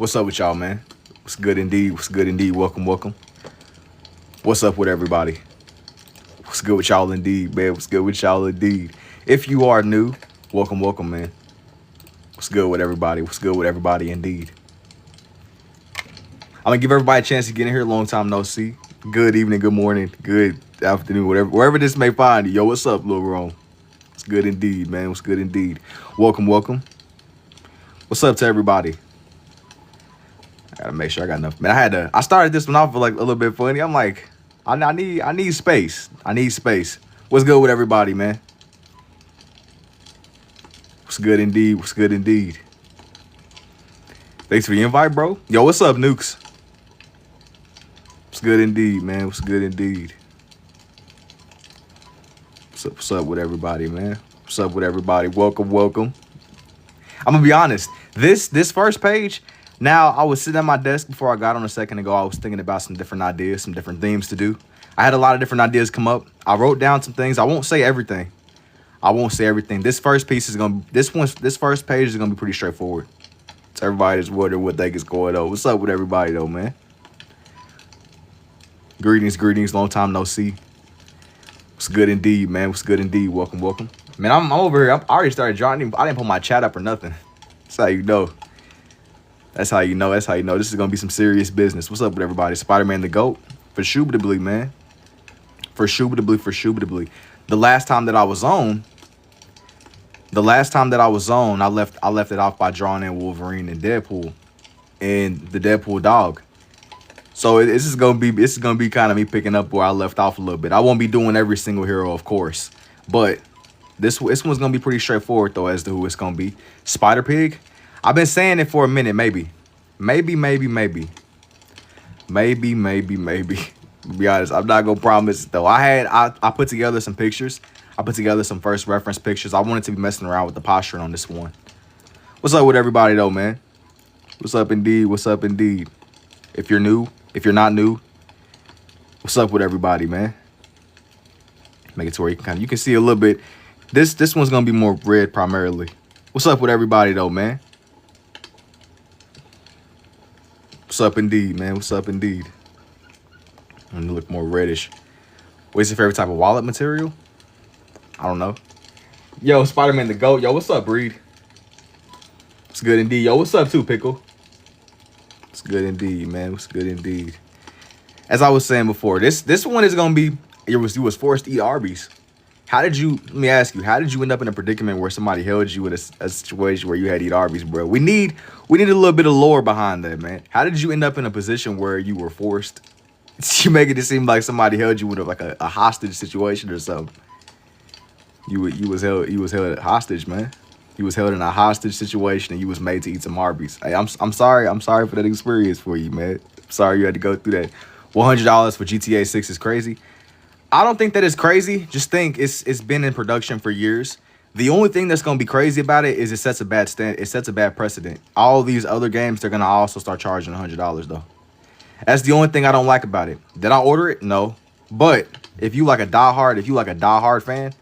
What's up with y'all, man? What's good indeed? What's good indeed? Welcome, welcome. What's up with everybody? What's good with y'all indeed, man? What's good with y'all indeed? If you are new, welcome, welcome, man. What's good with everybody? What's good with everybody indeed? I'm gonna give everybody a chance to get in here. Long time no see. Good evening, good morning, good afternoon, wherever this may find you. Yo, what's up, Lil Rome? What's good indeed, man? What's good indeed? Welcome, welcome. What's up to everybody? I gotta make sure I got enough. Man, I started this one off like a little bit funny. I'm like, I need space. I need space. What's good with everybody, man? What's good indeed? What's good indeed? Thanks for the invite, bro. Yo, what's up, Nukes? What's good indeed, man? What's good indeed? What's up with everybody, man? What's up with everybody? Welcome, welcome. I'm gonna be honest. This first page. Now, I was sitting at my desk before I got on a second ago. I was thinking about some different ideas, some different themes to do. I had a lot of different ideas come up. I wrote down some things. I won't say everything. This first piece is gonna. This first page is gonna be pretty straightforward. So everybody just wondering what they is going on. What's up with everybody though, man? Greetings, greetings. Long time no see. What's good indeed, man? What's good indeed? Welcome, welcome. Man, I'm over here. I already started drawing. I didn't put my chat up or nothing. That's how you know. That's how you know. That's how you know. This is gonna be some serious business. What's up with everybody? Spider-Man the GOAT. For shubitably, man. For shubitably. The last time that I was on, I left it off by drawing in Wolverine and Deadpool and the Deadpool dog. So this is gonna be kind of me picking up where I left off a little bit. I won't be doing every single hero, of course, but this one's gonna be pretty straightforward though as to who it's gonna be. Spider Pig. I've been saying it for a minute, maybe. To be honest, I'm not gonna promise though. I put together some pictures. I put together some first reference pictures. I wanted to be messing around with the posturing on this one. What's up with everybody though, man? What's up indeed? What's up indeed? If you're new, if you're not new, what's up with everybody, man? Make it to where you can see a little bit. This one's gonna be more red primarily. What's up with everybody though, man? What's up indeed, man? What's up indeed? I'm gonna look more reddish. What's your favorite type of wallet material? I don't know. Yo, Spider-Man the GOAT. Yo, what's up, Breed? What's good indeed? Yo, what's up too, Pickle? What's good indeed, man? What's good indeed? As I was saying before, this one is gonna be you was forced to eat Arby's. Let me ask you, how did you end up in a predicament where somebody held you in a situation where you had to eat Arby's, bro? We need a little bit of lore behind that, man. How did you end up in a position where you were forced? You making it seem like somebody held you in like a hostage situation or something. You was held hostage, man. You was held in a hostage situation and you was made to eat some Arby's. Hey, I'm sorry for that experience for you, man. I'm sorry you had to go through that. $100 for GTA 6 is crazy. I don't think that is crazy. Just think it's been in production for years. The only thing that's gonna be crazy about it is it sets a bad precedent. All these other games, they're gonna also start charging $100 though. That's the only thing I don't like about it. Did I order it? No. But if you are a diehard fan,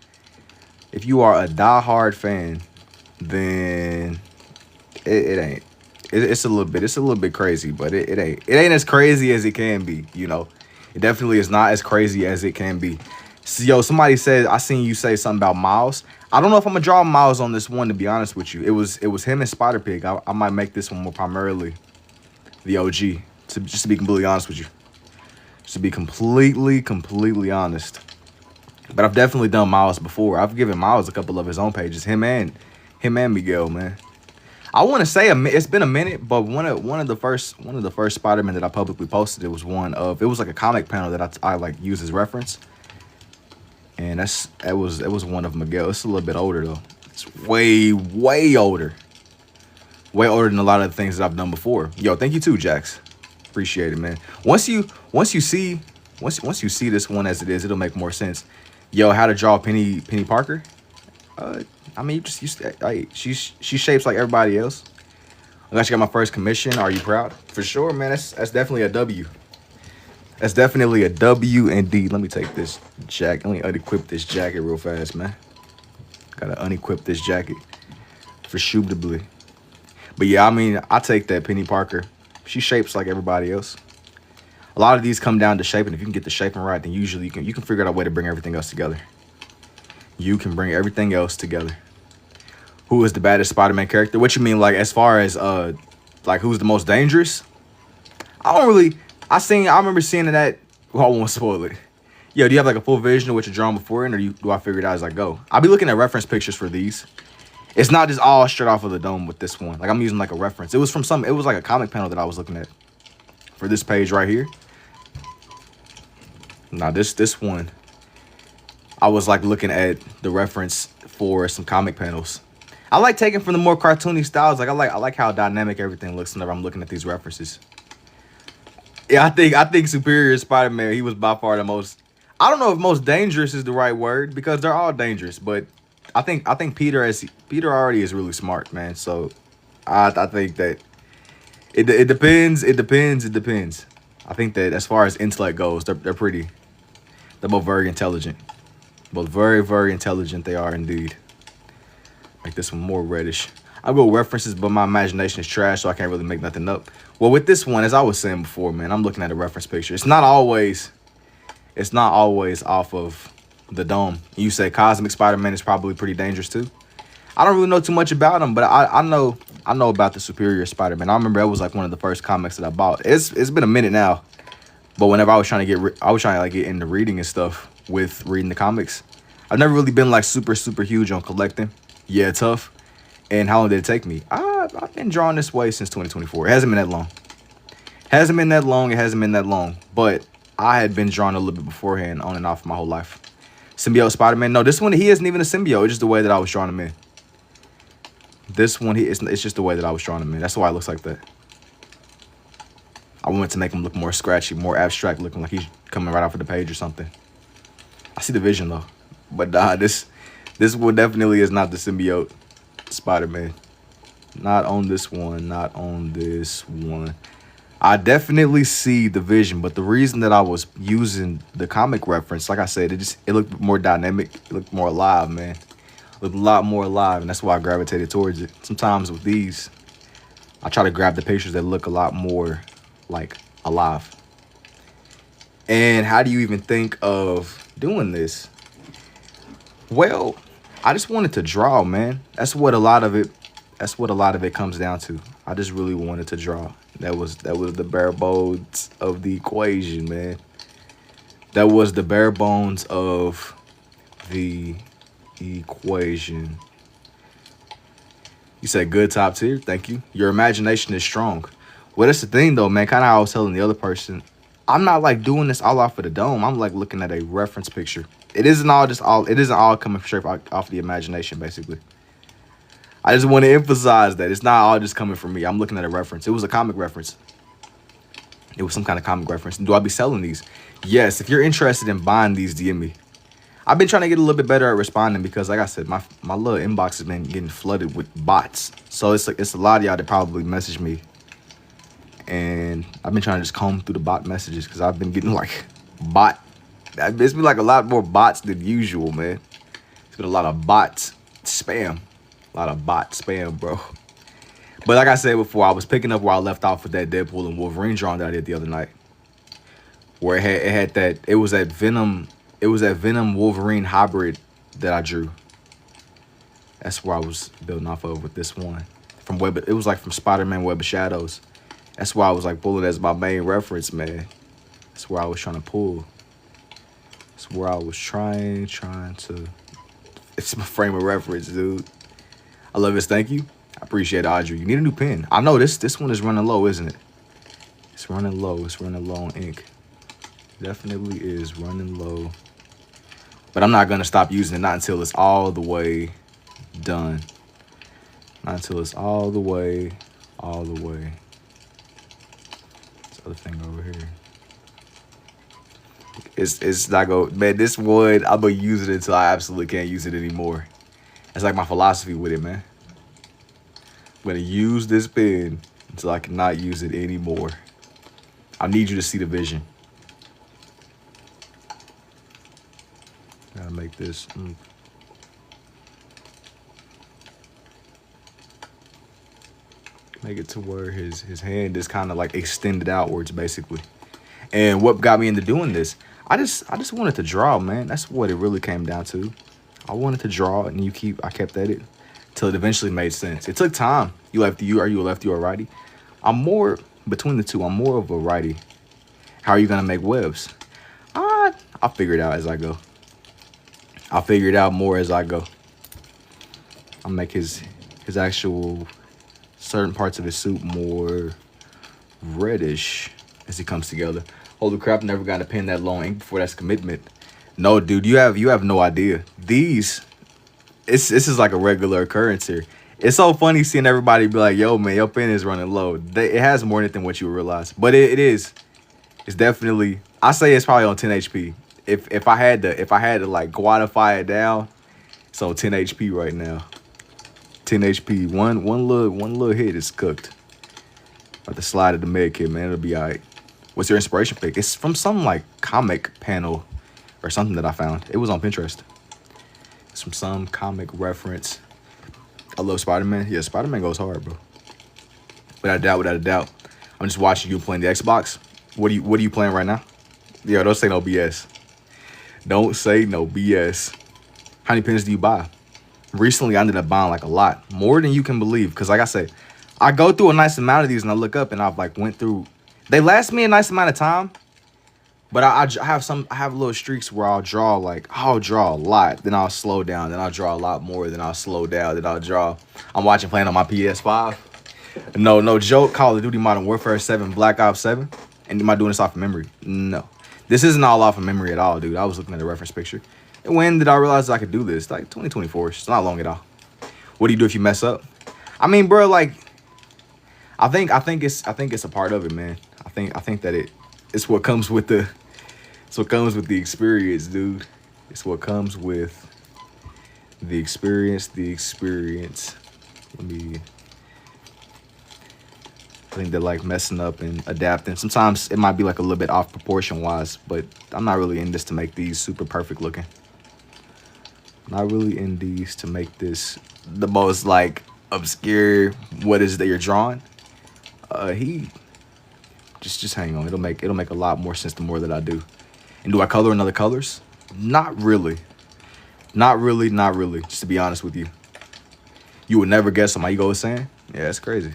then it ain't. It's a little bit crazy, but it ain't as crazy as it can be, you know. It definitely is not as crazy as it can be. So, yo, somebody said, I seen you say something about Miles. I don't know if I'm gonna draw Miles on this one, to be honest with you. It was him and Spider Pig. I might make this one more primarily the OG. Just to be completely honest with you. Just to be completely honest. But I've definitely done Miles before. I've given Miles a couple of his own pages. Him and Miguel, man. I want to say it's been a minute, but one of the first Spider-Man that I publicly posted, it was like a comic panel that I like use as reference, and it was one of Miguel. It's a little bit older though. It's way older than a lot of the things that I've done before. Yo, thank you too, Jax. Appreciate it, man. Once you see this one as it is, it'll make more sense. Yo, how to draw Penny Parker? I mean, she shapes like everybody else. I got my first commission. Are you proud? For sure, man. That's definitely a W. That's definitely a W indeed. Let me take this jacket. Let me unequip this jacket real fast, man. Gotta unequip this jacket for shubitably. But yeah, I mean, I take that Penny Parker. She shapes like everybody else. A lot of these come down to shaping. If you can get the shaping right, then usually you can figure out a way to bring everything else together. You can bring everything else together. Who is the baddest Spider-Man character? What you mean, like as far as like who's the most dangerous? I don't really. I remember seeing that. Well, I won't spoil it. Yo, do you have like a full vision of what you're drawing beforehand, or do I figure it out as I go? I'll be looking at reference pictures for these. It's not just all straight off of the dome with this one. Like I'm using like a reference. It was from some. It was like a comic panel that I was looking at for this page right here. Now this one, I was like looking at the reference for some comic panels. I like taking from the more cartoony styles. Like I like how dynamic everything looks whenever I'm looking at these references. Yeah, I think Superior Spider-Man, he was by far the most. I don't know if most dangerous is the right word because they're all dangerous, but I think Peter already is really smart, man. So I think that it depends. It depends. I think that as far as intellect goes, they're both very intelligent. Both very, very intelligent they are indeed. Make this one more reddish. I go references, but my imagination is trash, so I can't really make nothing up. Well, with this one, as I was saying before, man, I'm looking at a reference picture. It's not always off of the dome. You say Cosmic Spider-Man is probably pretty dangerous too. I don't really know too much about him, but I know about the Superior Spider-Man. I remember it was like one of the first comics that I bought. It's been a minute now, but whenever I was trying to like get into reading and stuff with reading the comics, I've never really been like super huge on collecting. Yeah, tough. And how long did it take me? I've been drawing this way since 2024. It hasn't been that long. It hasn't been that long. But I had been drawing a little bit beforehand, on and off my whole life. Symbiote Spider-Man. No, this one, he isn't even a symbiote. It's just the way that I was drawing him in. This one, it's just the way that I was drawing him in. That's why it looks like that. I wanted to make him look more scratchy, more abstract, looking like he's coming right off of the page or something. I see the vision, though. But this one definitely is not the symbiote Spider-Man. Not on this one. Not on this one. I definitely see the vision, but the reason that I was using the comic reference, like I said, it looked more dynamic. It looked more alive, man. It looked a lot more alive, and that's why I gravitated towards it. Sometimes with these, I try to grab the pictures that look a lot more like alive. And how do you even think of doing this? Well, I just wanted to draw, man. That's what a lot of it comes down to. I just really wanted to draw. That was the bare bones of the equation, man. That was the bare bones of the equation. You said good top tier. Thank you. Your imagination is strong. Well, that's the thing, though, man. Kind of how I was telling the other person. I'm not like doing this all off of the dome. I'm like looking at a reference picture. It isn't all coming straight off the imagination, basically. I just want to emphasize that it's not all just coming from me. I'm looking at a reference. It was a comic reference. It was some kind of comic reference. Do I be selling these? Yes. If you're interested in buying these, DM me. I've been trying to get a little bit better at responding because, like I said, my little inbox has been getting flooded with bots. So it's a lot of y'all that probably message me. And I've been trying to just comb through the bot messages because I've been getting like it's been like a lot more bots than usual, man. It's been a lot of bots spam. A lot of bot spam, bro. But like I said before, I was picking up where I left off with that Deadpool and Wolverine drawing that I did the other night. Where it was that Venom Wolverine hybrid that I drew. That's where I was building off of with this one. It was like from Spider-Man Web of Shadows. That's why I was like pulling as my main reference, man. That's where I was trying to pull. That's where I was trying to. It's my frame of reference, dude. I love this. Thank you. I appreciate it, Audrey. You need a new pen. I know this one is running low, isn't it? It's running low. It's running low on ink. Definitely is running low. But I'm not going to stop using it. Not until it's all the way done. Not until it's all the way. This other thing over here. It's not going, man, this one, I'm going to use it until I absolutely can't use it anymore. That's like my philosophy with it, man. I'm going to use this pen until I cannot use it anymore. I need you to see the vision. Gotta make this. make it to where his hand is kind of like extended outwards, basically. And what got me into doing this, I just wanted to draw, man. That's what it really came down to. I wanted to draw, and I kept at it till it eventually made sense. It took time. Are you a lefty or a righty? I'm more between the two. I'm more of a righty. How are you gonna make webs? I'll figure it out as I go. I'll figure it out more as I go. I'll make his actual certain parts of his suit more reddish as he comes together. Holy crap, never got to pen that long ink before. That's commitment. No, dude, you have no idea. This is like a regular occurrence here. It's so funny seeing everybody be like, yo, man, your pen is running low. It has more in it than what you realize. But it is. It's definitely, I say it's probably on 10 HP. If I had to like quantify it down, it's on 10 HP right now. 10 HP. One little hit is cooked. About to slide at the med kit, man. It'll be all right. What's your inspiration pick? It's from some like comic panel or something that I found. It was on Pinterest. It's from some comic reference. I love Spider-Man. Yeah, Spider-Man goes hard, bro. Without a doubt. I'm just watching you playing the Xbox. What are you playing right now? Yo, don't say no BS. Don't say no BS. How many pens do you buy? Recently, I ended up buying like a lot. More than you can believe. Because like I said, I go through a nice amount of these and I look up and I've like went through. They last me a nice amount of time. But I have little streaks where I'll draw a lot. Then I'll slow down. Then I'll draw a lot more. Then I'll slow down. Then I'll draw. I'm watching playing on my PS5. No joke. Call of Duty Modern Warfare 7, Black Ops 7. And am I doing this off of memory? No. This isn't all off of memory at all, dude. I was looking at a reference picture. And when did I realize I could do this? Like 2024. It's not long at all. What do you do if you mess up? I mean, bro, like I think it's a part of it, man. I think that it's what comes with the experience, dude. It's what comes with the experience. I think they're like messing up and adapting. Sometimes it might be like a little bit off proportion wise, but I'm not really in this to make these super perfect looking. Not really in these to make this the most like obscure what is it that you're drawing. Just hang on. It'll make a lot more sense the more that I do. And do I color in other colors? Not really. Not really. Just to be honest with you. You would never guess what my ego is saying? Yeah, that's crazy.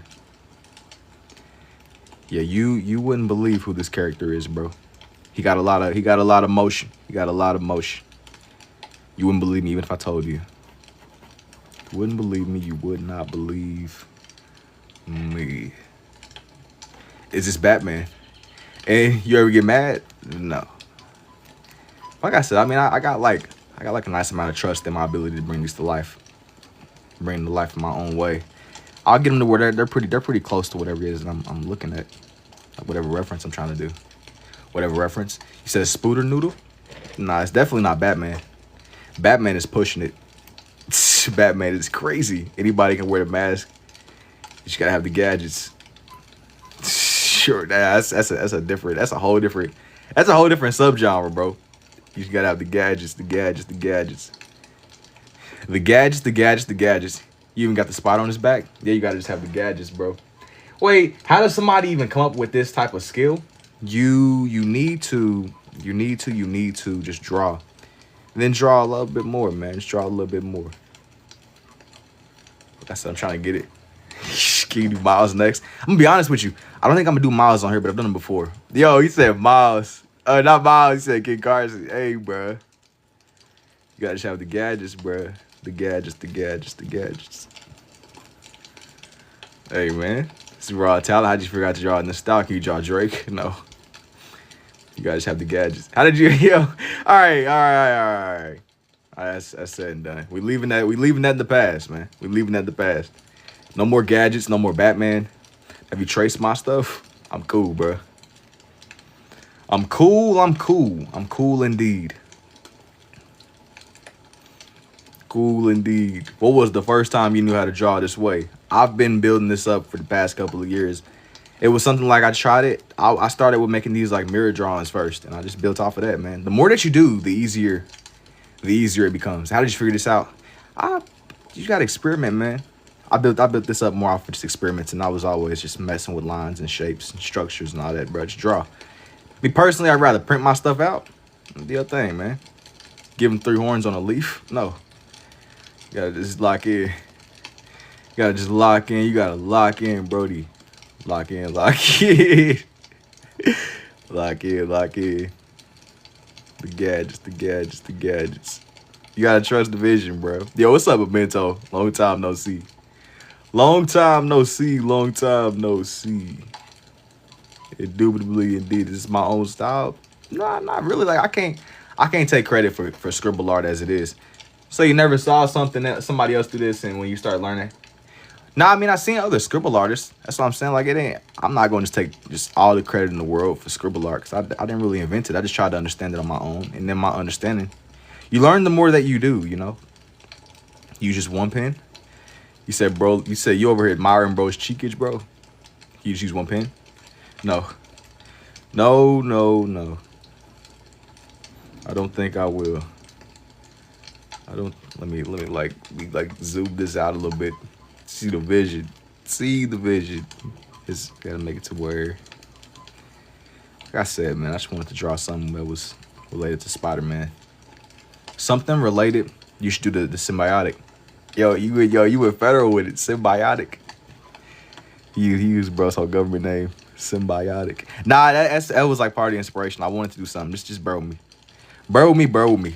Yeah, you wouldn't believe who this character is, bro. He got a lot of motion. You wouldn't believe me even if I told you. You wouldn't believe me. You would not believe me. Is this Batman? And you ever get mad? No. Like I said, I mean, I got like a nice amount of trust in my ability to bring these to life. Bring them to life in my own way. I'll get them to where they're pretty close to whatever it is that I'm looking at. Like whatever reference I'm trying to do. Whatever reference. You said Spooter Noodle? Nah, it's definitely not Batman. Batman is pushing it. Batman is crazy. Anybody can wear the mask. You just gotta have the gadgets. Sure, that's a whole different subgenre, bro. You just gotta have the gadgets. You even got the spot on his back? Yeah, you gotta just have the gadgets, bro. Wait, how does somebody even come up with this type of skill? You need to just draw. And then draw a little bit more, man. Just draw a little bit more. That's what I'm trying to get it. Can you do Miles next? I'm gonna be honest with you. I don't think I'm gonna do Miles on here, but I've done them before. Yo, he said Miles. Not Miles, he said Kid Carson. Hey, bro. You gotta just have the gadgets, bro. The gadgets. Hey, man. This is raw talent. How'd you figure out to draw in the style? Can you draw Drake? No. You guys have the gadgets. How did you, yo? All right. That's said and done. We leaving that in the past, man. We leaving that in the past. No more gadgets, no more Batman. Have you traced my stuff? I'm cool, bro. I'm cool indeed. Cool indeed. What was the first time you knew how to draw this way? I've been building this up for the past couple of years. It was something like I tried it. I started with making these like mirror drawings first, and I just built off of that, man. The more that you do, the easier it becomes. How did you figure this out? You gotta experiment, man. I built this up more off of just experiments, and I was always just messing with lines and shapes and structures and all that, bro. Just draw. Me personally, I'd rather print my stuff out. Do your thing, man. Give him 3 horns on a leaf. No. You gotta just lock in. You gotta just lock in. You gotta lock in, Brody. Lock in, lock in. Lock in, lock in. The gadgets, the gadgets, the gadgets. You gotta trust the vision, bro. Yo, what's up, Memento? Long time no see. Long time no see. Long time no see. Indubitably, indeed, this is my own style. Nah, not really. Like I can't take credit for scribble art as it is. So you never saw something that somebody else do this, and when you start learning. Nah, I mean I seen other scribble artists. That's what I'm saying. Like it ain't. I'm not going to take just all the credit in the world for scribble art because I didn't really invent it. I just tried to understand it on my own, and then my understanding. You learn the more that you do. You know. Use just one pen. You said, bro. You said you over here admiring bro's cheekage, bro. You just use one pen. No. No, no, no. I don't think I will. I don't. Let me like zoom this out a little bit. See the vision. See the vision. Just gotta make it to where. Like I said, man, I just wanted to draw something that was related to Spider-Man. Something related. You should do the symbiotic. Yo, you went federal with it. Symbiotic. He used bro's whole government name. Symbiotic. Nah, that was like part of the inspiration. I wanted to do something. Just bear with me. Bear with me, bear with me.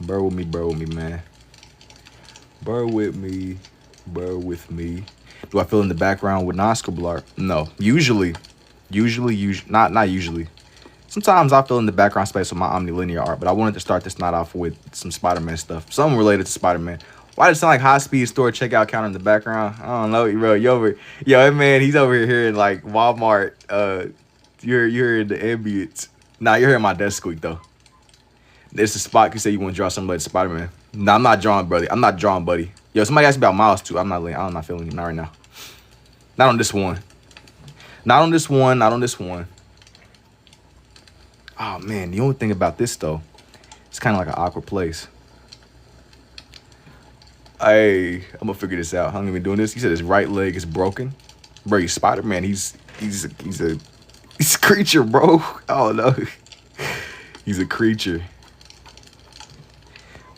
Bear with me, bear with me, man. Bear with me, bear with me. Do I fill in the background with non-scribble art? No. Usually, not usually. Sometimes I fill in the background space with my omnilinear art, but I wanted to start this night off with some Spider-Man stuff. Something related to Spider-Man. Why does it sound like high-speed store checkout counter in the background? I don't know, bro. Yo, man, he's over here in like Walmart. You're in the ambience. Nah, you're hearing my desk squeak though. This is a spot you say you want to draw something related to Spider-Man. Nah, I'm not drawing, buddy. I'm not drawing, buddy. Yo, somebody asked me about Miles too. I'm not feeling it. Not right now. Not on this one. Not on this one. Not on this one. Oh man, the only thing about this though, it's kind of like an awkward place. Hey, I'm gonna figure this out. How long have you been doing this? He said his right leg is broken. Bro, he's Spider-Man. He's a creature, bro. Oh no. He's a creature.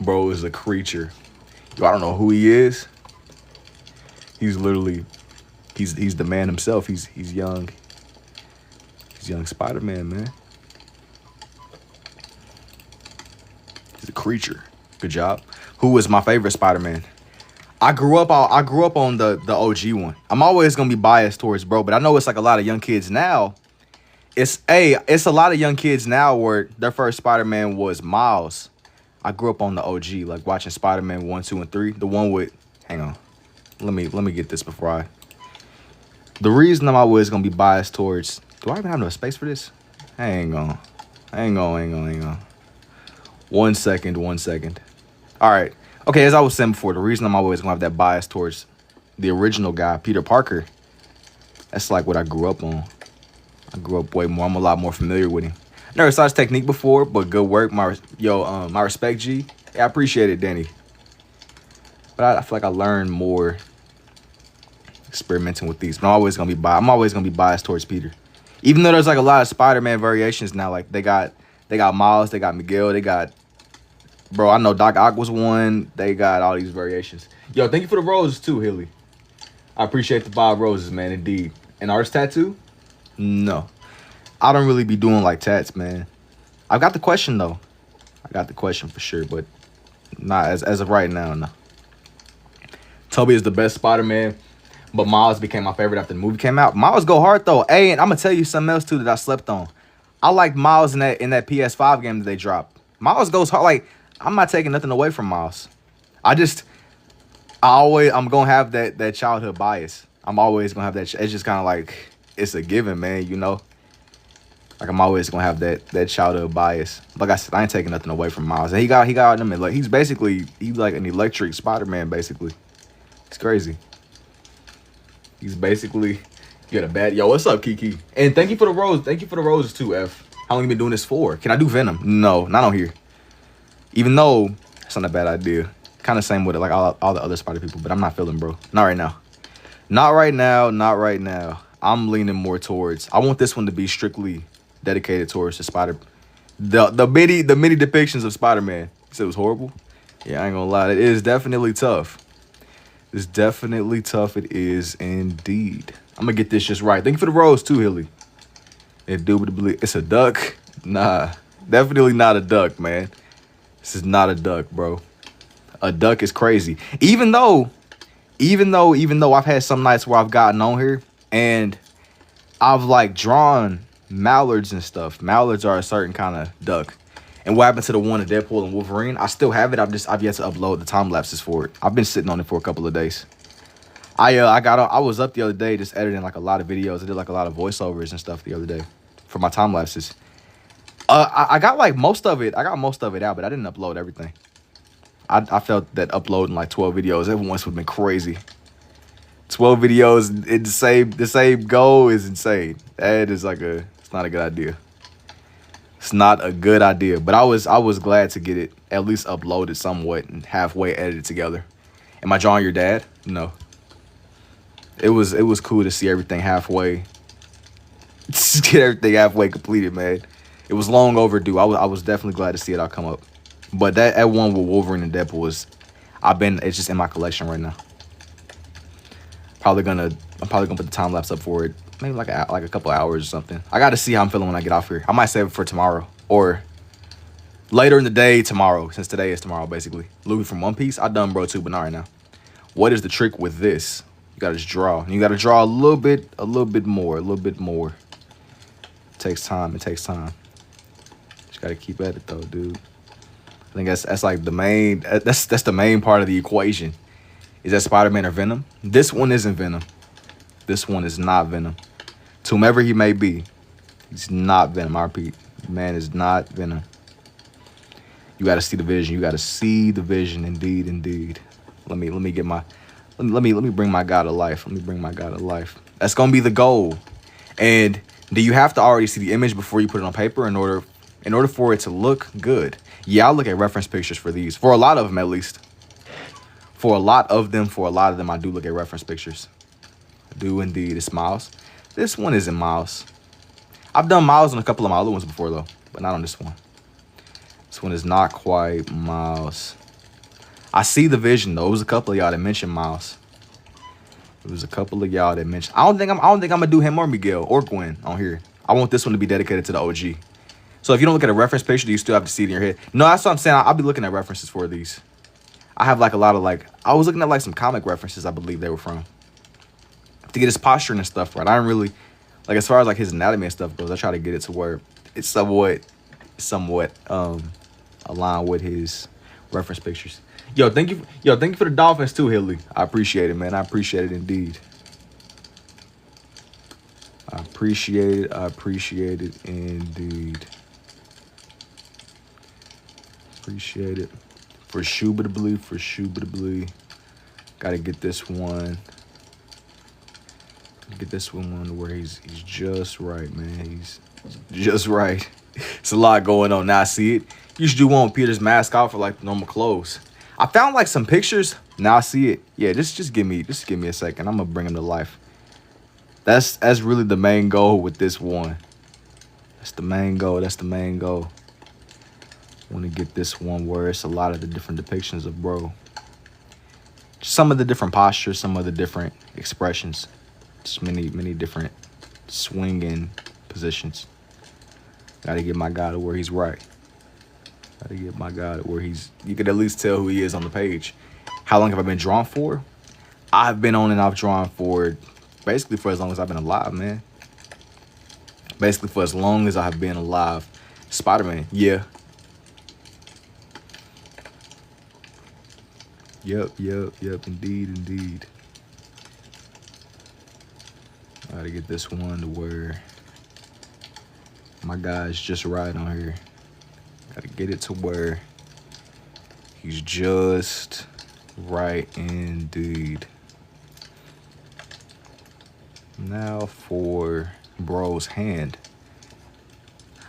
Bro is a creature. Yo, I don't know who he is. He's literally, he's the man himself. He's young. He's young Spider-Man, man. He's a creature. Good job. Who was my favorite Spider-Man? I grew up on the OG one. I'm always gonna be biased towards bro, but I know it's like a lot of young kids now. It's a lot of young kids now where their first Spider-Man was Miles. I grew up on the OG, like watching Spider-Man 1, 2, and 3. The one with, hang on, let me get this before I. The reason I'm always gonna be biased towards. Do I even have enough space for this? Hang on. 1 second. All right. Okay, as I was saying before, the reason I'm always gonna have that bias towards the original guy, Peter Parker. That's like what I grew up on. I grew up way more. I'm a lot more familiar with him. Never saw his technique before, but good work. My respect, G. Yeah, I appreciate it, Danny. But I feel like I learned more experimenting with these. But I'm always gonna be biased towards Peter. Even though there's like a lot of Spider-Man variations now. Like they got Miles, they got Miguel, they got. Bro, I know Doc Ock was one. They got all these variations. Yo, thank you for the roses too, Hilly. I appreciate the 5 roses, man. Indeed. An artist tattoo? No. I don't really be doing like tats, man. I've got the question though. I got the question for sure, but not as of right now, no. Toby is the best Spider-Man, but Miles became my favorite after the movie came out. Miles go hard though. Hey, and I'm gonna tell you something else too that I slept on. I like Miles in that PS5 game that they dropped. Miles goes hard. Like, I'm not taking nothing away from Miles. I'm gonna have that childhood bias. I'm always gonna have that. It's just kind of like it's a given, man. You know. Like I'm always gonna have that childhood bias. Like I said, I ain't taking nothing away from Miles. And he got them. Like he's like an electric Spider-Man. Basically, it's crazy. He's basically get a bad. Yo, what's up, Kiki? And thank you for the rose. Thank you for the roses too, F. How long you been doing this for? Can I do Venom? No, not on here. Even though it's not a bad idea. Kind of same with it, like all the other Spider people, but I'm not feeling, bro. Not right now. Not right now. Not right now. I'm leaning more towards. I want this one to be strictly dedicated towards the Spider. The many depictions of Spider-Man. You said it was horrible. Yeah, I ain't gonna lie. It is definitely tough. It's definitely tough. It is indeed. I'm gonna get this just right. Thank you for the rose too, Hilly. Indubitably, it's a duck. Nah, definitely not a duck, man. This is not a duck, bro. A duck is crazy. Even though I've had some nights where I've gotten on here and I've like drawn mallards and stuff. Mallards are a certain kind of duck. And what happened to the one of Deadpool and Wolverine? I still have it. I've yet to upload the time lapses for it. I've been sitting on it for a couple of days. I was up the other day just editing like a lot of videos. I did like a lot of voiceovers and stuff the other day for my time lapses. I got like most of it. I got most of it out, but I didn't upload everything. I felt that uploading like 12 videos at once would have been crazy. 12 videos in the same goal is insane. That is like it's not a good idea. It's not a good idea. But I was glad to get it at least uploaded somewhat and halfway edited together. Am I drawing your dad? No. It was cool to see everything halfway. Get everything halfway completed, man. It was long overdue. I was definitely glad to see it all come up. But that one with Wolverine and Deadpool it's just in my collection right now. I'm probably gonna put the time lapse up for it. Maybe like a couple hours or something. I got to see how I'm feeling when I get off here. I might save it for tomorrow or later in the day tomorrow, since today is tomorrow basically. Louis from One Piece, I done bro too, but not right now. What is the trick with this? You gotta just draw. You gotta draw a little bit more. It takes time. Just gotta keep at it though, dude. I think that's like the main. That's the main part of the equation. Is that Spider-Man or Venom? This one isn't Venom. This one is not Venom. To whomever he may be, he's not Venom. I repeat, man is not Venom. You gotta see the vision. You gotta see the vision. Indeed. Let me bring my God to life. That's gonna be the goal. And do you have to already see the image before you put it on paper in order for it to look good? Yeah, I'll look at reference pictures for these. For a lot of them, at least. For a lot of them, I do look at reference pictures. I do indeed. It's Miles. This one isn't Miles. I've done Miles on a couple of my other ones before, though. But not on this one. This one is not quite Miles. I see the vision, though. It was a couple of y'all that mentioned Miles. I don't think I'm gonna do him or Miguel or Gwen on here. I want this one to be dedicated to the OG. So if you don't look at a reference picture, do you still have to see it in your head? No, that's what I'm saying. I'll be looking at references for these. I have like a lot of I was looking at like some comic references I believe they were from. To get his posturing and stuff right. I don't really, like as far as like his anatomy and stuff goes, I try to get it to where it's somewhat aligned with his reference pictures. Yo, thank you for the Dolphins too, Hilly. I appreciate it, man. I appreciate it indeed. I appreciate it indeed. Appreciate it. For Shubitably. Gotta get this one. Get this one where he's just right, man. He's just right. It's a lot going on. Now I see it. You should do one with Peter's mask off for like normal clothes. I found like some pictures. Now I see it. Yeah, just give me a second. I'm gonna bring him to life. That's really the main goal with this one. That's the main goal. I want to get this one where it's a lot of the different depictions of bro. Some of the different postures, some of the different expressions. Just many different swinging positions. Gotta get my guy to where he's right. You could at least tell who he is on the page. How long have I been drawing for? I've been on and off drawing for basically for as long as I've been alive, man. Basically for as long as I have been alive. Spider-Man, yeah. Yep, indeed. I gotta get this one to where my guy's just right on here. Gotta get it to where he's just right indeed. Now for bro's hand.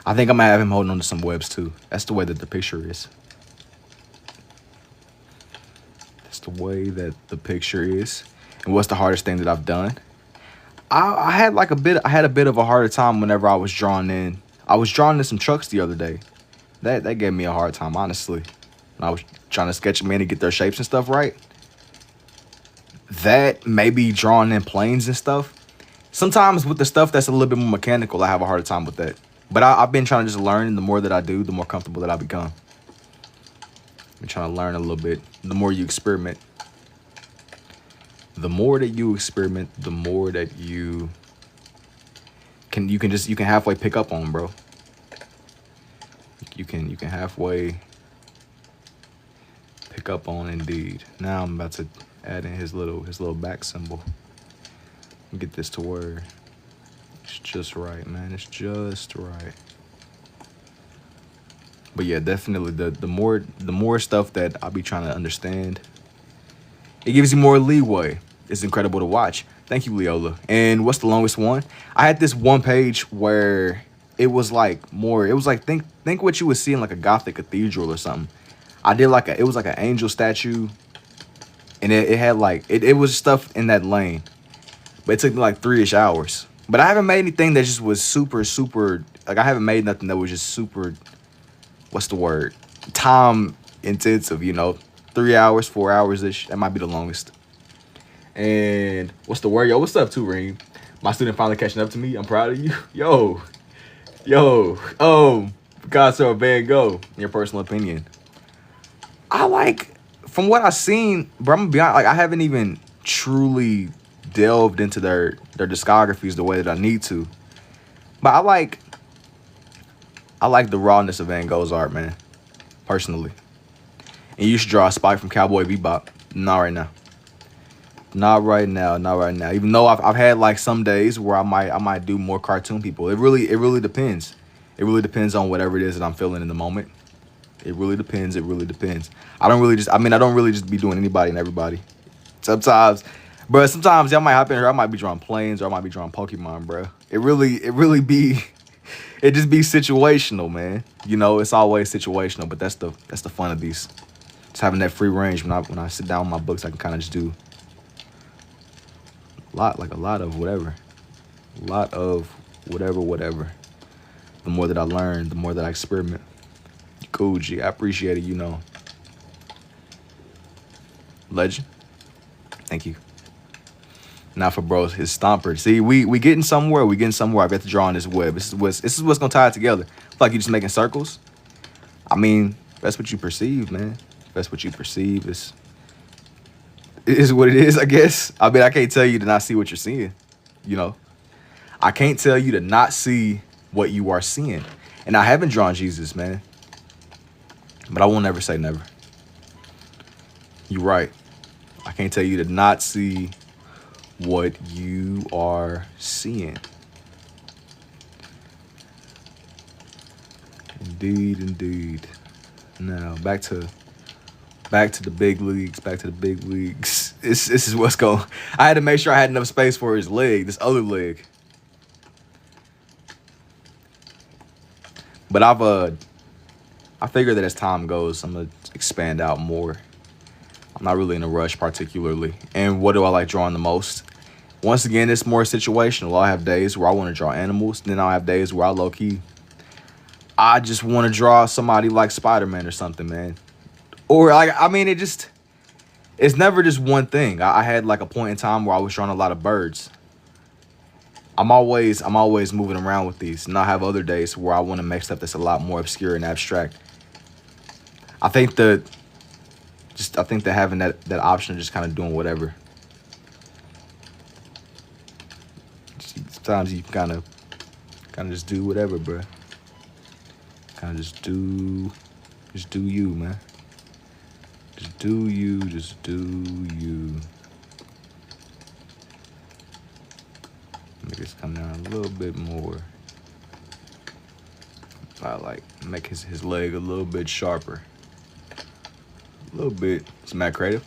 I think I'm gonna have him holding on to some webs too. That's the way that the picture is. the way that the picture is. And what's the hardest thing that I've done? I had like I had a bit of a harder time whenever I was drawing in. I was drawing in some trucks the other day. That gave me a hard time, honestly. When I was trying to sketch them in and get their shapes and stuff right. That maybe drawing in planes and stuff. Sometimes with the stuff that's a little bit more mechanical, I have a harder time with that. But I've been trying to just learn, and the more that I do, the more comfortable that I become. I'm trying to learn a little bit. The more you experiment, the more that you experiment, the more that you can halfway pick up on, bro. You can halfway pick up on, indeed. Now I'm about to add in his little back symbol. Get this to where it's just right, man. It's just right. But yeah, definitely the more stuff that I'll be trying to understand, it gives you more leeway. It's incredible to watch. Thank you, Leola. And what's the longest one? I had this one page where it was like more. It was like think what you would see in like a Gothic cathedral or something. I did like it was like an angel statue, and it had like it was stuff in that lane. But it took me like 3-ish hours. But I haven't made anything that just was super, like I haven't made nothing that was just super, what's the word? Time intensive, you know? 3 hours, 4 hours-ish. That might be the longest. And what's the word? Yo, what's up, too, Reem? My student finally catching up to me. I'm proud of you. Yo. Picasso or Van Gogh, in your personal opinion. I like, from what I've seen, bro, I'm gonna be honest, like I haven't even truly delved into their discographies the way that I need to, but I like the rawness of Van Gogh's art, man, personally. And you should draw a Spike from Cowboy Bebop. Not right now. Even though I've had like some days where I might do more cartoon people. It really depends. It really depends on whatever it is that I'm feeling in the moment. It really depends. I don't really just be doing anybody and everybody. Sometimes y'all might hop in here. I might be drawing planes, or I might be drawing Pokemon, bro. It just be situational, man. You know, it's always situational, but that's the fun of these. Just having that free range. When I sit down with my books, I can kind of just do a lot of whatever. The more that I learn, the more that I experiment. Cool, G. I appreciate it, you know. Legend. Thank you. Now for bros, his stomper. See, we getting somewhere. I bet to draw on this web. This is what's gonna tie it together. It's like you just making circles. I mean, that's what you perceive, man. That's what you perceive. It is what it is, I guess. I mean, I can't tell you to not see what you're seeing. You know, I can't tell you to not see what you are seeing. And I haven't drawn Jesus, man. But I won't never say never. You're right. I can't tell you to not see what you are seeing. Indeed. Now back to the big leagues. This is what's going. I had to make sure I had enough space for his leg, this other leg. But I figure that as time goes, I'm gonna expand out more. I'm not really in a rush particularly. And what do I like drawing the most? Once again, it's more situational. I have days where I want to draw animals. Then I'll have days where I just want to draw somebody like Spider-Man or something, man. Or like, I mean, it's never just one thing. I had like a point in time where I was drawing a lot of birds. I'm always moving around with these. And I have other days where I want to make stuff that's a lot more obscure and abstract. I think that having that option of just kind of doing whatever. Sometimes you kind of just do whatever, bro. Kind of just do you, man. Just do you. Make this come down a little bit more. I like make his leg a little bit sharper. A little bit. It's mad creative.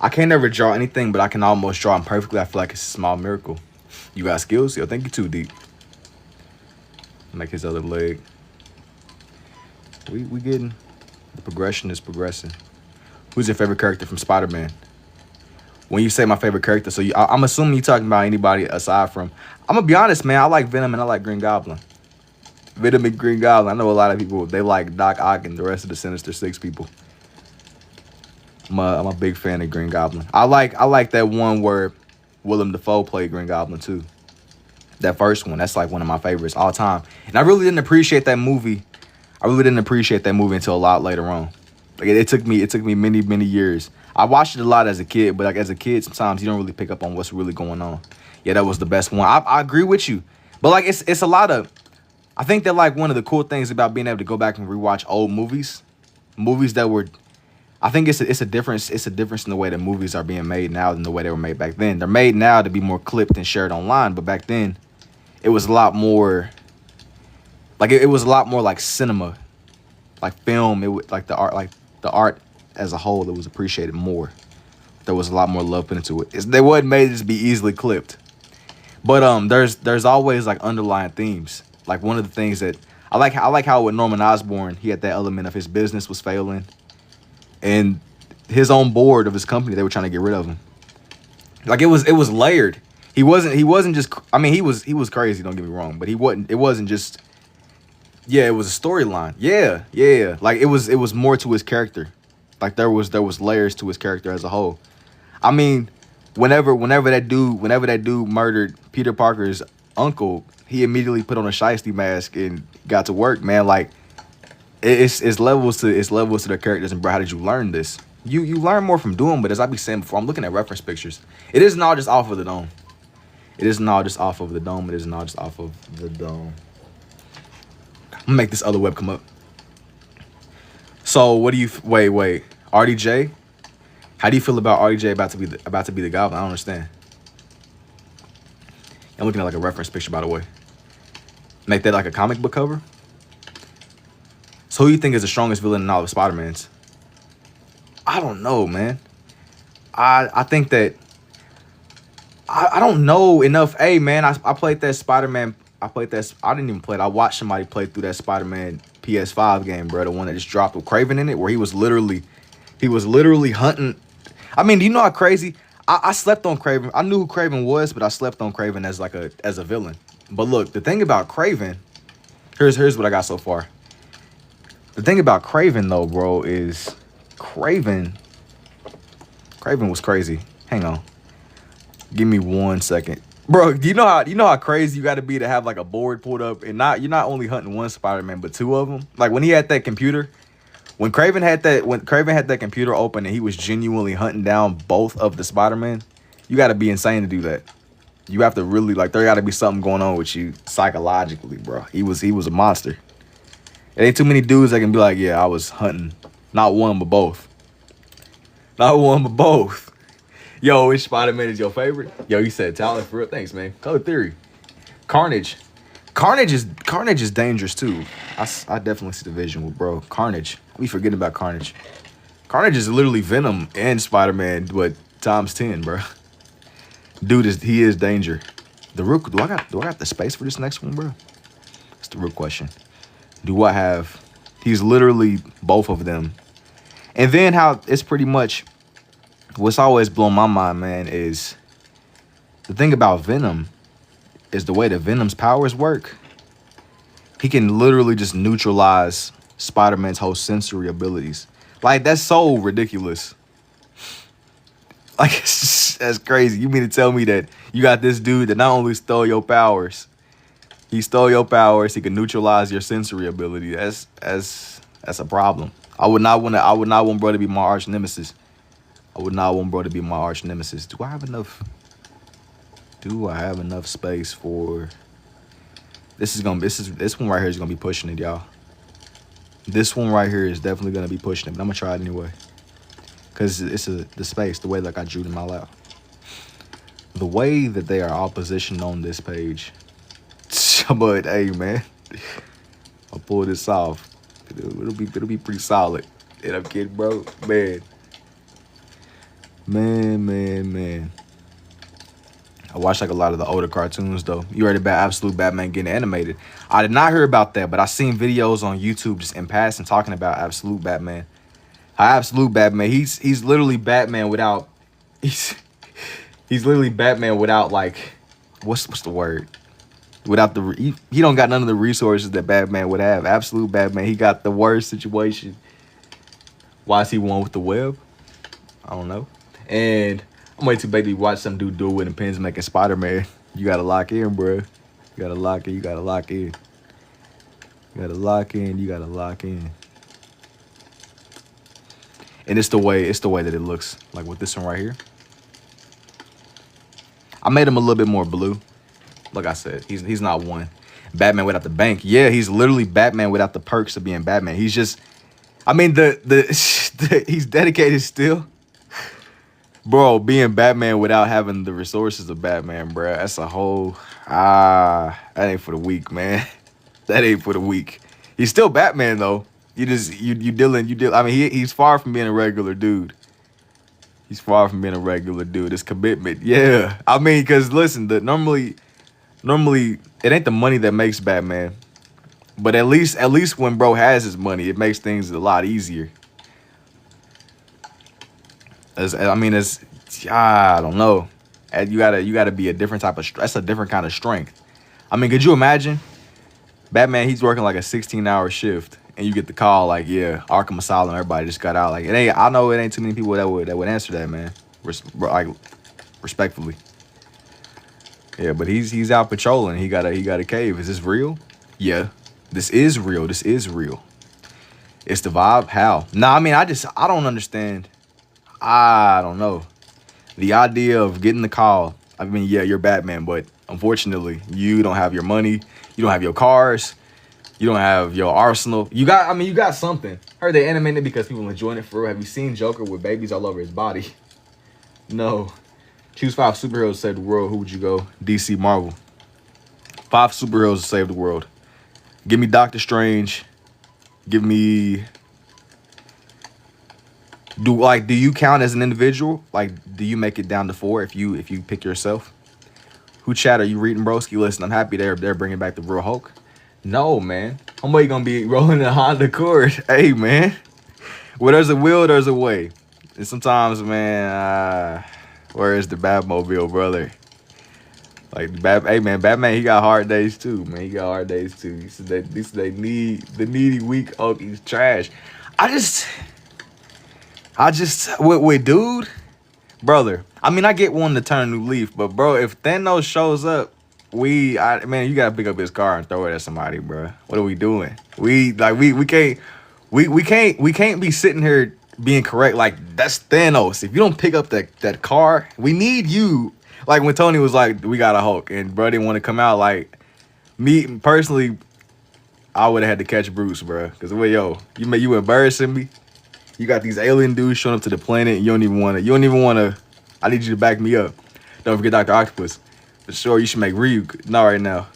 I can't never draw anything, but I can almost draw them perfectly. I feel like it's a small miracle. You got skills? Yo, thank you too, Deep. Make his other leg. We getting, the progression is progressing. Who's your favorite character from Spider-Man? when you say my favorite character, so I'm assuming you talking about anybody aside from. I'm gonna be honest, man. I like Venom and I like Green Goblin. Venom and Green Goblin. I know a lot of people they like Doc Ock and the rest of the Sinister Six people. I'm a big fan of Green Goblin. I like that one where Willem Dafoe played Green Goblin too. That first one, that's like one of my favorites all time. And I really didn't appreciate that movie. I really didn't appreciate that movie until a lot later on. Like it took me many years. I watched it a lot as a kid, but like as a kid, sometimes you don't really pick up on what's really going on. Yeah, that was the best one. I agree with you, but like it's a lot of. I think that like one of the cool things about being able to go back and rewatch old movies that were. I think it's a difference. It's a difference in the way that movies are being made now than the way they were made back then. They're made now to be more clipped and shared online, but back then, it was a lot more. Like it was a lot more like cinema, like film. It was like the art as a whole. It was appreciated more. There was a lot more love put into it. They wasn't made to be easily clipped, but there's always like underlying themes. Like one of the things that I like how with Norman Osborn, he had that element of his business was failing. And his own board of his company, they were trying to get rid of him. Like it was layered. He wasn't just. I mean, he was crazy. Don't get me wrong, but he wasn't. It wasn't just. Yeah, it was a storyline. Yeah. Like it was more to his character. Like there was layers to his character as a whole. I mean, whenever that dude murdered Peter Parker's uncle, he immediately put on a shiesty mask and got to work. Man, like. It's levels to their characters, and bro, how did you learn this? You learn more from doing, but as I be saying before, I'm looking at reference pictures. It isn't all just off of the dome. It isn't all just off of the dome. It isn't all just off of the dome. I'm gonna make this other web come up. So what do you wait? RDJ? How do you feel about RDJ about to be the Goblin? I don't understand. I'm looking at like a reference picture, by the way. Make that like a comic book cover. So who you think is the strongest villain in all of Spider-Man's? I don't know, man. I think that I don't know enough. Hey, man, I played that Spider-Man. I didn't even play it. I watched somebody play through that Spider-Man PS5 game, bro. The one that just dropped with Kraven in it, where he was literally hunting. I mean, do you know how crazy? I slept on Kraven. I knew who Kraven was, but I slept on Kraven as a villain. But look, the thing about Kraven, here's what I got so far. The thing about Kraven, though, bro, is Kraven was crazy. Hang on. Give me 1 second. Bro, do you know how crazy you got to be to have like a board pulled up and you're not only hunting one Spider-Man, but two of them? Like when he had that computer, when Kraven had that computer open and he was genuinely hunting down both of the Spider-Man, you got to be insane to do that. You have to really, like, there got to be something going on with you psychologically, bro. He was a monster. It ain't too many dudes that can be like, yeah, I was hunting. Not one, but both. Not one, but both. Yo, which Spider-Man is your favorite? Yo, you said talent for real. Thanks, man. Color Theory. Carnage. Carnage is dangerous, too. I definitely see the vision with, bro. Carnage. We forgetting about Carnage. Carnage is literally Venom and Spider-Man, but times 10, bro. Dude, he is danger. The real, do I got the space for this next one, bro? That's the real question. Do I have? He's literally both of them. And then how it's pretty much what's always blown my mind, man, is the thing about Venom is the way that Venom's powers work. He can literally just neutralize Spider-Man's whole sensory abilities. Like, that's so ridiculous. Like, that's crazy. You mean to tell me that you got this dude that not only stole your powers, he stole your powers, he can neutralize your sensory ability. That's a problem. I would not want bro to be my arch nemesis. I would not want bro to be my arch nemesis. Do I have enough space for this one right here is gonna be pushing it, y'all. This one right here is definitely gonna be pushing it, but I'm gonna try it anyway. Cause it's the space, the way like I drew it in my lap. The way that they are all positioned on this page. But hey, man, I'll pull this off. It'll be pretty solid. And I'm kidding, bro. Man. I watched like a lot of the older cartoons though. You heard about Absolute Batman getting animated. I did not hear about that, but I seen videos on YouTube just in passing talking about Absolute Batman. How Absolute Batman, he's literally Batman without He's literally Batman without like, what's the word? Without he don't got none of the resources that Batman would have. Absolute Batman. He got the worst situation. Why is he one with the web? I don't know. And I'm waiting to basically watch some dude do it with the pins making Spider-Man. You gotta lock in, bro. You gotta lock in. You gotta lock in. You gotta lock in. You gotta lock in. And it's the way that it looks. Like with this one right here. I made him a little bit more blue. Like I said, he's not one. Batman without the bank. Yeah, he's literally Batman without the perks of being Batman. He's just, I mean, he's dedicated still. Bro, being Batman without having the resources of Batman, bro, that's a whole, that ain't for the weak, man. That ain't for the weak. He's still Batman, though. You deal. I mean, he's far from being a regular dude. He's far from being a regular dude. It's commitment. Yeah. I mean, because listen, normally it ain't the money that makes Batman. But at least when bro has his money, it makes things a lot easier. I don't know. You gotta be a different type of that's a different kind of strength. I mean, could you imagine? Batman, he's working like a 16-hour shift, and you get the call like, yeah, Arkham Asylum, everybody just got out. Like, it ain't. I know it ain't too many people that would answer that, man. Respectfully. Yeah, but he's out patrolling. He got a cave. Is this real? Yeah, this is real. This is real. It's the vibe. How? Nah, I mean, I don't understand. I don't know. The idea of getting the call. I mean, yeah, you're Batman, but unfortunately, you don't have your money. You don't have your cars. You don't have your arsenal. You got something. Heard they animated because people enjoying it for real. Have you seen Joker with babies all over his body? No. Choose 5 superheroes to save the world. Who would you go? DC, Marvel. 5 superheroes to save the world. Give me Doctor Strange. Give me... Do you count as an individual? Like, do you make it down to 4 if you pick yourself? Who chat are you reading, broski? Listen, I'm happy they're bringing back the real Hulk. No, man. Homeboy gonna be rolling a Honda Accord. Hey, man. Where there's a will, there's a way. And sometimes, man, where is the Batmobile, brother? Like, hey, man, Batman, he got hard days, too, man. He got hard days, too. He said they need the needy, weak Hulk. He's trash. I just, with dude, brother, I mean, I get one to turn a new leaf, but, bro, if Thanos shows up, man, you gotta pick up his car and throw it at somebody, bro. What are we doing? We can't be sitting here being correct. Like, that's Thanos. If you don't pick up that car, we need you. Like when Tony was like, we got a Hulk, and bro didn't want to come out. Like, me personally, I would have had to catch Bruce, bro. Cause you embarrassing me. You got these alien dudes showing up to the planet, and you don't even want to. I need you to back me up. Don't forget Dr. Octopus. For sure, you should make Ryuk. Not right now.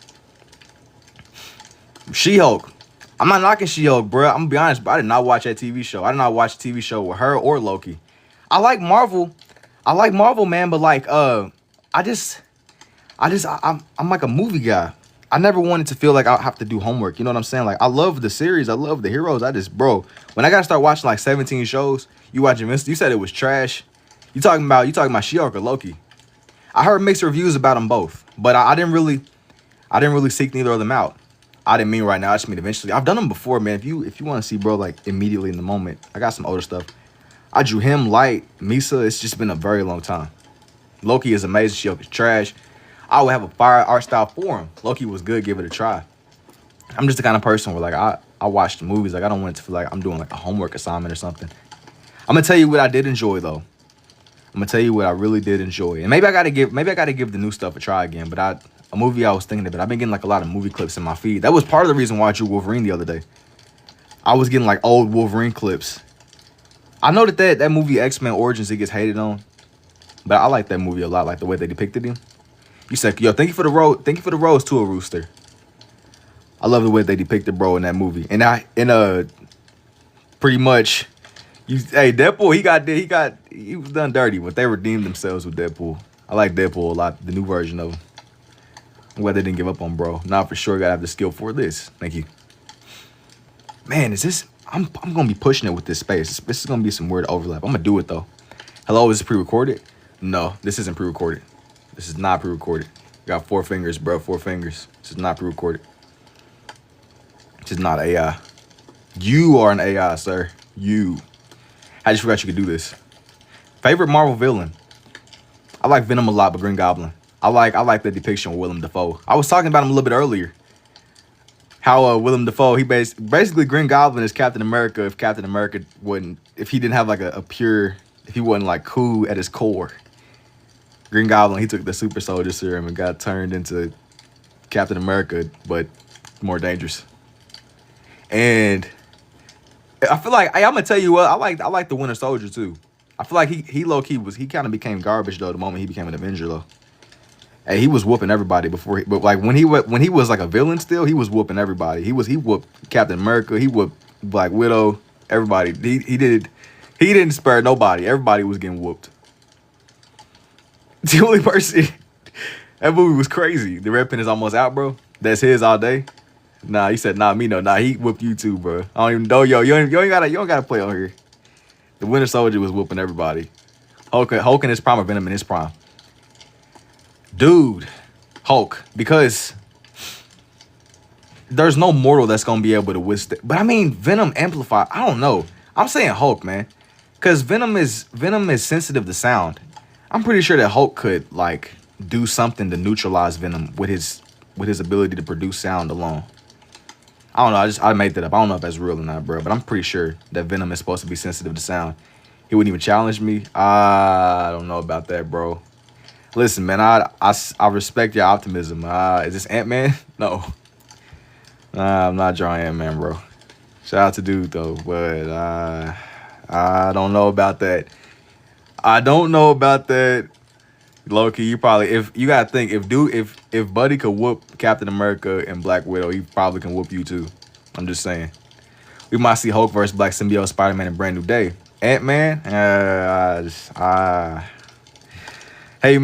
She-Hulk. I'm not knocking She-Hulk, bro. I'm gonna be honest, but I did not watch that TV show. I did not watch a TV show with her or Loki. I like Marvel, man, but like, I'm like a movie guy. I never wanted to feel like I have to do homework. You know what I'm saying? Like, I love the series. I love the heroes. Bro, when I gotta start watching like 17 shows, you watching Mr. You said it was trash. You talking about She-Hulk or Loki? I heard mixed reviews about them both, but I didn't really seek neither of them out. I didn't mean right now. I just mean eventually. I've done them before, man. If you want to see, bro, like immediately in the moment, I got some older stuff. I drew him, Light, Misa. It's just been a very long time. Loki is amazing. She-Hulk is trash. I would have a fire art style for him. Loki was good. Give it a try. I'm just the kind of person where like I watch the movies. Like, I don't want it to feel like I'm doing like a homework assignment or something. I'm gonna tell you what I did enjoy though. I'm gonna tell you what I really did enjoy, and maybe I gotta give the new stuff a try again. But a movie I was thinking of it. I've been getting like a lot of movie clips in my feed. That was part of the reason why I drew Wolverine the other day. I was getting like old Wolverine clips. I know that movie X-Men Origins, it gets hated on, but I like that movie a lot. Like the way they depicted him. You said, yo, thank you for the rose to a rooster. I love the way they depicted bro in that movie, and pretty much. Deadpool, he was done dirty, but they redeemed themselves with Deadpool. I like Deadpool a lot, the new version of him. I'm glad they didn't give up on bro. Now for sure, gotta have the skill for this. Thank you. Man, is this? I'm gonna be pushing it with this space. This is gonna be some weird overlap. I'm gonna do it though. Hello, is this pre-recorded? No, this isn't pre-recorded. This is not pre-recorded. Got 4 fingers, bro. 4 fingers. This is not pre-recorded. This is not AI. You are an AI, sir. You. I just forgot you could do this. Favorite Marvel villain? I like Venom a lot, but Green Goblin. I like the depiction of Willem Dafoe. I was talking about him a little bit earlier. How Willem Dafoe, he basically Green Goblin is Captain America if Captain America wouldn't, if he didn't have like a pure, if he wasn't like cool at his core. Green Goblin, he took the super soldier serum and got turned into Captain America, but more dangerous. And I feel like, I'm gonna tell you what, I like the Winter Soldier too. I feel like he low key he kind of became garbage though the moment he became an Avenger though. Hey, he was whooping everybody before but like when he was like a villain still, he was whooping everybody. He whooped Captain America, he whooped Black Widow, everybody. He didn't spare nobody. Everybody was getting whooped. The only person that movie was crazy. The red pen is almost out, bro. That's his all day. Nah, he said, nah, me no. Nah, he whooped you too, bro. I don't even know, yo. You don't gotta play on here. The Winter Soldier was whooping everybody. Hulk in his prime or Venom in his prime. Dude, Hulk, because there's no mortal that's gonna be able to withstand. But I mean, Venom amplified. I don't know. I'm saying Hulk, man, because Venom is sensitive to sound. I'm pretty sure that Hulk could like do something to neutralize Venom with his ability to produce sound alone. I don't know. I made that up. I don't know if that's real or not, bro. But I'm pretty sure that Venom is supposed to be sensitive to sound. He wouldn't even challenge me. I don't know about that, bro. Listen, man. I respect your optimism. Is this Ant-Man? No. I'm not drawing Ant-Man, bro. Shout out to dude though, but I don't know about that. I don't know about that. Loki, you probably, if you gotta think, if Buddy could whoop Captain America and Black Widow, he probably can whoop you too. I'm just saying. We might see Hulk versus Black Symbiote, Spider-Man, and Brand New Day. Ant-Man, hey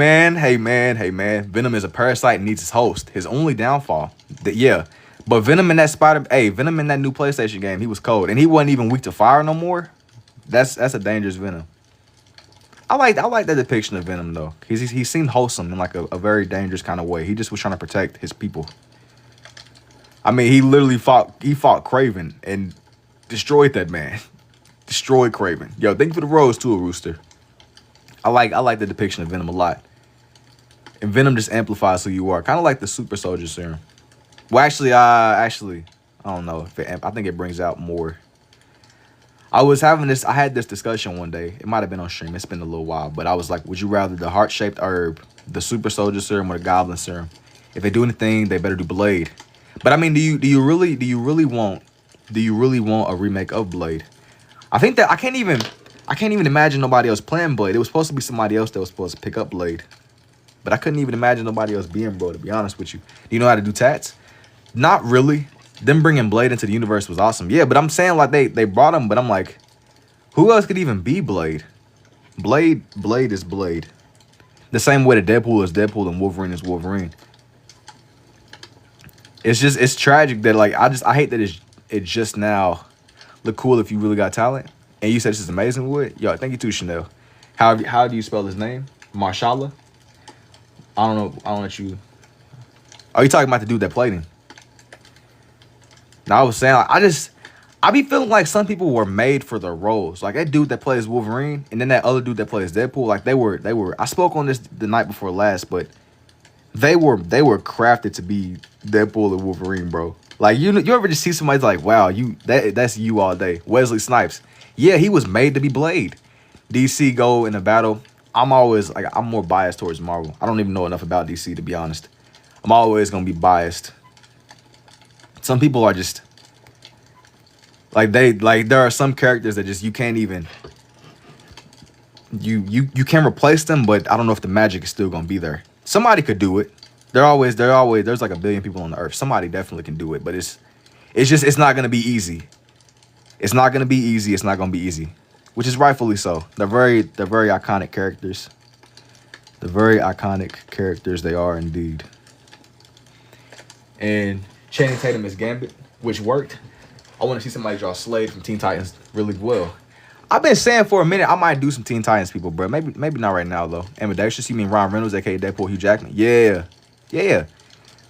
man. Venom is a parasite and needs his host. His only downfall, yeah. But Venom in that new PlayStation game, he was cold, and he wasn't even weak to fire no more. That's a dangerous Venom. I like that depiction of Venom though. He seemed wholesome in like a very dangerous kind of way. He just was trying to protect his people. I mean, he literally fought Kraven and destroyed that man. Destroyed Kraven. Yo, thank you for the rose too, Rooster. I like the depiction of Venom a lot. And Venom just amplifies who you are. Kind of like the super soldier serum. Well, actually, I don't know. I think it brings out more. I had this discussion one day. It might have been on stream. It's been a little while. But I was like, would you rather the heart-shaped herb, the super soldier serum, or the goblin serum? If they do anything, they better do Blade. But I mean, do you really want a remake of Blade? I think that I can't even imagine nobody else playing Blade. It was supposed to be somebody else that was supposed to pick up Blade. But I couldn't even imagine nobody else being, bro, to be honest with you. Do you know how to do tats? Not really. Them bringing Blade into the universe was awesome. Yeah, but I'm saying like they brought him, but I'm like, who else could even be Blade? Blade is Blade. The same way that Deadpool is Deadpool and Wolverine is Wolverine. It's tragic that like I hate that it just now look cool if you really got talent. And you said this is amazing wood. Yo, thank you too, Chanel. How do you spell his name? Marshala? I don't know. I don't let you. Oh, you talking about the dude that played him? Now I was saying like, I be feeling like some people were made for the roles. Like that dude that plays Wolverine and then that other dude that plays Deadpool. Like they were. I spoke on this the night before last, but they were crafted to be Deadpool and Wolverine, bro. Like you ever just see somebody like, wow, that's you all day. Wesley Snipes. Yeah, he was made to be Blade. DC go in a battle. I'm more biased towards Marvel. I don't even know enough about DC to be honest. I'm always gonna be biased. Some people are just there are some characters that just you can't even you can replace them, but I don't know if the magic is still gonna be there. Somebody could do it. There's like a billion people on the earth. Somebody definitely can do it, but it's not gonna be easy. It's not gonna be easy. It's not gonna be easy, which is rightfully so. They're very iconic characters. The very iconic characters they are indeed. And Channing Tatum is Gambit, which worked. I want to see somebody draw Slade from Teen Titans really well. I've been saying for a minute I might do some Teen Titans people, bro. Maybe not right now though. Ambidextrous, you mean Ryan Reynolds, aka Deadpool, Hugh Jackman? Yeah, yeah.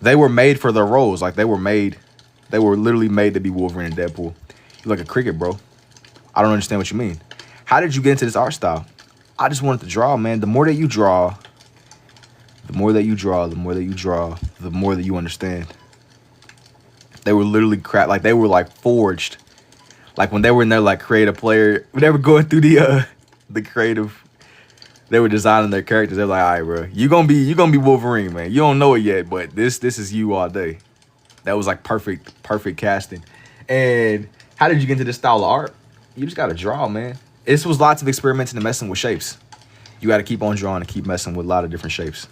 They were made for their roles. Like they were literally made to be Wolverine and Deadpool. You're like a cricket, bro. I don't understand what you mean. How did you get into this art style? I just wanted to draw, man. The more that you draw, the more that you draw, the more that you draw, the more that you understand. They were literally like they were like forged. Like when they were in there, like creative player, when they were going through the creative, they were designing their characters. They're like, all right, bro, you gonna be Wolverine, man. You don't know it yet, but this is you all day. That was like perfect casting. And how did you get into this style of art? You just gotta draw, man. This was lots of experimenting and messing with shapes. You gotta keep on drawing and keep messing with a lot of different shapes.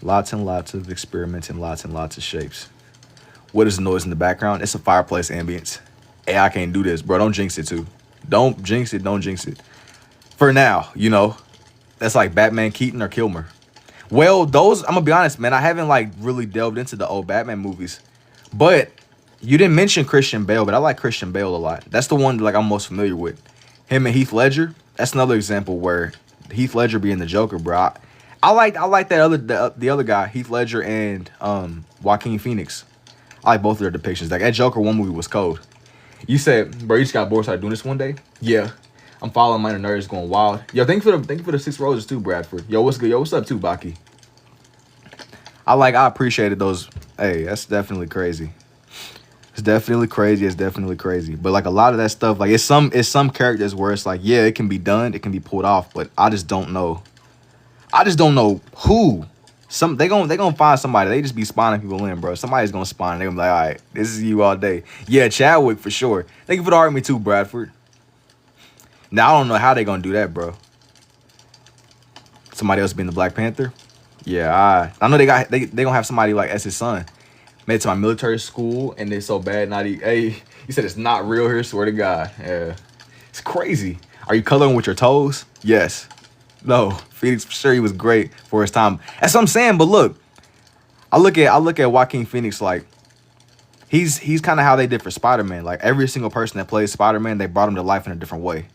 Lots and lots of experimenting, lots and lots of shapes. What is the noise in the background? It's a fireplace ambience. Hey, I can't do this, bro. Don't jinx it, too. Don't jinx it. Don't jinx it. For now, you know, that's like Batman Keaton or Kilmer. Well, those, I'm going to be honest, man. I haven't, like, really delved into the old Batman movies. But you didn't mention Christian Bale, but I like Christian Bale a lot. That's the one, like, I'm most familiar with. Him and Heath Ledger. That's another example where Heath Ledger being the Joker, bro. I like that the other guy, Heath Ledger and Joaquin Phoenix. I like both of their depictions. Like that Joker one movie was cold. You said, bro, you just got bored, started doing this one day. Yeah, I'm following my nerds going wild. Yo, thank you for the 6 roses too, Bradford. Yo, what's good? Yo, what's up too, Baki? I appreciated those. Hey, that's definitely crazy. It's definitely crazy. It's definitely crazy. But like a lot of that stuff, like it's some characters where it's like, yeah, it can be done, it can be pulled off, but I just don't know. I just don't know who. They gonna find somebody. They just be spawning people in, bro. Somebody's gonna spawn. They're gonna be like, all right, this is you all day. Yeah, Chadwick for sure. Thank you for the art me too, Bradford. Now I don't know how they gonna do that, bro. Somebody else being the Black Panther. Yeah, I know they gonna have somebody like as his son. Made it to my military school and they're so bad. Hey, you said it's not real here. Swear to God. Yeah, it's crazy. Are you coloring with your toes? Yes. No, Phoenix for sure. He was great for his time. That's what I'm saying. But look, I look at Joaquin Phoenix like he's kind of how they did for Spider-Man. Like every single person that plays Spider-Man, they brought him to life in a different way.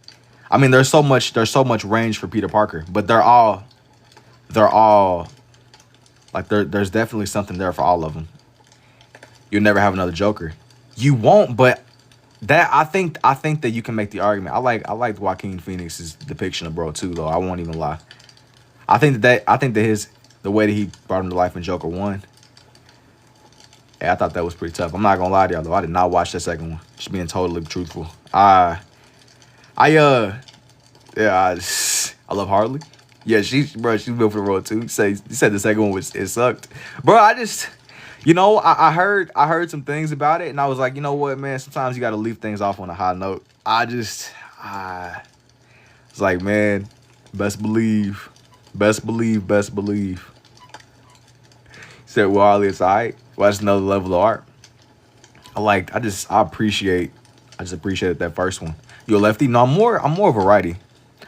I mean, there's so much range for Peter Parker, but they're all like there's definitely something there for all of them. You'll never have another Joker. You won't, but that I think that you can make the argument. I like Joaquin Phoenix's depiction of bro too, though. I won't even lie. I think that the way that he brought him to life in Joker 1. Yeah, I thought that was pretty tough. I'm not gonna lie to y'all though. I did not watch that second one. Just being totally truthful. I love Harley. Yeah, she's built for the role too. You said the second one it sucked, bro. You know, I heard some things about it, and I was like, you know what, man? Sometimes you got to leave things off on a high note. It's like, man, best believe. He said, well, Harley, it's all right. Well, that's another level of art. I just appreciated that first one. You a lefty? No, I'm more of a righty.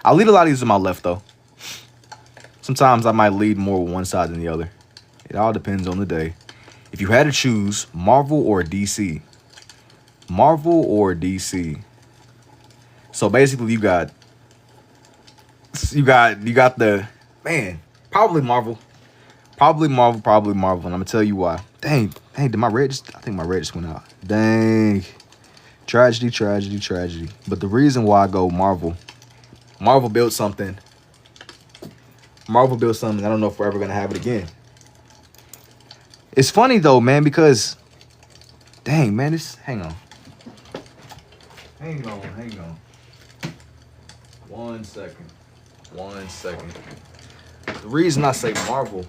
I lead a lot of these with my left, though. Sometimes I might lead more with one side than the other. It all depends on the day. If you had to choose Marvel or DC. Marvel or DC. So basically you got the, man, probably Marvel. And I'm gonna tell you why. Dang, did my red I think my red just went out. Dang. Tragedy. But the reason why I go Marvel built something. I don't know if we're ever gonna have it again. It's funny though, man, because dang, man, hang on. One second. The reason I say Marvel,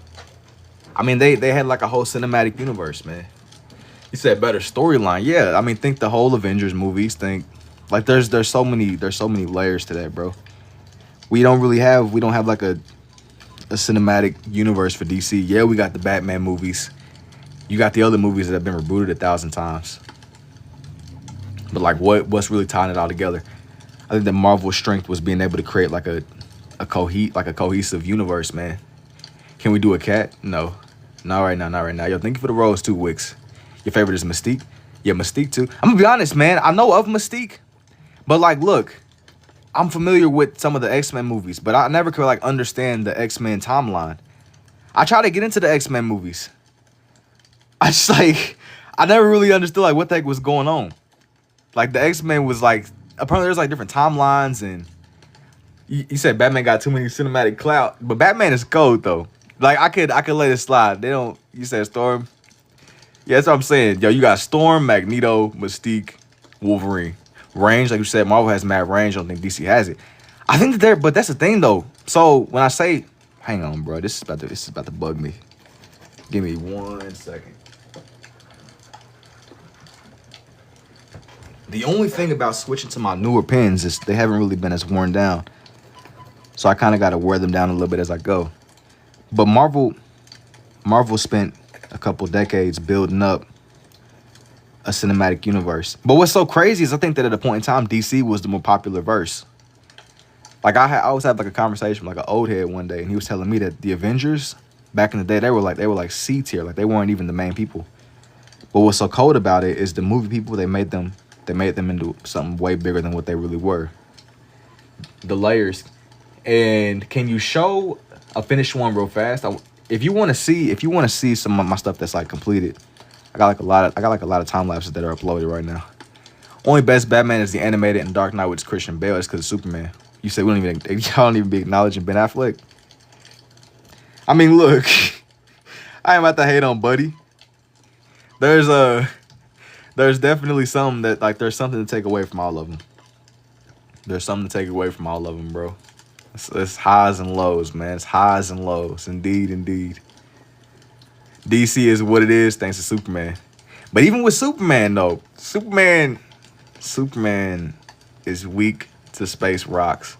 I mean they had like a whole cinematic universe, man. You said better storyline. Yeah, I mean think the whole Avengers movies, think like there's so many layers to that, bro. We don't have like a cinematic universe for DC. Yeah, we got the Batman movies. You got the other movies that have been rebooted 1,000 times. But like what's really tying it all together? I think that Marvel's strength was being able to create like a cohesive universe, man. Can we do a cat? No. Not right now. Yo, thank you for the rose too, Wix. Your favorite is Mystique? Yeah, Mystique too. I'm gonna be honest, man. I know of Mystique, But like, look, I'm familiar with some of the X-Men movies, but I never could like understand the X-Men timeline. I try to get into the X-Men movies. I just like I never really understood like what the heck was going on. Like the X-Men was like apparently there's like different timelines and you said Batman got too many cinematic clout, but Batman is cold though. Like I could let it slide. They don't. You said Storm. Yeah, that's what I'm saying. Yo, you got Storm, Magneto, Mystique, Wolverine. Range, like you said, Marvel has mad range. I don't think DC has it. I think that but that's the thing though. So when I say, hang on, bro, this is about to bug me. Give me 1 second. The only thing about switching to my newer pens is they haven't really been as worn down. So I kind of got to wear them down a little bit as I go. But Marvel spent a couple decades building up a cinematic universe. But what's so crazy is I think that at a point in time, DC was the more popular verse. Like I always had like a conversation with like an old head one day, and he was telling me that the Avengers back in the day, they were like C tier, like they weren't even the main people. But what's so cold about it is the movie people, they made them into something way bigger than what they really were. The layers. And can you show a finished one real fast? If you want to see some of my stuff that's like completed, I got like a lot of time lapses that are uploaded right now. Only best Batman is the animated and Dark Knight, which is Christian Bale. It's because of Superman. You say y'all don't even be acknowledging Ben Affleck. I mean, look, I ain't about to hate on Buddy. There's definitely something that like there's something to take away from all of them. There's something to take away from all of them, bro. It's highs and lows, man. It's highs and lows. Indeed. DC is what it is thanks to Superman. But even with Superman, though, Superman is weak to space rocks.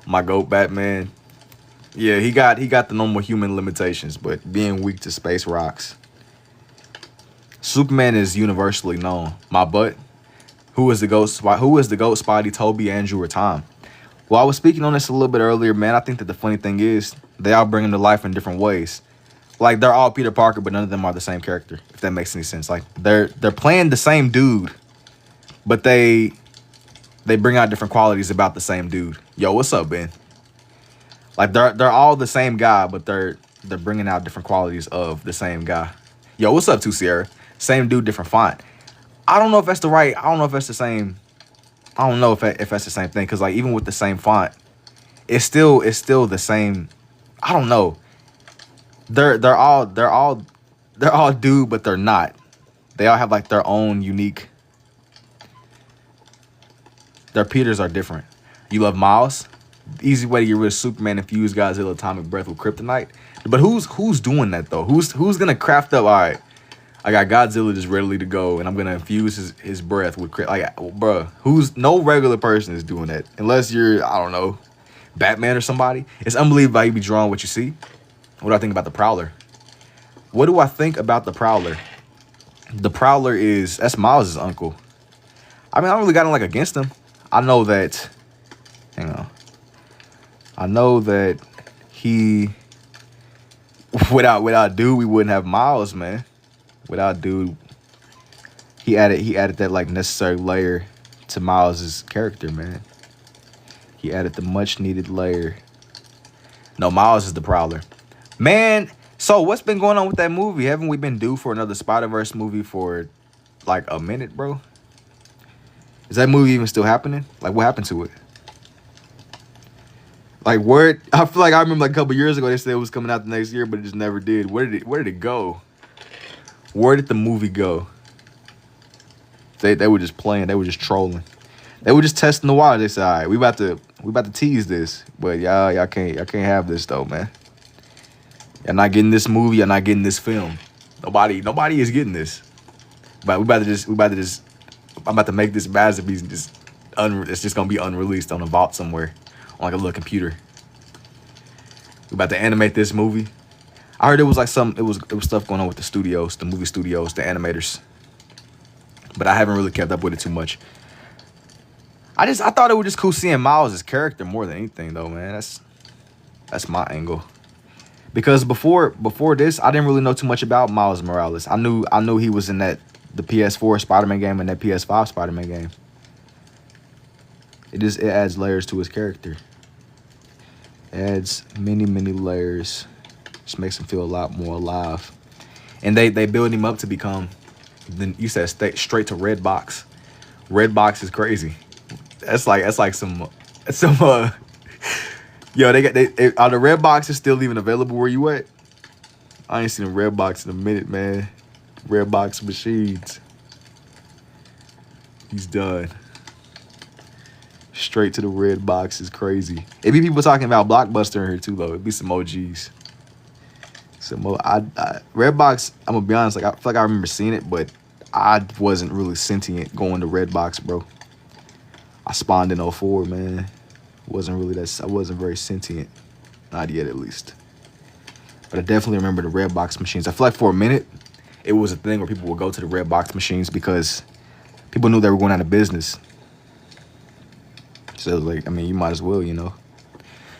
My GOAT Batman, yeah, he got the normal human limitations, but being weak to space rocks. Superman is universally known. My butt. Who is the GOAT? Spidey, Toby, Andrew, or Tom? Well, I was speaking on this a little bit earlier, man. I think that the funny thing is they all bring him to life in different ways. Like they're all Peter Parker, but none of them are the same character. If that makes any sense. Like they're playing the same dude, but they bring out different qualities about the same dude. Yo, what's up, Ben? Like they're all the same guy, but they're bringing out different qualities of the same guy. Yo, what's up, too, Sierra? Same dude, different font. I don't know if that's the right. I don't know if that's the same. I don't know if that's the same thing, because like even with the same font, it's still the same. I don't know. They're all dude, but they're not. They all have like their own unique. Their Peters are different. You love Miles. The easy way to get rid of Superman, infuse Godzilla atomic breath with kryptonite. But who's doing that though? Who's gonna craft up? All right, I got Godzilla just ready to go, and I'm gonna infuse his breath with like, bruh. No regular person is doing that unless you're, I don't know, Batman or somebody. It's unbelievable how you be drawing what you see. What do I think about the Prowler? What do I think about the Prowler? The Prowler that's Miles' uncle. I mean, I don't really got him like against him. I know that. Hang on. I know that he. Without dude, we wouldn't have Miles, man. Without dude, he added that like necessary layer to Miles' character, man. He added the much needed layer. No, Miles is the Prowler. Man, so what's been going on with that movie? Haven't we been due for another Spider-Verse movie for like a minute, bro? Is that movie even still happening? Like, what happened to it? Like, I feel like I remember like a couple years ago they said it was coming out the next year, but it just never did. Where did it go? Where did the movie go? They were just playing. They were just trolling. They were just testing the water. They said, all right, we about to tease this, but y'all can't have this though, man. Y'all not getting this movie. Y'all not getting this film. Nobody is getting this. But I'm about to make this masterpiece and it's just gonna be unreleased on a vault somewhere on like a little computer. We about to animate this movie. I heard it was like it was stuff going on with the studios, the movie studios, the animators. But I haven't really kept up with it too much. I thought it was just cool seeing Miles' character more than anything though, man. That's my angle. Because before this, I didn't really know too much about Miles Morales. I knew he was in the PS4 Spider-Man game and that PS5 Spider-Man game. It adds layers to his character. It adds many layers. Just makes him feel a lot more alive. And they build him up to become. Then you said straight to red box. Red box is crazy. That's like some. Yo, are the red boxes still even available where you at? I ain't seen a red box in a minute, man. Red box machines. He's done. Straight to the red box is crazy. It be people talking about Blockbuster in here too, though. It be some OGs. Red box. I'm gonna be honest. Like I feel like I remember seeing it, but I wasn't really sentient going to red box, bro. I spawned in 04, man. I wasn't very sentient. Not yet, at least. But I definitely remember the red box machines. I feel like for a minute, it was a thing where people would go to the red box machines because people knew they were going out of business. So, like, I mean, you might as well, you know.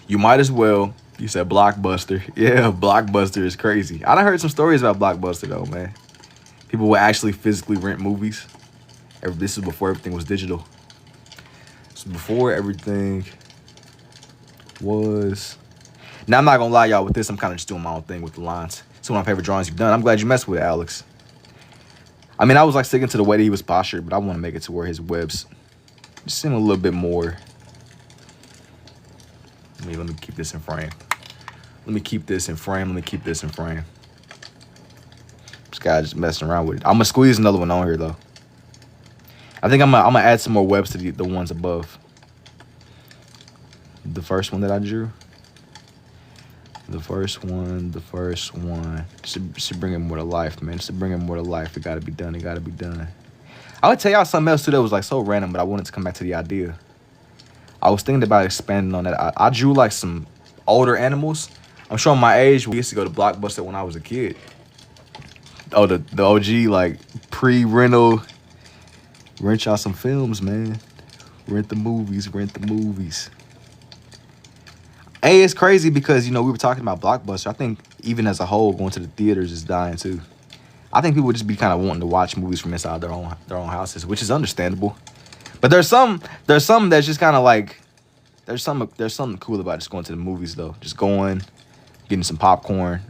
You might as well. You said Blockbuster. Yeah, Blockbuster is crazy. I done heard some stories about Blockbuster, though, man. People would actually physically rent movies. This is before everything was digital. So before everything was... Now, I'm not going to lie, y'all. With this, I'm kind of just doing my own thing with the lines. It's one of my favorite drawings you've done. I'm glad you messed with it, Alex. I mean, I was like sticking to the way that he was postured, but I want to make it to where his webs just seem a little bit more. Let me keep this in frame. Let me keep this in frame. This guy just messing around with it. I'm going to squeeze another one on here, though. I think I'm gonna add some more webs to the ones above. The first one that I drew. The first one. Should bring it more to life, man. Should bring it more to life. It gotta be done. I would tell y'all something else too that was like so random, but I wanted to come back to the idea. I was thinking about expanding on that. I drew like some older animals. I'm showing my age. We used to go to Blockbuster when I was a kid. Oh, the OG, like pre-rental. Rent y'all some films, man. Rent the movies. Hey, it's crazy because, you know, we were talking about Blockbuster. I think even as a whole, going to the theaters is dying too. I think people would just be kind of wanting to watch movies from inside their own houses, which is understandable. But there's some that's just kind of like, there's something cool about just going to the movies though. Just going, getting some popcorn.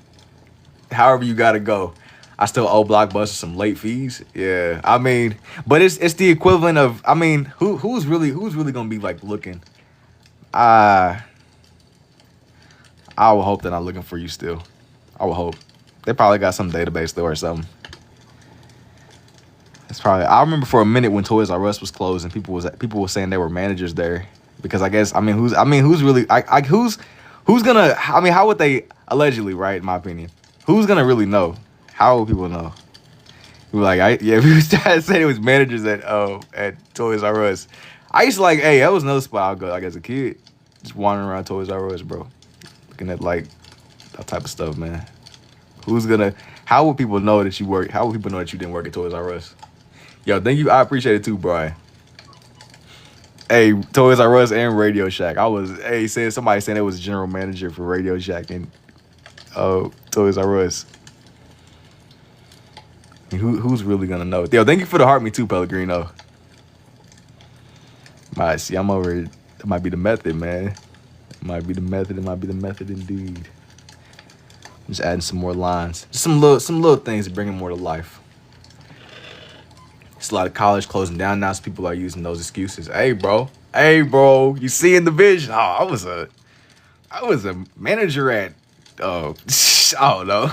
However you gotta go. I still owe Blockbuster some late fees. Yeah, I mean, but it's the equivalent of, I mean, who's really gonna be like looking? I would hope they're not looking for you still. I would hope. They probably got some database though or something. It's probably. I remember for a minute when Toys R Us was closed and people were saying they were managers there because I guess who's really who's gonna, I mean, how would they allegedly, right? In my opinion, who's gonna really know? How will people know? We were like, if we was trying to say it was managers at Toys R Us. I used to like, hey, that was another spot I'd go like as a kid, just wandering around Toys R Us, bro, looking at like that type of stuff, man. How would people know that you work? How would people know that you didn't work at Toys R Us? Yo, thank you. I appreciate it too, Brian. Hey, Toys R Us and Radio Shack. Somebody saying it was general manager for Radio Shack and Toys R Us. Who's really gonna know? Yo, thank you for the heart me too, Pellegrino. Might see, I'm over it. That might be the method, man. It might be the method indeed. Just adding some more lines. Just some little things to bring it more to life. It's a lot of college closing down now, so people are using those excuses. Hey, bro, you seeing the vision? Oh, I was a manager at, I don't know.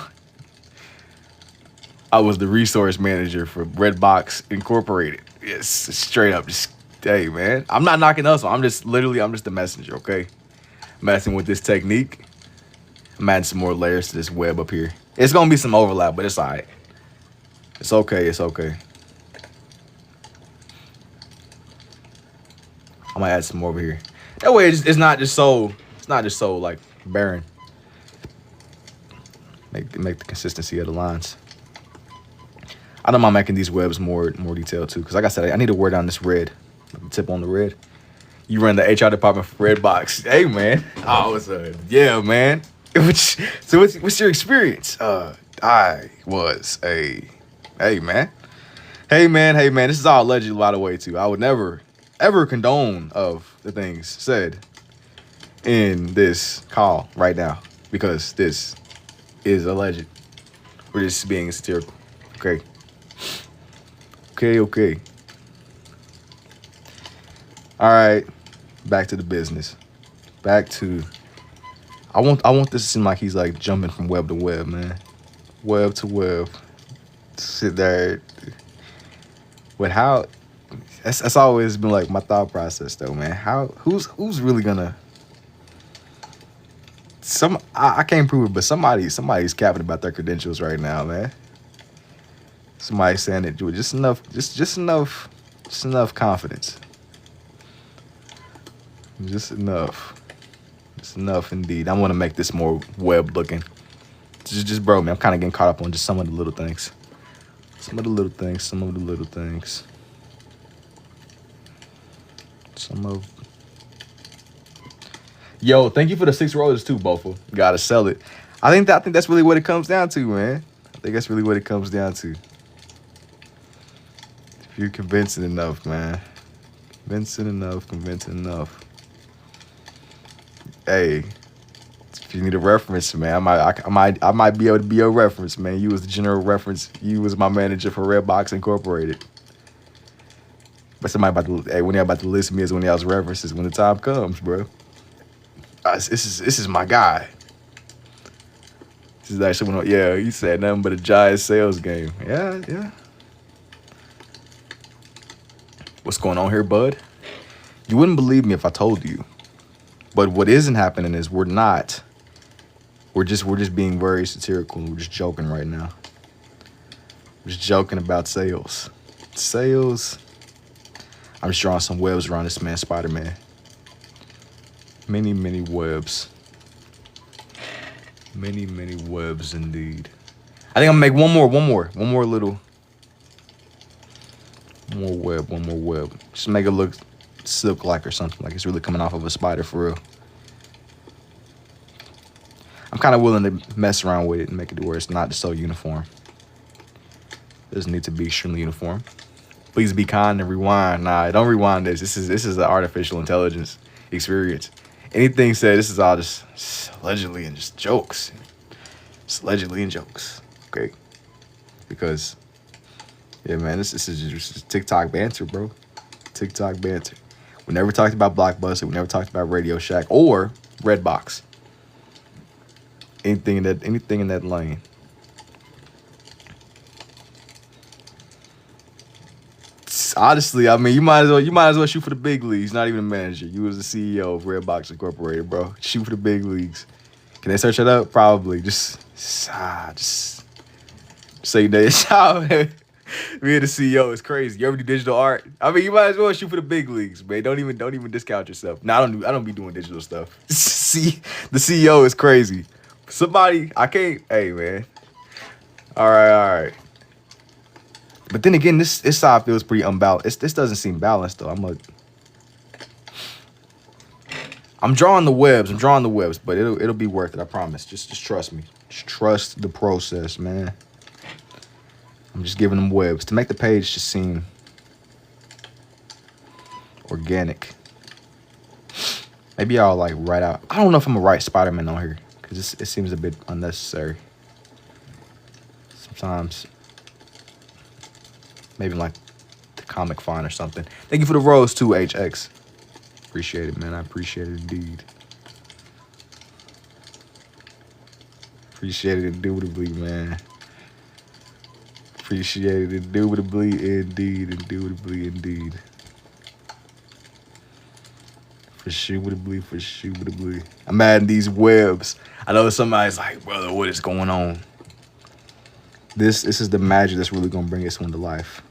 I was the resource manager for Redbox Incorporated. Yes, straight up. Just, hey, man. I'm not knocking us. I'm just the messenger, okay? Messing with this technique. I'm adding some more layers to this web up here. It's going to be some overlap, but it's all right. It's okay. I'm going to add some more over here. That way it's not just so like barren. Make the consistency of the lines. I don't mind making these webs more detailed too, because like I said, I need to wear down this red. Tip on the red. You run the HR department for Redbox. Hey, man. Yeah, man. So what's your experience? I was hey man. This is all allegedly, by the way, too. I would never ever condone of the things said in this call right now, because this is alleged. We're just being satirical. Okay. Okay. All right. Back to the business. Back to. I want this to seem like he's like jumping from web to web, man. Web to web. Sit there. But how? That's always been like my thought process, though, man. Who's really gonna? I can't prove it, but somebody's capping about their credentials right now, man. Somebody's saying it with just enough confidence. Just enough indeed. I want to make this more web looking. Just bro, man, I'm kind of getting caught up on just some of the little things. Yo, thank you for the 6 roses too, Bofa. Gotta sell it. I think that's really what it comes down to, man. I think that's really what it comes down to. If you're convincing enough, man. Convincing enough. Hey, if you need a reference, man, I might be able to be your reference, man. You was the general reference. You was my manager for Redbox Incorporated. But when y'all about to list me as one of y'all's references when the time comes, bro. This is my guy. This is actually one. Yeah, you said nothing but a giant sales game. Yeah. What's going on here, bud? You wouldn't believe me if I told you. But what isn't happening is we're just being very satirical. We're just joking right now. We're just joking about sales. I'm just drawing some webs around this man, Spider-Man. Many webs. Many webs indeed. I think I'm gonna make one more web. Just make it look silk-like or something, like it's really coming off of a spider for real. I'm kind of willing to mess around with it and make it to where it's not so uniform. It doesn't need to be extremely uniform. Please be kind and rewind. Nah, don't rewind this. This is an artificial intelligence experience. Anything said, this is all just allegedly and just jokes. Just allegedly and jokes. Okay? Because, yeah, man, this is just TikTok banter, bro. TikTok banter. We never talked about Blockbuster. We never talked about Radio Shack or Redbox. Anything in that lane. Honestly, I mean, you might as well shoot for the big leagues. Not even a manager. You was the CEO of Redbox Incorporated, bro. Shoot for the big leagues. Can they search it up? Probably. Just say that. Being the CEO is crazy. You ever do digital art? I mean, you might as well shoot for the big leagues, man. Don't even discount yourself. No, I don't be doing digital stuff. See, the CEO is crazy. Somebody, I can't. Hey, man. All right. But then again, this side feels pretty unbalanced. This doesn't seem balanced though. I'm drawing the webs, but it'll be worth it. I promise. Just trust me. Just trust the process, man. I'm just giving them webs to make the page just seem organic. Maybe I'll like write out. I don't know if I'm gonna write Spider-Man on here because it seems a bit unnecessary. Sometimes. Maybe like the comic font or something. Thank you for the rose too, HX. Appreciate it, man. I appreciate it indeed. Appreciate it indubitably, man. Appreciate it indubitably indeed. For sure. I'm adding these webs. I know somebody's like, brother, what is going on? This is the magic that's really gonna bring this one to life.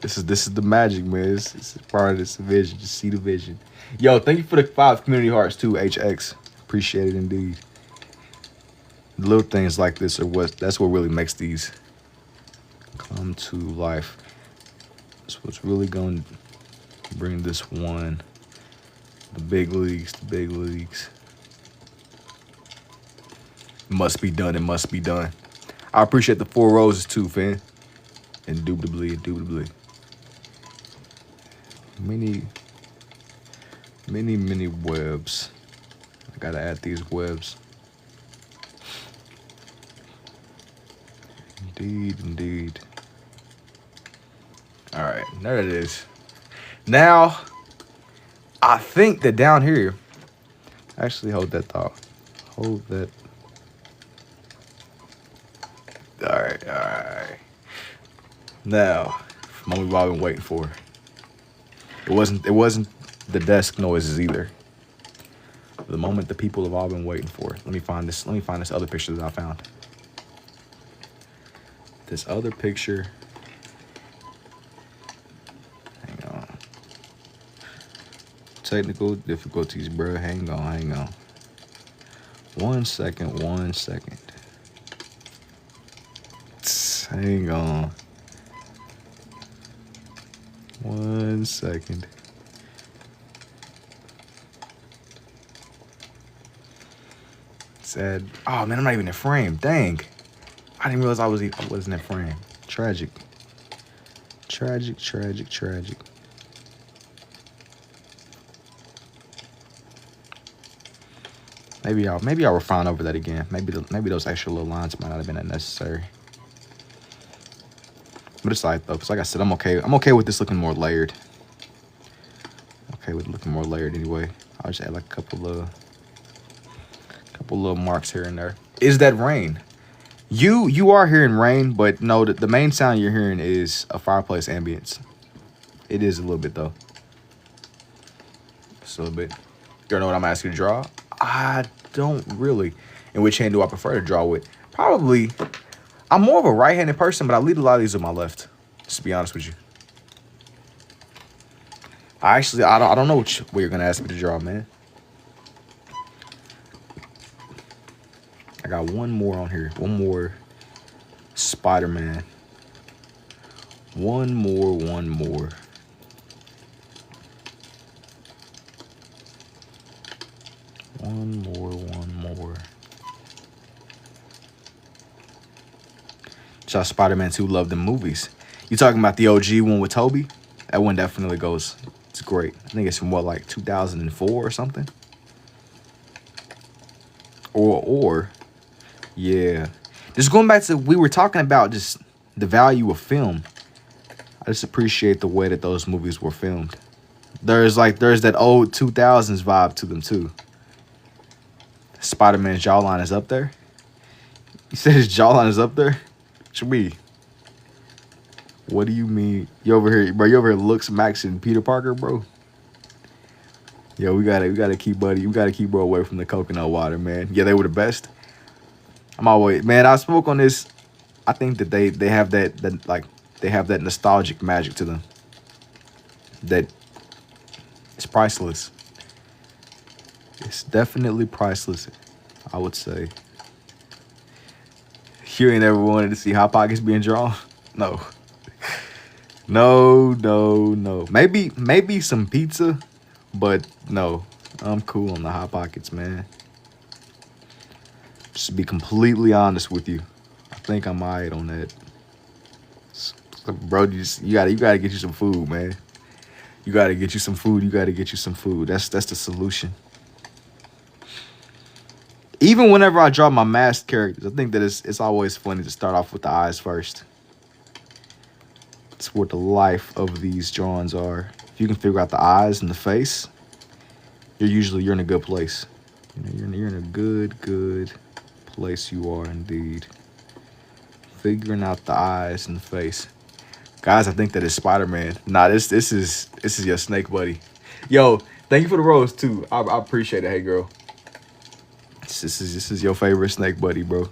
This is the magic, man. This is part of this vision. Just see the vision. Yo, thank you for the 5 community hearts too, HX. Appreciate it indeed. The little things like this are that's what really makes these come to life. That's what's really going to bring this one. The big leagues. It must be done. I appreciate the 4 roses too, fam. Indubitably. Many webs. I gotta add these webs. Indeed. All right, there it is. Now, I think that down here, actually hold that thought. Hold that. All right. Now, moment we've all been waiting for. It wasn't the desk noises either. The moment the people have all been waiting for. Let me find this other picture that I found. This other picture. Hang on. Technical difficulties, bro. Hang on. 1 second. Hang on. 1 second. Said, oh man, I'm not even in frame. Dang. I didn't realize I wasn't in frame. Tragic. Maybe I'll refine over that again. Maybe those extra little lines might not have been that necessary. But it's like though, because like I said, I'm okay with this looking more layered. Okay with looking more layered anyway. I'll just add like a couple little marks here and there. Is that rain? You are hearing rain, but no, the main sound you're hearing is a fireplace ambience. It is a little bit though. Just a little bit. You don't know what I'm asking to draw? I don't really. And which hand do I prefer to draw with? Probably, I'm more of a right-handed person, but I lead a lot of these with my left. Just to be honest with you. I don't know what you're gonna ask me to draw, man. I got one more on here. One more Spider-Man. One more. One more. Y'all Spider-Man 2 love the movies. You talking about the OG one with Toby? That one definitely goes. It's great. I think it's from what, like 2004 or something? Or yeah. Just going back to, we were talking about just the value of film. I just appreciate the way that those movies were filmed. There's that old 2000s vibe to them too. Spider-Man's jawline is up there. You said his jawline is up there? What you mean? What do you mean? You over here looks Max and Peter Parker, bro. Yo, we gotta keep bro away from the coconut water, man. Yeah, they were the best. I'm always, man, I spoke on this. I think that they have they have that nostalgic magic to them. That it's priceless. It's definitely priceless, I would say. You ain't ever wanted to see Hot Pockets being drawn? No. No. Maybe some pizza, but no. I'm cool on the Hot Pockets, man. Just to be completely honest with you, I think I'm alright on that. Bro, you gotta get you some food, man. You gotta get you some food. That's the solution. Even whenever I draw my masked characters, I think that it's always funny to start off with the eyes first. It's what the life of these drawings are. If you can figure out the eyes and the face, you're in a good place. You know, you're in a good place. You are indeed. Figuring out the eyes and the face. Guys, I think that is Spider-Man. Nah, this is your snake buddy. Yo, thank you for the rose too. I appreciate it. Hey girl. This is your favorite snake buddy, bro.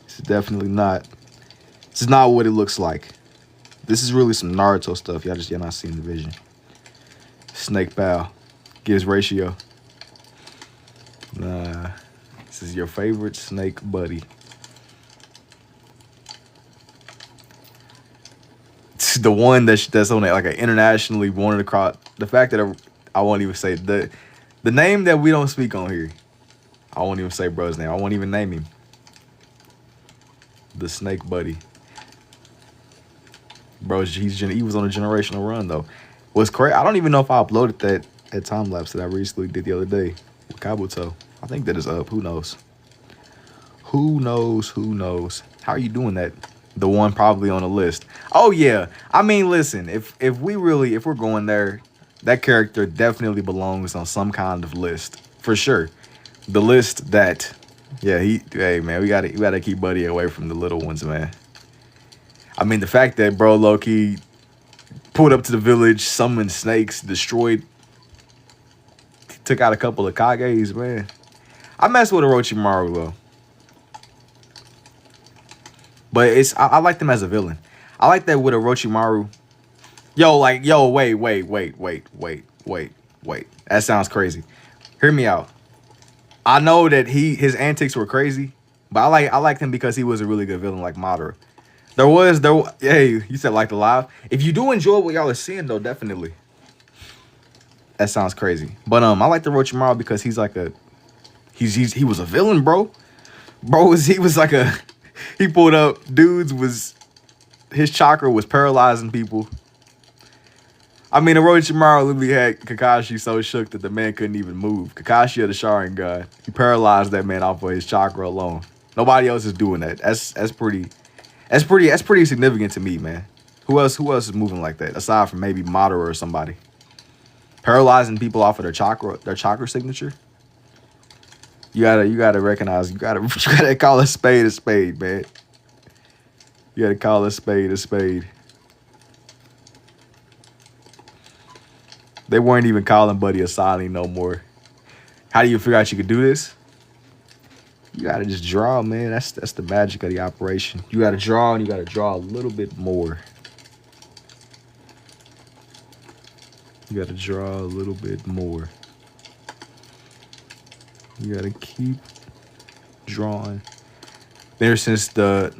This is definitely not. This is not what it looks like. This is really some Naruto stuff. Y'all not seeing the vision. Snake pal. Gives ratio. Nah. This is your favorite snake buddy. It's the one that's on it, like an internationally wanted across. The fact that I won't even say the name that we don't speak on here. I won't even say bro's name. I won't even name him. The snake buddy. Bro, he was on a generational run though. What's crazy? I don't even know if I uploaded that time lapse that I recently did the other day with Kabuto. I think that is up. Who knows? Who knows? Who knows? How are you doing that? The one probably on the list. Oh yeah. I mean, listen. If we're going there, that character definitely belongs on some kind of list for sure. The list that, yeah, hey man, we gotta keep Buddy away from the little ones, man. I mean, the fact that bro Loki pulled up to the village, summoned snakes, destroyed, took out a couple of Kages, man. I mess with Orochimaru though, but I like them as a villain. I like that with Orochimaru. Wait. That sounds crazy. Hear me out. I know that his antics were crazy, but I liked him because he was a really good villain like Madara. Hey, you said like the live. If you do enjoy what y'all are seeing though, definitely. That sounds crazy. But I like the Orochimaru because he's like he was a villain, bro. He was like he pulled up his chakra was paralyzing people. I mean, Orochimaru literally had Kakashi so shook that the man couldn't even move. Kakashi had a Sharingan. He paralyzed that man off of his chakra alone. Nobody else is doing that. That's pretty significant to me, man. Who else is moving like that aside from maybe Madara or somebody? Paralyzing people off of their chakra signature. You gotta recognize. You gotta call a spade, man. You gotta call a spade a spade. They weren't even calling Buddy a Sani no more. How do you figure out you could do this? You gotta just draw, man. That's the magic of the operation. You gotta draw, and you gotta draw a little bit more. You gotta draw a little bit more. You gotta keep drawing. There since the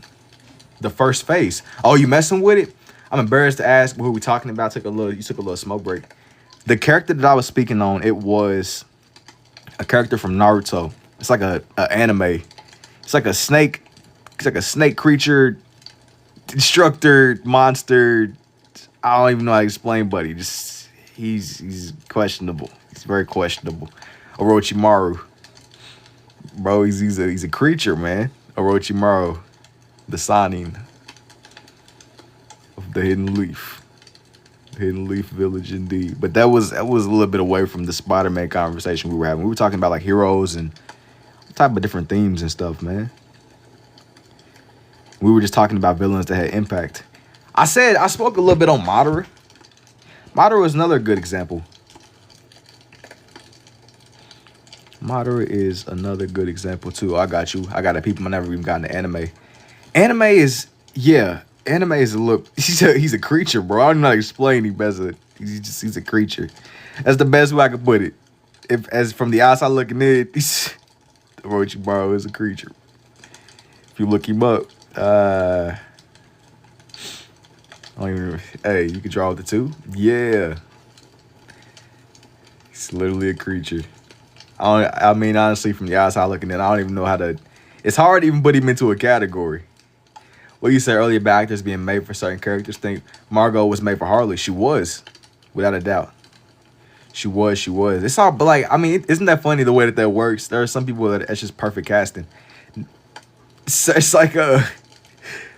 first phase. Oh, you messing with it? I'm embarrassed to ask who we talking about. You took a little smoke break. The character that I was speaking on, it was a character from Naruto. It's like a anime. It's like a snake. It's like a snake creature, instructor, monster. I don't even know how to explain, but he's questionable. He's very questionable. Orochimaru, bro, he's a creature, man. Orochimaru, the Sanin of the Hidden Leaf. Hidden Leaf Village, indeed. But that was a little bit away from the Spider-Man conversation we were having. We were talking about like heroes and type of different themes and stuff, man. We were just talking about villains that had impact. I spoke a little bit on Madara. Madara is another good example. Madara is another good example too. I got you. I got the people I never even gotten to anime. Anime is a look. He's a creature, bro. I don't know how to explain him better. He's a creature. That's the best way I could put it. As from the outside looking in, Orochimaru is a creature. If you look him up, I don't even. Hey, you can draw with the two. Yeah, he's literally a creature. I mean, honestly, from the outside looking in, I don't even know how to. It's hard to even put him into a category. What you said earlier about actors being made for certain characters, think Margot was made for Harley. She was, without a doubt. She was. It's all, but like, I mean, isn't that funny the way that works? There are some people that's just perfect casting. It's like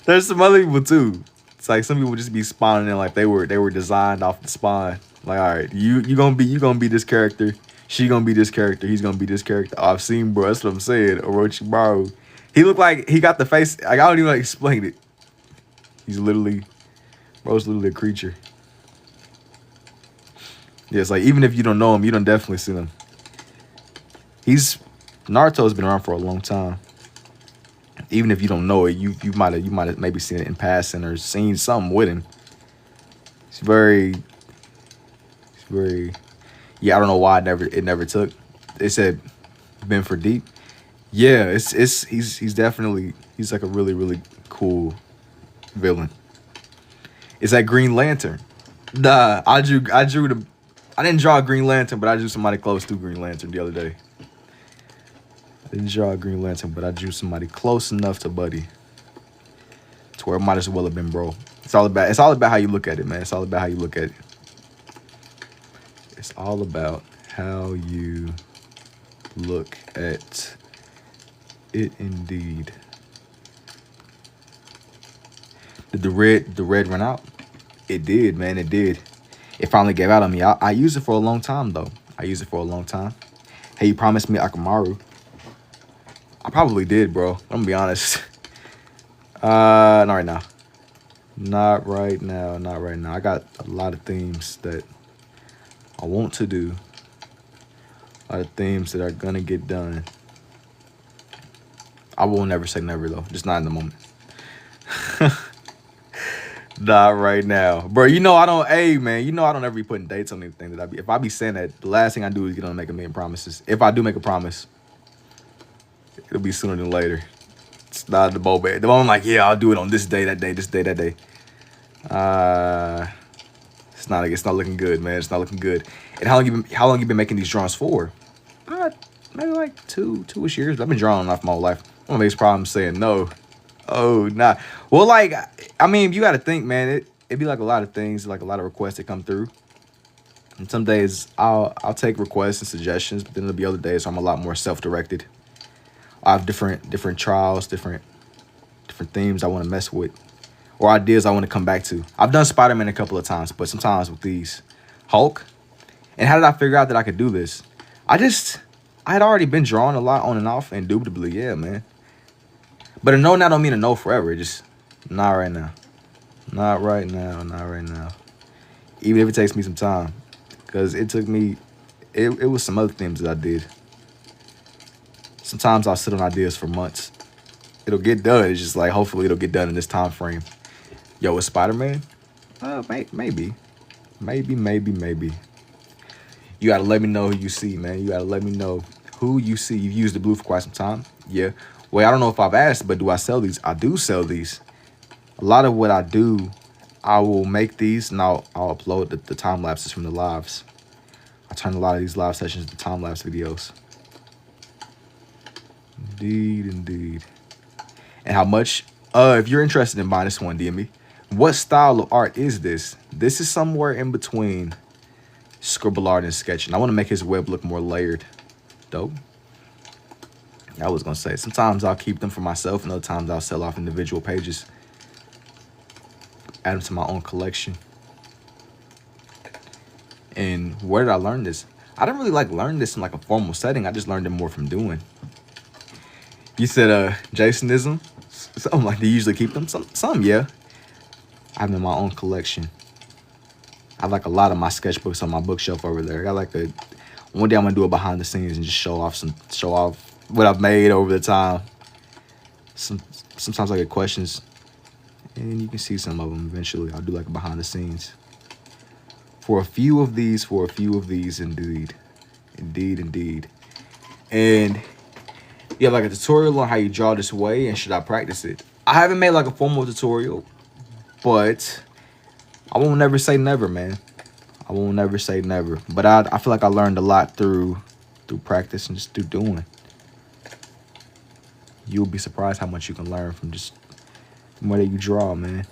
there's some other people too. It's like some people just be spawning in like they were designed off the spawn. Like, all right, you gonna be this character. She gonna be this character. He's gonna be this character. Oh, I've seen, bro. That's what I'm saying. Orochimaru. He looked like he got the face. Like, I don't even know how to explain it. Bro's literally a creature. Yeah, it's like even if you don't know him, you don't definitely see him. Naruto's been around for a long time. Even if you don't know it, you might have maybe seen it in passing or seen something with him. It's very. Yeah, I don't know why it never took. They said been for deep. Yeah, he's definitely like a really, really cool villain. It's like Green Lantern. Nah, I didn't draw a Green Lantern, but I drew somebody close to Green Lantern the other day. I didn't draw a Green Lantern, but I drew somebody close enough to Buddy to where it might as well have been bro. It's all about how you look at it, man. It's all about how you look at it. It's all about how you look at it, indeed. Did the red run out? It did, man. It did. It finally gave out on me. I used it for a long time, though. I used it for a long time. Hey, you promised me Akamaru. I probably did, bro. I'm gonna be honest. Not right now. Not right now. Not right now. I got a lot of themes that I want to do. A lot of themes that are gonna get done. I will never say never, though. Just not in the moment. Not right now, bro. You know I don't. Hey, man. You know I don't ever be putting dates on anything that I be. If I be saying that, the last thing I do is get on and make a million promises. If I do make a promise, it'll be sooner than later. It's not the moment. The moment I'm like, yeah, I'll do it on this day, that day, this day, that day. It's not looking good, man. It's not looking good. And how long you been making these drawings for? Maybe like two-ish years. I've been drawing off my whole life. One of these problems saying no. Oh, nah. Well, like, I mean, you got to think, man. It'd be like a lot of things, like a lot of requests that come through. And some days I'll take requests and suggestions, but then there'll be other days I'm a lot more self-directed. I have different trials, different themes I want to mess with, or ideas I want to come back to. I've done Spider-Man a couple of times, but sometimes with these Hulk. And how did I figure out that I could do this? I had already been drawing a lot on and off, indubitably, yeah, man. But a no now don't mean a no forever. It just, not right now. Not right now, not right now. Even if it takes me some time. Because it took me, it was some other things that I did. Sometimes I'll sit on ideas for months. It'll get done. It's just like, hopefully it'll get done in this time frame. Yo, with Spider-Man? Maybe. Maybe. You gotta let me know who you see, man. You gotta let me know who you see. You've used the blue for quite some time. Yeah. Well, I don't know if I've asked, but do I sell these? I do sell these. A lot of what I do, I will make these and I'll upload the time lapses from the lives. I turn a lot of these live sessions into time lapse videos. Indeed. And how much? If you're interested in buying this one, DM me. What style of art is this? This is somewhere in between scribble art and sketching. I want to make his web look more layered. Dope. I was gonna say, sometimes I'll keep them for myself, and other times I'll sell off individual pages. Add them to my own collection. And where did I learn this? I didn't really learn this in like a formal setting. I just learned it more from doing. You said Jasonism? Something like, do you usually keep them? Some, yeah. I have them in my own collection. I have like a lot of my sketchbooks on my bookshelf over there. I got like one day I'm gonna do a behind the scenes and just show off what I've made over the time. Sometimes I get questions, and you can see some of them eventually. I'll do like a behind the scenes for a few of these, indeed. And you have like a tutorial on how you draw this way, and should I practice it? I haven't made like a formal tutorial, but I won't never say never, man. I won't never say never. But I feel like I learned a lot through practice and just through doing. You'll be surprised how much you can learn from just the way that you draw, man.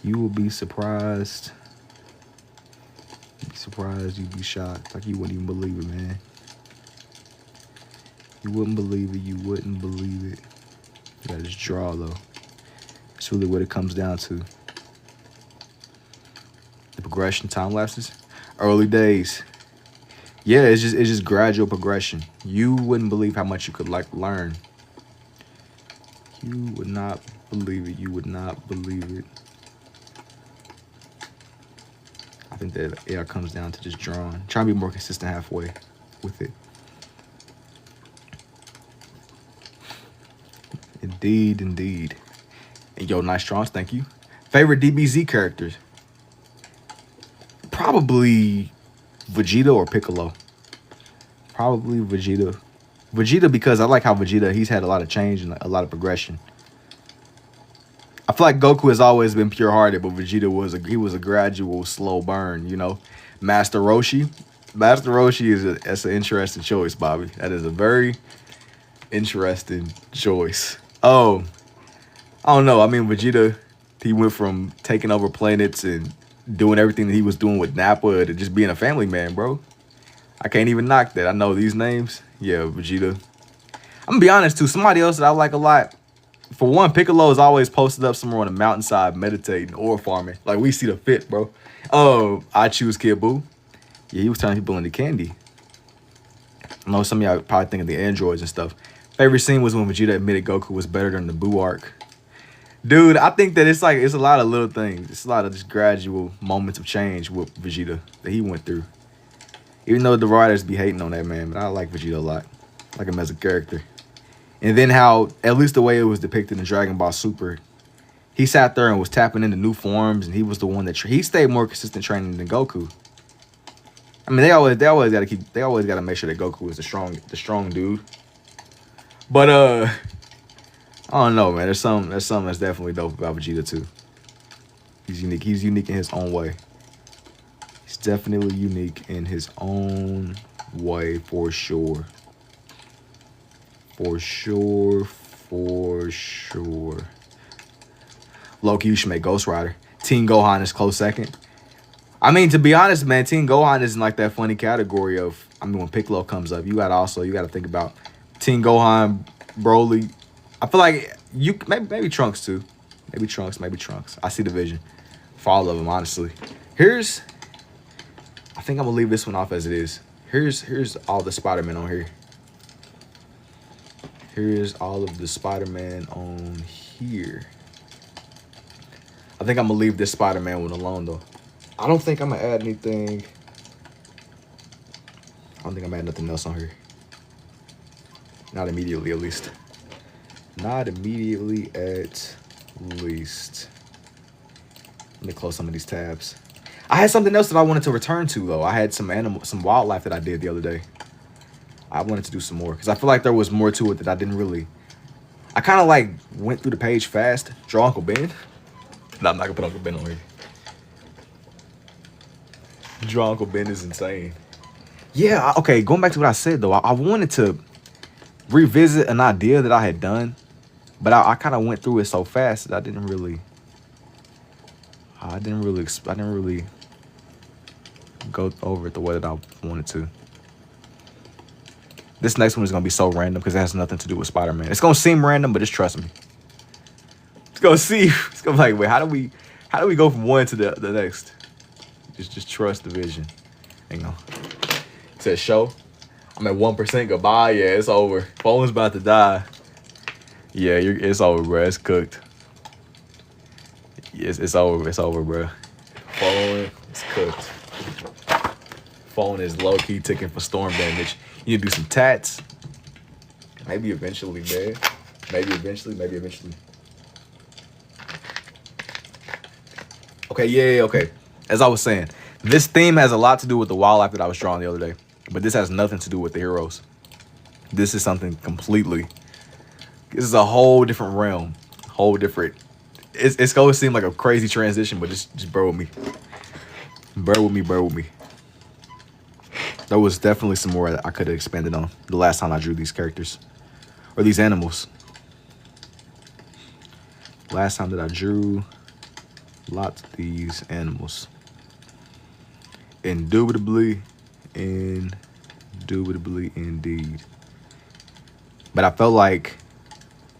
You will be surprised. You'd be surprised. You'd be shocked. Like you wouldn't even believe it, man. You wouldn't believe it. You wouldn't believe it. You gotta just draw, though. That's really what it comes down to. The progression, time lapses, early days. Yeah, it's just gradual progression. You wouldn't believe how much you could learn. You would not believe it. You would not believe it. I think that it comes down to just drawing. Trying to be more consistent halfway with it. Indeed. And yo, nice drawings, thank you. Favorite DBZ characters? Probably Vegeta or Piccolo. Probably Vegeta. Vegeta because I like how Vegeta, he's had a lot of change and a lot of progression. I feel like Goku has always been pure-hearted, but Vegeta was a gradual, slow burn, you know. Master Roshi that's an interesting choice, Bobby. That is a very interesting choice. Oh, I don't know. I mean, Vegeta, He went from taking over planets and doing everything that he was doing with Nappa to just being a family man, bro. I can't even knock that. I know these names. Yeah, Vegeta. I'm gonna be honest too. Somebody else that I like a lot. For one, Piccolo is always posted up somewhere on a mountainside meditating or farming. Like, we see the fit, bro. Oh, I choose Kid Buu. Yeah, he was turning people into candy. I know some of y'all probably think of the androids and stuff. Favorite scene was when Vegeta admitted Goku was better than the Buu arc. Dude, I think that it's a lot of little things. It's a lot of just gradual moments of change with Vegeta that he went through. Even though the writers be hating on that man, but I like Vegeta a lot. I like him as a character. And then how, at least the way it was depicted in Dragon Ball Super, he sat there and was tapping into new forms, and he was the one that he stayed more consistent training than Goku. I mean, they always gotta make sure that Goku is the strong dude. But I don't know, man. There's something that's definitely dope about Vegeta too. He's unique. He's unique in his own way. He's definitely unique in his own way, for sure. For sure. Loki, you should make Ghost Rider. Teen Gohan is close second. I mean, to be honest, man, Teen Gohan isn't like that funny category of, I mean, when Piccolo comes up, you gotta think about Teen Gohan, Broly. I feel like you maybe Trunks too. Maybe Trunks. I see the vision for all of them, honestly. I think I'm gonna leave this one off as it is. Here's all the Spider-Man on here. Here's all of the Spider-Man on here. I think I'm gonna leave this Spider-Man one alone though. I don't think I'm gonna add anything. I don't think I'm adding nothing else on here. Not immediately, at least. Not immediately, at least. Let me close some of these tabs. I had something else that I wanted to return to though. I had some wildlife that I did the other day. I wanted to do some more because I feel like there was more to it that I didn't really. I kind of like went through the page fast. Draw Uncle Ben. No, I'm not gonna put Uncle Ben on here. Draw Uncle Ben is insane. Yeah, okay, going back to what I said though, I wanted to revisit an idea that I had done, but I kind of went through it so fast that I didn't really go over it the way that I wanted to. This next one is gonna be so random because it has nothing to do with Spider-Man. It's gonna seem random, but just trust me. It's gonna be like, wait, how do we go from one to the next? Just trust the vision. Hang on. It says show. I'm at 1%. Goodbye. Yeah, it's over. Phone's about to die. Yeah, it's over, bro. It's cooked. Yes, it's over. It's over, bro. Phone is cooked. Phone is low key ticking for storm damage. You need to do some tats. Maybe eventually, man. Maybe eventually. Okay, yeah, okay. As I was saying, this theme has a lot to do with the wildlife that I was drawing the other day, but this has nothing to do with the heroes. This is something completely. This is a whole different realm, whole different. It's going to seem like a crazy transition, but just bear with me. Bear with me. There was definitely some more that I could have expanded on the last time I drew these characters or these animals. Last time that I drew lots of these animals. Indubitably indeed. But I felt like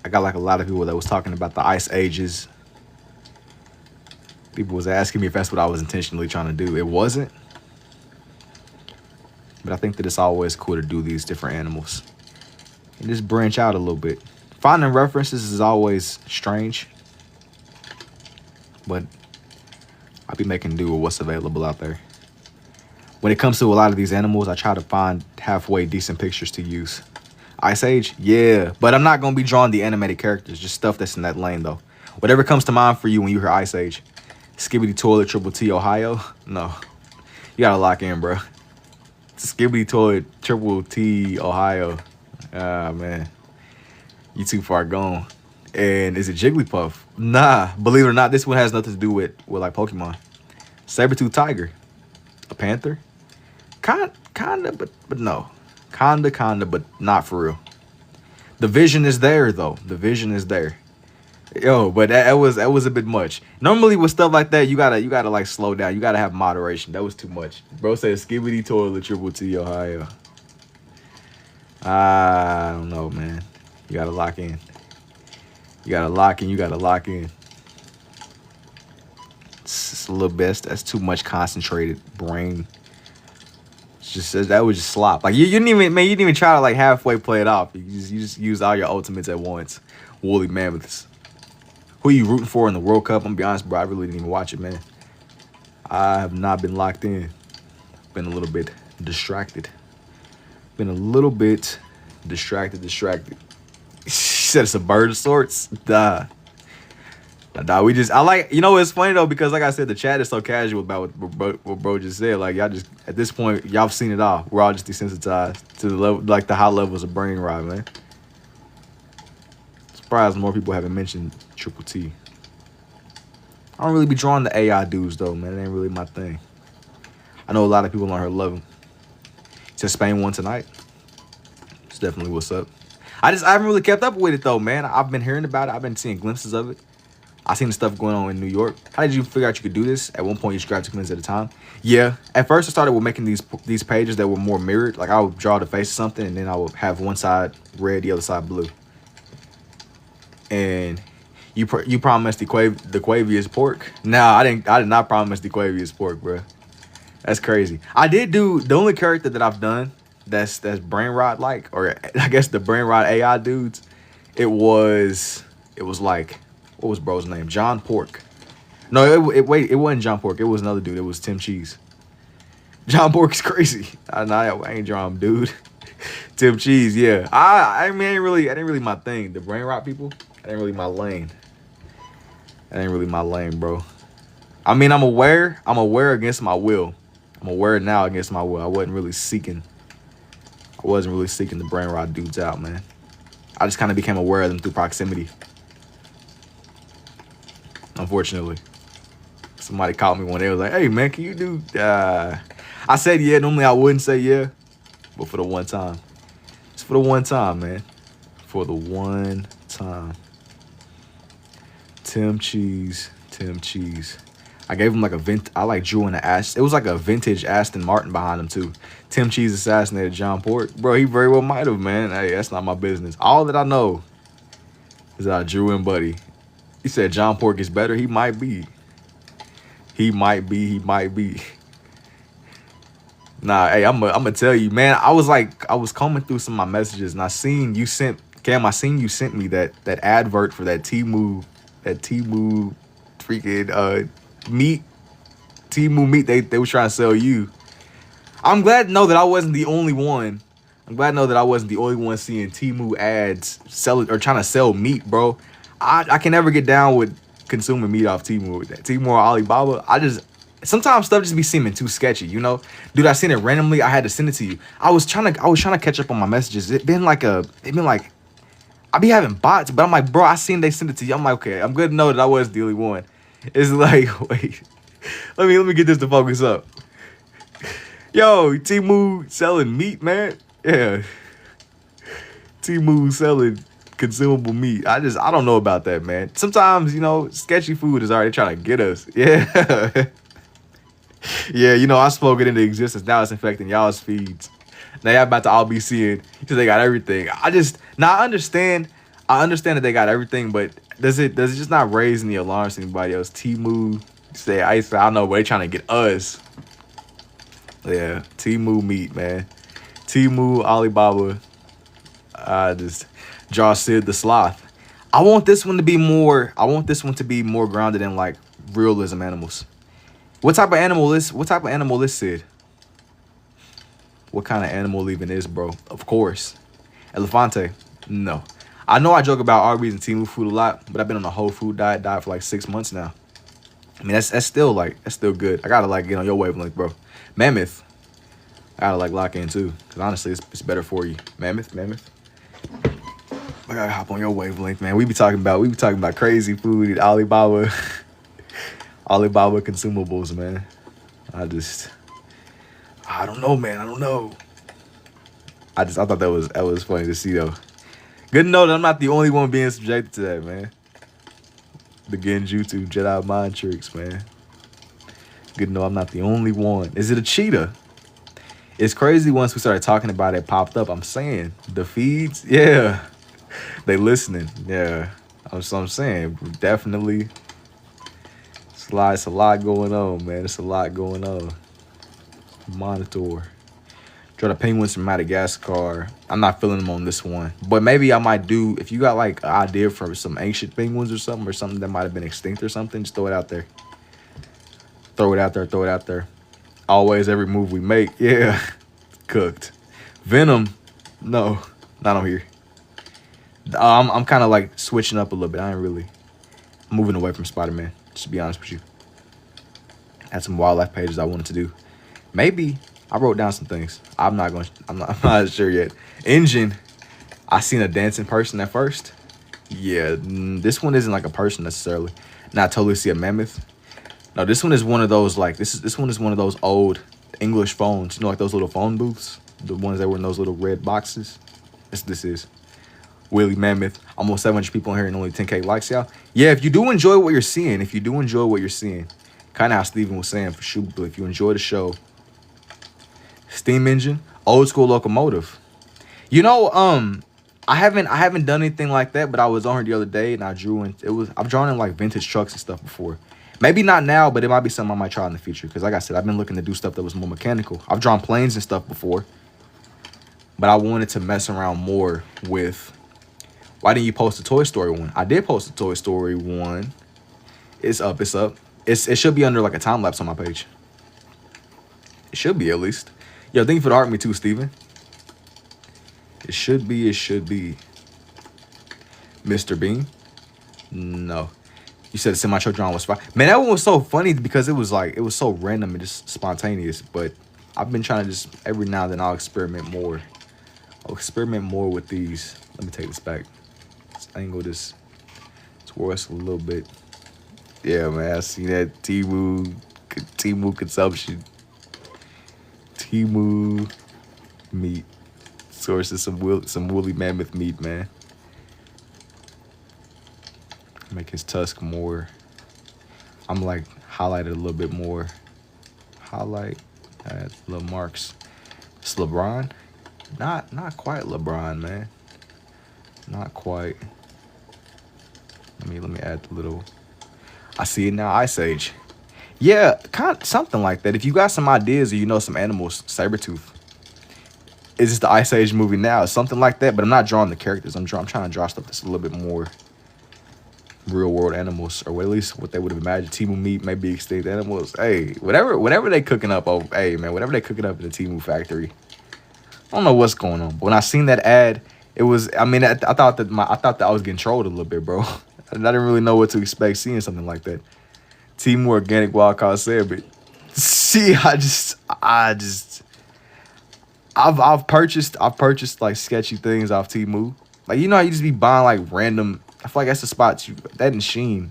I got like a lot of people that was talking about the ice ages. People was asking me if that's what I was intentionally trying to do. It wasn't. But I think that it's always cool to do these different animals and just branch out a little bit. Finding references is always strange, but I'll be making do with what's available out there. When it comes to a lot of these animals, I try to find halfway decent pictures to use. Ice Age? Yeah, but I'm not going to be drawing the animated characters, just stuff that's in that lane, though. Whatever comes to mind for you when you hear Ice Age. Skibbity Toilet Triple T Ohio? No. You got to lock in, bro. Skibbity Toilet Triple T Ohio. Ah, man. You too far gone. And is it Jigglypuff? Nah. Believe it or not, this one has nothing to do with like Pokemon. Saber-tooth Tiger. A panther? Kinda, but no. Kinda, but not for real. The vision is there, though. The vision is there. Yo, but that was a bit much. Normally with stuff like that, you gotta like slow down. You gotta have moderation. That was too much. Bro said skibidi toilet triple T Ohio. I don't know, man. You gotta lock in. You gotta lock in. You gotta lock in. It's a little bit. That's too much concentrated brain. It's just that was just slop. Like you didn't even, man. You didn't even try to like halfway play it off. You just used all your ultimates at once. Woolly mammoths. Who you rooting for in the World Cup? I'm gonna be honest, bro. I really didn't even watch it, man. I have not been locked in. Been a little bit distracted. Been a little bit distracted. She said it's a bird of sorts. Duh. Nah, we just, I like, you know, it's funny though, because like I said, the chat is so casual about what bro just said. Like, y'all just, at this point, y'all have seen it all. We're all just desensitized to the level, like the high levels of brain rot, man. Surprised more people haven't mentioned Triple T. I don't really be drawn to AI dudes though, man. It ain't really my thing. I know a lot of people on her love him. He said Spain won tonight. It's definitely what's up. I haven't really kept up with it though, man. I've been hearing about it. I've been seeing glimpses of it. I seen the stuff going on in New York. How did you figure out you could do this? At one point, you subscribed 2 minutes at a time. Yeah. At first, I started with making these pages that were more mirrored. Like I would draw the face of something, and then I would have one side red, the other side blue. And you promised the Quavious pork. No, I did not promise the Quavious pork, bro. That's crazy. I did do the only character that I've done that's brain rot like, or I guess the brain rot AI dudes. It was like, what was bro's name? John Pork. No, it wasn't John Pork. It was another dude. It was Tim Cheese. John Pork is crazy. I ain't drawing him, dude. Tim Cheese, yeah. I mean, I didn't really my thing. The brain rot people, that ain't really my lane. That ain't really my lane, bro. I mean, I'm aware against my will. I'm aware now against my will. I wasn't really seeking the brain rot dudes out, man. I just kind of became aware of them through proximity. Unfortunately. Somebody called me one day. Was like, hey, man, can you do... I said yeah. Normally, I wouldn't say yeah. But for the one time. It's for the one time, man. For the one time. Tim Cheese. I gave him like I drew in the Aston. It was like a vintage Aston Martin behind him too. Tim Cheese assassinated John Pork. Bro, he very well might have, man. Hey, that's not my business. All that I know is that I drew in Buddy. He said John Pork is better. He might be. He might be. Nah, hey, I'm gonna tell you, man. I was combing through some of my messages and I seen you sent me that advert for that Temu freaking meat. Temu meat they were trying to sell you. I'm glad to know that I wasn't the only one. Seeing Temu ads selling or trying to sell meat, bro. I can never get down with consuming meat off Temu. Temu or Alibaba. Sometimes stuff just be seeming too sketchy, you know? Dude, I seen it randomly. I had to send it to you. I was trying to catch up on my messages. It been like I be having bots, but I'm like, bro, I seen they sent it to you. I'm like, okay, I'm good to know that I was the only one. It's like, wait, let me get this to focus up. Yo, Temu selling meat, man. Yeah. Temu selling consumable meat. I don't know about that, man. Sometimes, you know, sketchy food is already trying to get us. Yeah. Yeah, you know, I spoke it into existence. Now it's infecting y'all's feeds. Now y'all about to all be seeing because they got everything. I understand that they got everything, but does it just not raise any alarms to anybody else? Temu say I don't know, but they trying to get us. Yeah, Temu meat, man. Temu, Alibaba. I just draw Sid the Sloth. I want this one to be more grounded in like realism animals. What type of animal is Sid? What kind of animal even is, bro? Of course. Elefante. No. I know I joke about Arby's and Temu food a lot, but I've been on a whole food diet for like 6 months now. I mean, that's still good. I gotta like get on your wavelength, bro. Mammoth. I gotta like lock in too, cause honestly, it's better for you. Mammoth. I gotta hop on your wavelength, man. We be talking about crazy food at Alibaba. Alibaba consumables, man. I don't know, man. I don't know. I thought that was funny to see though. Good to know that I'm not the only one being subjected to that, man. The Genjutsu Jedi mind tricks, man. Good to know I'm not the only one. Is it a cheetah? It's crazy once we started talking about it, popped up. I'm saying the feeds, yeah, they listening, yeah. That's what I'm saying. Definitely, it's a lot going on, man. It's a lot going on. Monitor. Draw the penguins from Madagascar. I'm not feeling them on this one, but maybe I might do. If you got like an idea for some ancient penguins or something that might have been extinct or something, just throw it out there. Throw it out there. Throw it out there. Always, every move we make, yeah, cooked. Venom, no, not on here. I'm kind of like switching up a little bit. I ain't really moving away from Spider-Man, just to be honest with you. Had some wildlife pages I wanted to do. Maybe I wrote down some things. I'm not sure yet. Engine, I seen a dancing person at first. Yeah, this one isn't like a person necessarily. Not totally see a mammoth. No, this one is one of those like this one is one of those old English phones. You know, like those little phone booths, the ones that were in those little red boxes. This is Willy Mammoth. Almost 700 people in here and only 10K likes, y'all. Yeah, if you do enjoy what you're seeing, kind of how Steven was saying for sure. But if you enjoy the show, steam engine, old school locomotive. You know, I haven't done anything like that, but I was on here the other day and I drew in. I've drawn in like vintage trucks and stuff before. Maybe not now, but it might be something I might try in the future. Because like I said, I've been looking to do stuff that was more mechanical. I've drawn planes and stuff before. But I wanted to mess around more with... Why didn't you post a Toy Story one? I did post a Toy Story one. It's up. It should be under like a time lapse on my page. It should be at least. Yo, thank you for the art me too, Steven. It should be. Mr. Bean? No. You said the semi-truck drawing was fine. Man, that one was so funny because it was so random and just spontaneous. But I've been trying to just, every now and then I'll experiment more. With these. Let me take this back. Let's angle this towards a little bit. Yeah, man, I see that Temu consumption. Temu meat. Sources some woolly mammoth meat, man. Make his tusk more. I'm like highlighted a little bit more. Highlight, add little marks. It's LeBron. Not quite LeBron, man. Not quite. Let me add the little. I see it now. Ice Age. Yeah, kind of something like that. If you got some ideas or you know some animals, Sabretooth. Is this the Ice Age movie now? Something like that. But I'm not drawing the characters. I'm trying to draw stuff that's a little bit more real world animals, or at least what they would have imagined. Temu meat, maybe extinct animals. Hey, whatever they cooking up. Oh, hey man, whatever they cooking up in the Temu factory. I don't know what's going on. But when I seen that ad, it was. I mean, I thought that I was getting trolled a little bit, bro. I didn't really know what to expect seeing something like that. Temu organic wild caught salmon. See, I've purchased like sketchy things off Temu. Like, you know how you just be buying like random. I feel like that's the spot that in Shein.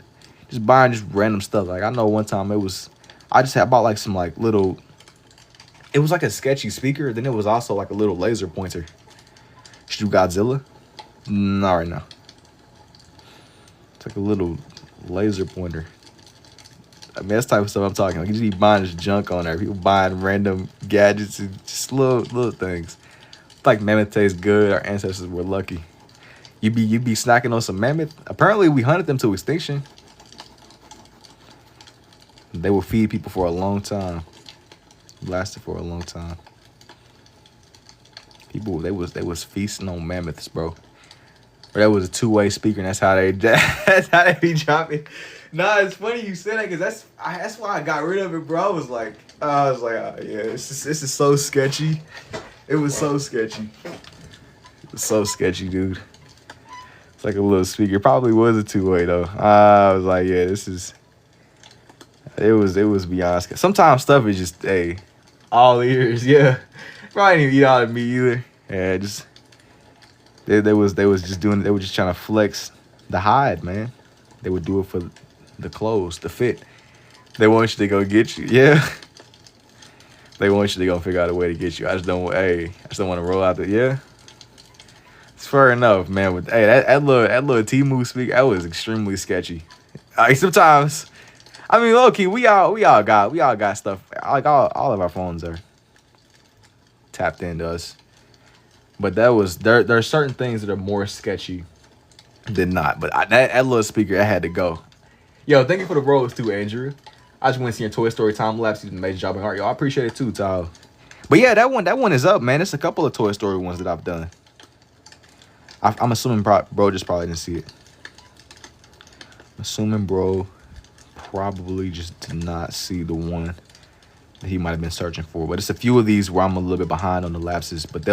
Just buying just random stuff. Like I know one time I bought like some like little. It was like a sketchy speaker. Then it was also like a little laser pointer. Should do Godzilla? Not right now. It's like a little laser pointer. I mean, that's the type of stuff I'm talking. Like, you just be buying this junk on there. People buying random gadgets and just little things. It's like mammoth tastes good. Our ancestors were lucky. You be snacking on some mammoth. Apparently, we hunted them to extinction. They will feed people for a long time. Lasted for a long time. People, they was feasting on mammoths, bro. Or that was a two-way speaker, and that's how they be dropping. Nah, it's funny you said that because that's why I got rid of it, bro. I was like, oh, yeah, this is so sketchy. It was so sketchy. It was so sketchy, dude. It's like a little speaker. Probably was a two-way though. I was like, yeah, this is. It was beyond. Sometimes stuff is just all ears. Yeah, probably didn't even eat all of me either. Yeah, just they was just doing. They were just trying to flex the hide, man. They would do it for the clothes, the fit. They want you to go get you. Yeah. They want you to go figure out a way to get you. I just don't want to roll out the, yeah. It's fair enough, man. But hey, that little Temu speak, that was extremely sketchy. Like sometimes, I mean, low key, we all got stuff. Like all of our phones are tapped into us. But that was there are certain things that are more sketchy than not. But that little speaker, I had to go. Yo, thank you for the rose too, Andrew. I just went to see your Toy Story time lapse. You did an amazing job in art. Yo, I appreciate it too, Tyler. But yeah, that one is up, man. It's a couple of Toy Story ones that I've done. I'm assuming bro just probably didn't see it. I'm assuming bro probably just did not see the one that he might have been searching for. But it's a few of these where I'm a little bit behind on the lapses. But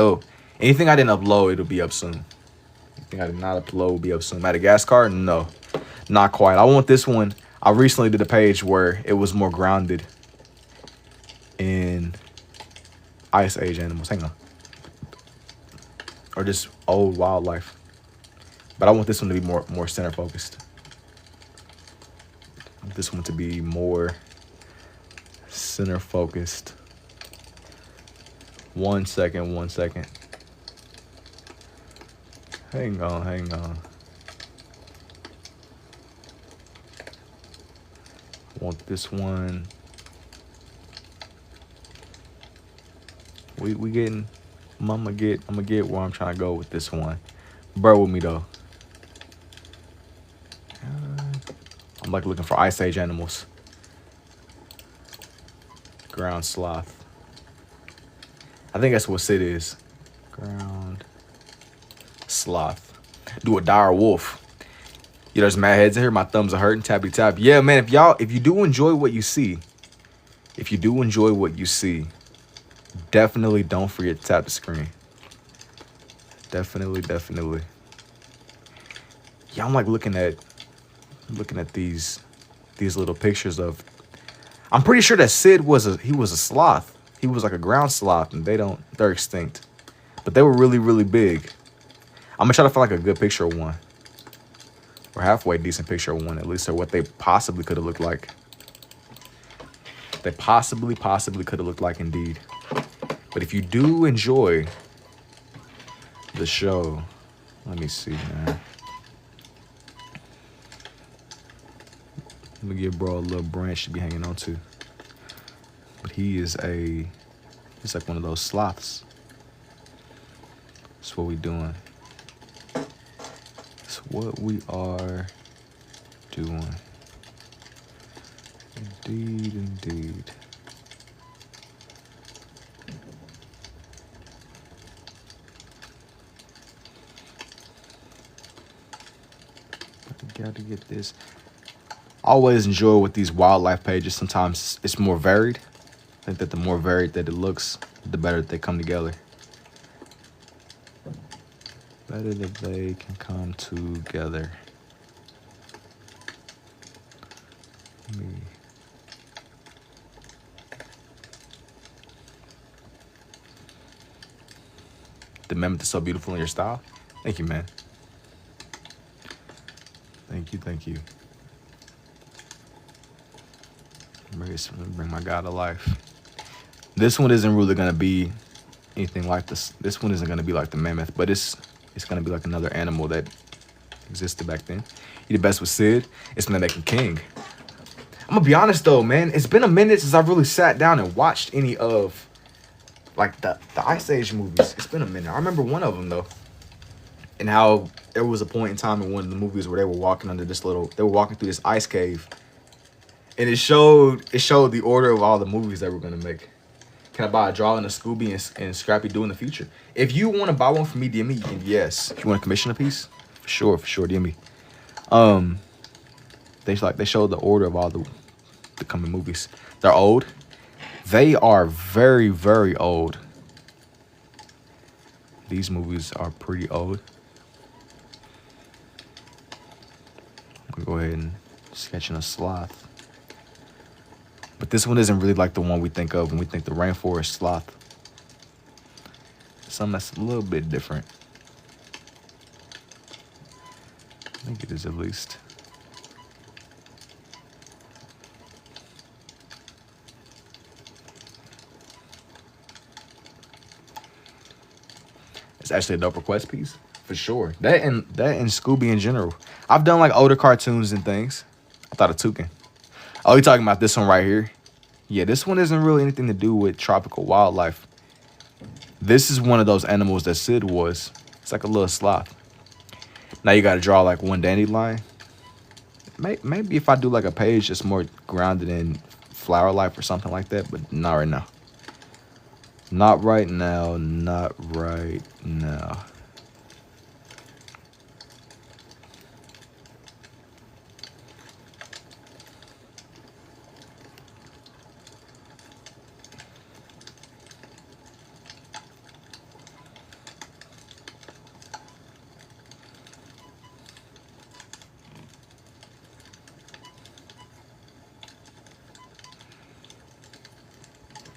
anything I didn't upload, it'll be up soon. Anything I did not upload will be up soon. Madagascar? No, not quite. I want this one. I recently did a page where it was more grounded in Ice Age animals. Hang on. Or just old wildlife. But I want this one to be more center focused. I want this one to be more center focused. 1 second, 1 second. Hang on. I want this one. We getting. I'm gonna get where I'm trying to go with this one. Bear with me though. I'm like looking for Ice Age animals. Ground sloth. I think that's what Sid is. Ground sloth. Do a dire wolf. Yeah, there's mad heads in here. My thumbs are hurting. Tappy tap. Yeah, man. If you do enjoy what you see, definitely don't forget to tap the screen. Definitely. Yeah, I'm like looking at these little pictures of. I'm pretty sure that Sid was a sloth. He was like a ground sloth, and they're extinct. But they were really, really big. I'm gonna try to find like a good picture of one. Or halfway decent picture of one, at least, or what they possibly could have looked like. They possibly could have looked like indeed. But if you do enjoy the show, let me see, man. Let me give bro a little branch to be hanging on to. But he's like one of those sloths. That's what we doing. That's what we are doing. Indeed. I gotta get this. I always enjoy with these wildlife pages. Sometimes it's more varied. I think that the more varied that it looks, the better that they come together. Better that they can come together. The mammoth is so beautiful in your style. Thank you, man. Thank you. Bring my guy to life. This one isn't really gonna be anything like this. This one isn't gonna be like the mammoth, but it's gonna be like another animal that existed back then. He the best with Sid. It's gonna make him king. I'm gonna be honest though, man. It's been a minute since I've really sat down and watched any of like the Ice Age movies. It's been a minute. I remember one of them though, and how there was a point in time in one of the movies where they were walking through this ice cave, and it showed the order of all the movies they were gonna make. Can I buy a drawing of Scooby and Scrappy Doo in the future? If you want to buy one for me, DM me. You can, yes. If you want to commission a piece, for sure, DM me. They showed the order of all the coming movies. They're old. They are very, very old. These movies are pretty old. I'm gonna go ahead and sketch in a sloth. But this one isn't really like the one we think of when we think the rainforest sloth. Something that's a little bit different. I think it is at least. It's actually a dope request piece, for sure. That and Scooby in general. I've done like older cartoons and things. I thought a toucan. Oh, you talking about this one right here? Yeah, this one isn't really anything to do with tropical wildlife. This is one of those animals that Sid was. It's like a little sloth. Now you got to draw like one dandelion. Maybe if I do like a page that's more grounded in flower life or something like that, but not right now. Not right now. Not right now.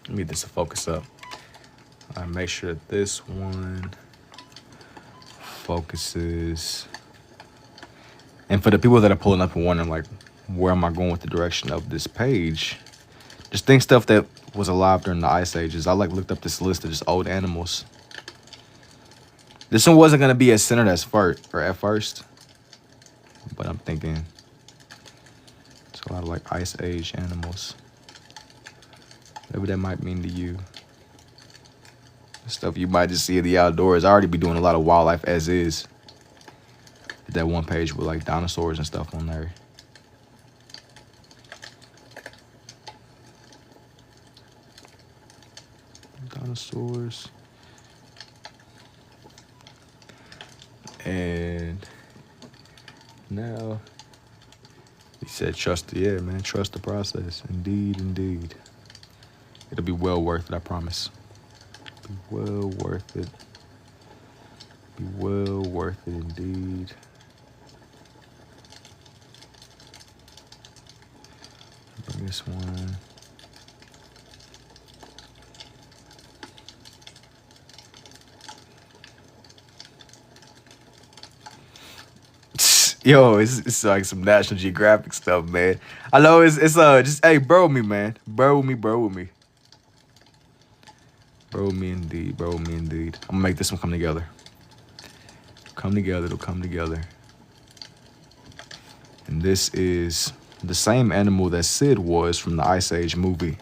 Let me get this to focus up. All right, make sure that this one focuses. And for the people that are pulling up and wondering, like, where am I going with the direction of this page? Just think stuff that was alive during the Ice Ages. I like looked up this list of just old animals. This one wasn't gonna be as centered as at first, but I'm thinking it's a lot of like Ice Age animals. Whatever that might mean to you. Stuff you might just see in the outdoors. I already be doing a lot of wildlife as is. That one page with like dinosaurs and stuff on there. Dinosaurs. And now he said trust the process. Indeed, indeed. It'll be well worth it, I promise. Be well worth it. Be well worth it indeed. Bring this one. Yo, it's like some National Geographic stuff, man. I know it's just hey, bro with me, man. Bro with me. Bro with me indeed. Bro with me indeed. I'm gonna make this one come together. It'll come together. And this is the same animal that Sid was from the Ice Age movie.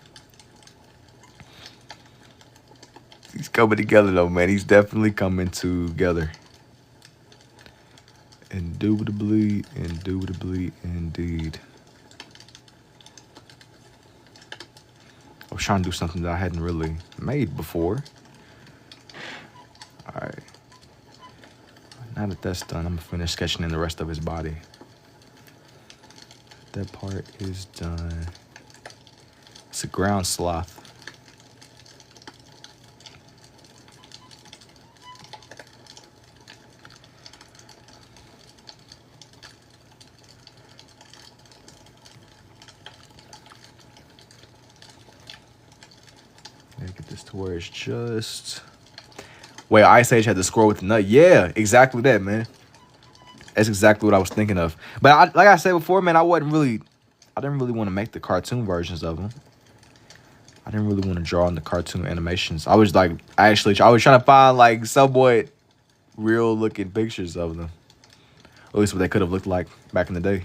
He's coming together though, man. He's definitely coming together. Indubitably, indeed. I was trying to do something that I hadn't really made before. All right. Now that that's done, I'm gonna finish sketching in the rest of his body. That part is done. It's a ground sloth. Get this to where it's just. Wait, Ice Age had the squirrel with the nut. Yeah, exactly that, man. That's exactly what I was thinking of. But like I said before, man, I didn't really want to make the cartoon versions of them. I didn't really want to draw in the cartoon animations. I was trying to find like somewhat real looking pictures of them. At least what they could have looked like back in the day.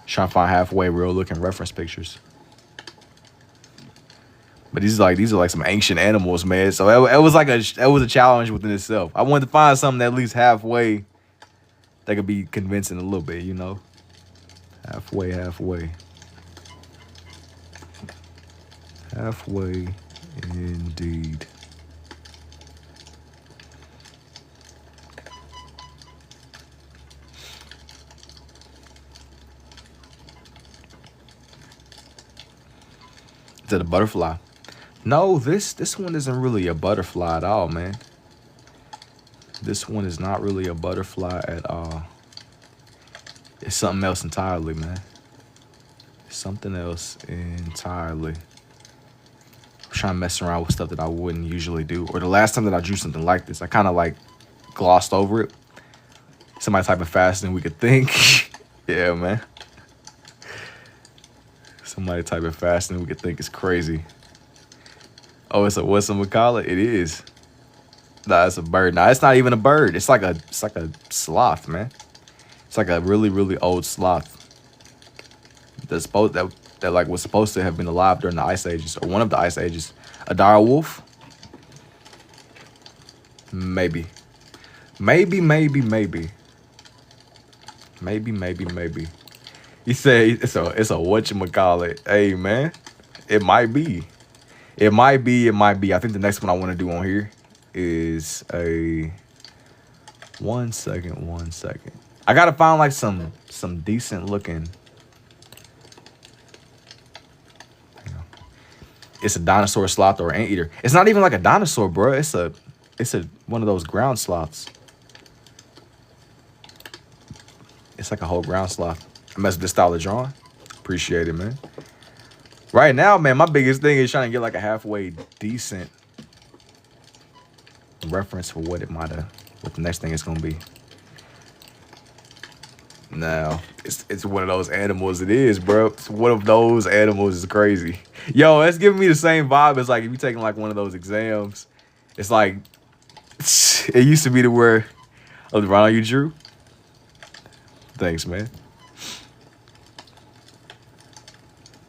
Trying to find halfway real looking reference pictures. But these are like some ancient animals, man. So it was a challenge within itself. I wanted to find something at least halfway that could be convincing a little bit, you know. Halfway. Halfway, indeed. Is that a butterfly? No, this one isn't really a butterfly at all, man. This one is not really a butterfly at all. It's something else entirely, man. Something else entirely. I'm trying to mess around with stuff that I wouldn't usually do. Or the last time that I drew something like this, I kind of like glossed over it. Somebody typing faster than we could think. Yeah, man. Somebody typing faster than we could think is crazy. Oh, it's a whatchamacallit? It is. Nah, it's a bird. Nah, it's not even a bird. It's like a sloth, man. It's like a really, really old sloth. That like was supposed to have been alive during the ice ages, or one of the ice ages. A dire wolf? Maybe. Maybe. You say it's a whatchamacallit. Hey man. It might be. It might be. I think the next one I want to do on here is a 1 second. I gotta find like some decent looking. It's a dinosaur sloth or anteater. It's not even like a dinosaur, bro. It's a one of those ground sloths. It's like a whole ground sloth. I mess with this style of drawing. Appreciate it, man. Right now, man, my biggest thing is trying to get like a halfway decent reference for what the next thing is gonna be. Now, it's one of those animals. It is, bro. It's one of those animals. Is crazy. Yo, that's giving me the same vibe as like if you taking like one of those exams. It's like it used to be to where Ronald, you drew. Thanks, man.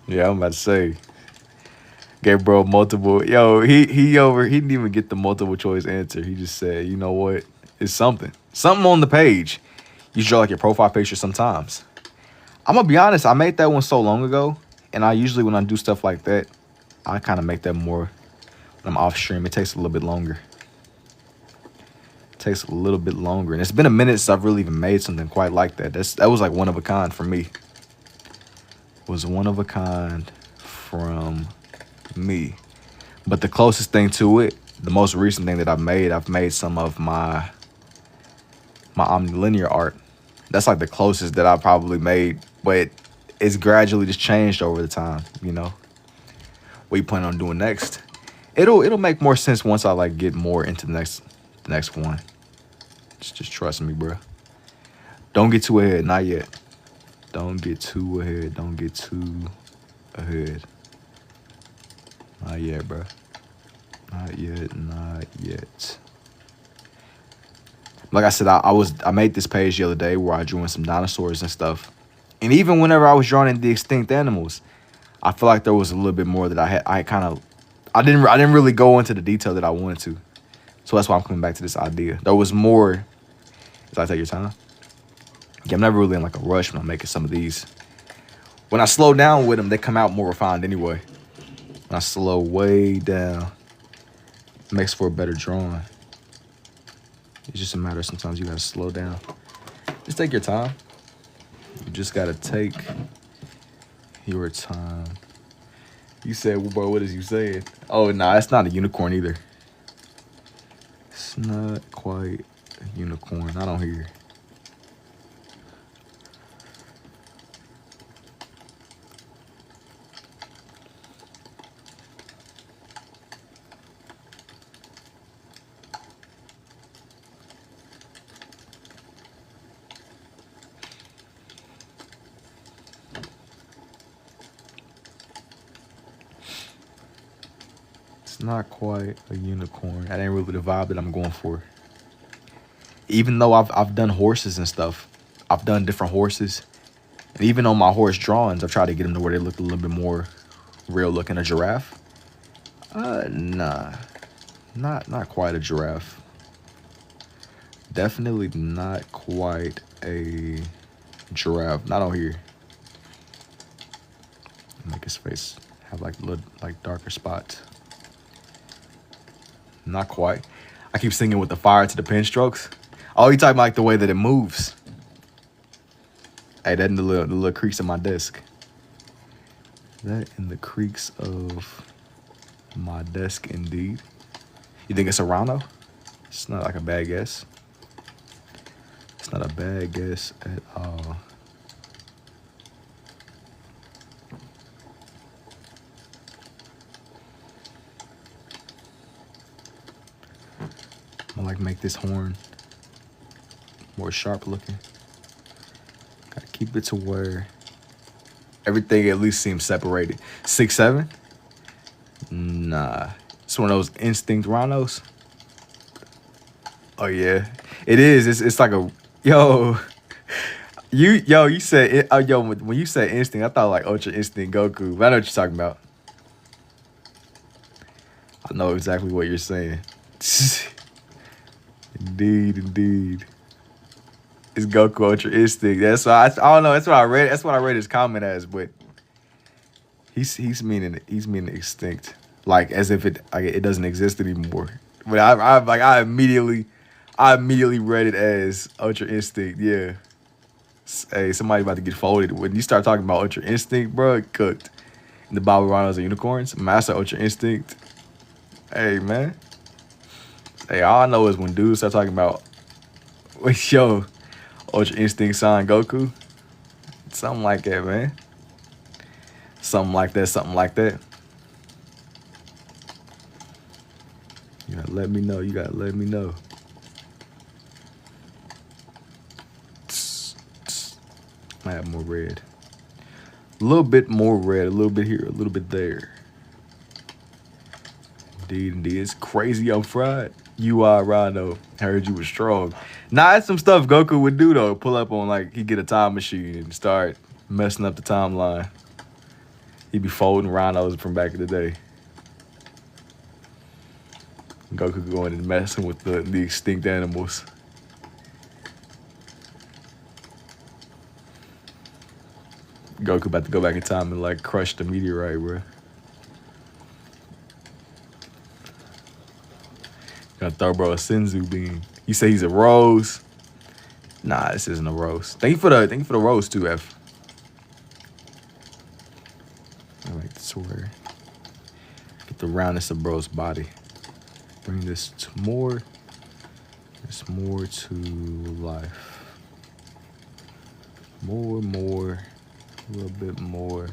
Yeah, I'm about to say. Gave bro multiple. Yo, he didn't even get the multiple choice answer. He just said, you know what? It's something on the page. You draw like your profile picture sometimes. I'm gonna be honest, I made that one so long ago, and I usually when I do stuff like that, I kind of make that more when I'm off stream. It takes a little bit longer. And it's been a minute since I've really even made something quite like that. That was like one of a kind for me. Was one of a kind from me. But the closest thing to it, the most recent thing that I've made some of my omnilinear art. That's like the closest that I probably made, but it's gradually just changed over the time, you know. What you plan on doing next? It'll make more sense once I like get more into the next one. Just trust me, bro. Don't get too ahead, not yet. Don't get too ahead. Not yet, bro. Not yet. Like I said, I made this page the other day where I drew in some dinosaurs and stuff. And even whenever I was drawing in the extinct animals, I feel like there was a little bit more that I didn't really go into the detail that I wanted to. So that's why I'm coming back to this idea. There was more. Did I take your time? Yeah, I'm never really in like a rush when I'm making some of these. When I slow down with them, they come out more refined anyway. When I slow way down, it makes for a better drawing. It's just a matter of sometimes you gotta slow down. Just take your time. You just gotta take your time. You said, well, bro, what is you saying? Oh, nah, it's not a unicorn either. It's not quite a unicorn. I don't hear. It's not quite a unicorn. That ain't really the vibe that I'm going for. Even though I've done horses and stuff. I've done different horses. And even on my horse drawings, I've tried to get them to where they look a little bit more real looking. A giraffe? Nah. Not quite a giraffe. Definitely not quite a giraffe. Not on here. Make his face have like little like darker spots. Not quite. I keep singing with the fire to the pen strokes. Oh, you talking about like the way that it moves. Hey, that in the little creaks of my desk. That in the creaks of my desk, indeed. You think it's a rhino? It's not like a bad guess. It's not a bad guess at all. I'm gonna like make this horn more sharp looking. Gotta keep it to where everything at least seems separated. 6'7"? Nah. It's one of those instinct rhinos. Oh yeah. It is. It's like a yo. You said it, yo, when you said instinct, I thought like Ultra Instinct Goku. But I know what you're talking about. I know exactly what you're saying. Indeed, indeed. It's Goku Ultra Instinct. That's why I don't know. That's what I read. That's what I read his comment as. But he's meaning extinct, like as if it doesn't exist anymore. But I immediately read it as Ultra Instinct. Yeah. Hey, somebody about to get folded. When you start talking about Ultra Instinct, bro, it cooked. The Bobby Rhinos and Unicorns, Master Ultra Instinct. Hey, man. Hey, all I know is when dudes start talking about, yo, Ultra Instinct Son Goku, something like that, man. Something like that, something like that. You gotta let me know. You gotta let me know. I have more red. A little bit more red. A little bit here. A little bit there. Indeed, indeed. It's crazy I'm fried. You are Rhino. I heard you were strong. Nah, that's some stuff Goku would do, though. Pull up on, like, he'd get a time machine and start messing up the timeline. He'd be folding rhinos from back in the day. Goku going and messing with the extinct animals. Goku about to go back in time and like crush the meteorite, bro. Gonna throw bro a Senzu beam. You say he's a rose? Nah, this isn't a rose. Thank you for the rose too, F. I like this word. Get the roundness of bro's body. Bring this to more. This more to life. More. A little bit more.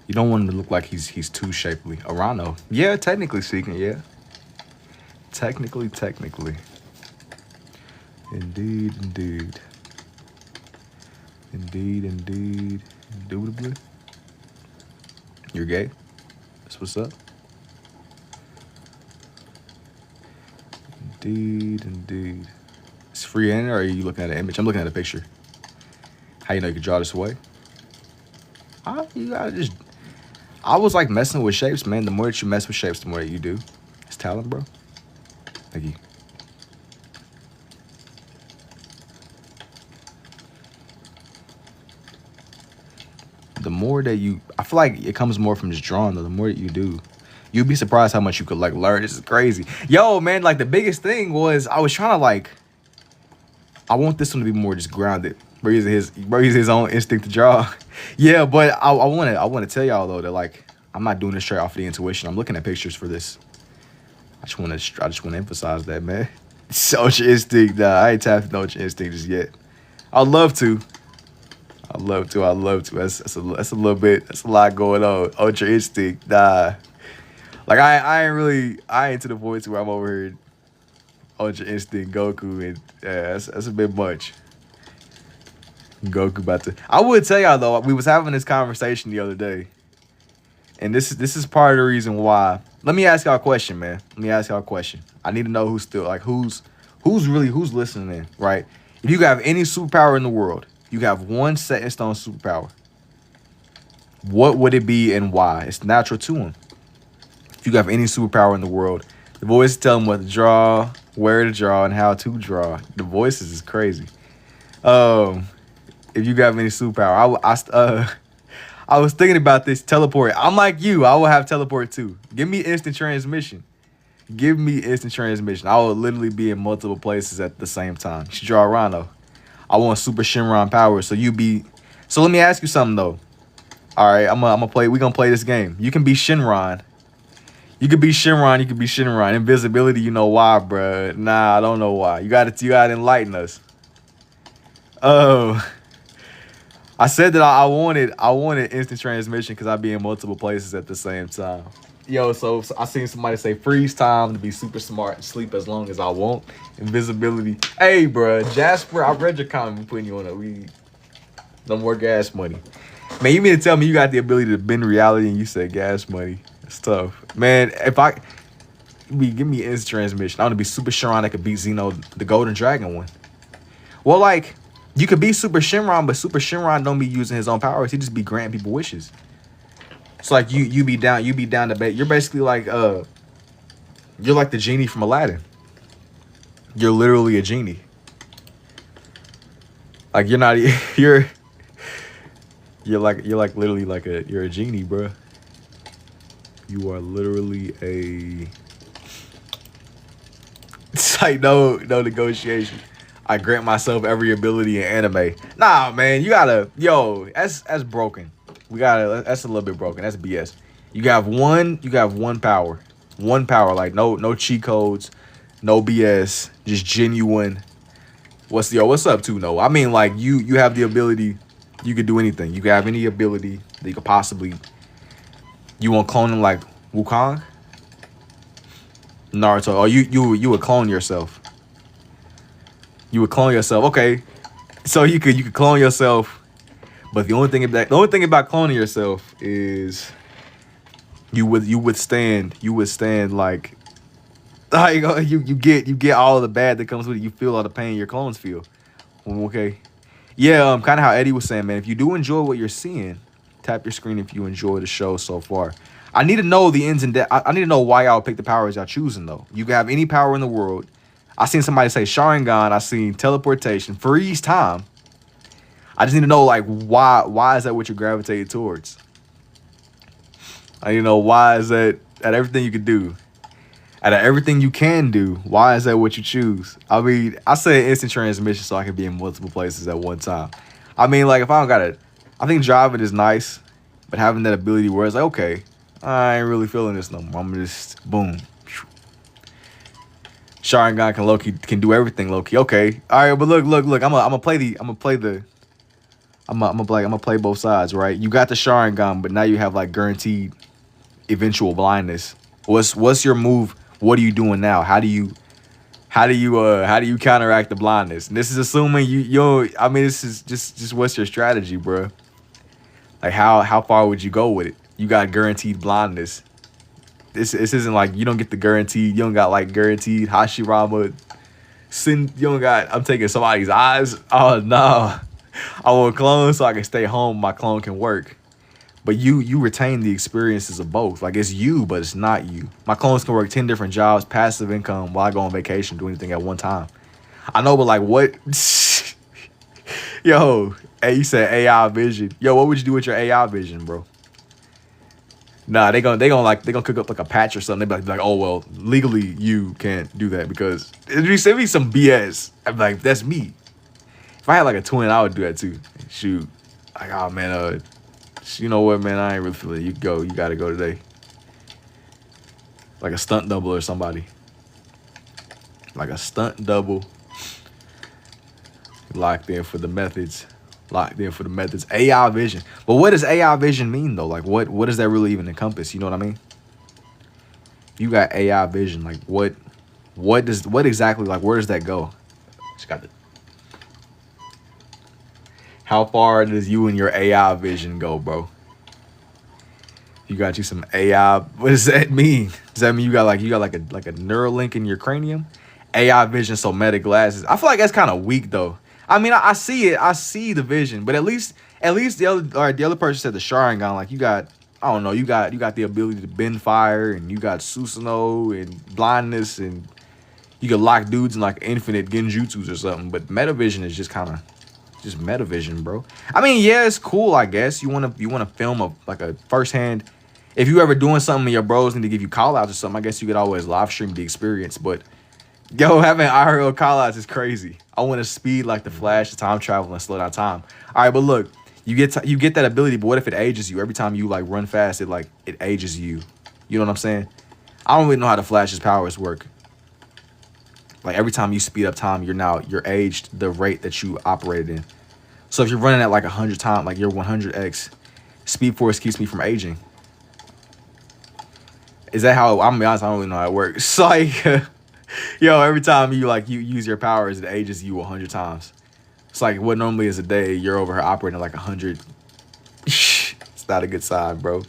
You don't want him to look like he's too shapely. Arano. Yeah, technically speaking, yeah. Technically. Indeed. Indubitably. You're gay? That's what's up. Indeed. It's freehand, or are you looking at an image? I'm looking at a picture. How you know you can draw this away? You gotta just... I was like messing with shapes, man. The more that you mess with shapes, the more that you do. It's talent, bro. Thank you. The more that you... I feel like it comes more from just drawing, though. The more that you do, you'd be surprised how much you could like learn. This is crazy. Yo, man, like the biggest thing was I was trying to like... I want this one to be more just grounded. Bro, he's his own instinct to draw. Yeah, but I want to tell y'all though that like I'm not doing this straight off the intuition. I'm looking at pictures for this. I just want to emphasize that, man. It's Ultra Instinct. Nah, I ain't tapped into Ultra Instinct just yet. I'd love to. That's a little bit. That's a lot going on. Ultra Instinct. Nah. Like I ain't to the point where I'm over here Ultra Instinct Goku, and that's a bit much. Goku about to... I would tell y'all though, we was having this conversation the other day, and this is part of the reason why. Let me ask y'all a question, man. I need to know who's still like who's listening in, right? If you have any superpower in the world, you have one set in stone superpower. What would it be and why? It's natural to him. If you have any superpower in the world, the voice tell him what to draw, where to draw, and how to draw. The voices is crazy. If you got any superpower, I was thinking about this teleport. I'm like you. I will have teleport too. Give me instant transmission. I will literally be in multiple places at the same time. You should draw a Rhino. I want super Shinron power. So let me ask you something though. All right, I'm gonna play. We're gonna play this game. You can be Shinron. You could be Shinron. Invisibility, you know why, bruh. Nah, I don't know why. You gotta enlighten us. Oh. I said that I wanted instant transmission because I'd be in multiple places at the same time. Yo, so I seen somebody say freeze time to be super smart and sleep as long as I want. Invisibility. Hey, bro, Jasper, I read your comment. I'm putting you on no more gas money. Man, you mean to tell me you got the ability to bend reality and you said gas money? It's tough. Man, Give me instant transmission. I want to be Super Shenron that could beat Xeno, the Golden Dragon one. Well, like, you could be Super Shenron, but Super Shenron don't be using his own powers. He just be granting people wishes. It's like you be down to bed. You're basically like you're like the genie from Aladdin. You're literally a genie. Like you're not you're like literally like you're a genie, bro. You are literally a. It's like no negotiation. I grant myself every ability in anime. Nah, man, you gotta that's broken. That's a little bit broken. That's BS. You have one power. One power, like no cheat codes, no BS, just genuine. What's up too? No, I mean like you have the ability, you could do anything. You can have any ability that you could possibly. You want cloning like Wukong, Naruto? Or you would clone yourself. You would clone yourself. Okay, so you could clone yourself, but the only thing about cloning yourself is you withstand like you get all of the bad that comes with it. You feel all the pain your clones feel. Okay, yeah, kind of how Eddie was saying, man. If you do enjoy what you're seeing, tap your screen if you enjoy the show so far. I need to know the ins and I need to know why y'all pick the powers y'all choosing though. You can have any power in the world. I seen somebody say Sharingan. I seen teleportation, freeze time. I just need to know like why is that what you're gravitated towards? I need to know why is that at everything you could do. Out of everything you can do, why is that what you choose? I mean, I say instant transmission so I can be in multiple places at one time. I mean, like, if I don't got it, I think driving is nice, but having that ability where it's like, okay, I ain't really feeling this no more. I'm just, boom. Sharingan can do everything low-key. Okay, all right, but look. I'm gonna play both sides, right? You got the Sharingan, but now you have like guaranteed eventual blindness. What's your move? What are you doing now? How do you counteract the blindness? And this is assuming I mean, this is just what's your strategy, bro? Like how far would you go with it? You got guaranteed blindness. This isn't like you don't get the guaranteed. You don't got like guaranteed Hashirama. You don't got. I'm taking somebody's eyes. Oh no, I want a clone so I can stay home. My clone can work. But you retain the experiences of both. Like, it's you, but it's not you. My clones can work 10 different jobs, passive income, while I go on vacation, do anything at one time. I know, but like, what? Yo, hey, you said AI vision. Yo, what would you do with your AI vision, bro? Nah, they gonna cook up like a patch or something. They be like, oh well, legally you can't do that because it'd be some BS. I'm like, that's me. If I had like a twin, I would do that too. Shoot, like, oh man, you know what, man? I ain't really feeling it. You go. You gotta go today. Like a stunt double or somebody. Like a stunt double. Locked in for the methods. AI vision. But what does AI vision mean though? Like what does that really even encompass? You know what I mean? You got AI vision. Like what exactly? Like where does that go? Just got the. How far does you and your AI vision go, bro? You got you some AI. What does that mean? Does that mean you got like a neural link in your cranium? AI vision, so meta glasses. I feel like that's kind of weak though. I mean, I see it. I see the vision, but at least the other person said the Sharingan. Like you got, I don't know. You got the ability to bend fire, and you got Susanoo and blindness, and you can lock dudes in like infinite genjutsus or something. But metavision is just kind of. Just metavision, bro. I mean, yeah, it's cool, I guess. You wanna film a firsthand. If you ever doing something and your bros need to give you call outs or something, I guess you could always live stream the experience. But yo, having IRL call outs is crazy. I want to speed like the Flash, the time travel, and slow down time. All right, but look, you get that ability, but what if it ages you? Every time you like run fast, it ages you. You know what I'm saying? I don't really know how the Flash's powers work. Like every time you speed up time, you're aged the rate that you operated in. So if you're running at like 100 times, like your 100x, Speed Force keeps me from aging. Is that how? I'm gonna be honest, I don't really know how it works. It's like, yo, every time you use your powers, it ages you 100 times. It's like what normally is a day, you're over here operating like 100. It's not a good sign, bro.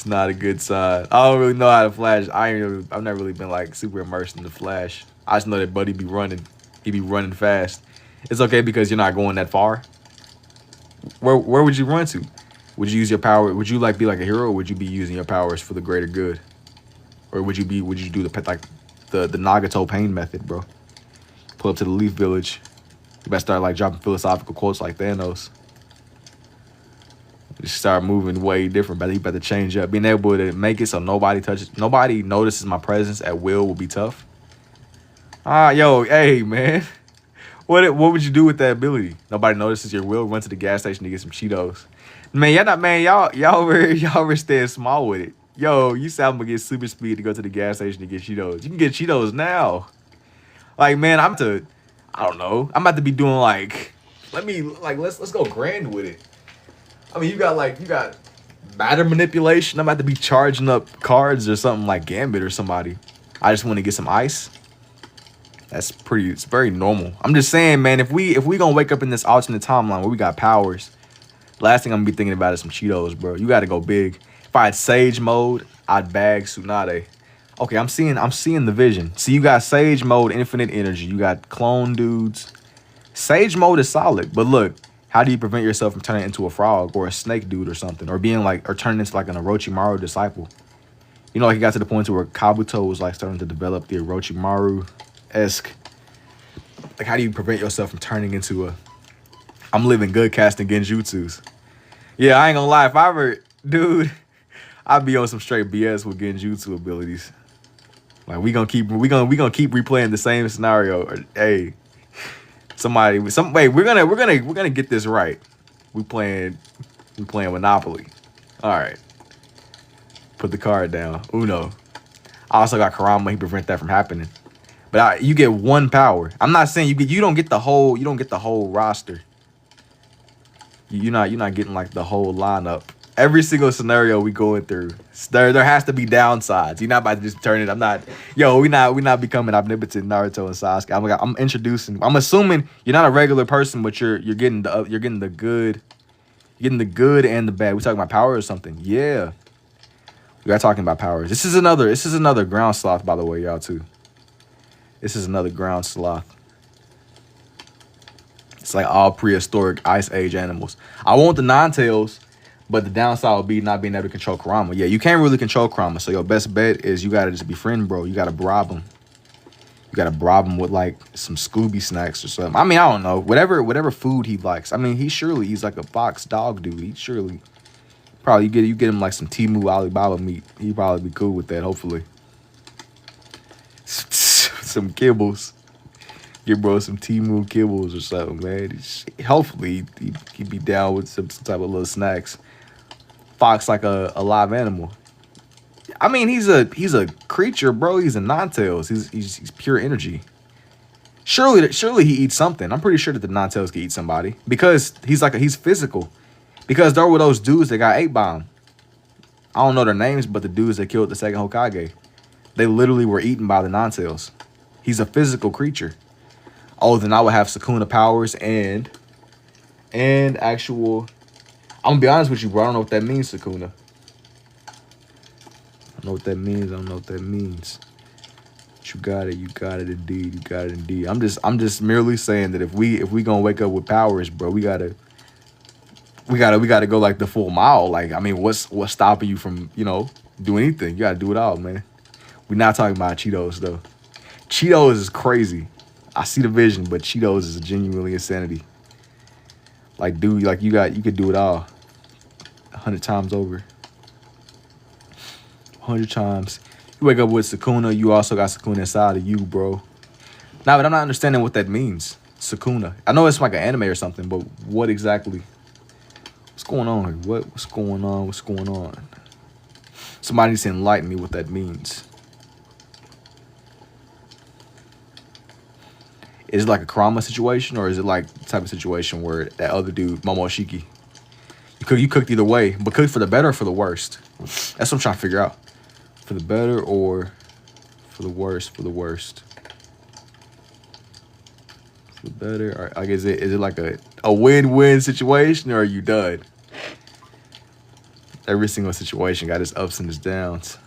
It's not a good sign. I don't really know how to flash. I've never really been like super immersed in the flash. I just know that Buddy be running. He be running fast. It's okay because you're not going that far. Where would you run to? Would you use your power? Would you like be like a hero, or would you be using your powers for the greater good? Or would you do the Nagato pain method, bro? Pull up to the Leaf Village. You better start like dropping philosophical quotes like Thanos. Just start moving way different, but you better change up. Being able to make it so nobody notices my presence at will be tough. Yo, hey man. What would you do with that ability? Nobody notices your will. Run to the gas station to get some Cheetos. Man, y'all over staying small with it. Yo, you said I'm gonna get super speed to go to the gas station to get Cheetos. You can get Cheetos now. Like, man, I don't know. I'm about to be doing like, let's go grand with it. I mean, you got matter manipulation. I'm about to be charging up cards or something like Gambit or somebody. I just want to get some ice. It's very normal. I'm just saying, man, if we gonna wake up in this alternate timeline where we got powers, last thing I'm gonna be thinking about is some Cheetos, bro. You gotta go big. If I had Sage mode, I'd bag Tsunade. Okay, I'm seeing the vision. See, you got Sage mode, infinite energy. You got clone dudes. Sage mode is solid, but look, how do you prevent yourself from turning into a frog or a snake dude or something, or turning into like an Orochimaru disciple? You know, like it got to the point where Kabuto was like starting to develop the Orochimaru-esque. Like, how do you prevent yourself from turning into I'm living good casting genjutsus? Yeah, I ain't gonna lie. If I ever, dude, I'd be on some straight BS with genjutsu abilities. Like, we gonna keep replaying the same scenario. Or, hey, we're gonna get this right. We playing Monopoly. All right. Put the card down. Uno. I also got Karama. He prevent that from happening. But you get one power. I'm not saying you don't get the whole roster. You're not getting like the whole lineup. Every single scenario we going through, there has to be downsides. You're not about to just turn it. We not becoming omnipotent Naruto and Sasuke. I'm assuming you're not a regular person, but you're getting the good and the bad. We talking about power or something? Yeah. We are talking about powers. This is another ground sloth, by the way, y'all too. This is another ground sloth. It's like all prehistoric Ice Age animals. I want the Ninetales, but the downside would be not being able to control Kurama. Yeah, you can't really control Kurama, so your best bet is you gotta just befriend, bro. You gotta bribe him. You gotta bribe him with like some Scooby snacks or something. I mean, I don't know. Whatever food he likes. I mean, he's like a fox dog dude. He surely probably you get him like some Temu Alibaba meat. He'd probably be cool with that, hopefully. Some kibbles. Give bro some Temu kibbles or something, man. Hopefully he'd be down with some type of little snacks. Fox like a live animal. I mean, he's a creature, bro. He's a Ninetales. He's pure energy. Surely he eats something. I'm pretty sure that the Ninetales can eat somebody because he's physical. Because there were those dudes that got 8-bomb. I don't know their names, but the dudes that killed the second Hokage, they literally were eaten by the Ninetales. He's a physical creature. Oh, then I would have Sukuna powers and actual. I'm gonna be honest with you, bro. I don't know what that means, Sukuna. I don't know what that means. But you got it indeed. You got it indeed. I'm just merely saying that if we gonna wake up with powers, bro, we gotta go like the full mile. Like, I mean, what's stopping you from, doing anything? You gotta do it all, man. We're not talking about Cheetos though. Cheetos is crazy. I see the vision, but Cheetos is genuinely insanity. Like, dude, like you could do it all 100 times over. 100 times. You wake up with Sukuna, you also got Sukuna inside of you, bro. Nah, but I'm not understanding what that means. Sukuna. I know it's like an anime or something, but what exactly? What's going on here? What's going on? What's going on? Somebody needs to enlighten me what that means. Is it like a Kurama situation, or is it like the type of situation where that other dude, Momoshiki, you cooked either way, but cooked for the better or for the worst? That's what I'm trying to figure out. For the better or for the worst? For the worst. For the better, or like is it like a win-win situation, or are you done? Every single situation got its ups and its downs.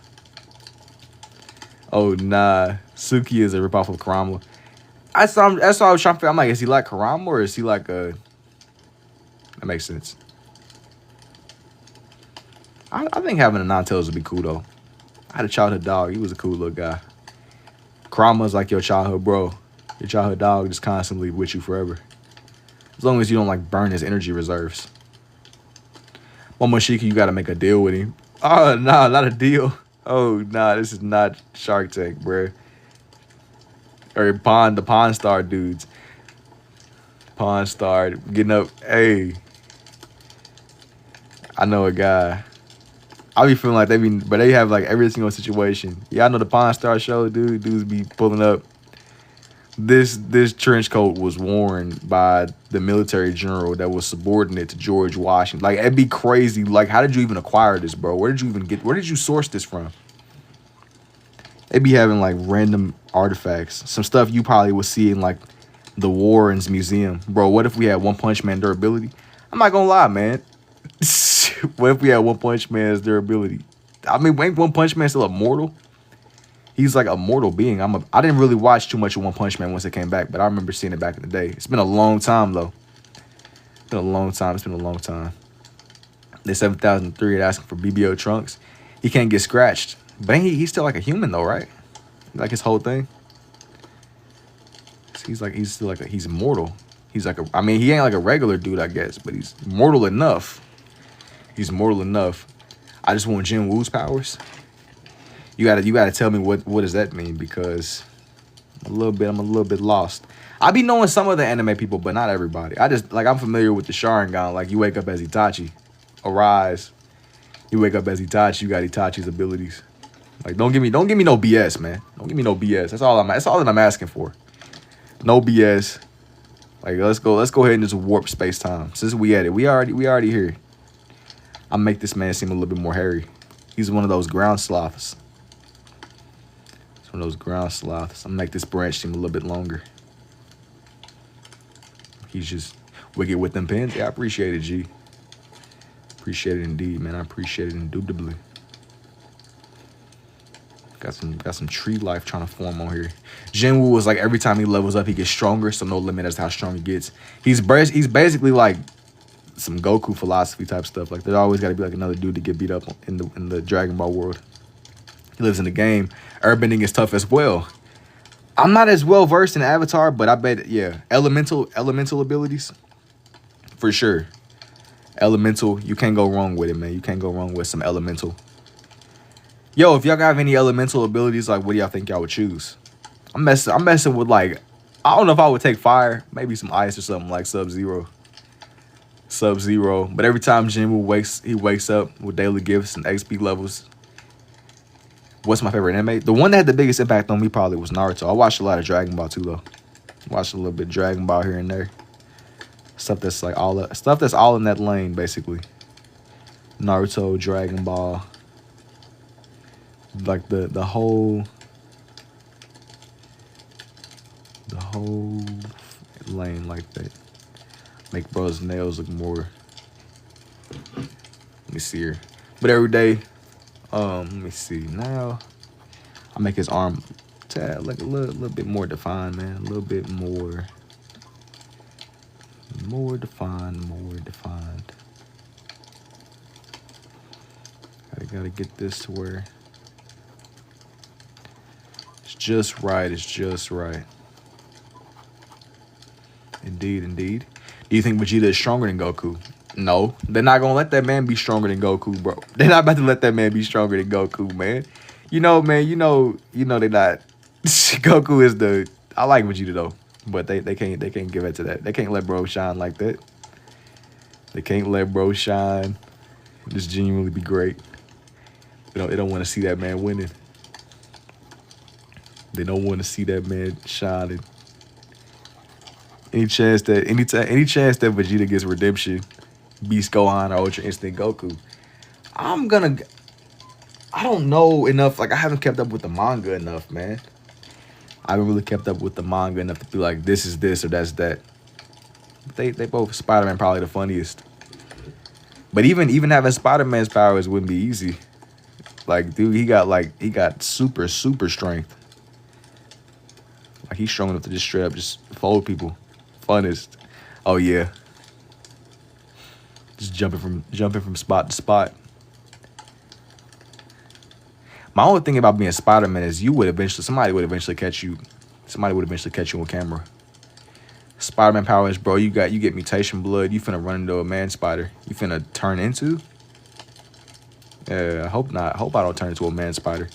Oh nah, Suki is a ripoff of Kurama. That's why I was trying to figure. I'm like, is he like Kurama or is he like a? That makes sense. I think having a Ninetales would be cool though. I had a childhood dog. He was a cool little guy. Kurama's like your childhood bro. Your childhood dog just constantly with you forever. As long as you don't like burn his energy reserves. Momoshiki, you gotta make a deal with him. Oh nah, not a deal. Oh nah, this is not Shark Tank, bruh. Or the Pawn Star dudes. Pawn Star getting up. Hey, I know a guy. I be feeling like but they have like every single situation. Yeah, I know the Pawn Star show, dude. Dudes be pulling up. This trench coat was worn by the military general that was subordinate to George Washington. Like, it'd be crazy. Like, how did you even acquire this, bro? Where did you source this from? They be having like random artifacts. Some stuff you probably would see in like the Warren's Museum. Bro, what if we had One Punch Man durability? I'm not gonna lie, man. What if we had One Punch Man's durability? I mean, ain't One Punch Man still immortal? He's like a mortal being. I didn't really watch too much of One Punch Man once it came back, but I remember seeing it back in the day. It's been a long time though. It's been a long time. The 7003 asking for BBO Trunks. He can't get scratched. But he's still like a human though, right? Like his whole thing. He's still like he's immortal. He's like I mean, he ain't like a regular dude, I guess, but he's mortal enough. He's mortal enough. I just want Jin Woo's powers. You gotta tell me what does that mean, because I'm a little bit lost. I be knowing some of the anime people, but not everybody. I'm familiar with the Sharingan. Like, you wake up as Itachi. Arise. You wake up as Itachi, you got Itachi's abilities. Like, don't give me no BS, man. Don't give me no BS. That's all that I'm asking for. No BS. Like, let's go ahead and just warp space time. Since we at it, we already here. I'll make this man seem a little bit more hairy. He's one of those ground sloths. I'm gonna make this branch seem a little bit longer. He's just wicked with them pins. Yeah, I appreciate it, G. Appreciate it indeed, man. I appreciate it indubitably. Got some tree life trying to form on here. Jinwoo was like, every time he levels up, he gets stronger, so no limit as to how strong he gets. He's basically like some Goku philosophy type stuff. Like, there's always got to be like another dude to get beat up in the Dragon Ball world. He lives in the game. Airbending is tough as well. I'm not as well versed in Avatar, but I bet, yeah, elemental abilities for sure. Elemental, you can't go wrong with it, man. You can't go wrong with some elemental. Yo, if y'all got any elemental abilities, like, what do y'all think y'all would choose? I'm messing with, like, I don't know if I would take fire, maybe some ice or something like Sub-Zero. But every time Jinwoo wakes up with daily gifts and XP levels. What's my favorite anime? The one that had the biggest impact on me probably was Naruto. I watched a lot of Dragon Ball too, though. Watched a little bit of Dragon Ball here and there. Stuff that's all in that lane, basically. Naruto, Dragon Ball. Like the whole lane like that. Make bro's nails look more. Let me see here. But every day. Let me see. Now, I make his arm like a little bit more defined, man. A little bit more defined. I gotta get this to where it's just right. Indeed. Do you think Vegeta is stronger than Goku? No, they're not gonna let that man be stronger than Goku, bro. They're not about to let that man be stronger than Goku, man. You know, man. You know they're not. Goku is the. I like Vegeta though, but they can't give it to that. They can't let bro shine like that. They can't let bro shine. Just genuinely be great. They don't want to see that man winning. They don't want to see that man shining. Any chance that Vegeta gets redemption, Beast Gohan or Ultra Instinct Goku, I don't know enough. Like, I haven't kept up with the manga enough, man. I haven't really kept up with the manga enough to be like, this is this or that's that. But they both, Spider-Man probably the funniest. But even having Spider-Man's powers wouldn't be easy. Like, dude, he got super strength. Like, he's strong enough to just straight up just fold people. Funnest. Oh yeah. Just jumping from spot to spot. My only thing about being Spider-Man is somebody would eventually catch you. Somebody would eventually catch you on camera. Spider-Man powers, bro. You get mutation blood. You finna run into a man spider. You finna turn into. Yeah, I hope not. I hope I don't turn into a man spider.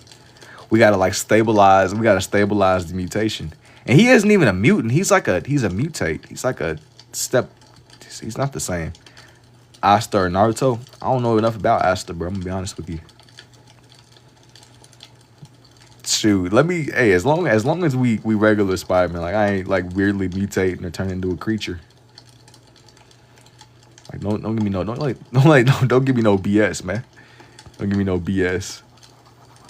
We gotta stabilize. We gotta stabilize the mutation. And he isn't even a mutant. He's a mutate. He's like a step. He's not the same. Asta or Naruto. I don't know enough about Asta, bro. I'm gonna be honest with you. Shoot, hey, as long as we regular Spider-Man, like I ain't like weirdly mutating or turning into a creature. Like don't give me don't give me no BS, man. Don't give me no BS.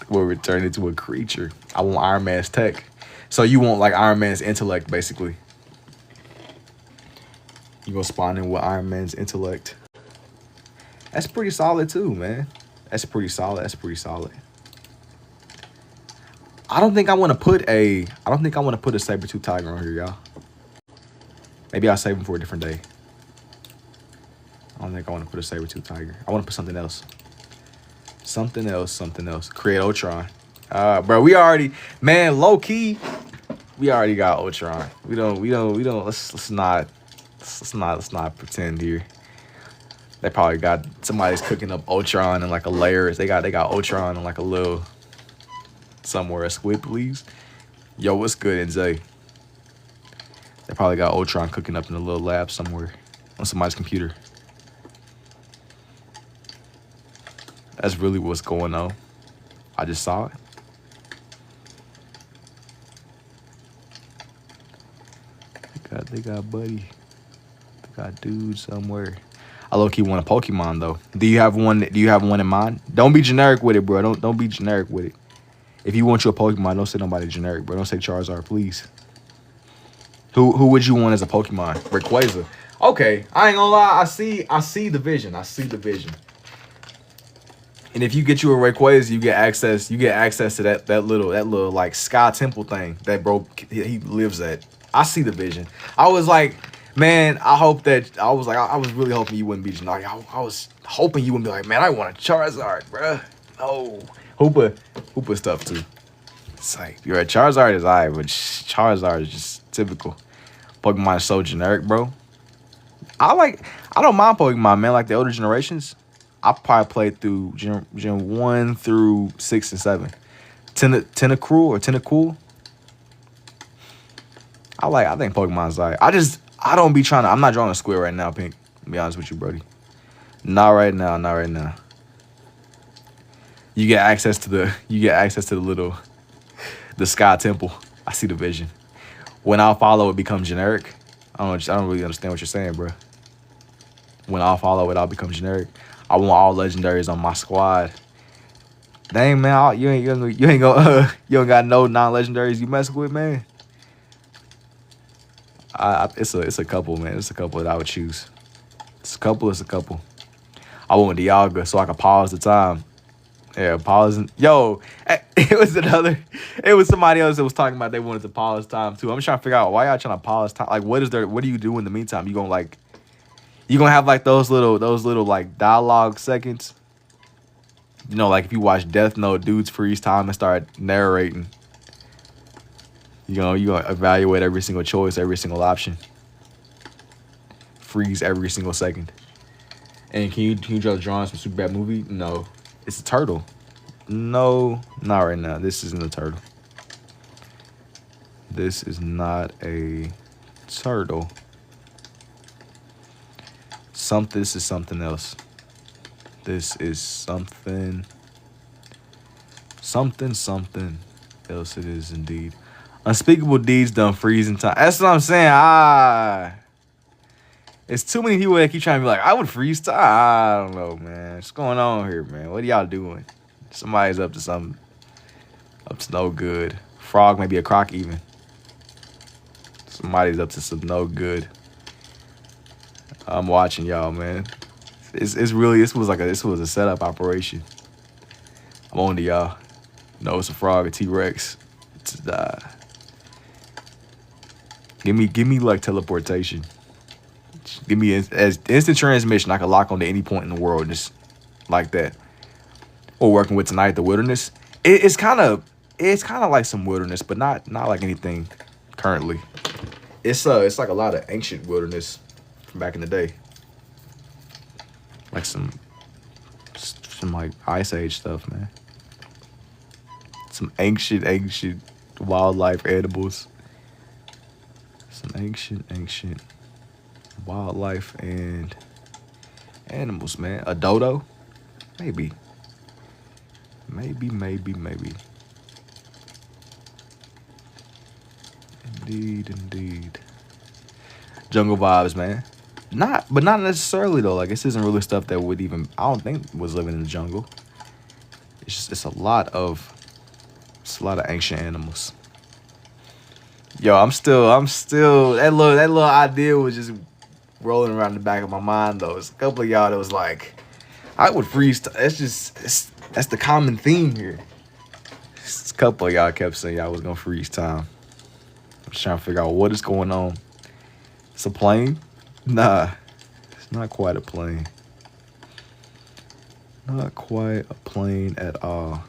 We'll return into a creature. I want Iron Man's tech. So you want like Iron Man's intellect, basically. You gonna spawn in with Iron Man's intellect. That's pretty solid too, man. That's pretty solid. I don't think I want to put a saber-tooth tiger on here, y'all. Maybe I'll save him for a different day. I don't think I want to put a saber-tooth tiger. I want to put something else. Something else. Create Ultron. Bro, we already, man, low key, we already got Ultron. We don't, let's not pretend here. They probably got, somebody's cooking up Ultron in like a layer. They got Ultron in like a little, somewhere. A squid, please. Yo, what's good, NZ? They probably got Ultron cooking up in a little lab somewhere on somebody's computer. That's really what's going on. I just saw it. They got buddy. They got dude somewhere. I low-key want a Pokemon though. Do you have one in mind? Don't be generic with it, bro. Don't be generic with it. If you want your Pokemon, don't say nobody generic, bro. Don't say Charizard, please. Who would you want as a Pokemon? Rayquaza. Okay, I ain't gonna lie. I see the vision. And if you get you a Rayquaza, you get access to that little like Sky Temple thing that bro he lives at. I see the vision. I was like, man, I was really hoping you wouldn't be generic. I was hoping you wouldn't be like, man, I want a Charizard, bruh. No. Hoopa stuff too. It's like, you're a Charizard is alright, but Charizard is just typical. Pokemon is so generic, bro. I don't mind Pokemon, man. Like the older generations, I probably played through Gen 1 through 6 and 7. Tentacool. I think Pokemon's alright. I don't be trying to. I'm not drawing a square right now, Pink. To be honest with you, Brody. Not right now. You get access to the Sky Temple. I see the vision. When I'll follow, it becomes generic. I don't really understand what you're saying, bro. When I'll follow it, I'll become generic. I want all legendaries on my squad. Dang, man, you don't got no non-legendaries you mess with, man. It's a couple, man. It's a couple that I would choose. It's a couple. I want Dialga so I can pause the time. Yeah, pausing. Yo, it was somebody else that was talking about they wanted to pause time too. I'm just trying to figure out why y'all trying to pause time. Like, what do you do in the meantime? You gonna have like those little like dialogue seconds. You know, like if you watch Death Note, dudes freeze time and start narrating. You gonna evaluate every single choice, every single option. Freeze every single second. And can you just draw some super bad movie? No. It's a turtle. No, not right now. This isn't a turtle. This is not a turtle. This is something else. This is something else. It is indeed. Unspeakable deeds done freezing time. That's what I'm saying. It's too many people that keep trying to be like, I would freeze time. I don't know, man. What's going on here, man? What are y'all doing? Somebody's up to something. Up to no good. Frog, maybe a croc even. Somebody's up to some no good. I'm watching y'all, man. It's really this was a setup operation. I'm on to y'all. No, it's a frog, a T-Rex. Give me like teleportation. Give me as instant transmission. I can lock onto any point in the world, just like that. Or working with tonight, the wilderness. It's kind of like some wilderness, but not like anything currently. It's like a lot of ancient wilderness from back in the day, like some like Ice Age stuff, man. Some ancient wildlife animals. Some ancient wildlife and animals, man. A dodo? Maybe. Indeed. Jungle vibes, man. Not necessarily though. Like this isn't really stuff that would even I don't think was living in the jungle. It's a lot of ancient animals. Yo, I'm still that little idea was just rolling around the back of my mind though. It's a couple of y'all that was like, I would freeze. That's the common theme here. A couple of y'all kept saying y'all was gonna freeze time. I'm just trying to figure out what is going on. It's a plane? Nah, it's not quite a plane. Not quite a plane at all.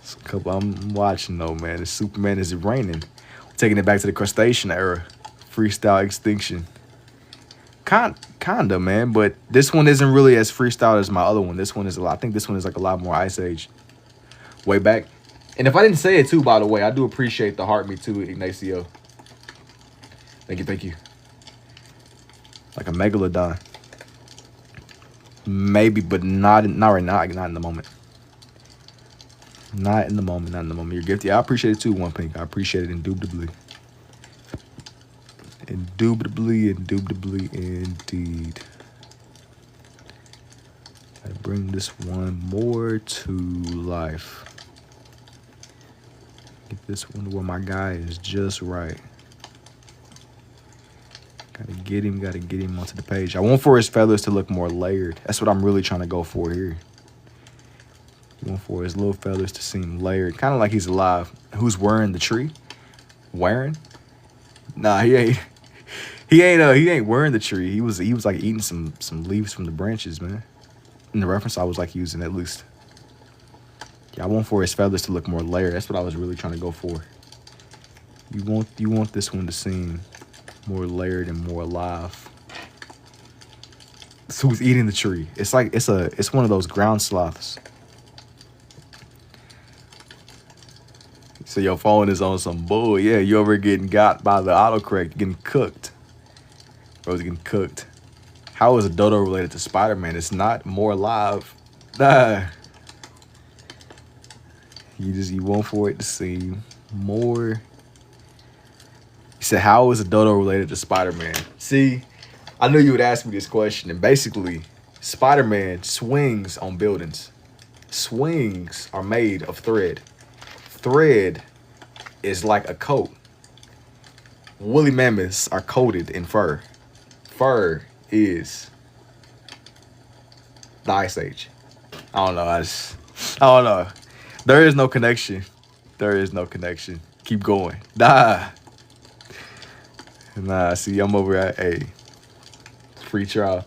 It's a couple. I'm watching though, man. The Superman is raining. We're taking it back to the crustacean era, freestyle extinction. Kinda, man. But this one isn't really as freestyle as my other one. This one is a lot. I think this one is like a lot more Ice Age. Way back. And if I didn't say it too, by the way, I do appreciate the heart me too, Ignacio. Thank you. Like a megalodon. Maybe, but not right now. Not in the moment. Not in the moment. Your gift. Yeah, I appreciate it too, One Pink. I appreciate it indubitably. Indubitably indeed. I bring this one more to life. Get this one where my guy is just right. Gotta get him onto the page. I want for his feathers to look more layered. That's what I'm really trying to go for here. I want for his little feathers to seem layered. Kind of like he's alive. Who's wearing the tree? Wearing? Nah, he ain't. He ain't wearing the tree. He was like eating some leaves from the branches, man. In the reference I was like using at least. Yeah, I want for his feathers to look more layered. That's what I was really trying to go for. You want this one to seem more layered and more alive. So who's eating the tree? It's like it's one of those ground sloths. So your phone is on some bull. Yeah, you over getting got by the autocorrect, getting cooked. Bro's getting cooked. How is a dodo related to Spider-Man? It's not more alive. Nah. You want for it to seem more. He said, how is a dodo related to Spider-Man? See, I knew you would ask me this question. And basically, Spider-Man swings on buildings. Swings are made of thread. Thread is like a coat. Woolly mammoths are coated in fur. Fur is the Ice Age. I don't know. I don't know. There is no connection. Keep going. Nah, see, I'm over at a free trial.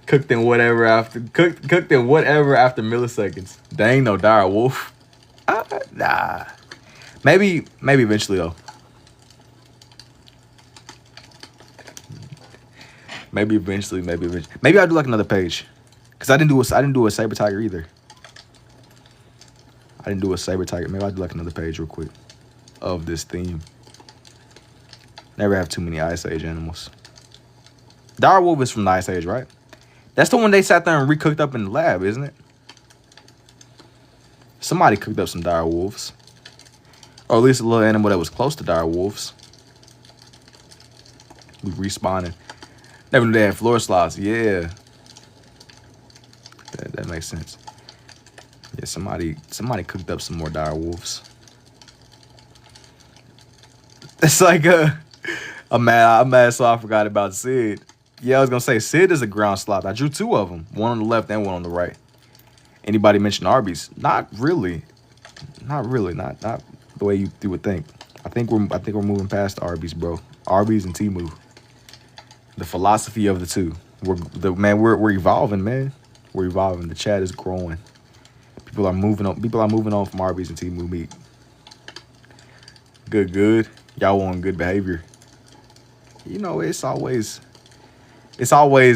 Cooked in whatever after milliseconds. There ain't no dire wolf. Nah. Maybe eventually though. Maybe eventually. Maybe I'll do like another page. Cause I didn't do a saber tiger either. Maybe I'll do like another page real quick of this theme. Never have too many Ice Age animals. Dire wolf is from the Ice Age, right? That's the one they sat there and recooked up in the lab, isn't it? Somebody cooked up some dire wolves. Or at least a little animal that was close to dire wolves. We respawning. Never knew they had floor slots. Yeah. That makes sense. Yeah, somebody cooked up some more dire wolves. It's like I'm mad so I forgot about Sid. Yeah, I was gonna say Sid is a ground slop. I drew two of them, one on the left and one on the right. Anybody mention Arby's? Not really. Not really. Not the way you would think. I think we're moving past Arby's, bro. Arby's and Temu. The philosophy of the two. We're evolving, man. We're evolving. The chat is growing. People are moving on. People are moving on from Arby's and Temu meat. Good. Y'all want good behavior. You know, it's always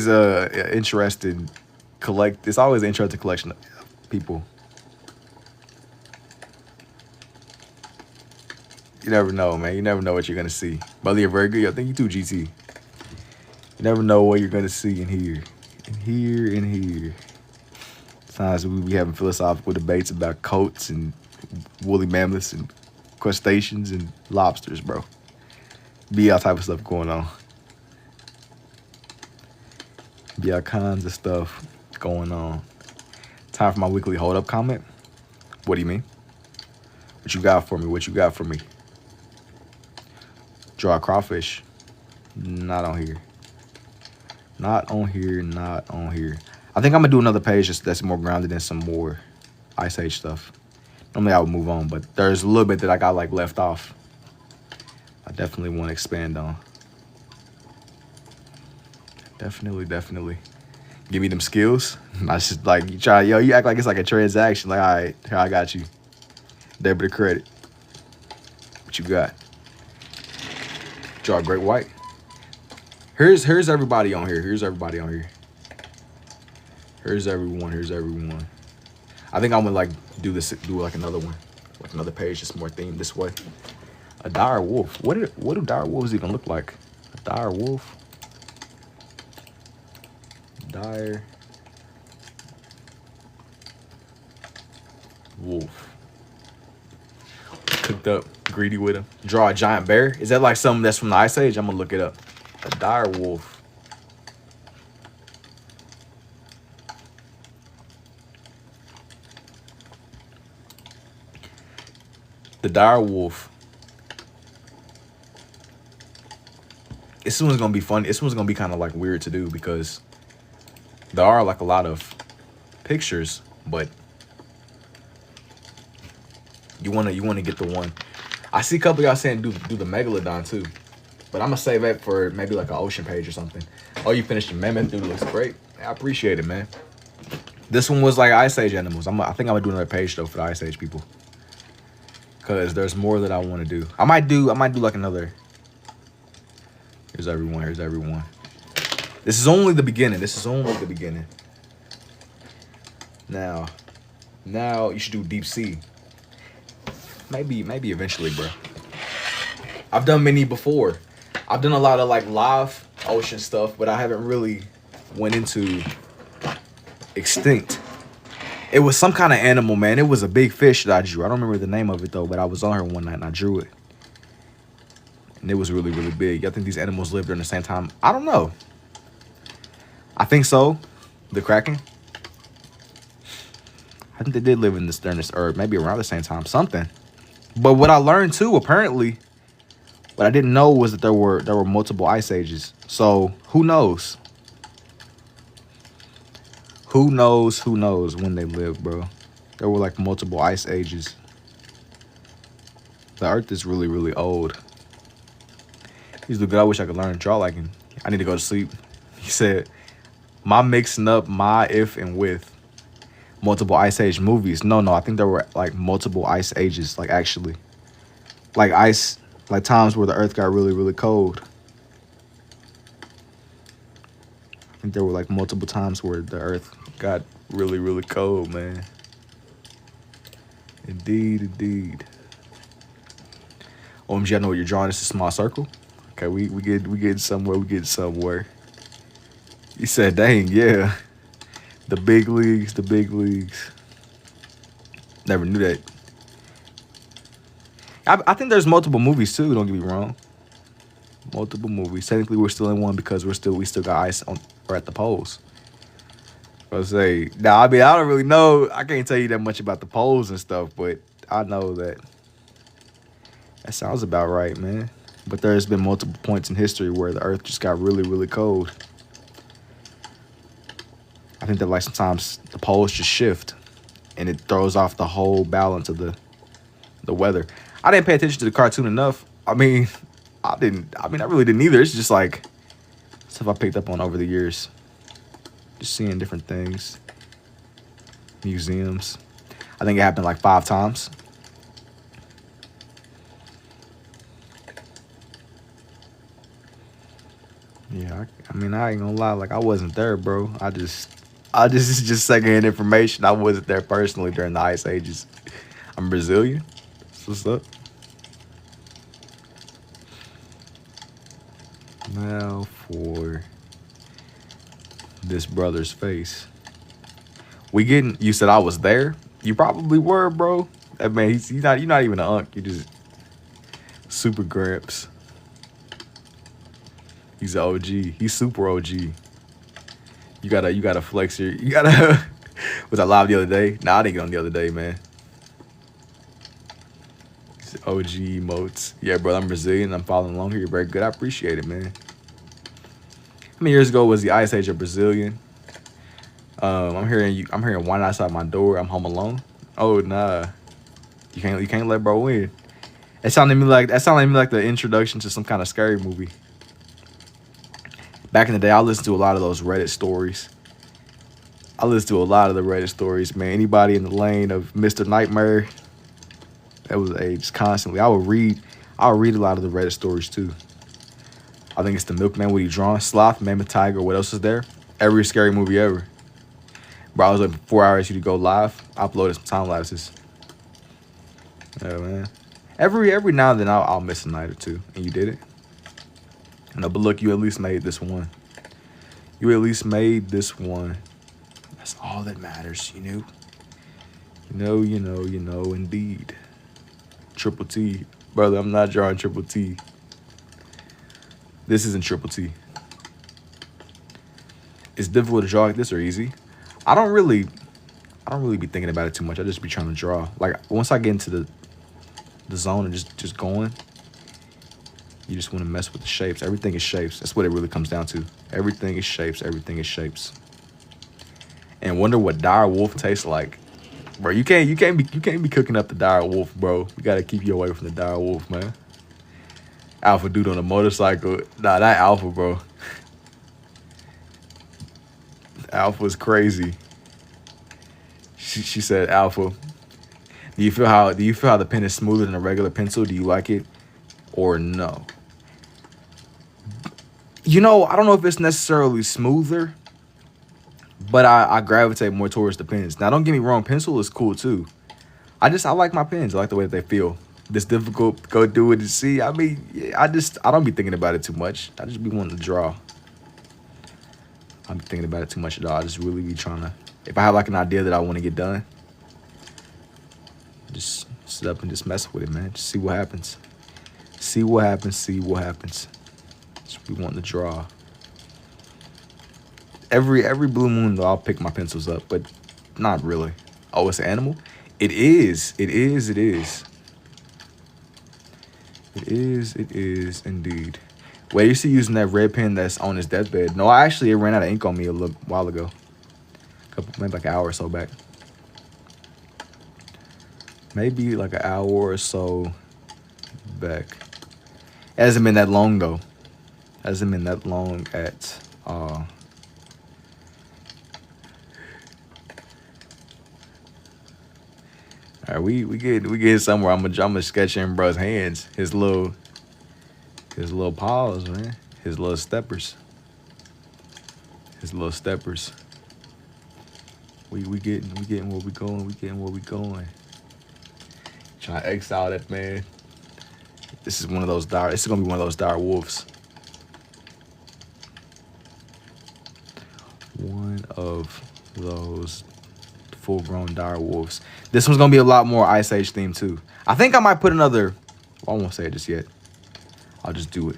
interesting collect. It's always an interesting collection of people. You never know, man. You never know what you're gonna see. Brother, you're very good. I think you too, GT. You never know what you're gonna see in here, in here. Sometimes we be having philosophical debates about coats and woolly mammoths and crustaceans and lobsters, bro. Be all type of stuff going on. Be all kinds of stuff going on. Time for my weekly hold up comment. What do you mean? What you got for me? What you got for me? Draw a crawfish. Not on here. Not on here. Not on here. I think I'm gonna do another page that's more grounded in some more Ice Age stuff. Normally I would move on, but there's a little bit that I got like left off. I definitely want to expand on. Definitely. Give me them skills. I just like you act like it's like a transaction. Like, all right, here I got you. Debit or credit. What you got? Draw a great white. Here's everybody on here. Here's everyone. I think I'm gonna like do like another one, like another page, just more themed this way. A dire wolf. What do dire wolves even look like? A dire wolf. Dire wolf. Cooked up, greedy with him. Draw a giant bear. Is that like something that's from the Ice Age? I'm gonna look it up. A dire wolf. The dire wolf. This one's gonna be fun. This one's gonna be kind of like weird to do because there are like a lot of pictures, but you wanna get the one. I see a couple of y'all saying do the megalodon too, but I'm gonna save that for maybe like an ocean page or something. Oh, you finished your mammoth, dude. Looks great. I appreciate it, man. This one was like Ice Age animals. I think I'm gonna do another page though for the Ice Age people, cause there's more that I want to do. I might do like another. Here's everyone. This is only the beginning. Now you should do deep sea. Maybe eventually, bro. I've done many before. I've done a lot of like live ocean stuff, but I haven't really went into extinct. It was some kind of animal, man. It was a big fish that I drew. I don't remember the name of it though, but I was on her one night and I drew it. And it was really, really big. I think these animals lived during the same time. I don't know. I think so. The Kraken. I think they did live in this during this, or maybe around the same time. Something. But what I learned too, apparently, what I didn't know was that there were multiple ice ages. So who knows? Who knows when they lived, bro? There were like multiple ice ages. The Earth is really, really old. He's the good. I wish I could learn to draw like him. I need to go to sleep. He said, "My mixing up my if and with multiple ice age movies." No, I think there were like multiple ice ages, like actually, like ice, like times where the Earth got really, really cold. I think there were like multiple times where the Earth got really, really cold, man. Indeed. OMG, I know what you're drawing. It's a small circle. Okay, we get somewhere. He said, "Dang, yeah, the big leagues." Never knew that. I think there's multiple movies too. Don't get me wrong. Multiple movies. Technically, we're still in one because we still got ice on or at the poles. I say now. I mean, I don't really know. I can't tell you that much about the poles and stuff, but I know that sounds about right, man. But there's been multiple points in history where the Earth just got really, really cold. I think that like sometimes the poles just shift and it throws off the whole balance of the weather. I didn't pay attention to the cartoon enough. I mean, I didn't. I mean, I really didn't either. It's just like stuff I picked up on over the years. Just seeing different things, museums. I think it happened like 5 times. Yeah, I mean, I ain't gonna lie. Like, I wasn't there, bro. It's just secondhand information. I wasn't there personally during the ice ages. I'm Brazilian. That's what's up. Now for this brother's face. You said I was there? You probably were, bro. That man, you're not even an unk. You just super gramps. He's an OG. He's super OG. You gotta flex you gotta was I live the other day? Nah, I didn't get on the other day, man. He's OG emotes. Yeah, bro, I'm Brazilian. I'm following along here. You're very good. I appreciate it, man. How many years ago was the Ice Age of Brazilian? I'm hearing one outside my door. I'm home alone. Oh nah. You can't let bro in. That sounded to me like the introduction to some kind of scary movie. Back in the day, I listened to a lot of those Reddit stories. I listened to a lot of the Reddit stories, man. Anybody in the lane of Mr. Nightmare, that was just constantly. I'll read a lot of the Reddit stories too. I think it's the Milkman, what he drawn, Sloth, Mammoth Tiger, what else is there? Every scary movie ever. Bro, I was waiting for 4 hours for you to go live. I uploaded some time lapses. Yeah, man. Every now and then I'll miss a night or two, and you did it. No, but look, you at least made this one. You at least made this one. That's all that matters, you know. You know, indeed. Triple T. Brother, I'm not drawing triple T. This isn't triple T. It's difficult to draw like this or easy. I don't really be thinking about it too much. I just be trying to draw. Like, once I get into the zone and just going, you just want to mess with the shapes. Everything is shapes. That's what it really comes down to. Everything is shapes. Everything is shapes. And wonder what dire wolf tastes like, bro. You can't be cooking up the dire wolf, bro. You gotta keep you away from the dire wolf, man. Alpha dude on a motorcycle. Nah, that Alpha, bro. Alpha's crazy. She said Alpha. Do you feel how the pen is smoother than a regular pencil? Do you like it or no? You know, I don't know if it's necessarily smoother, but I gravitate more towards the pens. Now, don't get me wrong, pencil is cool too. I like my pens. I like the way that they feel. It's difficult to go do it and see. I mean, I don't be thinking about it too much. I just be wanting to draw. I'm thinking about it too much at all. I just really be trying to. If I have like an idea that I want to get done, just sit up and just mess with it, man. Just see what happens. See what happens. See what happens. Just be wanting to draw. Every blue moon though, I'll pick my pencils up, but not really. Oh, it's an animal? It is. It is. It is. It is. It is indeed. Wait, you see using that red pen that's on his deathbed? No, it ran out of ink on me a little while ago. Maybe like an hour or so back. Maybe like an hour or so back. It hasn't been that long though. Hasn't been that long at all right, we get somewhere. I'm gonna sketch in bro's hands. His little paws, man. His little steppers. We getting where we going. We getting where we going. Trying to exile that man. This is gonna be one of those dire wolves. One of those full-grown dire wolves. This one's gonna be a lot more Ice Age themed too. I think I might put another. Well, I won't say it just yet. I'll just do it.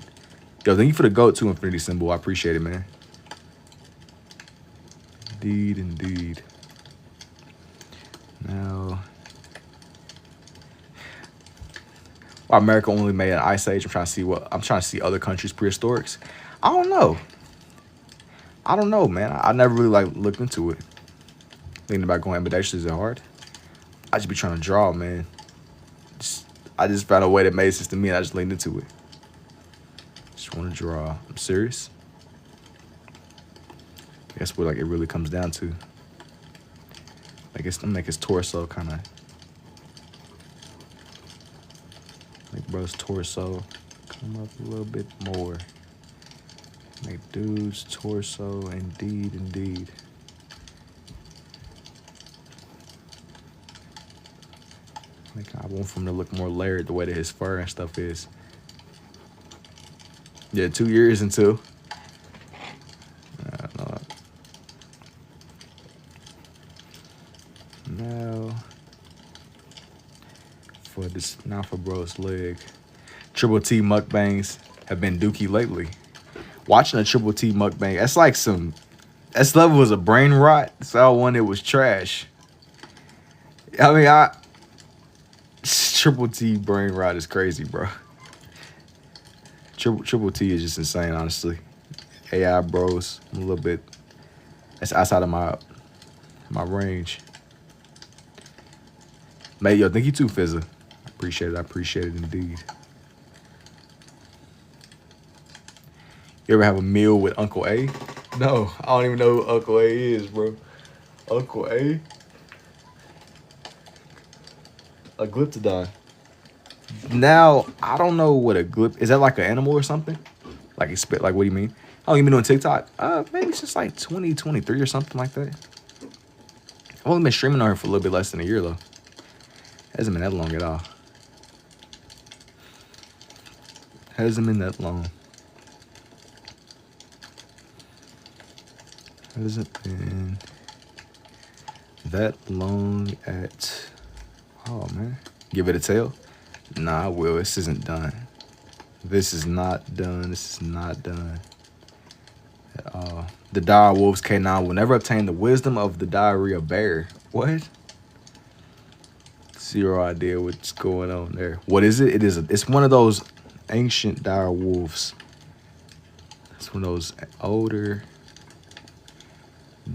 Yo, thank you for the GOAT to Infinity symbol. I appreciate it, man. Indeed. Now, why America only made an Ice Age? I'm trying to see other countries' prehistorics. I don't know. I don't know, man. I never really like looked into it. Thinking about going ambidextrous is hard. I just be trying to draw, man. I just found a way that made sense to me, and I just leaned into it. Just want to draw. I'm serious. That's what like it really comes down to. Like it's to make his torso kind of make bro's torso come up a little bit more. Make dude's torso, indeed. Like I want him to look more layered the way that his fur and stuff is. Yeah, 2 years into. Now for bro's leg. Triple T mukbangs have been dookie lately. Watching a Triple T mukbang, that's like that level was a brain rot. So one it was trash. I mean, Triple T brain rot is crazy, bro. Triple T is just insane, honestly. AI bros, a little bit. That's outside of my range. Mate, yo, thank you too, Fizza. I appreciate it indeed. You ever have a meal with Uncle A? No, I don't even know who Uncle A is, bro. Uncle A? A glyptodon. Now, I don't know what a is that like an animal or something? Like it spit, like what do you mean? How long you been doing TikTok? Maybe since like 2023 or something like that. I've only been streaming on here for a little bit less than a year though. Hasn't been that long at all. Hasn't been that long. Hasn't been that long at all, man. Give it a tail? Nah, I will. This isn't done. This is not done. This is not done at all. The dire wolves K9 will never obtain the wisdom of the diarrhea bear. What? Zero idea what's going on there. What is it? It's one of those ancient dire wolves. It's one of those older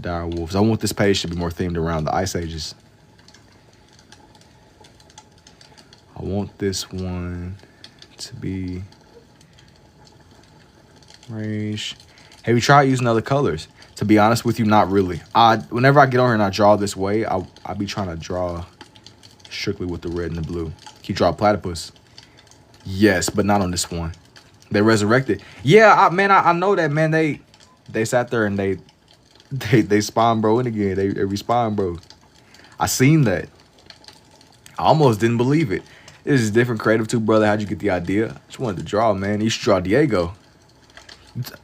dire wolves. I want this page to be more themed around the ice ages. I want this one to be range. Have you tried using other colors? To be honest with you, not really. Whenever I get on here and I draw this way, I be trying to draw strictly with the red and the blue. Can you draw a platypus? Yes, but not on this one. They resurrected. Yeah, I know that, man. They sat there and they spawned bro in again. They respawn bro. I seen that. I almost didn't believe it. This is different creative too, brother. How'd you get the idea? I just wanted to draw, man. You should draw Diego.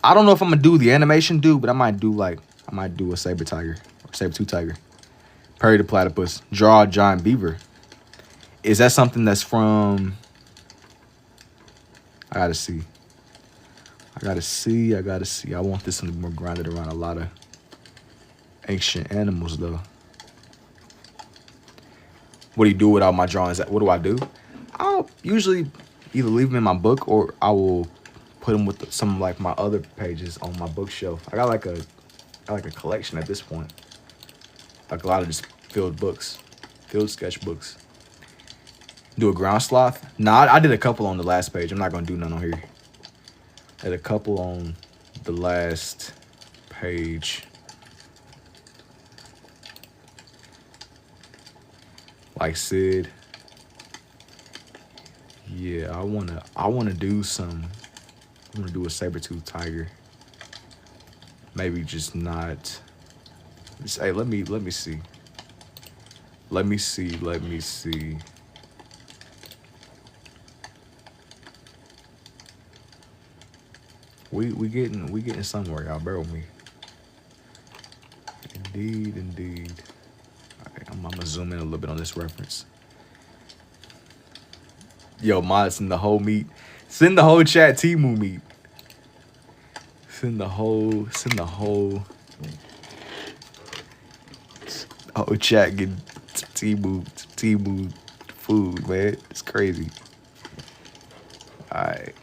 I don't know if I'm gonna do the animation dude, but I might do a saber tiger or saber-tooth tiger. Perry the platypus. Draw a giant beaver. Is that something that's from? I gotta see. I want this one to be more grounded around a lot of ancient animals, though. What do you do with all my drawings? What do I do? I'll usually either leave them in my book or I will put them with some of like my other pages on my bookshelf. I got like a collection at this point. Like a lot of just filled sketchbooks. Do a ground sloth? Nah, I did a couple on the last page. I'm not gonna do none on here. I did a couple on the last page. Like Sid. Yeah, I wanna do a saber-tooth tiger. Maybe just not. Hey, let me see. Let me see. We getting somewhere, y'all. Bear with me. Indeed. Alright, I'm gonna zoom in a little bit on this reference. Yo, mod, send the whole meet. Send the whole chat Timu meet. Send the whole chat get Timu food, man. It's crazy. Alright.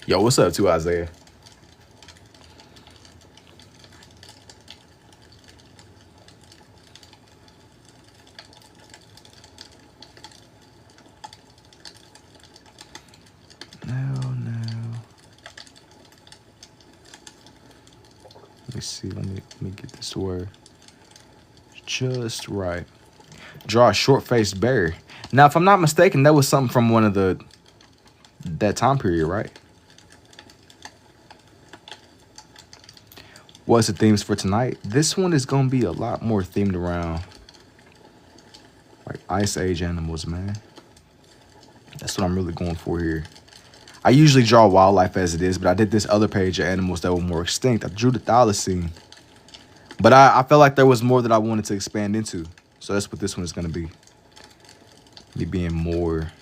Yo, what's up, to Isaiah? No. Let me see. Let me get this word just right. Draw a short-faced bear. Now, if I'm not mistaken, that was something from one of that time period, right? What's the themes for tonight? This one is gonna be a lot more themed around like Ice Age animals, man. That's what I'm really going for here. I usually draw wildlife as it is, but I did this other page of animals that were more extinct. I drew the thylacine. But I felt like there was more that I wanted to expand into. So that's what this one is going to be. Me being more,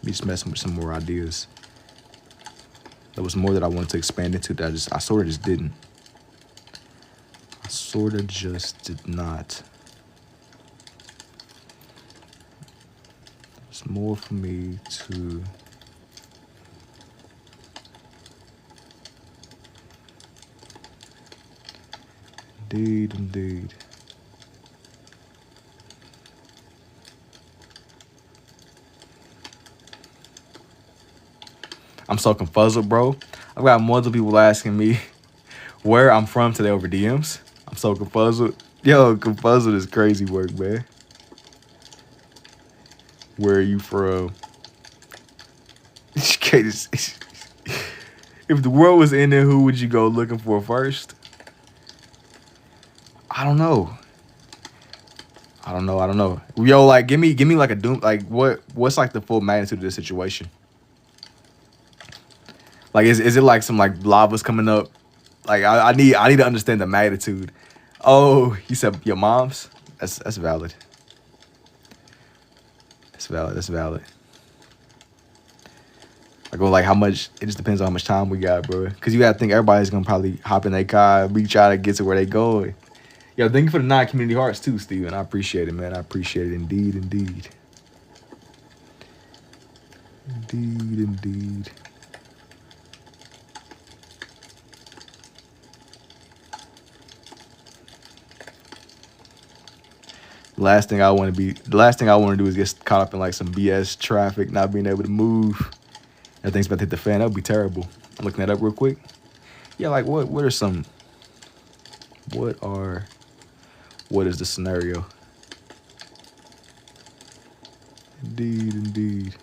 me just messing with some more ideas. There was more that I wanted to expand into that I sort of just didn't. I sort of just did not. It's more for me to... Indeed. I'm so confuzzled, bro. I've got multiple people asking me where I'm from today over DMs. I'm so confuzzled. Yo, confuzzled is crazy work, man. Where are you from? If the world was ending, who would you go looking for first? I don't know. Yo, like, give me like a doom. Like, what's like the full magnitude of this situation? Like, is it like some like lava's coming up? Like, I need to understand the magnitude. Oh, you said your mom's? That's valid. That's valid. I go like how much. It just depends on how much time we got, bro. Cause you gotta think everybody's gonna probably hop in their car, be trying to get to where they going. Yo, thank you for the 9 community hearts too, Steven. I appreciate it, man. I appreciate it indeed. The last thing I want to do is get caught up in like some BS traffic, not being able to move. Everything's about to hit the fan. That would be terrible. I'm looking that up real quick. Yeah, like what is the scenario? Indeed.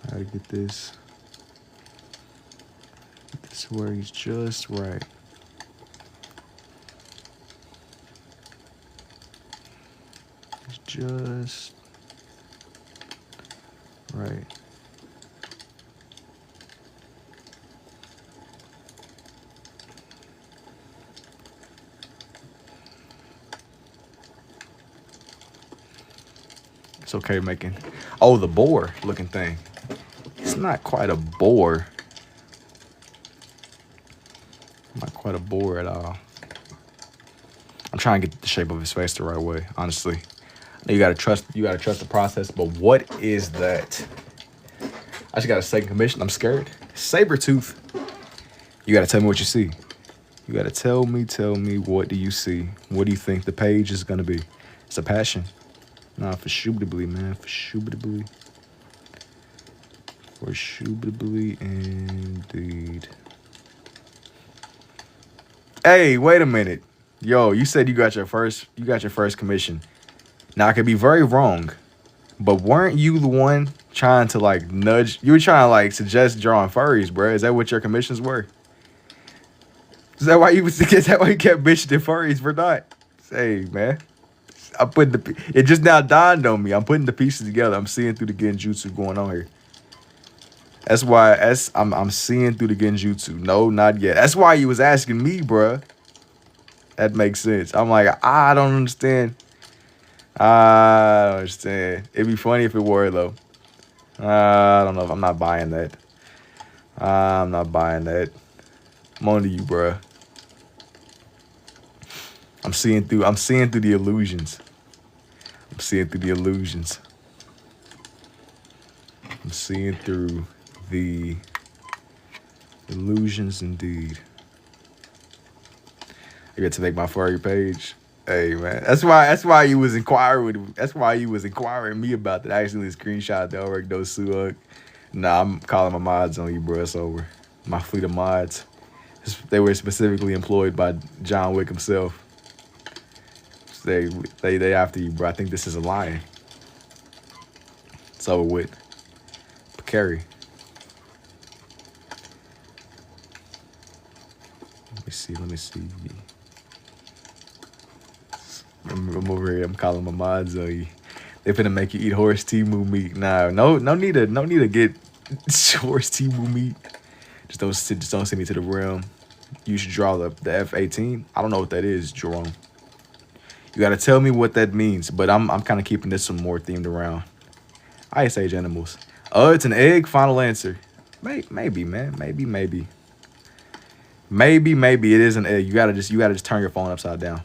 How to get this where he's just right. It's just right. It's okay making... Oh, the boar looking thing. It's not quite a boar. Not quite a boar at all. I'm trying to get the shape of his face the right way, honestly. I know you gotta trust the process, but what is that? I just got a second commission. I'm scared. Saber tooth. You gotta tell me what you see. You gotta tell me what do you see? What do you think the page is gonna be? It's a passion. Nah, for shubitably, man. For shubitably indeed. Hey, wait a minute. Yo, you said you got your first commission. Now I could be very wrong, but weren't you the one trying to like nudge? You were trying to like suggest drawing furries, bro. Is that what your commissions were? Is that why you kept bitching furries for not? Hey, man. It just now dawned on me. I'm putting the pieces together. I'm seeing through the genjutsu going on here. That's why I'm seeing through the genjutsu. No, not yet. That's why you was asking me, bruh. That makes sense. I'm like, I don't understand. It'd be funny if it were, though. I don't know if I'm not buying that. I'm not buying that. I'm on to you, bruh. I'm seeing through the illusions. I'm seeing through the illusions indeed. I get to make my furry page. Hey man, that's why you was inquiring. That's why you was inquiring me about that. I actually screenshot the already know Suug. Nah, I'm calling my mods on you, bro. It's over. My fleet of mods. They were specifically employed by John Wick himself. They after you, bro. I think this is a lion. It's over with. Carry. Let me see. I'm over here. I'm calling my mods on you. They finna make you eat horse Timu meat. Nah, no need to get horse Timu meat. Just don't send me to the realm. You should draw the F-18. I don't know what that is, Jerome. You gotta tell me what that means. But I'm kind of keeping this some more themed around Ice Age animals. Oh, it's an egg. Final answer. Maybe, man. Maybe it is an egg. You gotta just turn your phone upside down.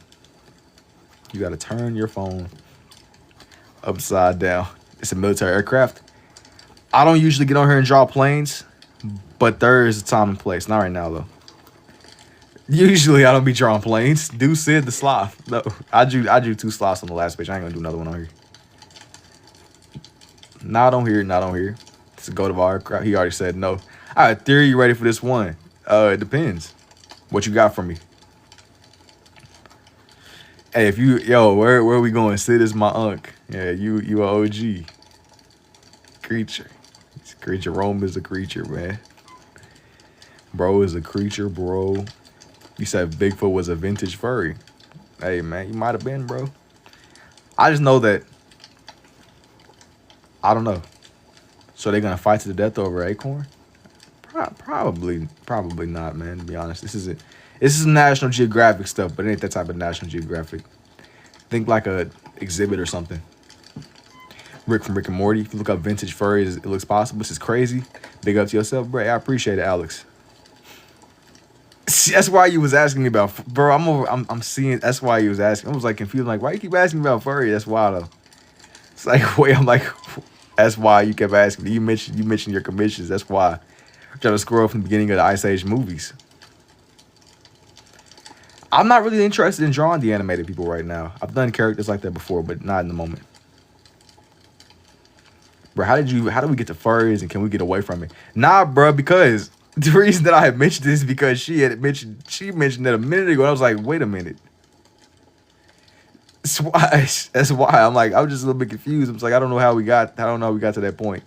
You gotta turn your phone upside down. It's a military aircraft. I don't usually get on here and draw planes, but there is a time and place. Not right now though. Usually I don't be drawing planes. Dude said the sloth. No, I drew 2 sloths on the last page. I ain't gonna do another one on here. Not on here. It's a go to aircraft. He already said no. All right, Theory, you ready for this one? It depends. What you got for me? Hey, if you, where are we going? Sid is my unk. Yeah, you a OG. Creature. Jerome is a creature, man. Bro is a creature, bro. You said Bigfoot was a vintage furry. Hey, man, you might have been, bro. I just know that. I don't know. So they're gonna fight to the death over Acorn? Probably not, man. To be honest, this is National Geographic stuff, but it ain't that type of National Geographic. Think like a exhibit or something. Rick from Rick and Morty. If you look up vintage furries, it looks possible. This is crazy. Big up to yourself, bro. I appreciate it, Alex. See, that's why you was asking me about, bro. I'm seeing. That's why you was asking. I was like confused. Like, why you keep asking me about furry? That's why though. It's like, wait. I'm like, that's why you kept asking. You mentioned your commissions. That's why. I'm trying to scroll from the beginning of the Ice Age movies. I'm not really interested in drawing the animated people right now. I've done characters like that before, but not in the moment. Bro, how do we get to furries and can we get away from it? Nah, bro, because the reason that I had mentioned this is because she mentioned that a minute ago. And I was like, wait a minute. That's why. I'm like, I was just a little bit confused. I was like, I don't know how we got to that point.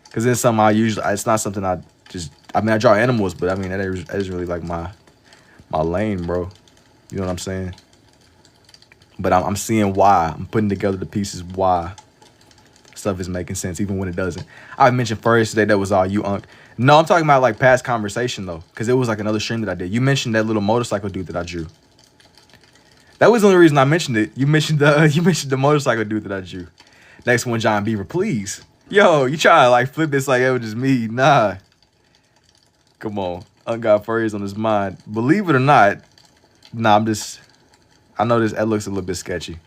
Because then it's not something I draw animals, but I mean, that is really like my lane, bro. You know what I'm saying? But I'm seeing why. I'm putting together the pieces why stuff is making sense, even when it doesn't. I mentioned furries today. That was all you, Unk. No, I'm talking about like past conversation though, because it was like another stream that I did. You mentioned that little motorcycle dude that I drew. That was the only reason I mentioned it. You mentioned the motorcycle dude that I drew. Next one, John Beaver, please. Yo, you try to like flip this like it was just me. Nah. Come on. Unk got furries on his mind. Believe it or not, nah, I know that looks a little bit sketchy.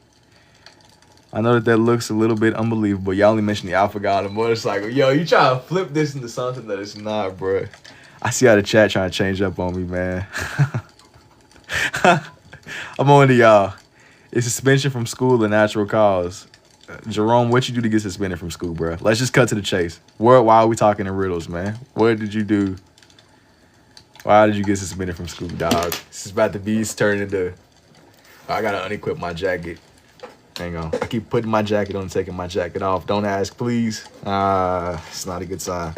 I know that looks a little bit unbelievable. Y'all only mentioned the alpha guy on the motorcycle. Yo, you try to flip this into something that it's not, bro. I see how the chat trying to change up on me, man. I'm on to y'all. It's suspension from school and natural cause. Jerome, what you do to get suspended from school, bro? Let's just cut to the chase. Why are we talking in riddles, man? What did you do? Why did you get suspended from school, dog? This is about to be turning into... I gotta unequip my jacket. Hang on. I keep putting my jacket on and taking my jacket off. Don't ask, please. It's not a good sign.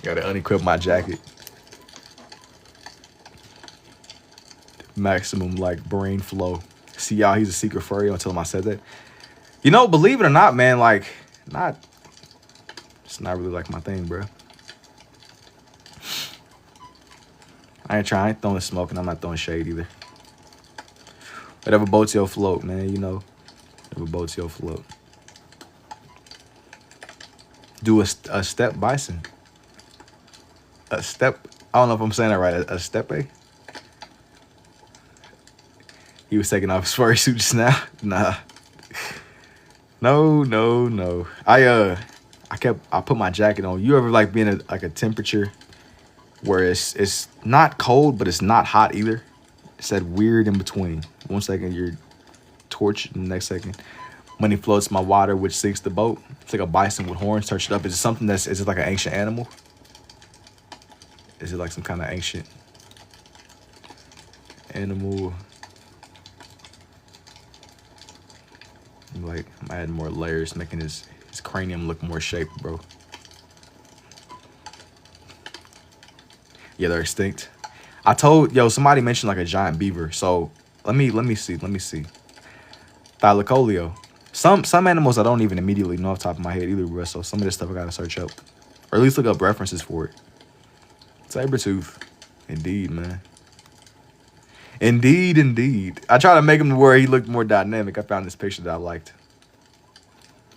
Gotta unequip my jacket. Maximum, like, brain flow. See, y'all, he's a secret furry. Don't tell him I said that. You know, believe it or not, man, like, it's not really like my thing, bro. I ain't throwing smoke and I'm not throwing shade either. Whatever boats your float, man, you know. Whatever boats your float. Do a step bison. A step, I don't know if I'm saying that right. A steppe? He was taking off his furry suit just now. Nah. No. I I put my jacket on. You ever like be in a temperature where it's not cold, but it's not hot either? It's that weird in between. 1 second you're torched, and the next second money floats my water, which sinks the boat. It's like a bison with horns. Search it up. Is it something is it like an ancient animal? Is it like some kind of ancient animal? Like, I'm adding more layers, making his cranium look more shaped, bro. Yeah, they're extinct. I told, somebody mentioned like a giant beaver. So let me see. Thylacoleo. Some animals I don't even immediately know off the top of my head either, bro. So some of this stuff I gotta search up, or at least look up references for it. Sabertooth, indeed, man. Indeed. I tried to make him to where he looked more dynamic. I found this picture that I liked.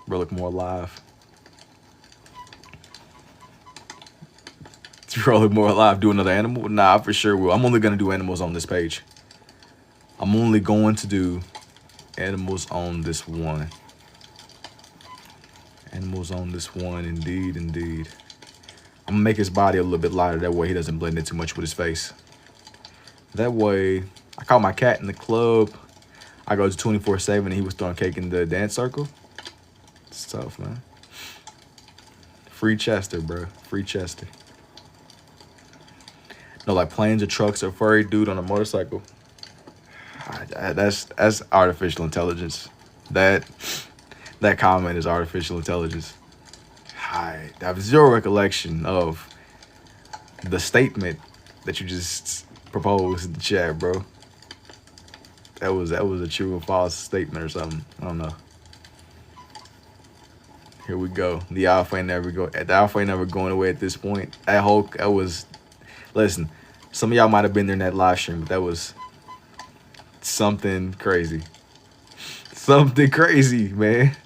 Bro, look more alive. Bro, look more alive. Do another animal? Nah, I for sure will. I'm only gonna do animals on this page. I'm only going to do animals on this one. Animals on this one, indeed. I'm gonna make his body a little bit lighter. That way he doesn't blend in too much with his face. That way, I caught my cat in the club. I go to 24/7 and he was throwing cake in the dance circle. It's tough, man. Free Chester, bro. Free Chester. No, like planes or trucks or furry dude on a motorcycle. That's artificial intelligence. That comment is artificial intelligence. I have zero recollection of the statement that you just proposed in the chat, bro. That was a true or false statement or something. I don't know. Here we go. The alpha ain't never going away at this point. That was. Listen, some of y'all might have been there in that live stream, but that was something crazy. Something crazy, man.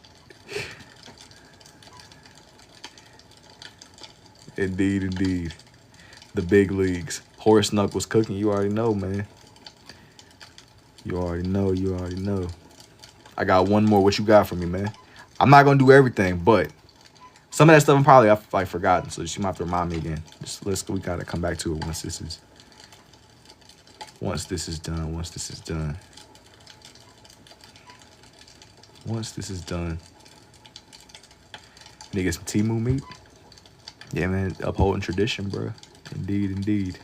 Indeed. The big leagues. Horace Knuckles cooking, you already know, man. You already know. I got one more. What you got for me, man? I'm not gonna do everything, but some of that stuff I'm probably like forgotten, so you might have to remind me again. We gotta come back to it once this is done. Once this is done. Need to get some Timu meat. Yeah, man, upholding tradition, bro. Indeed.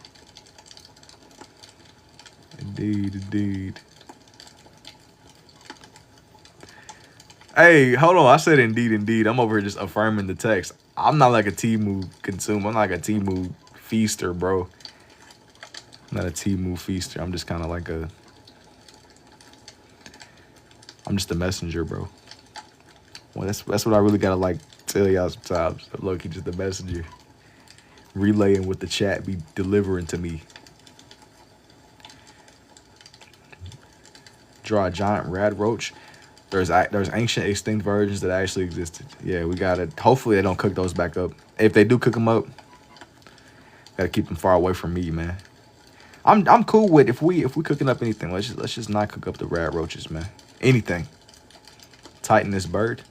Hey, hold on. I said indeed. I'm over here just affirming the text. I'm not like a Timu consumer. I'm not like a Timu feaster, bro. I'm not a Timu feaster. I'm just kind of like I'm just a messenger, bro. Well, that's what I really gotta like tell y'all sometimes. Look, he's just a messenger. Relaying what the chat be delivering to me. Draw a giant rad roach. There's ancient extinct versions that actually existed. Yeah, we gotta. Hopefully they don't cook those back up. If they do cook them up, gotta keep them far away from me, man. I'm cool with if we cooking up anything. Let's just not cook up the rad roaches, man. Anything. Tighten this bird.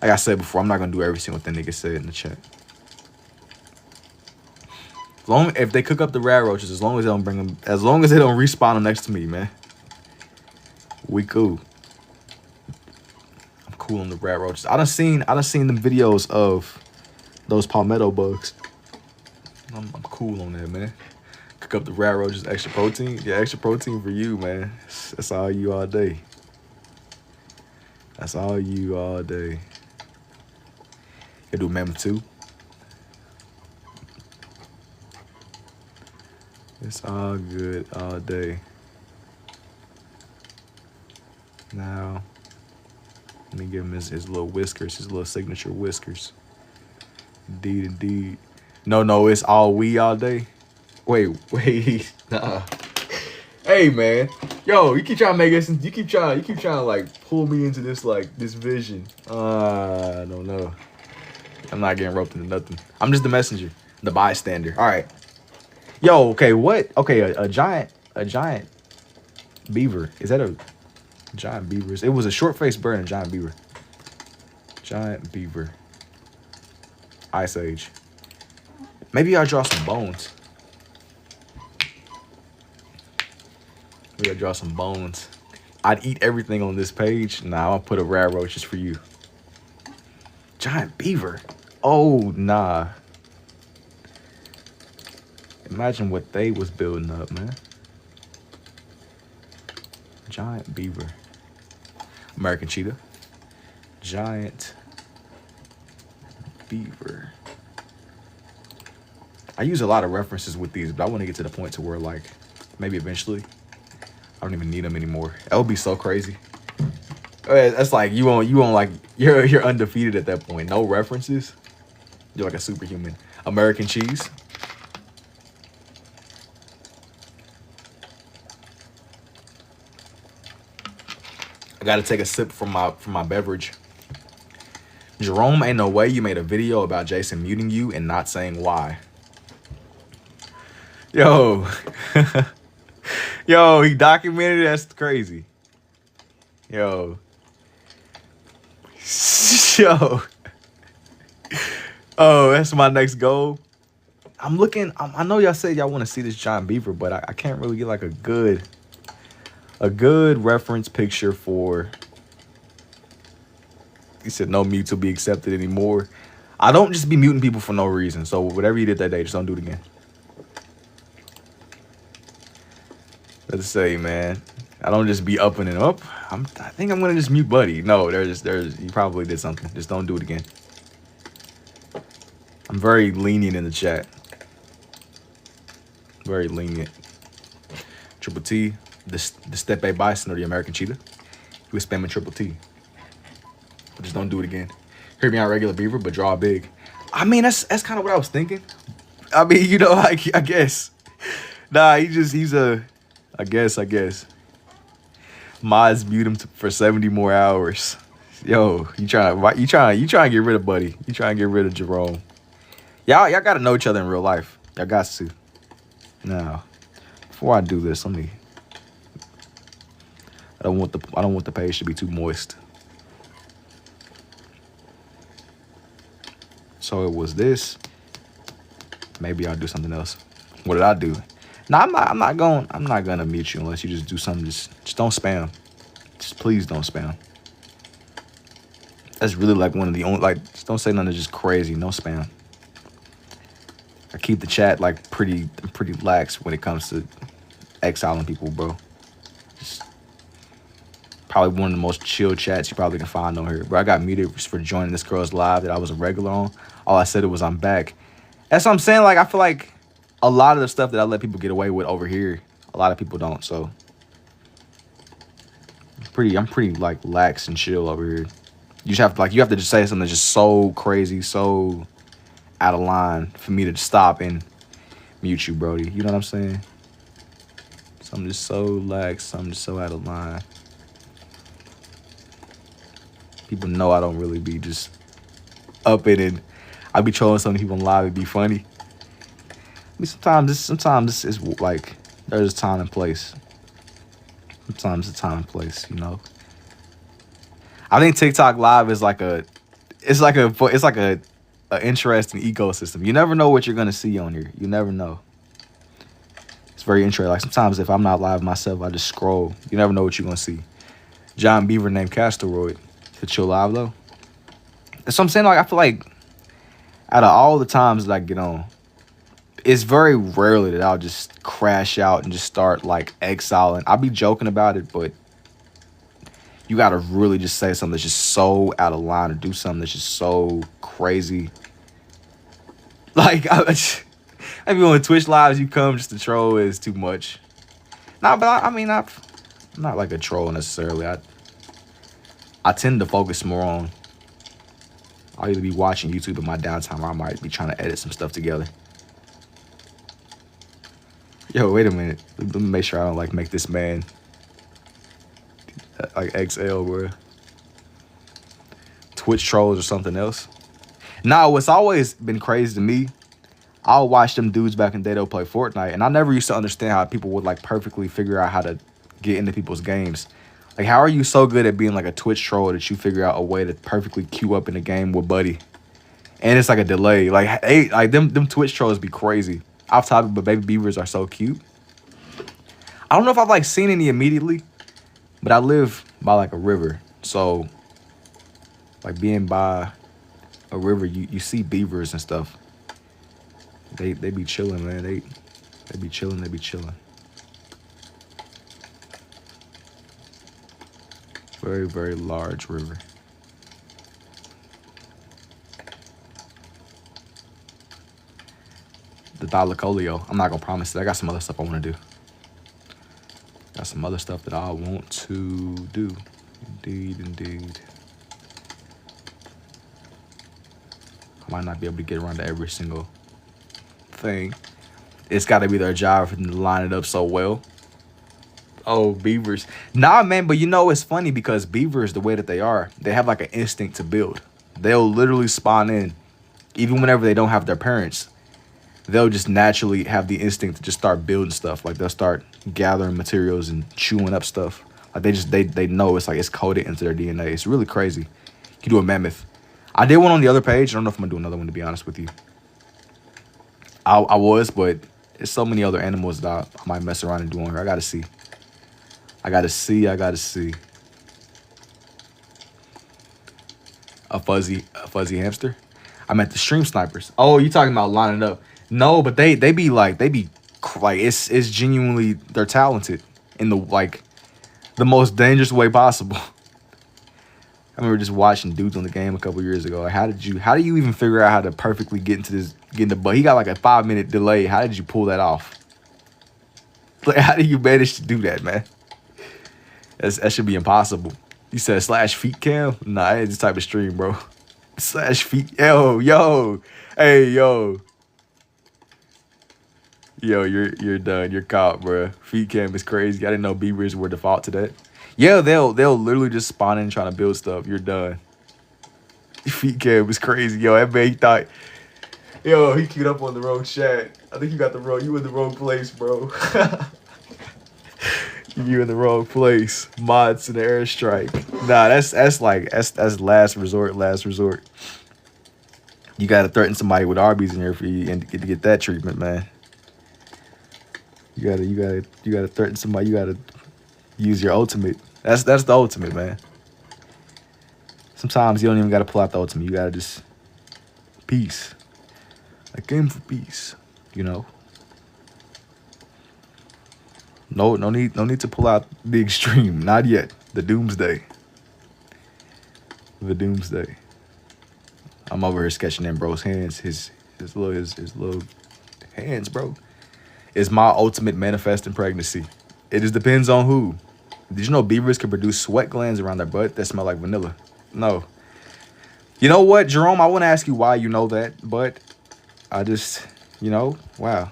Like I said before, I'm not gonna do every single thing nigga said in the chat. If they cook up the rad roaches, as long as they don't respawn them next to me, man. We cool. I'm cool on the rad roaches. I done seen them videos of those palmetto bugs. I'm cool on that, man. Cook up the rad roaches, extra protein. Yeah, extra protein for you, man. That's all you all day. That's all you all day. You do mem too. It's all good all day. Now, let me give him his little whiskers, his little signature whiskers. Indeed. No, it's all we all day. Wait, nah. Hey, man. Yo, you keep trying to make it. You keep trying to like pull me into this this vision. I don't know. I'm not getting roped into nothing. I'm just the messenger, the bystander. All right. Yo, okay, what? Okay, a giant beaver. Is that a giant beaver? It was a short-faced bird and a giant beaver. Giant beaver. Ice Age. Maybe I'll draw some bones. Maybe I'll draw some bones. I'd eat everything on this page. Nah, I'll put a rare roach just for you. Giant beaver. Oh, nah. Imagine what they was building up, man. Giant beaver. American cheetah. Giant beaver. I use a lot of references with these, but I want to get to the point to where, like, maybe eventually I don't even need them anymore. That would be so crazy. That's like you won't like you're undefeated at that point. No references. You're like a superhuman. American cheese. I gotta take a sip from my beverage. Jerome, ain't no way you made a video about Jason muting you and not saying why. Yo. Yo, he documented it. That's crazy. Yo. Yo. Oh, that's my next goal. I'm looking. I know y'all said y'all want to see this giant beaver, but I can't really get like a good reference picture for. He said no mute to be accepted anymore. I don't just be muting people for no reason. So whatever you did that day, just don't do it again. Let's say, man, I don't just be upping and up. I think I'm gonna just mute Buddy. No, there's you probably did something. Just don't do it again. I'm very lenient in the chat. Very lenient. Triple T, the Steppe Bison or the American Cheetah. He was spamming Triple T. Just don't do it again. Hear me out, regular beaver, but draw big. I mean, that's kind of what I was thinking. I mean, you know, I guess. Nah, he's a. I guess. Mods mute him for 70 more hours. Yo, you trying to get rid of Buddy. You trying to get rid of Jerome. Y'all gotta know each other in real life. Y'all got to. Now, before I do this, let me. I don't want the page to be too moist. So it was this. Maybe I'll do something else. What did I do? No, I'm not gonna mute you unless you just do something. Just don't spam. Just please don't spam. That's really like one of the only, like, just don't say nothing just crazy. No spam. I keep the chat like pretty lax when it comes to exiling people, bro. Just probably one of the most chill chats you probably can find on here. Bro, I got muted for joining this girl's live that I was a regular on. All I said was I'm back. That's what I'm saying. Like, I feel like a lot of the stuff that I let people get away with over here, a lot of people don't. So I'm pretty like lax and chill over here. You have to just say something just so crazy, so out of line for me to stop and mute you, Brody. You know what I'm saying? So I'm just so lax. I'm just so out of line. People know I don't really be just up it, and I be trolling some people live. It'd be funny. I mean, sometimes this is like there's a time and place. Sometimes a time and place, you know. I think TikTok Live is like a interesting ecosystem. You never know what you're gonna see on here. You never know. It's very interesting. Like sometimes if I'm not live myself, I just scroll. You never know what you're gonna see. John Beaver named Castoroid. To chill live though. That's what I'm saying. Like I feel like out of all the times that I get on, it's very rarely that I'll just crash out and just start like exiling. I'll be joking about it, but you gotta really just say something that's just so out of line or do something that's just so crazy. Like I mean, on Twitch lives you come just to troll is too much. Nah, but I mean, I'm not like a troll necessarily. I tend to focus more on. I'll either be watching YouTube in my downtime or I might be trying to edit some stuff together. Yo, wait a minute. Let me make sure I don't like make this man like XL, bro. Twitch trolls or something else. Nah, what's always been crazy to me, I'll watch them dudes back in the day they'll play Fortnite, and I never used to understand how people would like perfectly figure out how to get into people's games. Like, how are you so good at being like a Twitch troll that you figure out a way to perfectly queue up in a game with Buddy And it's like a delay. Like, hey, like them Twitch trolls be crazy. Off topic, but baby beavers are so cute. I don't know if I've like seen any immediately, but I live by like a river. So like being by a river, you see beavers and stuff. They be chilling, man. They be chilling, they be chilling. Very, very large river. The Thylacoleo. I'm not gonna promise it. I got some other stuff I want to do. Got some other stuff that I want to do. Indeed, indeed. I might not be able to get around to every single thing. It's got to be their job for them to line it up so well. Oh, beavers. Nah, man, but you know, it's funny because beavers, the way that they are, they have like an instinct to build. They'll literally spawn in, even whenever they don't have their parents. They'll just naturally have the instinct to just start building stuff. Like they'll start gathering materials and chewing up stuff. Like they know it's like it's coded into their DNA. It's really crazy. You can do a mammoth. I did one on the other page. I don't know if I'm gonna do another one, to be honest with you. I was, but there's so many other animals that I might mess around and do on here. I gotta see. I gotta see. A fuzzy hamster. I meant the stream snipers. Oh, you talking about lining up? No, but they be it's genuinely, they're talented in the most dangerous way possible. I remember just watching dudes on the game a couple years ago. Like, how do you even figure out how to perfectly get in the butt? He got like a 5-minute delay. How did you pull that off? Like, how do you manage to do that, man? That should be impossible. You said /feet cam? Nah, I ain't this type of stream, bro. /feet. Yo. Hey, yo. Yo, you're done. You're caught, bro. Feet cam is crazy. I didn't know beavers were default to that. Yeah, they'll literally just spawn in trying to build stuff. You're done. Feet cam is crazy. Yo, that man, he thought, yo, he queued up on the wrong chat. I think you in the wrong place, bro. You in the wrong place. Mods to the airstrike. Nah, that's last resort. You gotta threaten somebody with Arby's in here for you and to get that treatment, man. You gotta threaten somebody. You gotta use your ultimate. That's the ultimate, man. Sometimes you don't even gotta pull out the ultimate. You gotta just peace. Like game for peace, you know. No need to pull out the extreme. Not yet. The doomsday. I'm over here sketching in bro's hands. His little hands, bro. Is my ultimate manifesting pregnancy. It just depends on who. Did you know beavers can produce sweat glands around their butt that smell like vanilla? No. You know what, Jerome? I want to ask you why you know that, but I just, wow.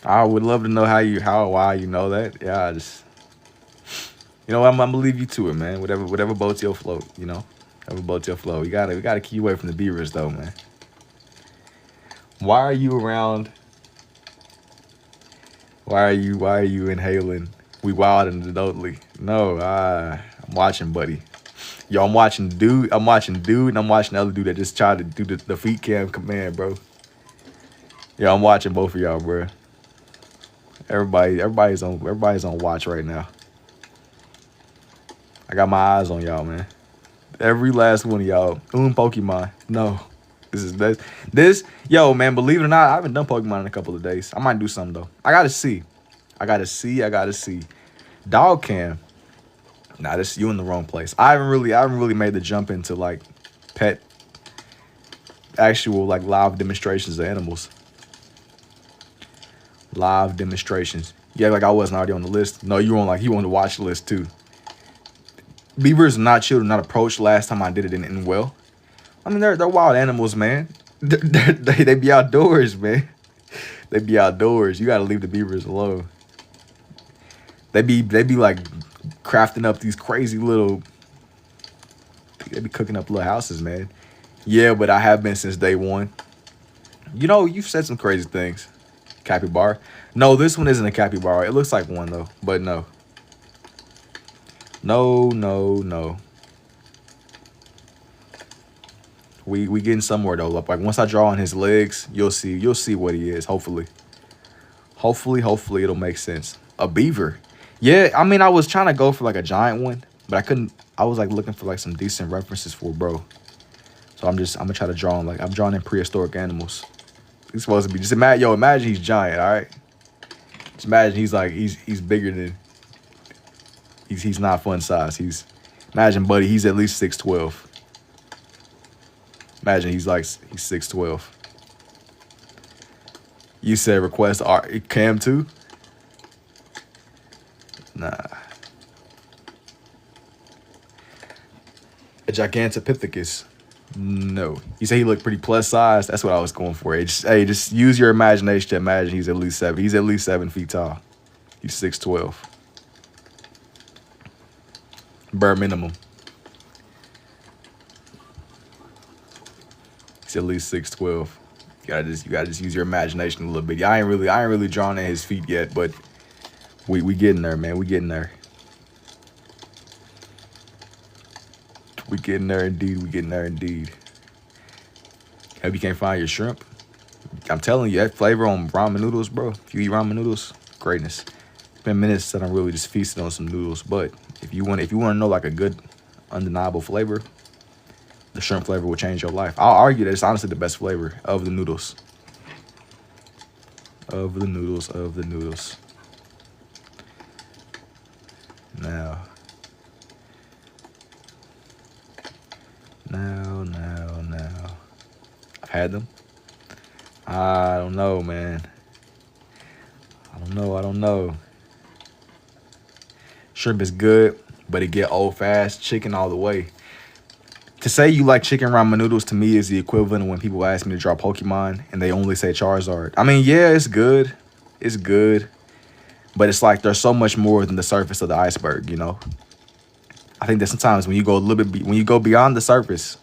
I would love to know why you know that. Yeah, I just, I'm gonna leave you to it, man. Whatever boats your float, Whatever boats your float. We gotta keep away from the beavers, though, man. Why are you around? Why are you inhaling? We wild and adultly. No, I'm watching, buddy. Yo, I'm watching dude, and I'm watching the other dude that just tried to do the feet cam command, bro. Yo, I'm watching both of y'all, bro. Everybody's on watch right now. I got my eyes on y'all, man. Every last one of y'all. Pokemon. No. This, yo, man, believe it or not, I haven't done Pokemon in a couple of days. I might do something, though. I gotta see. Dog cam. Nah, you in the wrong place. I haven't really made the jump into, like, pet, actual, like, live demonstrations of animals. Live demonstrations. Yeah, like I wasn't already on the list. No, you on the watch list, too. Beavers are not children, not approached. Last time I did it in well. I mean, they're wild animals, man. They be outdoors, man. They be outdoors. You gotta leave the beavers alone. They be like crafting up these crazy little. They be cooking up little houses, man. Yeah, but I have been since day one. You've said some crazy things. Capybara. No, this one isn't a capybara. It looks like one though, but no. No. We getting somewhere though. Like once I draw on his legs, you'll see what he is. Hopefully it'll make sense. A beaver. Yeah, I mean I was trying to go for like a giant one, but I couldn't. I was like looking for like some decent references for bro. So I'm gonna try to draw on like I'm drawing in prehistoric animals. He's supposed to be just imagine he's giant, all right? Just imagine he's bigger than he's not fun size. Imagine buddy, he's at least 6'12". Imagine he's 6'12". You said request art Cam too? Nah. A Gigantopithecus. No. You say he looked pretty plus size. That's what I was going for. Just use your imagination to imagine he's at least 7. He's at least 7 feet tall. He's 6'12". Bare minimum. He's at least 6'12". You gotta just use your imagination a little bit. I ain't really drawn at his feet yet, but we getting there, man. We getting there. We getting there indeed. We getting there indeed. Hope you can't find your shrimp. I'm telling you, that flavor on ramen noodles, bro. If you eat ramen noodles, greatness. It's been minutes that I'm really just feasting on some noodles. But if you want to know like a good, undeniable flavor, the shrimp flavor will change your life. I'll argue that it's honestly the best flavor of the noodles. Of the noodles. Now. I've had them. I don't know, man. I don't know. Shrimp is good, but it get old fast. Chicken all the way. To say you like chicken ramen noodles to me is the equivalent of when people ask me to draw Pokemon and they only say Charizard. I mean, yeah, it's good. It's good. But it's like there's so much more than the surface of the iceberg, you know? I think that sometimes when you go when you go beyond the surface,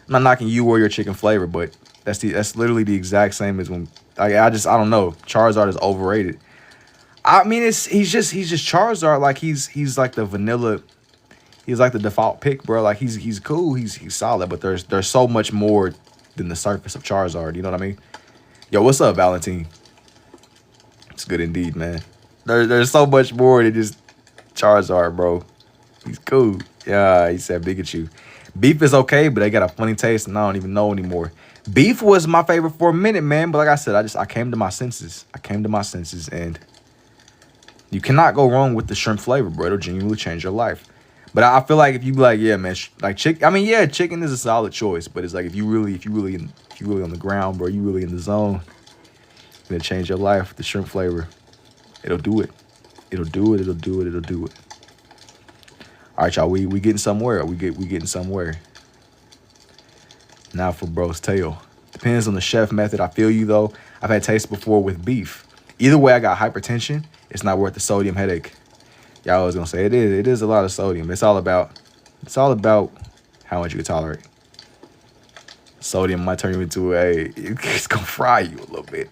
I'm not knocking you or your chicken flavor, but that's literally the exact same as when I don't know. Charizard is overrated. I mean, he's just Charizard. Like he's like the vanilla. He's like the default pick, bro. Like he's cool. He's solid, but there's so much more than the surface of Charizard. You know what I mean? Yo, what's up, Valentine? It's good indeed, man. There's so much more than just Charizard, bro. He's cool. Yeah, he said Pikachu. Beef is okay, but they got a funny taste, and I don't even know anymore. Beef was my favorite for a minute, man. But like I said, I came to my senses. And you cannot go wrong with the shrimp flavor, bro. It'll genuinely change your life. But I feel like if you be like, yeah, man, like chicken. I mean, yeah, chicken is a solid choice. But it's like if you really on the ground, bro, you really in the zone, it's gonna change your life. The shrimp flavor, it'll do it. It'll do it. All right, y'all. We getting somewhere. We getting somewhere. Now for bro's tail. Depends on the chef method. I feel you though. I've had taste before with beef. Either way, I got hypertension. It's not worth the sodium headache. Y'all was gonna say it is. It is a lot of sodium. It's all about how much you can tolerate. Sodium might turn you into it's gonna fry you a little bit.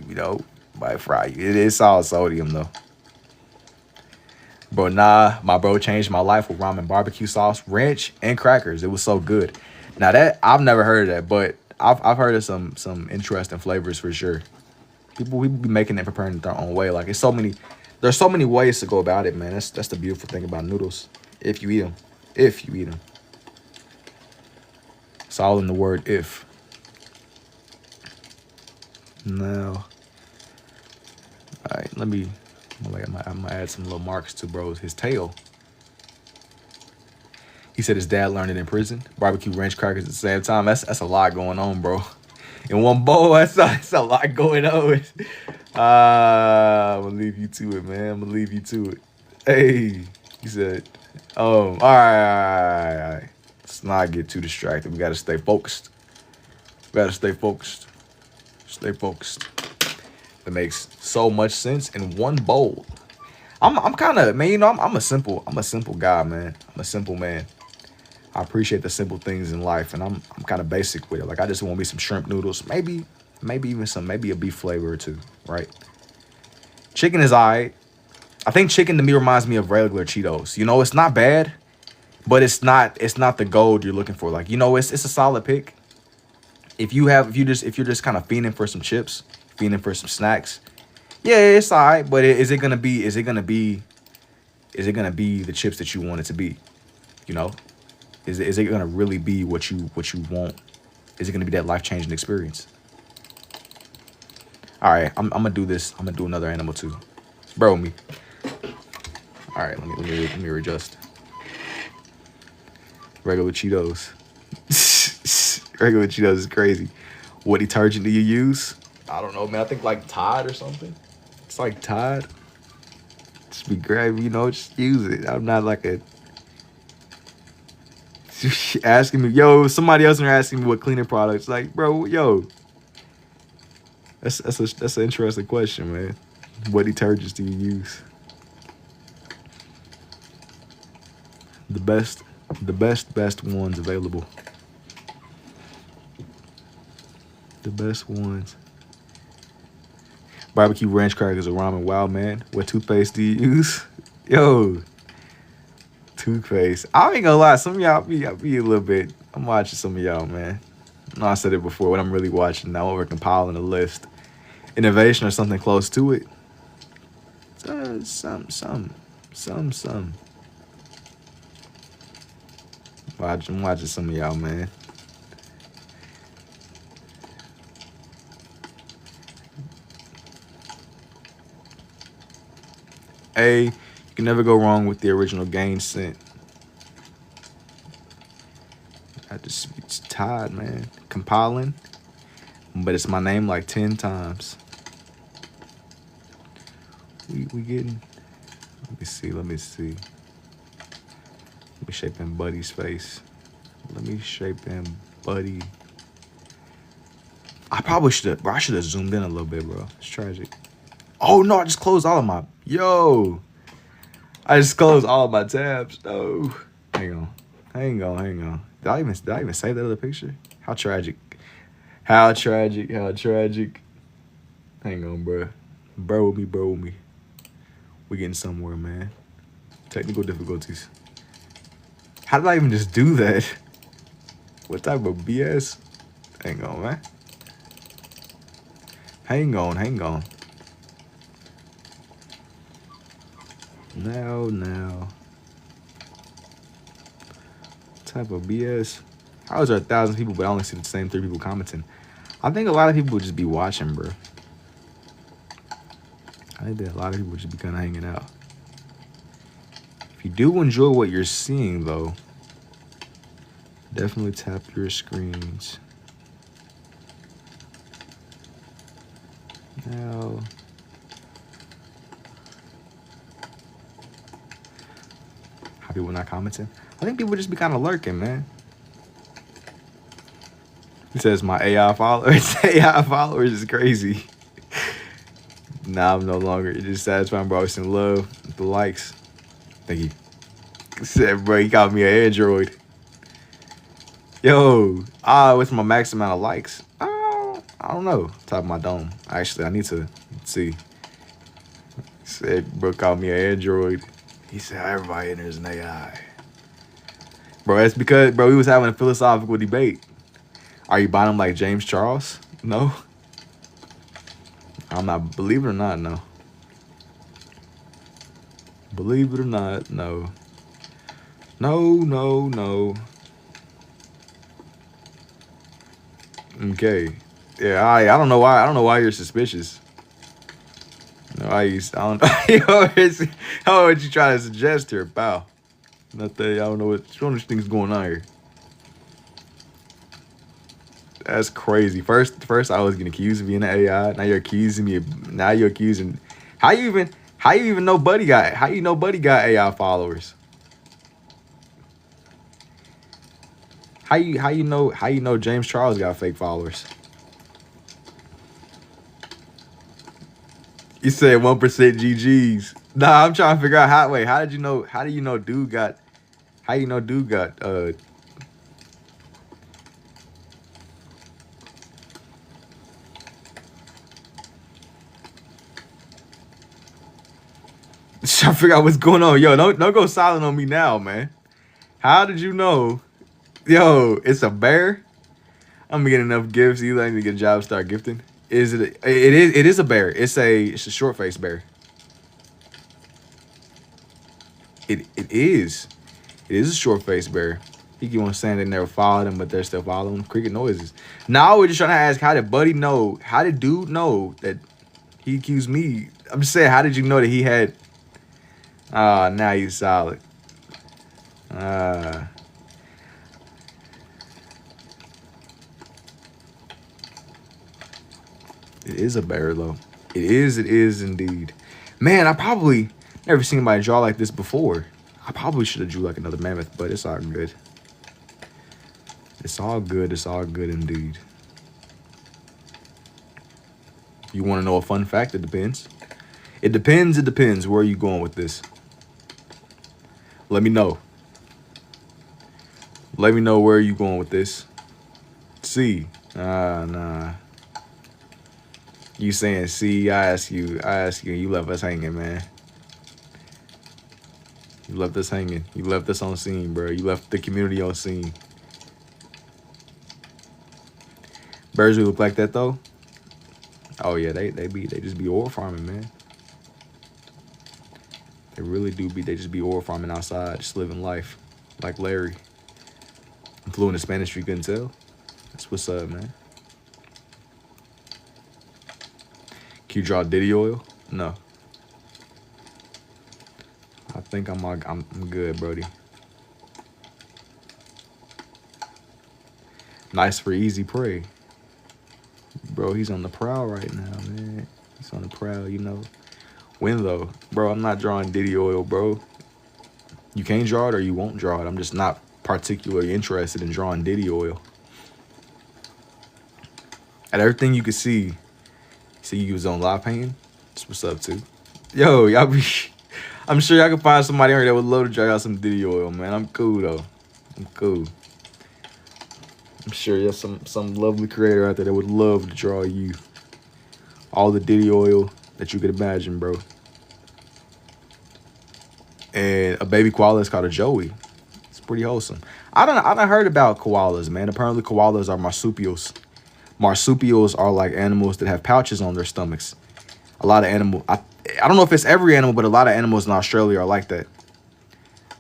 You know, might fry you. It is solid sodium though. Bro, nah, my bro changed my life with ramen barbecue sauce, ranch, and crackers. It was so good. Now that I've never heard of that, but I've heard of some interesting flavors for sure. People be making and preparing it their own way. Like there's so many ways to go about it, man. That's the beautiful thing about noodles. If you eat them. It's all in the word if. Now, all right, I'm gonna add some little marks to his tail. He said his dad learned it in prison. Barbecue ranch crackers at the same time. That's a lot going on, bro. In one bowl, that's a lot going on. I'm gonna leave you to it, man. I'm gonna leave you to it. Hey, he said, all right. Let's not get too distracted. We gotta stay focused. Stay focused. That makes so much sense in one bowl. I'm kind of, man, you know, I'm a simple guy, man. I'm a simple man. I appreciate the simple things in life, and I'm kind of basic with it. Like I just want me some shrimp noodles, maybe a beef flavor or two, right? Chicken is alright. I think chicken to me reminds me of regular Cheetos. You know, it's not bad, but it's not the gold you're looking for. Like, you know, it's a solid pick. if you're just kind of fiending for some chips, fiending for some snacks, yeah, it's all right. But is it gonna be the chips that you want it to be? You know, is it gonna really be what you want? Is it gonna be that life changing experience? All right, I'm gonna do this. I'm gonna do another animal too. Bro, me. All right, let me readjust. Regular Cheetos. Regular Cheetos is crazy. What detergent do you use? I don't know, man. I think like Tide or something. It's like Tide. Just be great, you know. Just use it. I'm not like a asking me, yo. Somebody else are asking me what cleaning products. Like, bro, yo. That's an interesting question, man. What detergents do you use? The best ones available. The best ones. Barbecue ranch crackers or ramen. Wow, man. What toothpaste do you use? Yo, toothpaste. I ain't gonna lie. Some of y'all be a little bit. I'm watching some of y'all, man. I know I said it before. What I'm really watching now, we're compiling a list. Innovation or something close to it. Some. I'm watching some of y'all, man. A, you can never go wrong with the original Gain scent. It's Tide, man. Compiling, but it's my name like 10 times. We getting. Let me see. Let me shape in Buddy's face. Let me shape in Buddy. I probably should have. I should have zoomed in a little bit, bro. It's tragic. Oh no! I just closed all of my. Yo, I just closed all of my tabs. No, hang on. Did I even save that other picture? How tragic. Hang on, bro. Bear with me. We getting somewhere, man. Technical difficulties. How did I even just do that? What type of BS? Hang on, man. Hang on. Now. Type of BS. How is there 1,000 people, but I only see the same 3 people commenting? I think a lot of people would just be watching, bro. I think that a lot of people would just be kind of hanging out. If you do enjoy what you're seeing, though, definitely tap your screens. Now, how people not commenting? I think people just be kind of lurking, man. He says my AI followers. AI followers is crazy. Nah, I'm no longer. It just satisfying, bro. It's in love with the likes. Thank you. He said, bro, he got me an Android. Yo, what's my max amount of likes? I don't know. Top of my dome. Actually, I need to see. He said, bro, called me an Android. He said, everybody enters an AI. Bro, that's because, bro, we was having a philosophical debate. Are you buying them like James Charles? No. I'm not. Believe it or not, no. Believe it or not, no. No. Okay. Yeah, I don't know why. I don't know why you're suspicious. No, I don't know what you trying to suggest here, pal. Nothing. I don't know what things going on here. That's crazy. First I was getting accused of being an AI. Now you're accusing me. Now you're accusing. How you even know Buddy got? How you know Buddy got AI followers? How you know James Charles got fake followers? You said 1% GGs. Nah, I'm trying to figure out how. Wait, how do you know dude got? How you know dude got? Trying to figure out what's going on. Yo, don't go silent on me now, man. How did you know? Yo, it's a bear. I'm getting enough gifts. You like to get a job, start gifting. Is it? It is a bear. It's a short faced bear. It is. It is a short faced bear. He keep on saying they never followed him, but they're still following him. Cricket noises. Now we're just trying to ask, how did Buddy know? How did dude know that he accused me? I'm just saying, how did you know that he had? Ah, now he's solid. Ah. It is a bear though. It is indeed. Man, I probably never seen anybody draw like this before. I probably should have drew like another mammoth, but it's all good. It's all good. It's all good indeed. You want to know a fun fact? It depends. It depends. It depends. Where are you going with this? Let me know. Let me know where you going with this. C. Nah. You saying C? I ask you. You left us hanging, man. You left us hanging. You left us on scene, bro. You left the community on scene. Birds who look like that though. Oh yeah, they just be ore farming, man. They really do be. They just be ore farming outside, just living life like Larry. I'm fluent in Spanish. You couldn't tell. That's what's up, man. Can you draw Diddy oil? No. I think I'm good, Brody. Nice for easy prey. Bro, he's on the prowl right now, man. He's on the prowl, you know. When though? Bro, I'm not drawing Diddy oil, bro. You can't draw it or you won't draw it. I'm just not particularly interested in drawing Diddy oil. At everything you can see you was on live painting. That's what's up, too. Yo, y'all be... I'm sure y'all can find somebody here that would love to draw out some Diddy oil, man. I'm cool, though. I'm cool. I'm sure there's some lovely creator out there that would love to draw you all the Diddy oil that you could imagine, bro. And a baby koala is called a Joey. It's pretty wholesome. I done heard about koalas, man. Apparently koalas are marsupials. Marsupials are like animals that have pouches on their stomachs. A lot of animals, I don't know if it's every animal, but a lot of animals in Australia are like that.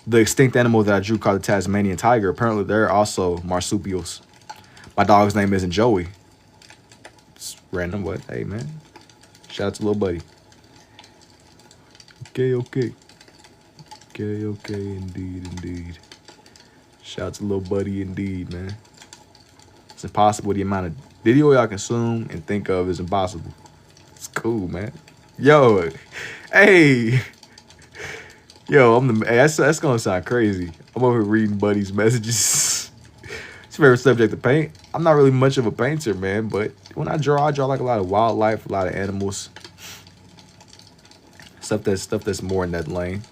The extinct animal that I drew called the Tasmanian tiger, apparently they're also marsupials. My dog's name isn't Joey. It's random, but hey, man. Shout out to little buddy. Okay, indeed. Shout out to little buddy, indeed, man. It's impossible. The amount of video I consume and think of is impossible. It's cool, man. Yo, hey. Yo, hey, that's gonna sound crazy. I'm over here reading Buddy's messages. It's your favorite subject to paint. I'm not really much of a painter, man, but when I draw like a lot of wildlife, a lot of animals. Stuff that's more in that lane.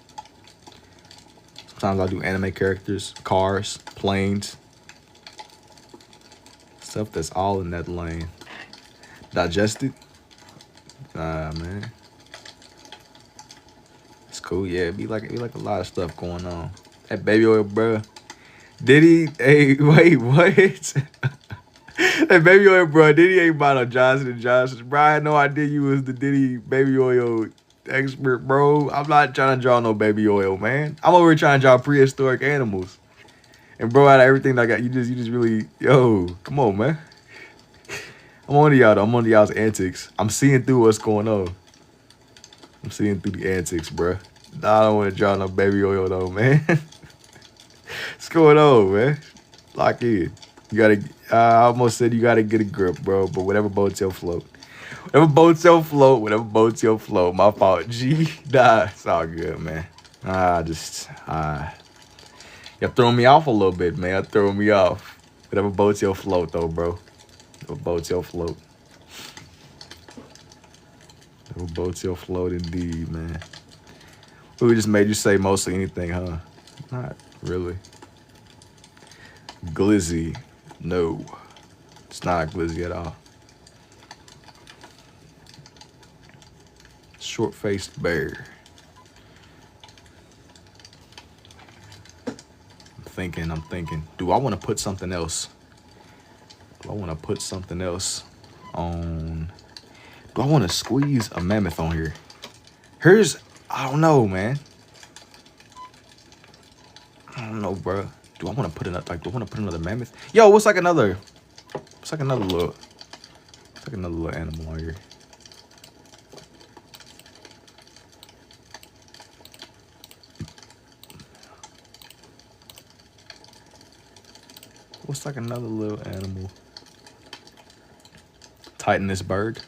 Sometimes I'll do anime characters, cars, planes. Stuff that's all in that lane. Digested. Man. It's cool, yeah. It be like a lot of stuff going on. That baby oil, bro. Diddy, hey, wait, what? That baby oil, bro. Diddy ain't bought no Johnson & Johnson. Bro, I had no idea you was the Diddy baby oil expert, bro. I'm not trying to draw no baby oil, man. I'm over here trying to draw prehistoric animals. And bro, out of everything I got, you just really, yo, come on, man. I'm on to y'all, though. I'm on to y'all's antics. I'm seeing through what's going on. I'm seeing through the antics, bro. Nah, I don't want to draw no baby oil, though, man. What's going on, man? Lock in. You gotta, I almost said you gotta get a grip, bro, but whatever boats your float. Whatever boats your float, my fault. Nah, it's all good, man. You're throwing me off a little bit, man. You're throwing me off. Whatever boats your float, though, bro. Whatever boats your float. Whatever boats your float, indeed, man. We just made you say mostly anything, huh? Not really. Glizzy. No. It's not glizzy at all. Short-faced bear. I'm thinking. Do I want to put something else Do I want to put something else on? Do I want to squeeze a mammoth on here? I don't know, man. I don't know, bro. Do I want to put another, like, do I want to put another mammoth? Yo, what's like another little animal on here? What's like another little animal? Titanus bird.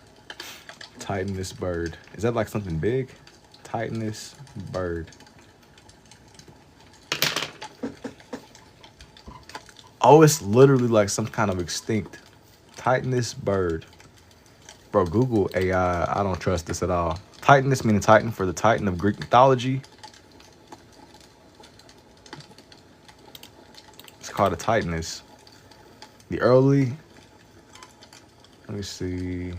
Titanus bird. Is that like something big? Titanus bird. Oh, it's literally like some kind of extinct Titanus bird. Bro, Google AI. I don't trust this at all. Titanus meaning Titan for the Titan of Greek mythology. It's called a Titanus. The early, let me see.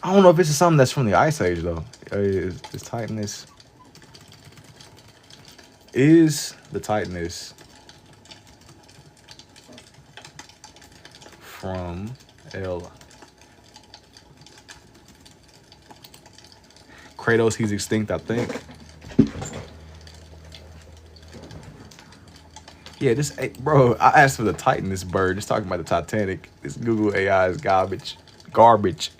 I don't know if this is something that's from the Ice Age though. Is Titanus? Is the Titanus from El Kratos? He's extinct, I think. Yeah, bro, I asked for the Titanus bird. It's talking about the Titanic. This Google AI is garbage. Garbage.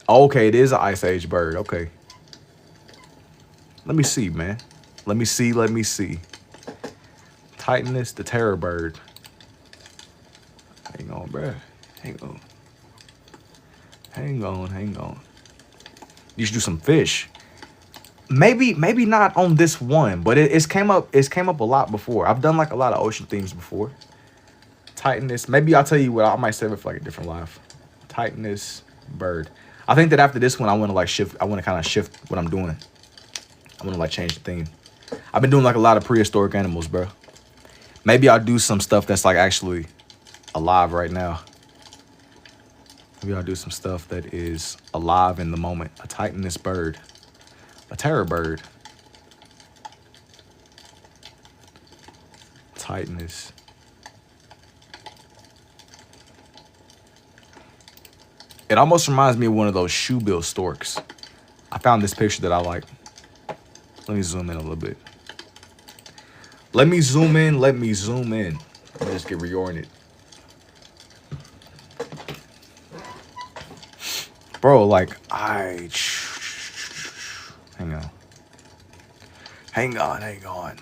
Okay, it is an Ice Age bird. Okay. Let me see, man. Let me see. Titanus, the terror bird. Hang on, bro. Hang on. You should do some fish. Maybe not on this one, but it's came up a lot before. I've done like a lot of ocean themes before. Titanus. Maybe I'll tell you what, I might save it for like a different live. Titanus bird. I think that after this one, I want to like shift. I want to kind of shift what I'm doing. I want to like change the theme. I've been doing like a lot of prehistoric animals, bro. Maybe I'll do some stuff that's like actually alive right now. Maybe I'll do some stuff that is alive in the moment. A Titanus bird. A terror bird. Titanus. It almost reminds me of one of those shoebill storks. I found this picture that I like. Let me zoom in a little bit. Let me zoom in. Let me just get reoriented. Bro, like, Hang on.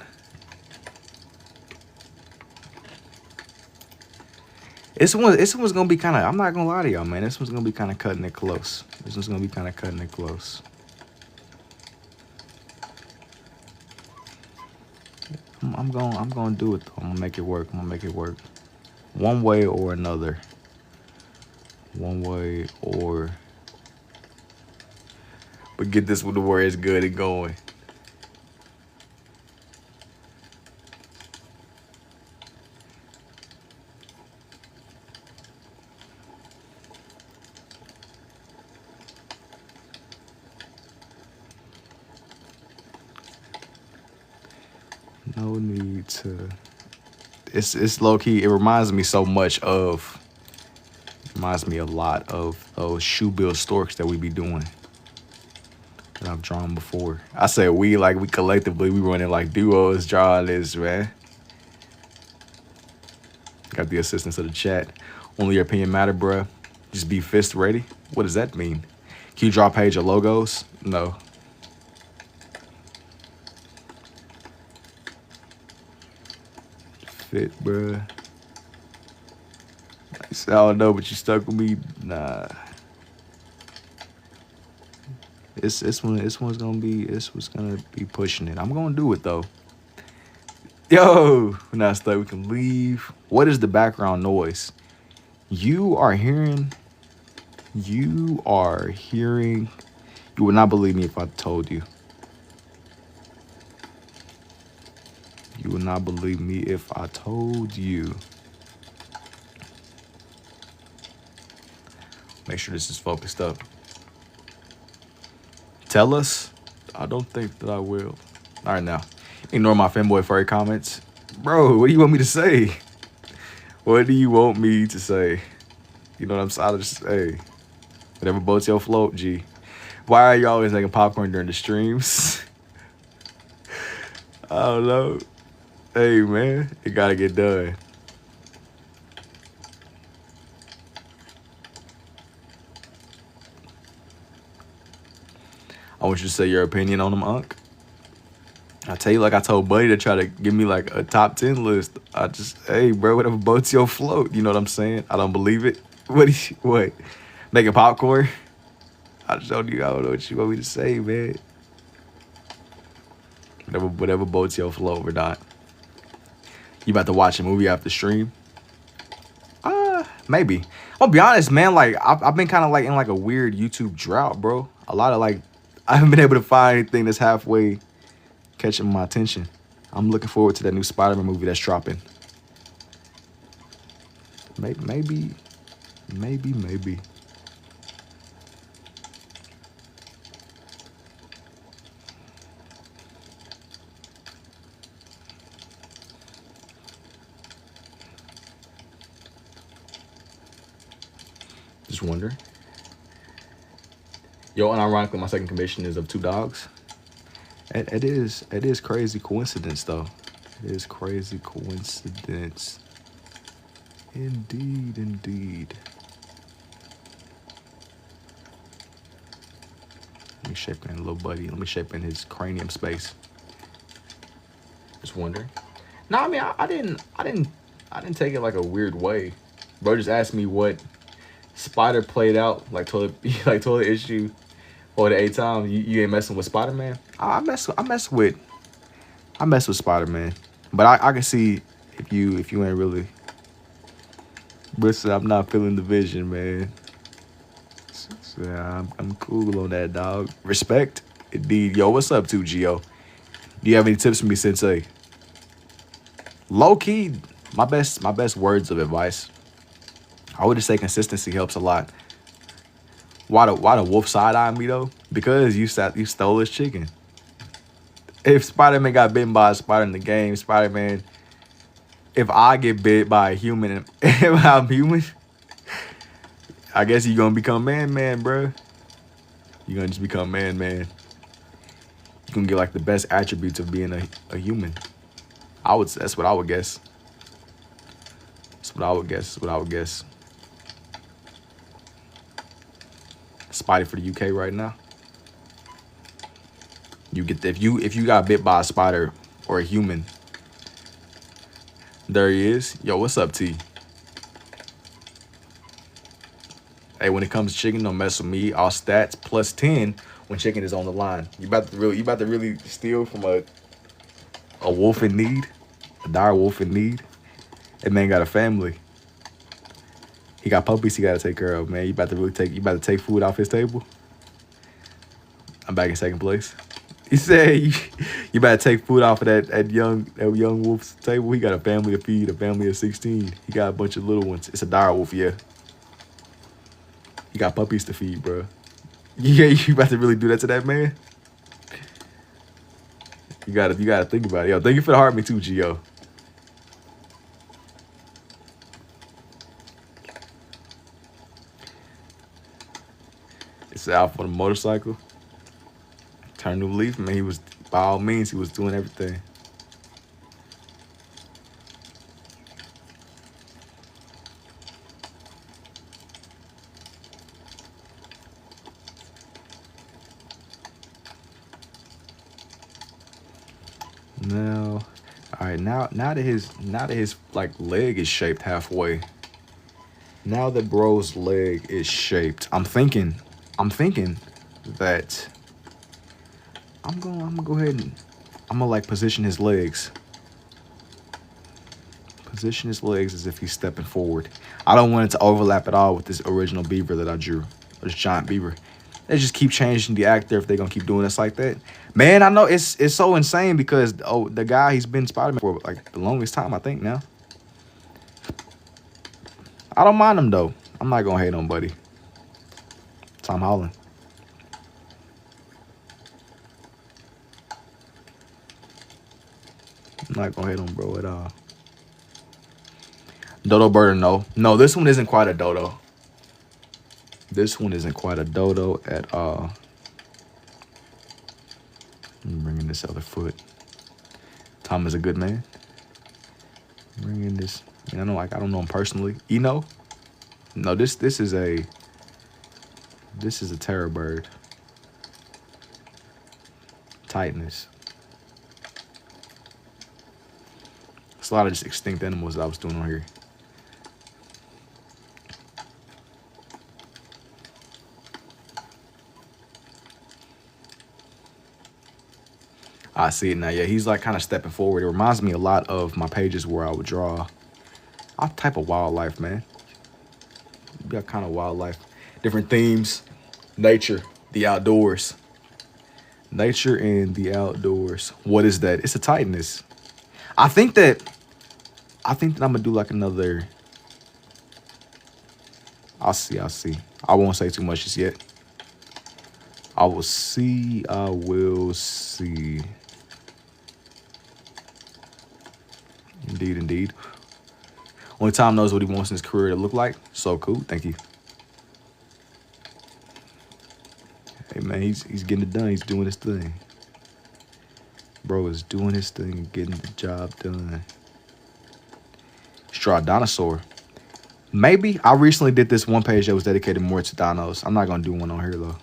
This one's gonna be kind of, I'm not gonna lie to y'all, man. This one's gonna be kind of cutting it close. I'm gonna do it though. I'm gonna make it work. One way or another. But get this one to where it's good and going. No need to. It's low key. It reminds me so much of. Reminds me a lot of those shoebill storks that we be doing. That I've drawn before. I say we collectively we running like duos drawing this, man. Got the assistance of the chat. Only your opinion matter, bruh. Just be fist ready. What does that mean? Can you draw a page of logos? No. Fit, bruh. I don't know, but you stuck with me. Nah. This one's gonna be pushing it. I'm gonna do it though. Yo, we're not stuck. We can leave. What is the background noise? You are hearing. You would not believe me if I told you. You would not believe me if I told you. Make sure this is focused up. Tell us. I don't think that I will. All right, now. Ignore my fanboy furry comments. Bro, what do you want me to say? What do you want me to say? You know what I'm saying? I just, hey, whatever boats your float, G. Why are you always making popcorn during the streams? I don't know. Hey, man, it gotta get done. I want you to say your opinion on them, Unc. I tell you, like I told Buddy to try to give me like a top 10 list. I just, hey, bro, whatever boats your float. You know what I'm saying? I don't believe it. What? Making popcorn? I showed you. I don't know what you want me to say, man. Whatever boats your float or not. You about to watch a movie after stream? Maybe. I'll be honest, man. Like I've been kind of like in like a weird YouTube drought, bro. A lot of like I haven't been able to find anything that's halfway catching my attention. I'm looking forward to that new Spider-Man movie that's dropping. Maybe. Just wonder. Yo, and ironically, my second commission is of 2 dogs. It is crazy coincidence, though. It is crazy coincidence. Indeed. Let me shape in little buddy. Let me shape in his cranium space. Just wondering. No, I mean I didn't take it like a weird way. Bro just asked me what Spider played out like toilet issue or the 8 times. You ain't messing with Spider-Man? I mess with Spider-Man. But I can see if you ain't really. But I'm not feeling the vision, man. So, I'm cool on that, dog. Respect, indeed. Yo, what's up, 2Go? Do you have any tips for me, Sensei? Low key, my best words of advice. I would just say consistency helps a lot. Why the wolf side eye me though? Because you stole his chicken. If Spider-Man got bitten by a spider in the game, Spider-Man. If I get bit by a human and if I'm human, I guess you're gonna become man, bro. You're gonna just become man. You're gonna get like the best attributes of being a human. That's what I would guess. Spidey for the UK right now. You get if you got bit by a spider or a human. There he is. Yo, what's up, T? Hey, when it comes to chicken, don't mess with me. All stats plus 10 when chicken is on the line. You about to really steal from a wolf in need, a dire wolf in need. That man got a family. He got puppies he gotta take care of, man. You about to take food off his table? I'm back in second place. He said you better take food off of that young wolf's table. He got a family to feed, a family of 16. He got a bunch of little ones. It's a dire wolf, yeah. He got puppies to feed, bro. Yeah, you about to really do that to that man? You gotta think about it. Yo, thank you for the heart, me too, Gio. It's out for the motorcycle. Turn new leaf, man. He was, by all means, he was doing everything. Now, all right. Now that his like leg is shaped halfway. Now that bro's leg is shaped, I'm thinking that I'm gonna go ahead and I'm gonna like position his legs. Position his legs as if he's stepping forward. I don't want it to overlap at all with this original beaver that I drew, this giant beaver. They just keep changing the actor if they're gonna keep doing this like that. Man, I know it's so insane because the guy, he's been Spider-Man for like the longest time, I think now. I don't mind him though. I'm not gonna hate on buddy. Tom Holland. I'm not gonna hate on bro at all. Dodo bird or no? No, this one isn't quite a dodo. This one isn't quite a dodo at all. I'm bringing this other foot. Tom is a good man. Bringing this. I mean, I don't know him personally. No, this is a terror bird. Tightness. It's a lot of just extinct animals that I was doing on here. I see it now. Yeah, he's like kind of stepping forward. It reminds me a lot of my pages where I would draw all type of wildlife, man. We got kind of wildlife, different themes, nature, the outdoors. Nature and the outdoors. What is that? It's a tightness. I think that I'm gonna do like another. I'll see. I won't say too much just yet. I will see. Indeed. Only Tom knows what he wants in his career to look like. So cool. Thank you. Hey, man, he's getting it done. He's doing his thing. Bro is doing his thing and getting the job done. Straw dinosaur. Maybe. I recently did this one page that was dedicated more to dinos. I'm not going to do one on here, though.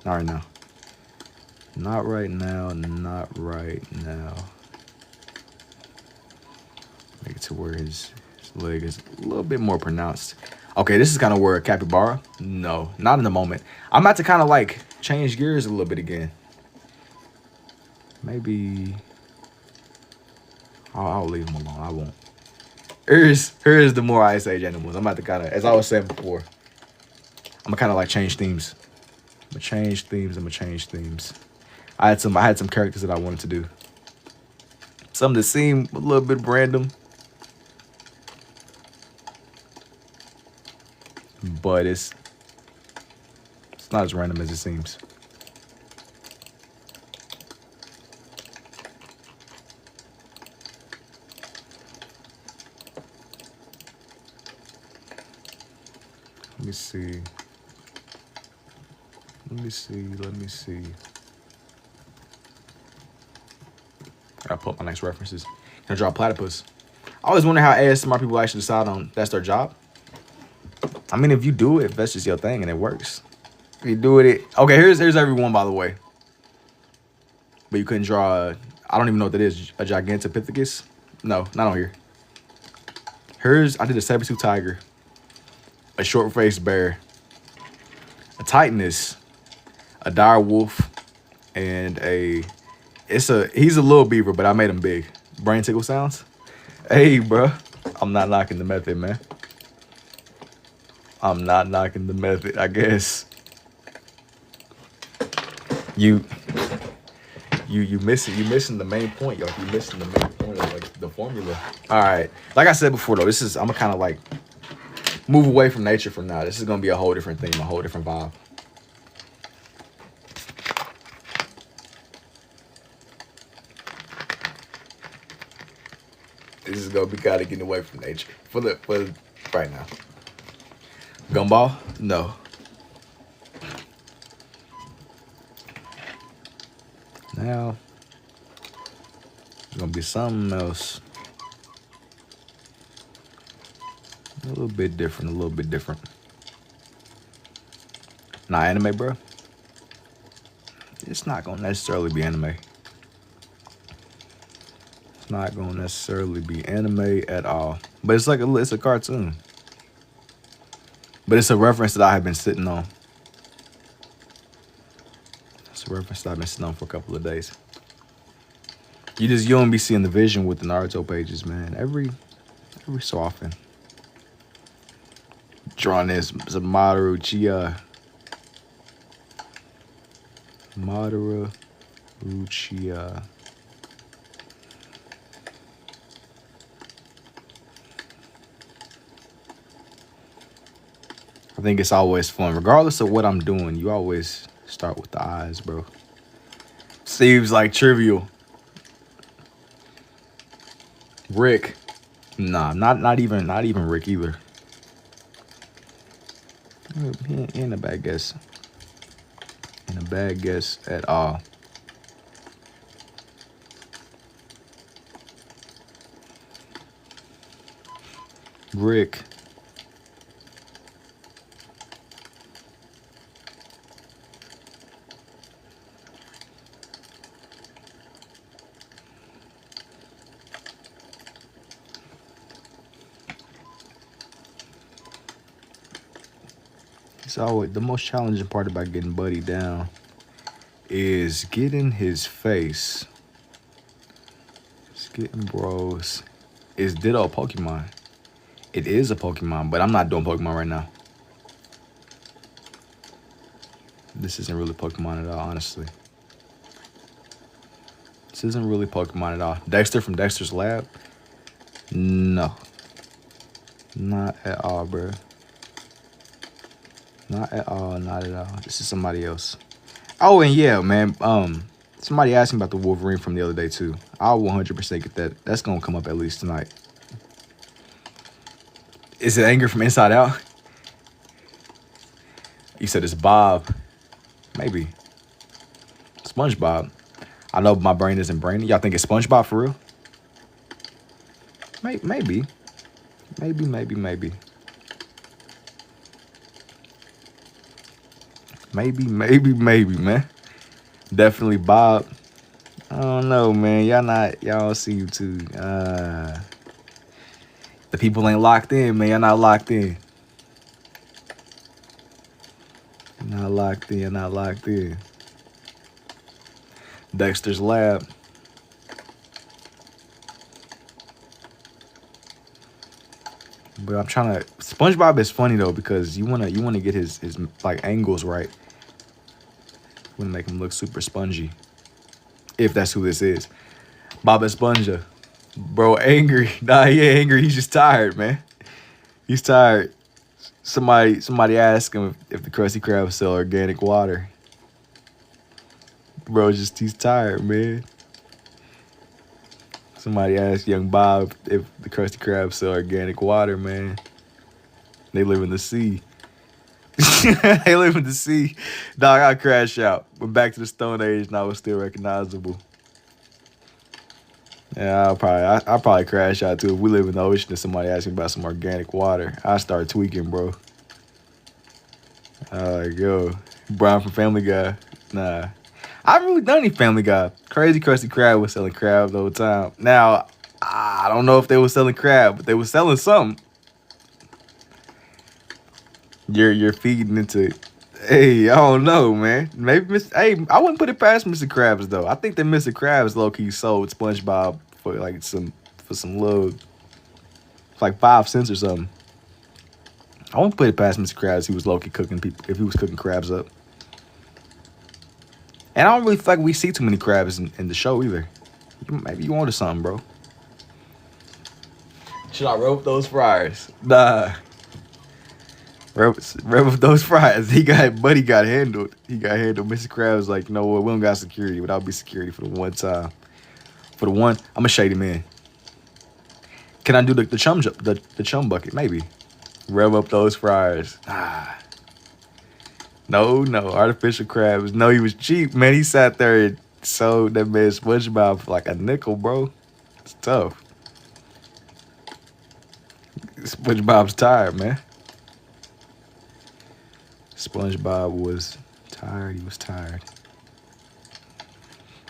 Not right now. Not right now. Make it to where his leg is a little bit more pronounced. Okay, this is kind of where a capybara. No, not in the moment. I'm about to kind of like change gears a little bit again. Maybe I'll leave him alone. I won't. Here's the more Ice Age animals. I'm about to kind of, as I was saying before, I'm gonna kind of like change themes. I'm gonna change themes. I had some characters that I wanted to do. Some that seem a little bit random, but it's not as random as it seems. Let me see. I gotta pull up my next references. Gonna draw platypus. I always wonder how ASMR people actually decide on that's their job. I mean, if you do it, if that's just your thing and it works. If you do it, okay, here's everyone, by the way. But you couldn't draw, I don't even know what that is, a Gigantopithecus? No, not on here. I did a saber-tooth tiger, a short-faced bear, a titanus, a dire wolf, and he's a little beaver, but I made him big. Brain tickle sounds. Hey, bro, I'm not knocking the method, man. I'm not knocking the method, I guess. You missing the main point, yo. You missing the main point of like the formula. All right, like I said before, though, I'm gonna kind of like move away from nature from now. This is gonna be a whole different thing, a whole different vibe. This is gonna be kind of getting away from nature for right now. Gumball? No. Now it's gonna be something else. A little bit different. Not anime, bro. It's not gonna necessarily be anime. It's not gonna necessarily be anime at all. But it's a cartoon. But it's a reference that I have been sitting on. It's a reference that I've been sitting on for a couple of days. You don't be seeing the vision with the Naruto pages, man. Every so often. Drawing this Madara Uchiha. I think it's always fun. Regardless of what I'm doing, you always start with the eyes, bro. Seems like trivial. Rick. Nah, not even Rick either. He ain't a bad guess. Ain't a bad guess at all. Rick. It's always the most challenging part about getting Buddy down is getting his face. It's getting bros. Is Ditto a Pokemon? It is a Pokemon, but I'm not doing Pokemon right now. This isn't really Pokemon at all, honestly. This isn't really Pokemon at all. Dexter from Dexter's Lab? No. Not at all, bro. Not at all, not at all. This is somebody else. Oh, and yeah, man. Somebody asked me about the Wolverine from the other day, too. I'll 100% get that. That's going to come up at least tonight. Is it Anger from Inside Out? You said it's Bob. Maybe. SpongeBob. I know my brain isn't brainy. Y'all think it's SpongeBob for real? Maybe. Maybe, man. Definitely Bob. I don't know, man. Y'all don't seem too. The people ain't locked in, man. Y'all not locked in. Not locked in. Dexter's Lab. But I'm trying to. SpongeBob is funny though because you wanna get his like angles right. You wanna make him look super spongy. If that's who this is, Bob Esponja, bro, angry. Nah, he ain't angry. He's just tired, man. He's tired. Somebody asked him if the Krusty Krab sell organic water. Bro, he's tired, man. Somebody asked young Bob if the Krusty Krab sell organic water, man. They live in the sea. They live in the sea. Dog, I crash out. Went back to the Stone Age and I was still recognizable. Yeah, I'll probably crash out too. If we live in the ocean and somebody asks me about some organic water, I start tweaking, bro. Like, yo, Brian from Family Guy. Nah. I haven't really done any Family Guy. Crazy Krusty Krab was selling crab the whole time. Now, I don't know if they were selling crab, but they were selling something. You're feeding into, hey, I don't know, man. Maybe hey, I wouldn't put it past Mr. Krabs though. I think that Mr. Krabs low key sold SpongeBob for like some little, like 5 cents or something. I won't put it past Mr. Krabs. He was low key cooking people if he was cooking crabs up. And I don't really feel like we see too many crabs in the show either. Maybe you wanted something, bro. Should I rope those fryers? Nah. Rev with those fries. Buddy got handled. He got handled. Mr. Krabs like, you know what? We don't got security, but I'll be security for the one time. For the one, I'm gonna shade him in. Can I do the chum bucket? Maybe. Rev up those fries. No, artificial crabs. No, he was cheap, man. He sat there and sold that man SpongeBob for like a nickel, bro. It's tough. SpongeBob's tired, man. SpongeBob was tired. He was tired.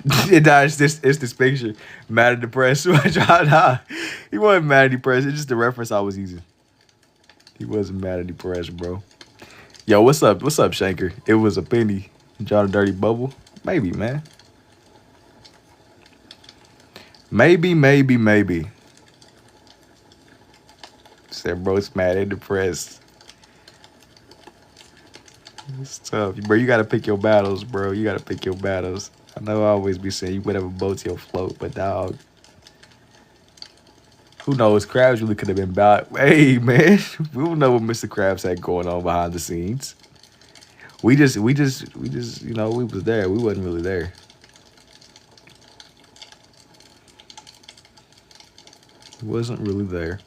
It's this picture. Mad and depressed. He wasn't mad and depressed. It's just the reference I was using. He wasn't mad and depressed, bro. Yo, what's up? What's up, Shanker? It was a penny. John a dirty bubble. Maybe, man. Maybe. Said, bro, it's mad and depressed. It's tough. Bro, you gotta pick your battles, bro. You gotta pick your battles. I know I always be saying you would have a boat to your float, but dog. Who knows? Krabs really could have been about. Hey, man. We don't know what Mr. Krabs had going on behind the scenes. We just, you know, we was there. We wasn't really there. He wasn't really there.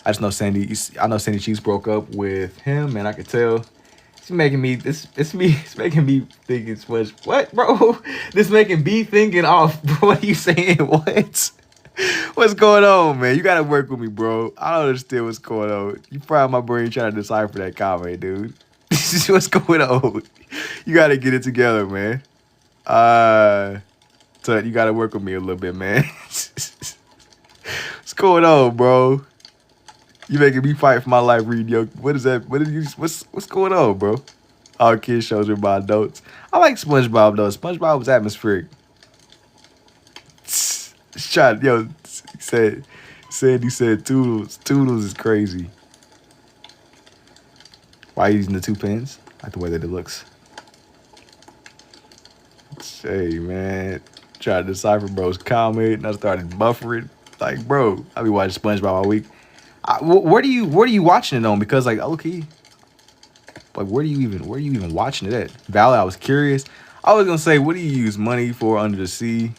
I just know Sandy. I know Sandy Cheeks broke up with him, and I could tell. It's making me this. It's me. It's making me think it's much. What, bro? This making me thinking off. Bro, what are you saying? What? What's going on, man? You gotta work with me, bro. I don't understand what's going on. You fry my brain trying to decipher that comment, dude. This is what's going on. You gotta get it together, man. So you gotta work with me a little bit, man. What's going on, bro? You making me fight for my life, reading yo. What is that? What's going on, bro? All kids shows with my notes. I like SpongeBob though. SpongeBob was atmospheric. Shot, yo, Sandy said Toodles. Toodles is crazy. Why are you using the 2 pens? I like the way that it looks. Hey, man. Trying to decipher bro's comment, and I started buffering. Like, bro, I be watching SpongeBob all week. Where do you watching it on? Because like, okay, like where are you even watching it at? Valid, I was curious. I was gonna say, what do you use money for under the sea?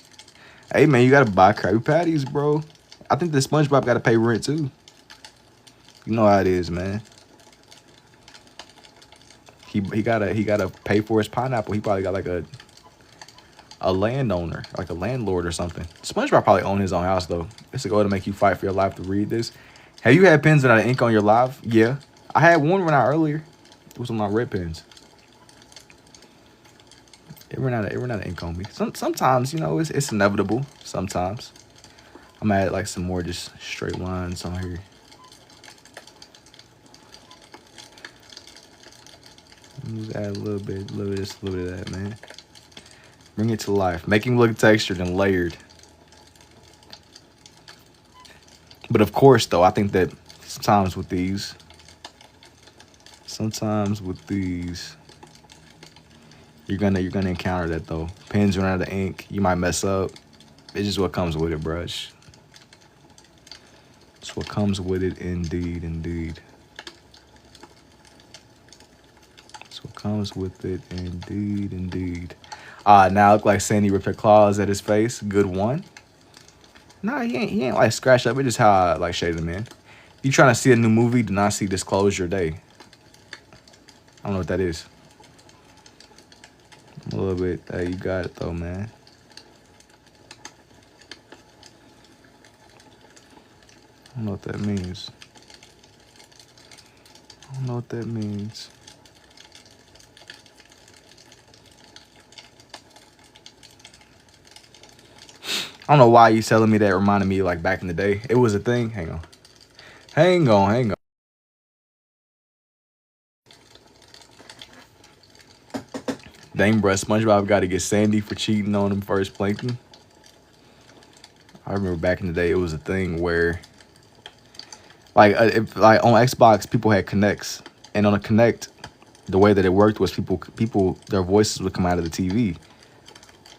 Hey man, you gotta buy Krabby Patties, bro. I think the SpongeBob gotta pay rent too. You know how it is, man. He gotta pay for his pineapple. He probably got like a landowner, like a landlord or something. SpongeBob probably own his own house though. It's a goal to make you fight for your life to read this. Have you had pens that had ink on your live? Yeah. I had one run out earlier. It was on my red pens. It ran out of ink on me. Sometimes, you know, it's inevitable. Sometimes. I'm gonna add like some more just straight lines on here. Just add a little bit of this, a little bit of that, man. Bring it to life. Make him look textured and layered. But of course, though, I think that sometimes with these, you're gonna encounter that though. Pens run out of ink. You might mess up. It's just what comes with it, brush. It's what comes with it, indeed, indeed. It's what comes with it, indeed, indeed. Now look like Sandy ripped her claws at his face. Good one. Nah, he ain't like scratched up. It's just how I like shaded him in. You trying to see a new movie? Do not see Disclosure Day. I don't know what that is. A little bit. Hey, you got it though, man. I don't know what that means. I don't know what that means. I don't know why you telling me that. Reminded me like back in the day. It was a thing. Hang on. Hang on. Dang, bruh, SpongeBob got to get Sandy for cheating on him first Plankton. I remember back in the day, it was a thing where, like on Xbox, people had Connects, and on a Connect, the way that it worked was people their voices would come out of the TV.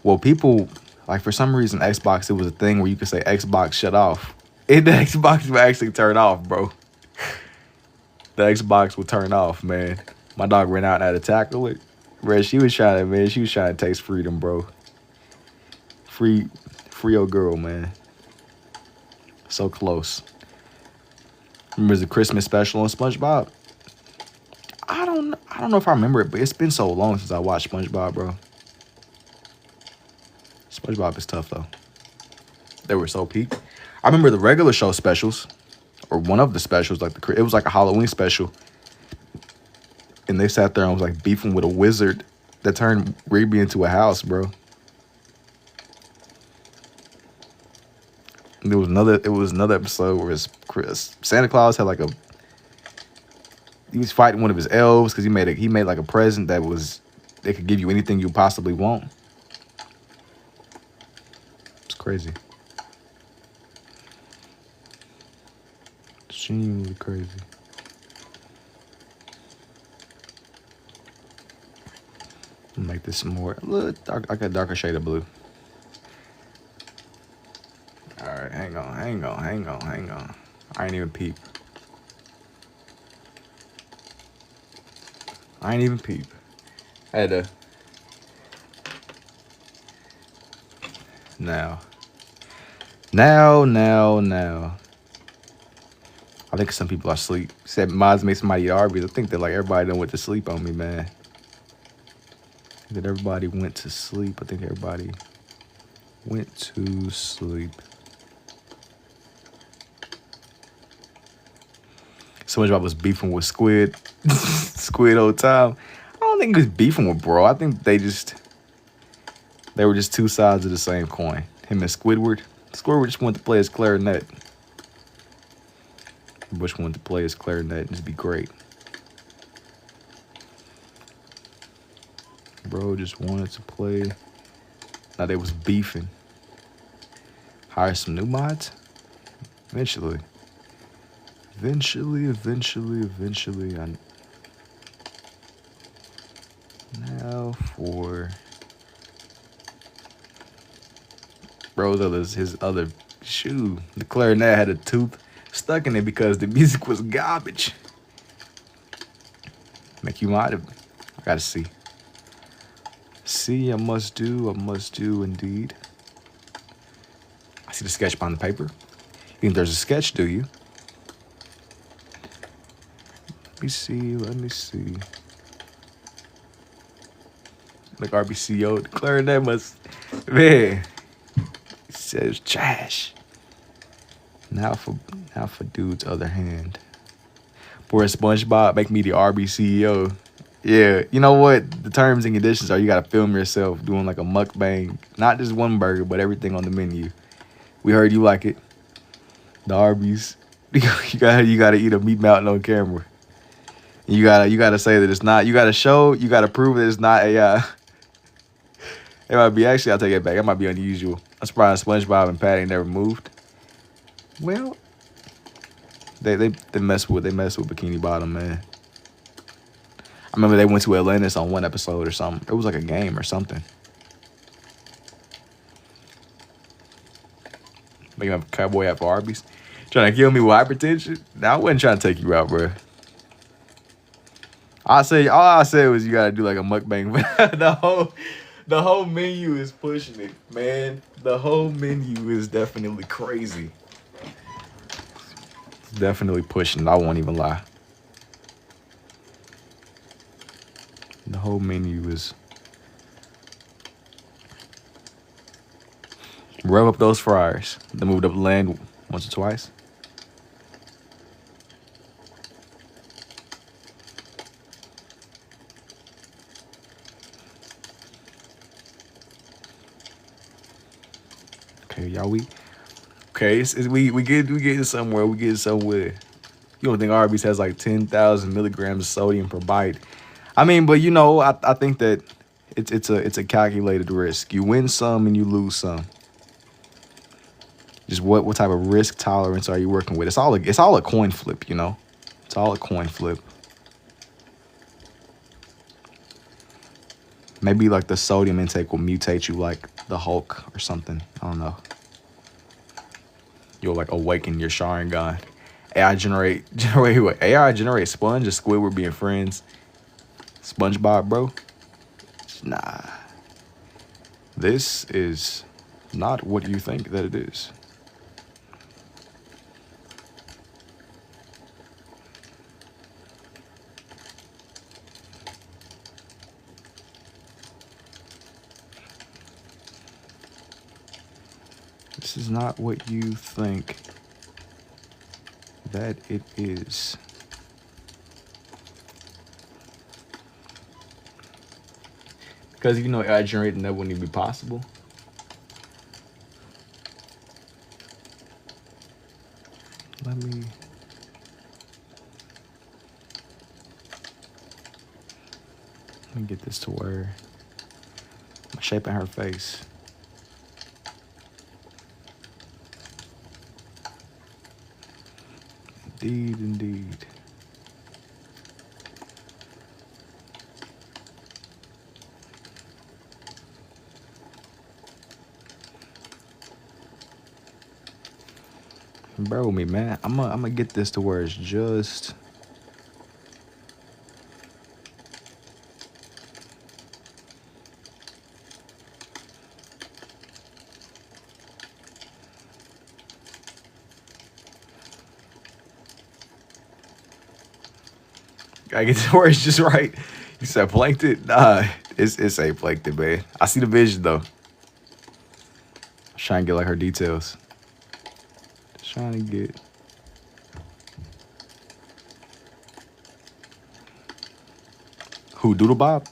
Well, people, like for some reason, Xbox, it was a thing where you could say Xbox shut off, and the Xbox would actually turn off, bro. The Xbox would turn off, man. My dog ran out and had to tackle it. Bro, she was trying to taste freedom, bro. Free your girl, man. So close. Remember the Christmas special on SpongeBob? I don't know if I remember it, but it's been so long since I watched SpongeBob, bro. SpongeBob is tough though. They were so peak. I remember the regular show specials, or one of the specials, like it was like a Halloween special. And they sat there and was like beefing with a wizard that turned Rigby into a house, bro. And it was another episode where Santa Claus had like he was fighting one of his elves because he made like a present that could give you anything you possibly want. It's crazy. It's genuinely crazy. Make this some more, a little dark, like a darker shade of blue. All right, hang on. I ain't even peep. I had to. Now. I think some people are asleep. Said mods make somebody eat Arby's. I think that like everybody done went to sleep on me, man. I think that everybody went to sleep. I think everybody went to sleep. SpongeBob was beefing with Squid. Squid whole time. I don't think he was beefing with bro. I think they were just two sides of the same coin. Him and Squidward. Squidward just wanted to play his clarinet. Bush wanted to play his clarinet and just be great. Bro just wanted to play. Now they was beefing. Hire some new mods? Eventually. Eventually. Now for his other shoe. The clarinet had a tooth stuck in it because the music was garbage. Make you mod it. I gotta see. See, I must do indeed. I see the sketch behind the paper. You think there's a sketch, do you? Let me see. Like RBCO, the clarinet must, man. It says trash. Now for dude's other hand. Poor SpongeBob, make me the RBCEO. Yeah, you know what? The terms and conditions are you gotta film yourself doing like a mukbang. Not just one burger, but everything on the menu. We heard you like it. The Arby's. You gotta eat a meat mountain on camera. You gotta say that it's not. You gotta prove that it's not AI. It might be actually. I'll take it back. It might be unusual. I'm surprised SpongeBob and Patty never moved. Well, they mess with Bikini Bottom, man. I remember they went to Atlantis on one episode or something. It was like a game or something. Making up a cowboy hat for Arby's. Trying to kill me with hypertension? Nah, I wasn't trying to take you out, bro. All I said was you gotta do like a mukbang. The whole menu is pushing it, man. The whole menu is definitely crazy. It's definitely pushing it. I won't even lie. The whole menu is. Rev up those fryers. They moved up land once or twice. Okay, y'all, we getting somewhere. We getting somewhere. You don't think Arby's has like 10,000 milligrams of sodium per bite? I mean, but you know, I think that it's a calculated risk. You win some and you lose some. Just what type of risk tolerance are you working with? It's all a coin flip, you know. It's all a coin flip. Maybe like the sodium intake will mutate you like the Hulk or something. I don't know. You'll like awaken your Sharingan. AI generate what? AI generate Sponge and Squidward being friends. SpongeBob, bro. Nah. This is not what you think that it is. This is not what you think that it is. Because if you know AI generating, that wouldn't even be possible. Let me get this to where I'm shaping her face. Indeed. Bear with me, man. I'm gonna get this to where it's just. Gotta get the words just right. You said plankton? Nah, it's a plankton, man. I see the vision though. Trying to get like her details. Trying to get. Who, Doodle Bob?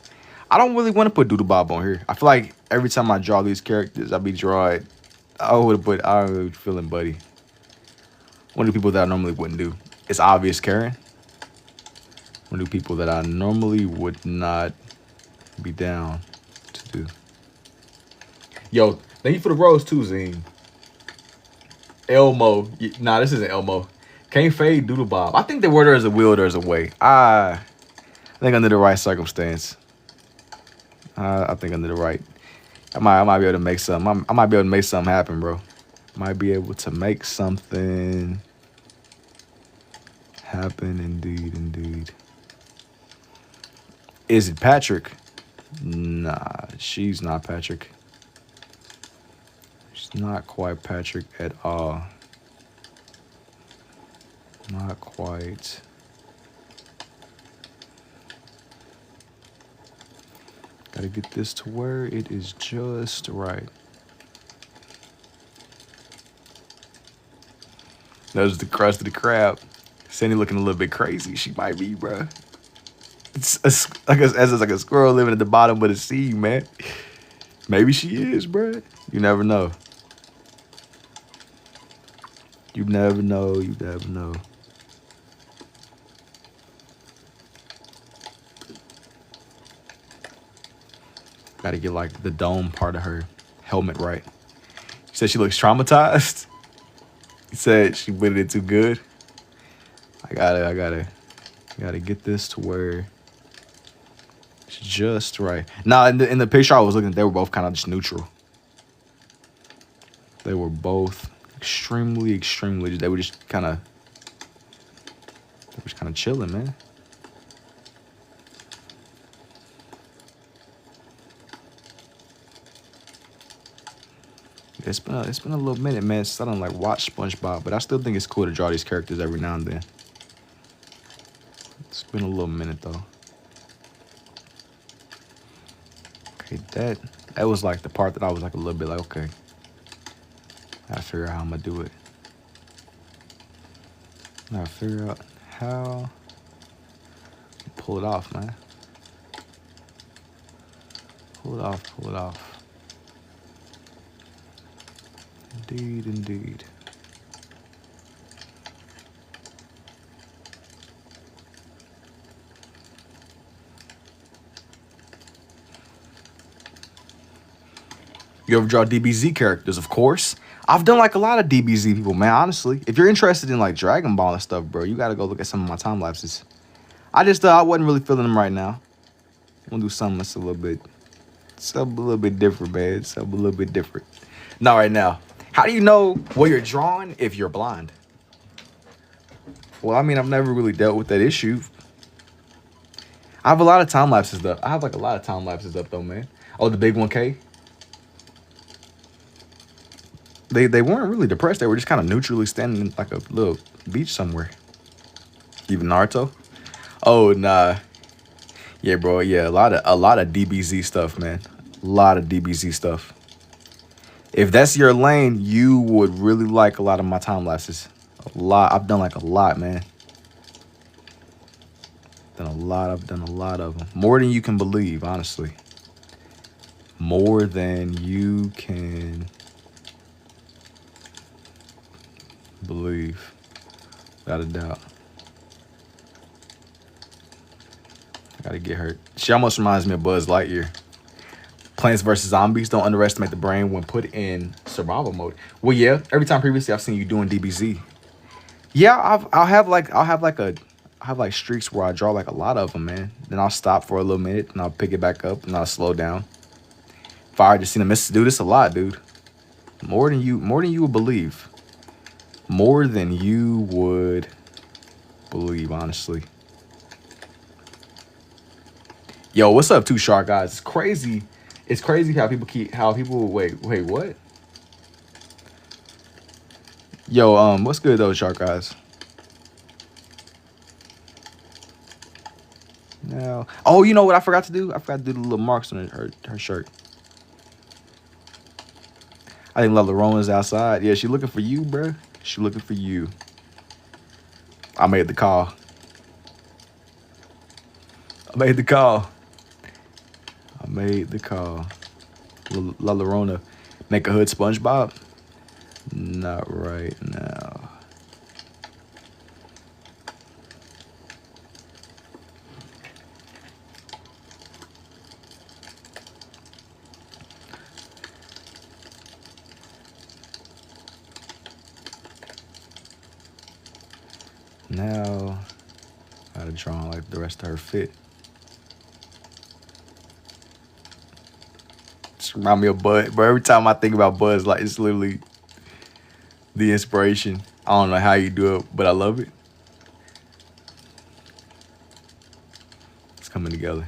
I don't really want to put Doodle Bob on here. I feel like every time I draw these characters, I be drawing. I would have put. I don't really feeling Buddy. One of the people that I normally wouldn't do. It's obvious Karen. One of the people that I normally would not be down to do. Yo, thank you for the rose too, Zine. Elmo. Nah, this isn't Elmo. Can't fade Doodle Bob. I think the word there's a will, there's a way. I think under the right circumstance. I think under the right. I might be able to make something. I might be able to make something happen, bro. Might be able to make something happen, indeed. Is it Patrick? Nah, she's not Patrick. She's not quite Patrick at all. Not quite. Gotta get this to where it is just right. There's the crust of the crab. Sandy looking a little bit crazy. She might be, bro. It's like a squirrel living at the bottom of the sea, man. Maybe she is, bro. You never know. You never know. You never know. Gotta get like the dome part of her helmet right. She said she looks traumatized. He said she put it too good. I gotta get this to where it's just right. Now in the picture I was looking, they were both kind of just neutral. They were both extremely. They were just kind of chilling, man. It's been a little minute, man, since I don't like watch SpongeBob, but I still think it's cool to draw these characters every now and then. It's been a little minute though. Okay, that was like the part that I was like a little bit like, okay, I gotta figure out how I'm gonna do it. I gotta figure out how to pull it off, man. Pull it off. Indeed. You ever draw DBZ characters? Of course. I've done like a lot of DBZ people, man, honestly. If you're interested in like Dragon Ball and stuff, bro, you gotta go look at some of my time lapses. I wasn't really feeling them right now. I'm gonna do something that's a little bit different, man. Something a little bit different. Not right now. How do you know what you're drawing if you're blind? Well, I mean, I've never really dealt with that issue. I have a lot of time lapses up. I have like a lot of time lapses up though, man. Oh, the big 1K. They weren't really depressed. They were just kind of neutrally standing in like a little beach somewhere. Even Naruto. Oh nah. Yeah, bro. Yeah, a lot of DBZ stuff, man. A lot of DBZ stuff. If that's your lane, you would really like a lot of my time lapses. A lot. I've done like a lot, man. I've done a lot of them. More than you can believe, honestly. More than you can believe. Without a doubt. I gotta get her. She almost reminds me of Buzz Lightyear. Plants vs. Zombies. Don't underestimate the brain when put in survival mode. Well, yeah. Every time previously I've seen you doing DBZ. Yeah, I'll have streaks where I draw like a lot of them, man. Then I'll stop for a little minute and I'll pick it back up and I'll slow down. If I just seen a miss, do this a lot, dude. More than you would believe. More than you would believe, honestly. Yo, what's up, Too Shark guys? It's crazy. It's crazy how people wait, what? Yo, what's good though, Shark guys? now. Oh, you know what I forgot to do? I forgot to do the little marks on her shirt. I think La Llorona's outside. Yeah, she looking for you, bro. She looking for you. I made the call. I made the call. La Llorona. Make a hood SpongeBob? Not right now. Now, I gotta draw on like the rest of her fit. Just remind me of Buzz, but every time I think about Buzz, like it's literally the inspiration. I don't know how you do it, but I love it. It's coming together.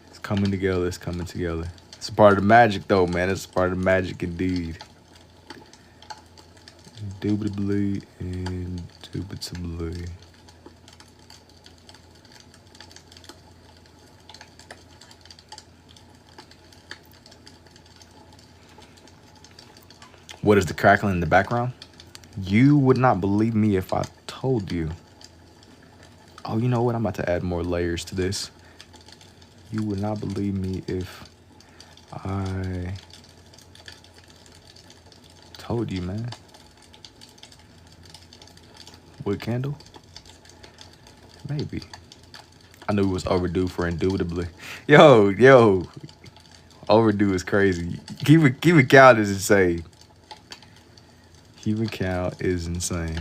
It's coming together. It's coming together. It's a part of the magic, though, man. It's a part of the magic, indeed. Indubitably, indubitably. What is the crackling in the background? You would not believe me if I told you. Oh, you know what? I'm about to add more layers to this. You would not believe me if I told you, man. Wood candle? Maybe. I knew it was overdue for indubitably. Yo. Overdue is crazy. Keeping count is insane. Keeping count is insane.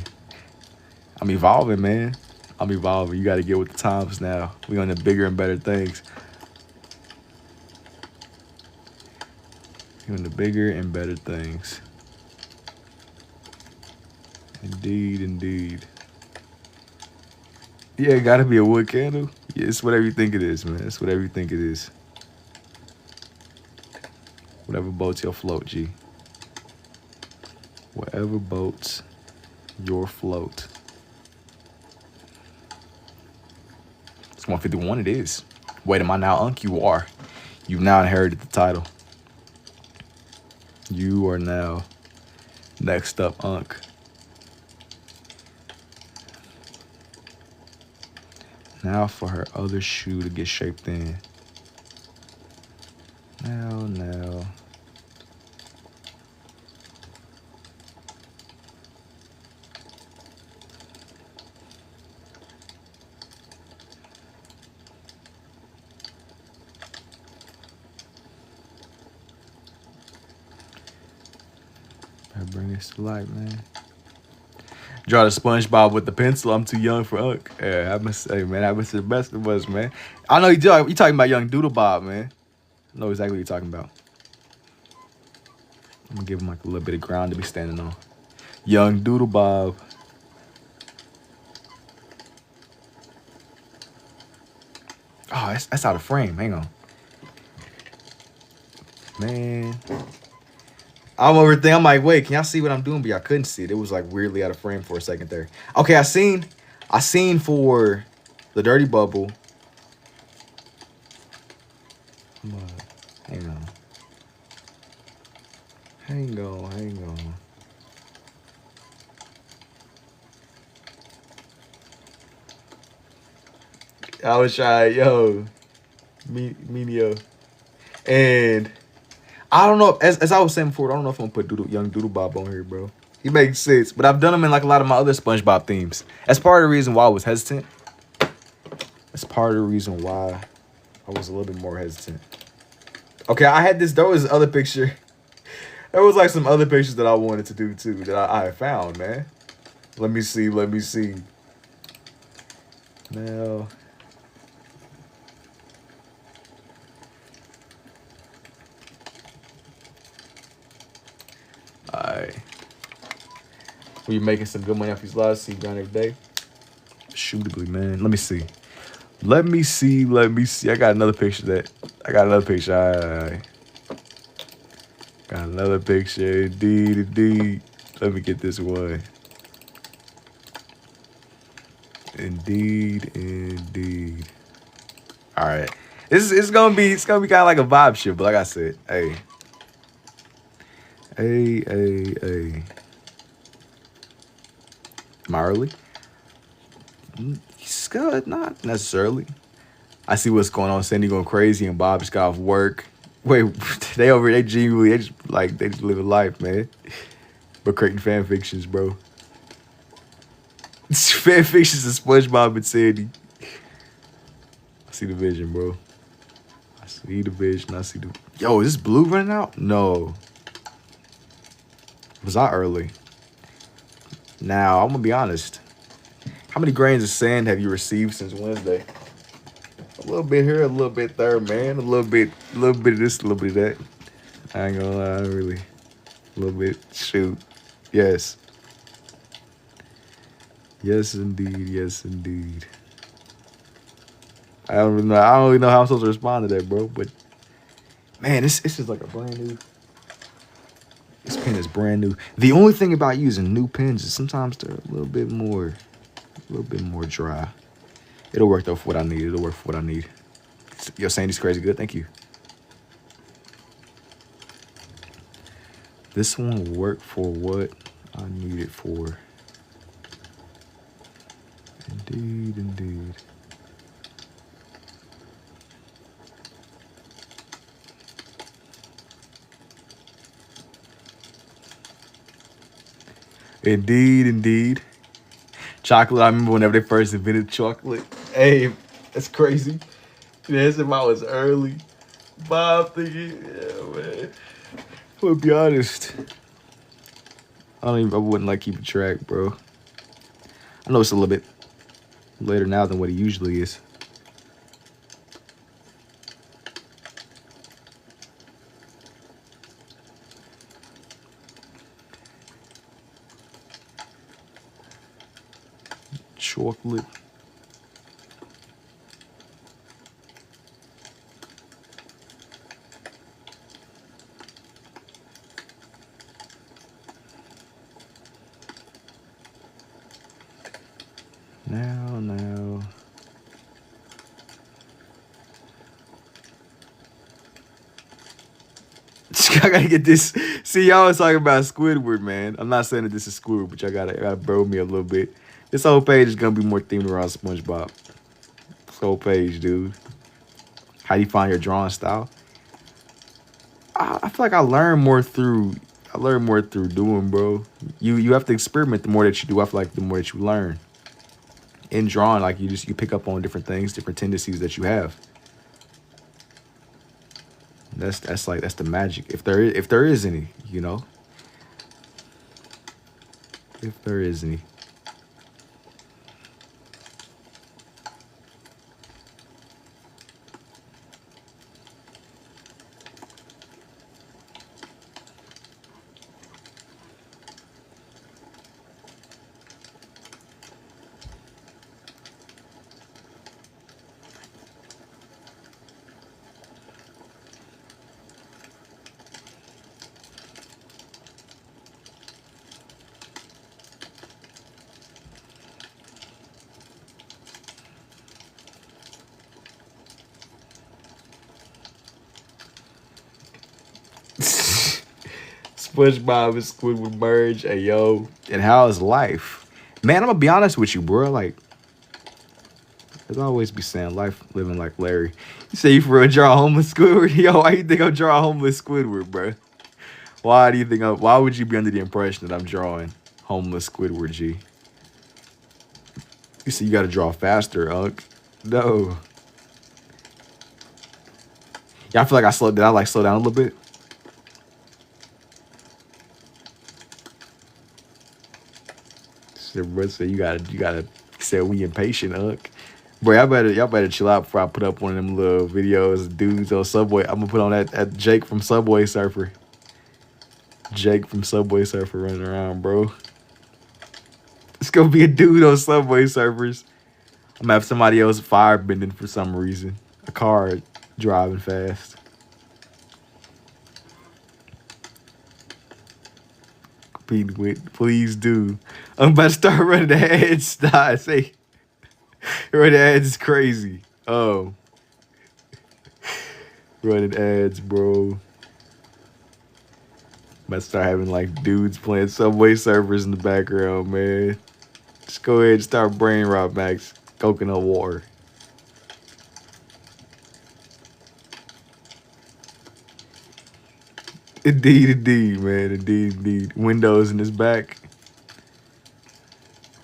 I'm evolving, man. I'm evolving. You got to get with the times now. We on the bigger and better things. We on the bigger and better things. Indeed, indeed. Yeah, it gotta be a wood candle. Yeah, it's whatever you think it is, man. It's whatever you think it is. Whatever boats your float, G. Whatever boats your float. It's 151, it is. Wait, am I now Unc? You are. You've now inherited the title. You are now next up, Unc. Now for her other shoe to get shaped in. Now. Better bring this to light, man. Draw the SpongeBob with the pencil. I'm too young for Unc. Yeah, I must say, man, that was the best of us, man. I know you talking about young Doodle Bob, man. I know exactly what you're talking about. I'm gonna give him like a little bit of ground to be standing on. Young Doodle Bob. Oh, that's out of frame. Hang on. Man. I'm overthinking. I'm like, wait, can y'all see what I'm doing? But y'all couldn't see it. It was like weirdly out of frame for a second there. Okay, I seen for the dirty bubble. Hang on. I was shy, Menio. And I don't know, as I was saying before, I don't know if I'm gonna put young Doodle Bob on here, bro. He makes sense, but I've done him in like a lot of my other SpongeBob themes. That's part of the reason why I was hesitant. That's part of the reason why I was a little bit more hesitant. Okay, there was other picture. There was like some other pictures that I wanted to do too that I found, man. Let me see. Now. Alright. We making some good money off these lives. See you down every day. Shootably, man. Let me see. I got another picture. Got another picture. Indeed. Let me get this one. Indeed, indeed. All right. It's gonna be kind of like a vibe shit, but like I said, hey. Am I early? Scott, not necessarily. I see what's going on. Sandy going crazy and Bob just got off work. Wait, they genuinely, they just living life, man. But creating fan fictions, bro. Fan fictions of SpongeBob and Sandy. I see the vision, bro. I see the vision. I see the. Yo, is this blue running out? No. Was I early? Now, I'm gonna be honest. How many grains of sand have you received since Wednesday? A little bit here, a little bit there, man. A little bit of this, a little bit of that. I ain't gonna lie, really. A little bit. Shoot. Yes. Yes, indeed. Yes, indeed. I don't really know how I'm supposed to respond to that, bro. But man, this is like a brand new. This pen is brand new. The only thing about using new pens is sometimes they're a little bit more dry. It'll work though for what I need. It'll work for what I need. Yo, Sandy's crazy good. Thank you. This one will work for what I need it for. Indeed, indeed. Indeed, indeed. Chocolate, I remember whenever they first invented chocolate. Hey, that's crazy. That's if I was early. Bob thinking, yeah, man. I'm gonna be honest. I wouldn't like keeping track, bro. I know it's a little bit later now than what it usually is. Chocolate. Now. I gotta get this. See, y'all was talking about Squidward, man. I'm not saying that this is Squidward, but y'all gotta bro me a little bit. This whole page is gonna be more themed around SpongeBob. This whole page, dude. How do you find your drawing style? I feel like I learn more through doing, bro. You have to experiment the more that you do. I feel like the more that you learn. In drawing, like you pick up on different things, different tendencies that you have. That's the magic. If there is any, you know. If there is any. SpongeBob and Squidward merge. Hey, yo. And how is life? Man, I'm gonna be honest with you, bro. Like, as I always be saying, life living like Larry. You say you for real draw a homeless Squidward? Yo, why you think I'm drawing a homeless Squidward, bro? Why would you be under the impression that I'm drawing homeless Squidward, G? You see, you gotta draw faster, Unc. No. Yeah, I feel like I slow down a little bit? Bro, so you gotta say we impatient, Unc. Bro, y'all better chill out before I put up one of them little videos of dudes on Subway. I'm gonna put on that Jake from Subway Surfer. Jake from Subway Surfer running around, bro. It's gonna be a dude on Subway Surfers. I'm gonna have somebody else firebending for some reason. A car driving fast. Competing with, please do. I'm about to start running the head start. Say, Running ads is crazy. Running ads, bro. Might start having like dudes playing Subway servers in the background, man. Just go ahead and start brain rot, Max. Coconut water. Indeed, indeed, man. Indeed, indeed. Windows in his back.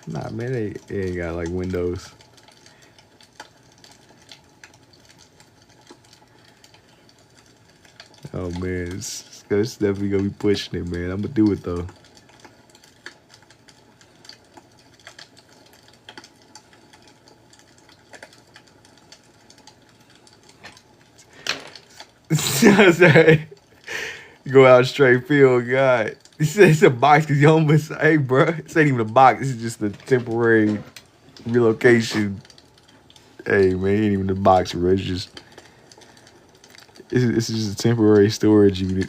Nah, man, they ain't got like windows. Oh man, it's definitely gonna be pushing it, man. I'm gonna do it though. Sorry. Go out straight field, God. He said it's a box because you almost, hey, bro, this ain't even a box. This is just a temporary relocation. Hey, man, it ain't even a box, bro. It's just, this is just a temporary storage unit.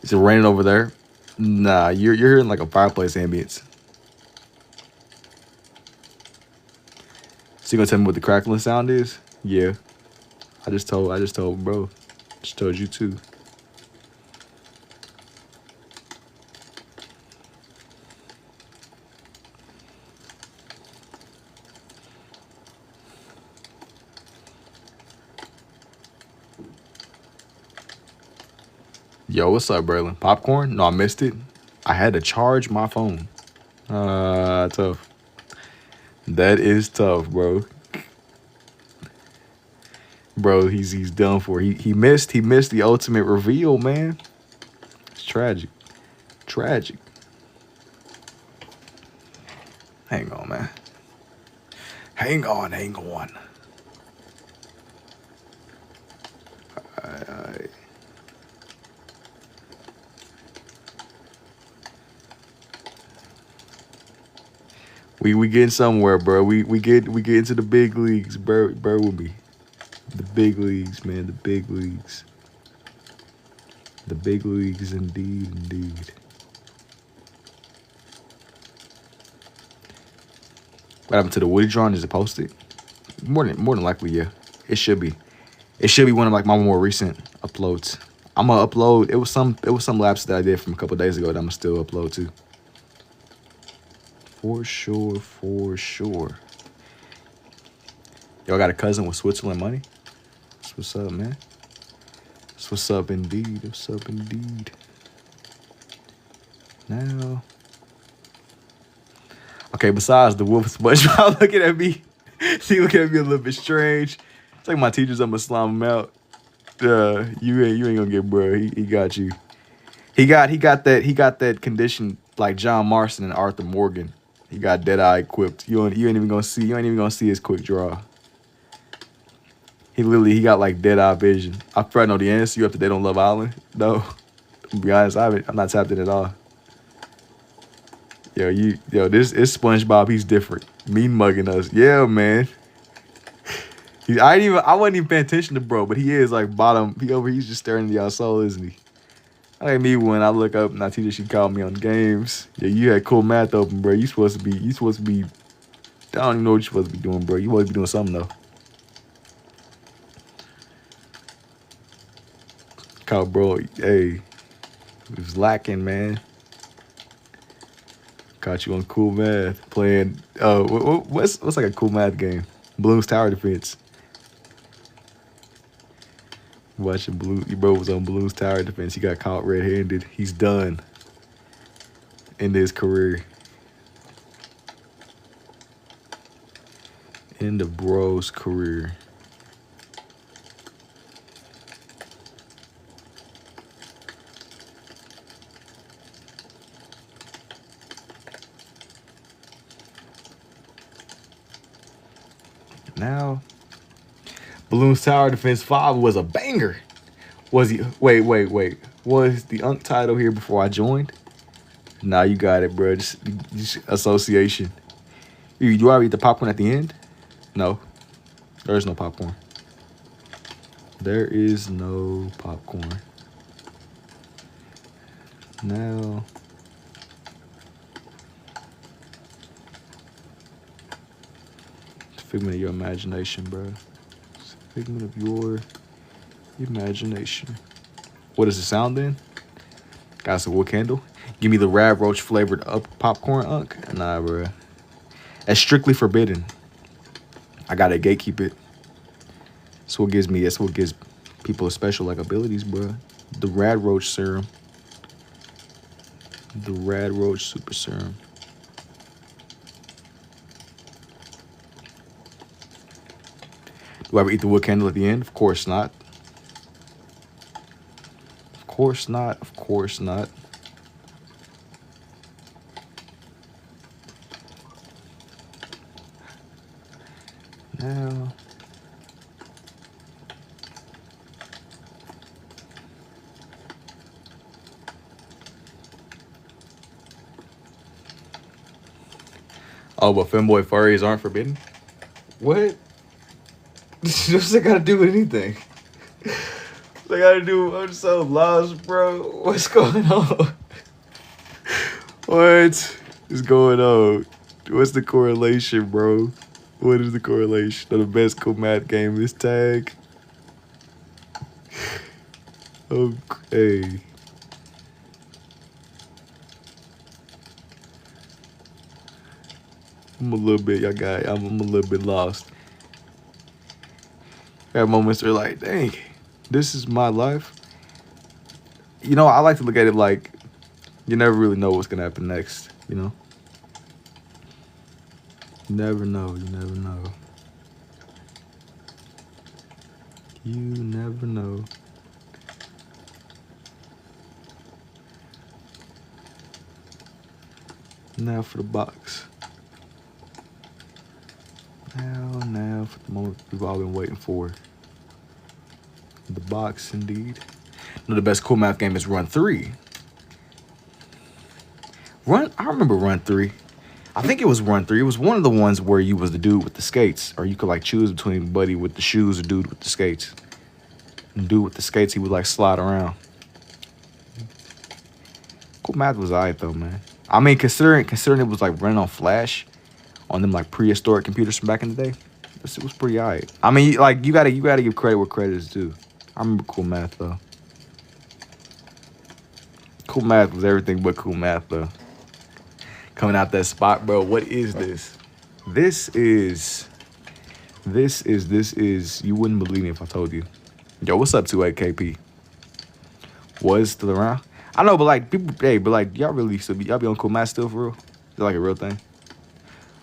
Is it raining over there? Nah, you're hearing like a fireplace ambience. So you gonna tell me what the crackling sound is? Yeah. I just told bro. Just told you too. Yo, what's up, Braylon? Popcorn? No, I missed it. I had to charge my phone. Tough. That is tough, bro. Bro, he's done for. He missed the ultimate reveal, man. It's tragic. Tragic. Hang on, man. Hang on. Alright. We getting somewhere, bro. We get into the big leagues, bro. Bro with me. The big leagues, man. The big leagues. The big leagues, indeed. What happened to the Woody drawing? Is it posted? More than likely, yeah. It should be. It should be one of like my more recent uploads. I'm gonna upload. It was some laps that I did from a couple days ago that I'm gonna still upload to. For sure. Y'all got a cousin with Switzerland money? That's what's up, man. That's what's up indeed. Now. Okay, besides the wolf SpongeBob looking at me. He looking at me a little bit strange. It's like my teachers, I'm gonna slime him out. You ain't gonna get bro. He got you. He got that condition like John Marston and Arthur Morgan. He got dead eye equipped. You ain't even gonna see his quick draw. He got like dead eye vision. I probably know the answer. You up to date on Love Island? No. To be honest, I'm not tapped in at all. This is SpongeBob. He's different. Mean mugging us. Yeah, man. I wasn't even paying attention to bro, but he is like bottom. He's just staring into y'all soul, isn't he? Like me when I look up and I teacher, she called me on games. Yeah, you had cool math open, bro. You supposed to be. I don't even know what you're supposed to be doing, bro. You supposed to be doing something though. Call bro. Hey, it was lacking, man. Caught you on cool math playing. What's like a cool math game? Bloons Tower Defense. Watching bro was on Bloons Tower Defense. He got caught red-handed. He's done in his career. In the bro's career. Now, Bloons Tower Defense 5 was a banger. Was he? Wait. Was the Unc title here before I joined? Nah, you got it, bro. Just association. You already eat the popcorn at the end? No. There is no popcorn. There is no popcorn. Now. figment of your imagination, bro. It's a figment of your imagination. What is the sound then? Got some wood candle. Give me the Rad Roach flavored up popcorn, Unk. Nah, bro. That's strictly forbidden. I gotta gatekeep it. That's what gives people special like abilities, bro. The Rad Roach serum. The Rad Roach super serum. Do I ever eat the wood candle at the end? Of course not. Of course not. Of course not. Now. Oh, but femboy furries aren't forbidden? What? What's that gotta do with anything? They gotta do. I'm so lost, bro. What's going on? What is going on? What's the correlation, bro? What is the correlation of the best cool math game is tag? Okay. I'm a little bit, I'm a little bit lost. I have moments where like, dang, this is my life. You know, I like to look at it like you never really know what's gonna happen next, you know? You never know, you never know. You never know. Now for the box. Now for the moment we've all been waiting for. The box, indeed. No, the best cool math game is Run 3. I remember Run 3. I think it was Run 3. It was one of the ones where you was the dude with the skates. Or you could like choose between buddy with the shoes or dude with the skates. And dude with the skates, he would like slide around. Cool math was alright though, man. I mean, considering it was like running on Flash, on them like prehistoric computers from back in the day, it was pretty alright. I mean, like you gotta give credit where credit is due. I remember cool math though. Cool math was everything but cool math though. Coming out that spot, bro. What is this? This is. You wouldn't believe me if I told you. Yo, what's up, 28KP? Was still around? I know, but like people, hey, but like y'all really still y'all be on cool math still for real? Is it like a real thing?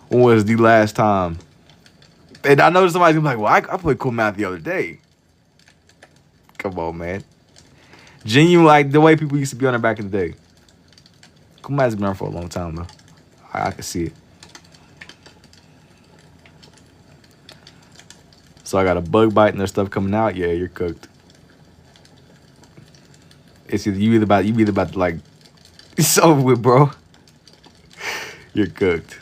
When was the last time? And I know somebody's gonna be like, well, I played cool math the other day. Come on, man. Genuine, like the way people used to be on it back in the day. Cool math's been around for a long time though. I can see it. So I got a bug bite and there's stuff coming out. Yeah, you're cooked. It's either you either about to like it's over with, bro. You're cooked.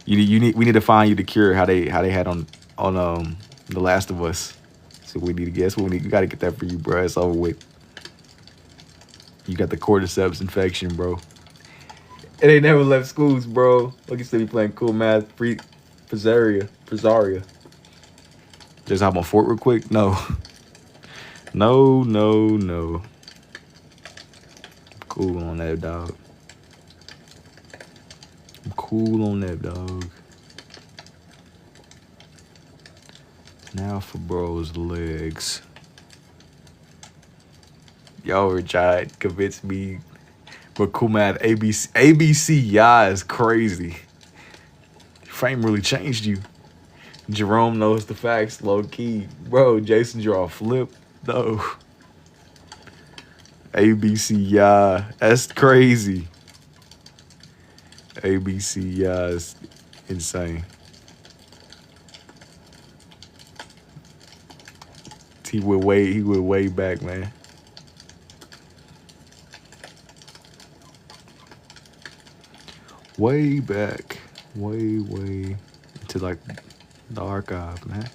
We need to find you the cure how they had on The Last of Us. So we need to guess what we gotta get that for you, bro. It's over with. You got the cordyceps infection, bro. It ain't never left schools, bro. Look, you still be playing cool math. Pizzaria. Just hop on Fort real quick? No. No. Cool on that, dog. I'm cool on that, dog. Now for bro's legs. Y'all were trying to convince me. But cool math, ABC, yeah, is crazy. Frame really changed you. Jerome knows the facts, low key. Bro, Jason draw a flip. No. ABC, yeah, that's crazy. ABC, yeah, is insane. He went way back, man. Way back, way into like the archive, man.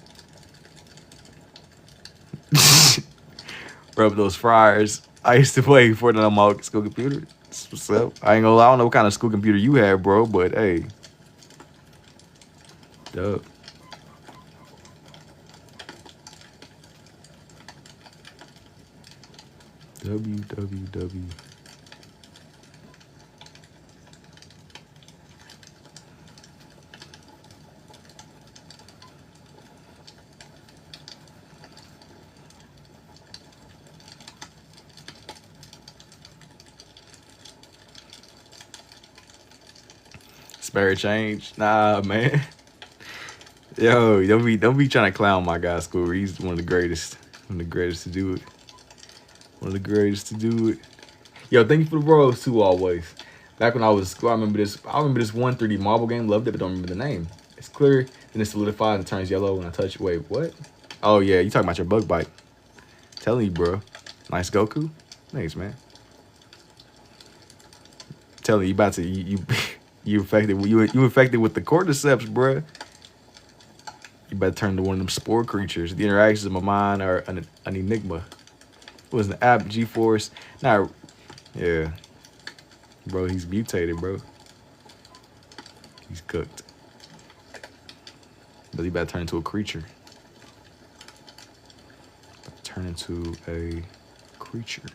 Rub those fryers. I used to play Fortnite on my school computer. That's what's up. I ain't gonna lie, I don't know what kind of school computer you had, bro, but hey. Dub. www. Spare change? Nah, man. Yo, don't be trying to clown my guy School. He's one of the greatest. One of the greatest to do it. One of the greatest to do it. Yo, thank you for the bros too always. Back when I was in school, I remember this 1 3D marble game, loved it, but don't remember the name. It's clear, then it solidifies and turns yellow when I touch it. Wait, what? Oh yeah, you talking about your bug bite. Telling you, bro. Nice Goku. Thanks, man. Telling you about to you infected with the cordyceps, bro. You better turn to one of them spore creatures. The interactions of my mind are an enigma. It was an app, G-Force. Nah, yeah. Bro, he's mutated, bro. He's cooked. But he better turn into a creature. Turn into a creature.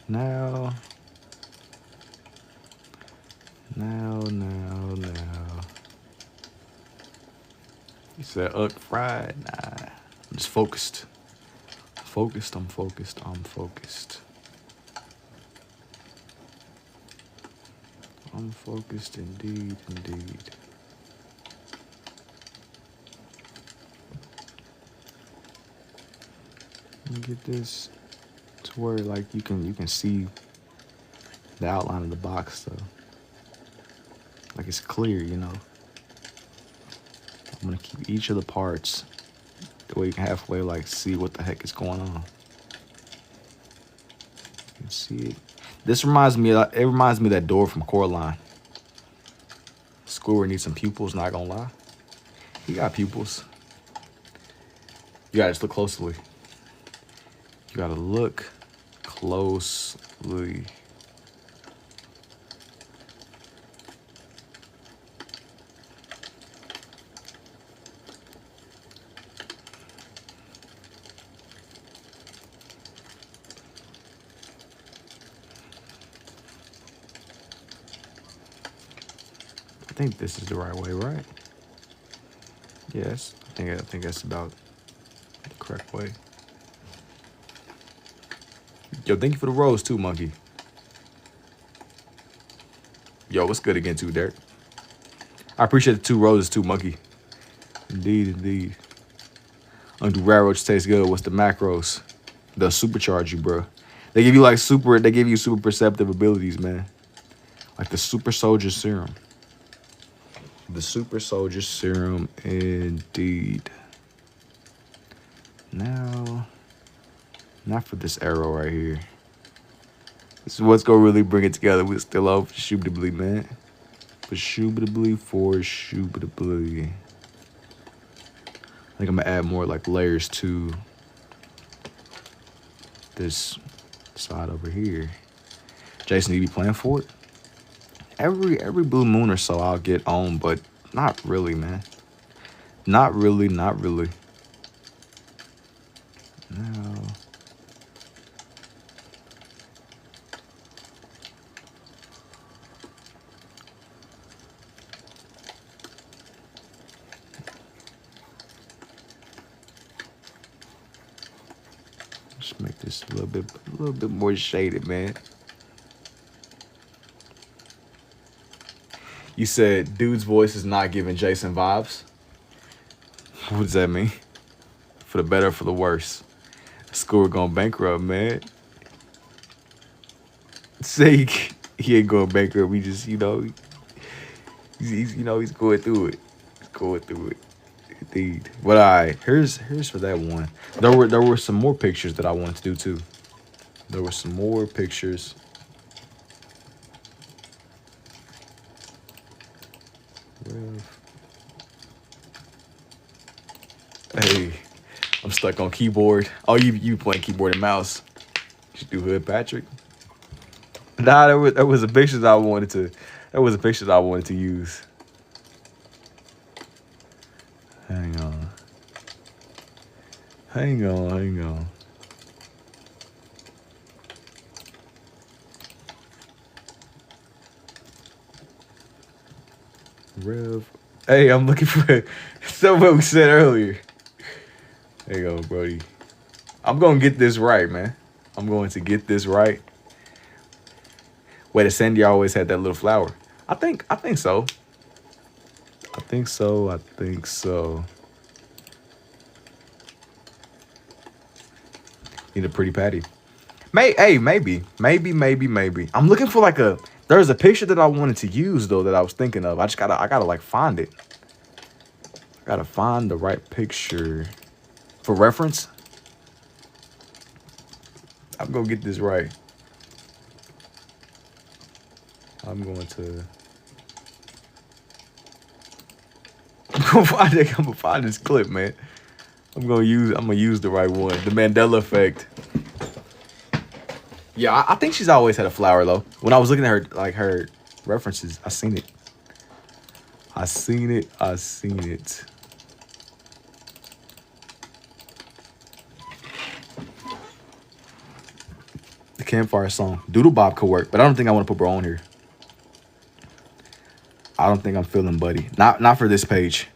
Now. You said fried? Nah. I'm just focused. I'm focused. I'm focused indeed. Let me get this to where like you can see the outline of the box though. Like it's clear, you know. I'm gonna keep each of the parts the way you can halfway like see what the heck is going on. You can see it. This reminds me of that door from Coraline. School needs some pupils, not gonna lie. He got pupils. You gotta just look closely. You gotta look closely. I think this is the right way, right? Yes, I think that's about the correct way. Yo, thank you for the rose too, Monkey. Yo, what's good again too, Derek? I appreciate the 2 roses too, Monkey. Indeed. Do railroads taste good? What's the macros? They'll supercharge you, bro. They give you super perceptive abilities, man. Like the super soldier serum. The super soldier serum, indeed. Now, not for this arrow right here. This is what's gonna really bring it together. We're still out for shootably, man. For shootably. I think I'm gonna add more like layers to this side over here. Jason, you be playing for it? Every blue moon or so I'll get on, but not really, man. Not really. No. Just make this a little bit more shaded, man. You said dude's voice is not giving Jason vibes. What does that mean? For the better or for the worse? School going bankrupt, man. Say he ain't going bankrupt. We just, he's going through it. indeed. But all right, here's for that one. There were some more pictures that I wanted to do too. There were some more pictures. Hey, I'm stuck on keyboard. Oh, you playing keyboard and mouse? You should do Hood Patrick. Nah, there was a picture that I wanted to. That was a picture that I wanted to use. Hang on. Hang on. Hang on. Rev. Hey, I'm looking for something we said earlier. There you go, Brody. I'm gonna get this right, man. I'm going to get this right. Wait, Sandy always had that little flower. I think so. I think so. I think so. Need a pretty patty. Maybe. I'm looking for like a. There's a picture that I wanted to use though that I was thinking of. I gotta like find it. I gotta find the right picture for reference. I'm gonna get this right. I'm going to. I'm gonna find this clip, man. I'm gonna use the right one. The Mandela effect. Yeah, I think she's always had a flower though. When I was looking at her references, I seen it. I seen it. The campfire song. Doodle Bob could work, but I don't think I want to put bro on here. I don't think I'm feeling Buddy. Not for this page.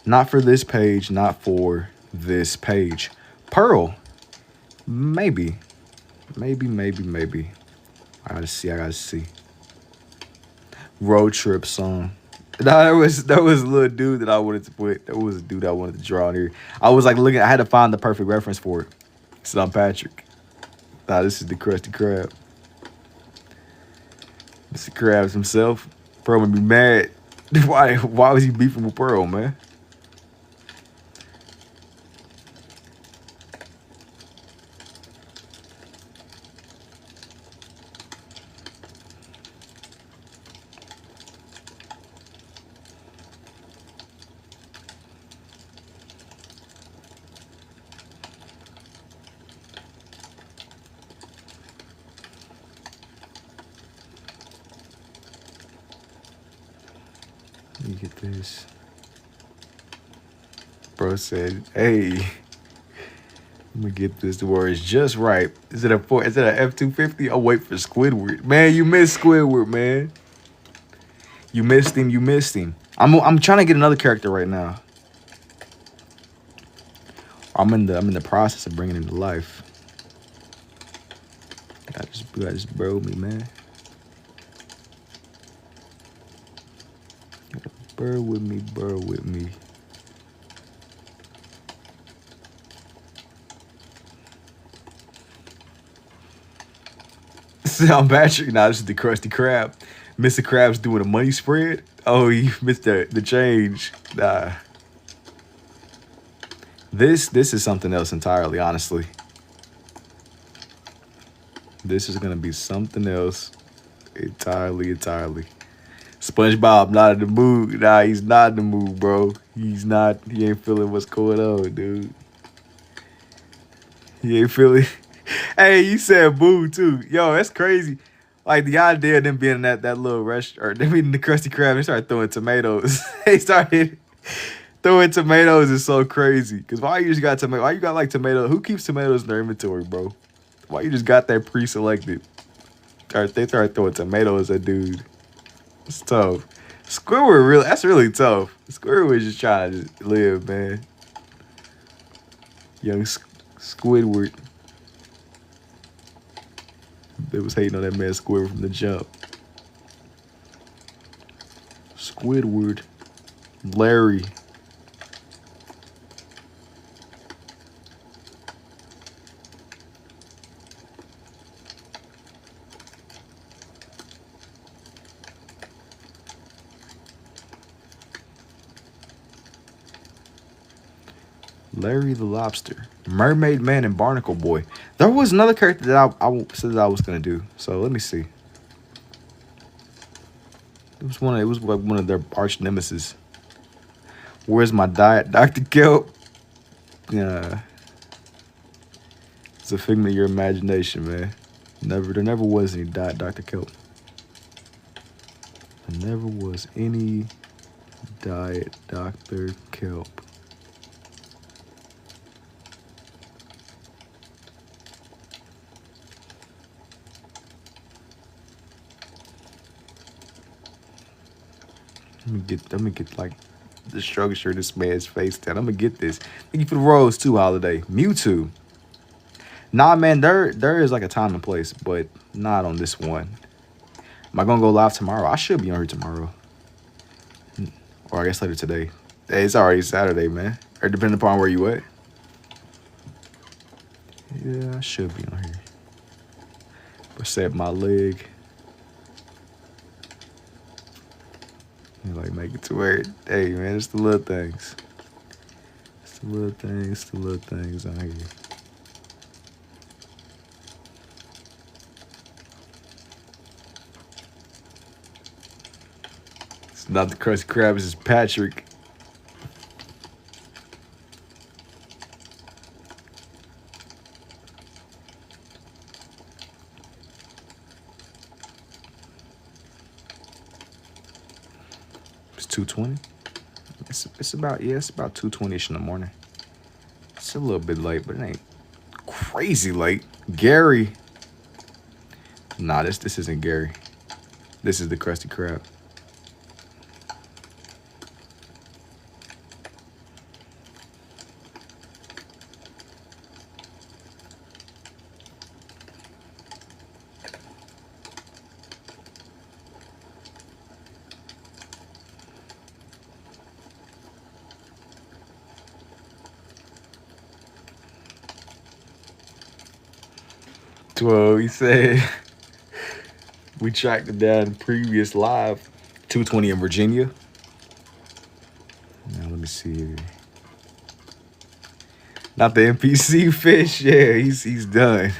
Not for this page. Not for this page. Pearl. Maybe. I gotta see. Road trip song. No, there was a little dude that I wanted to put. There was a dude I wanted to draw on here. I was like looking. I had to find the perfect reference for it. It's not Patrick. Nah, this is the Krusty Krab. Mr. Krabs himself. Pearl would be mad. Why was he beefing with Pearl, man? Let me get this. Bro said, "Hey, let me get this to where it's just right." Is it a F-250? I'll wait for Squidward. Man, you missed Squidward, man. You missed him. I'm trying to get another character right now. I'm in the process of bringing him to life. I just bro me, man. Burr with me. Sound Patrick. Nah, this is the Krusty Krab. Mr. Krabs doing a money spread. Oh, you missed the change. Nah. This is something else entirely, honestly. This is gonna be something else entirely. SpongeBob not in the mood. Nah, he's not in the mood, bro. He's not. He ain't feeling what's going on, dude. He ain't feeling. Hey, you said boo too. Yo, that's crazy. Like the idea of them being in that little restaurant, or them eating the Krusty Krab, they started throwing tomatoes. They started throwing tomatoes is so crazy. Cause why you just got tomato? Why you got like tomato? Who keeps tomatoes in their inventory, bro? Why you just got that pre-selected? They started throwing tomatoes at dude. It's tough. Squidward that's really tough. Squidward was just trying to just live, man. Young Squidward. They was hating on that man Squidward from the jump. Squidward. Larry. Larry the Lobster, Mermaid Man, and Barnacle Boy. There was another character that I said that I was gonna do. So let me see. It was like one of their arch nemesis. Where's my diet, Dr. Kelp? Yeah, it's a figment of your imagination, man. There never was any diet, Dr. Kelp. There never was any diet, Dr. Kelp. Let me get like the structure of this man's face down. I'm gonna get this. Thank you for the rose too, Holiday. Mewtwo. Nah, man, there is like a time and place, but not on this one. Am I gonna go live tomorrow? I should be on here tomorrow. Or I guess later today. Hey, it's already Saturday, man. Or depending upon where you at. Yeah, I should be on here. But set my leg. Like make it to where, hey man, it's the little things. It's the little things on here. It's not the Krusty Krab, it's Patrick. It's 2:20. It's about 2:20ish in the morning. It's a little bit late, but it ain't crazy late. Gary. Nah, this isn't Gary. This is the Krusty Krab. Well, he said we tracked it down previous live. 2:20 in Virginia. Now let me see here. Not the NPC fish. Yeah, he's done.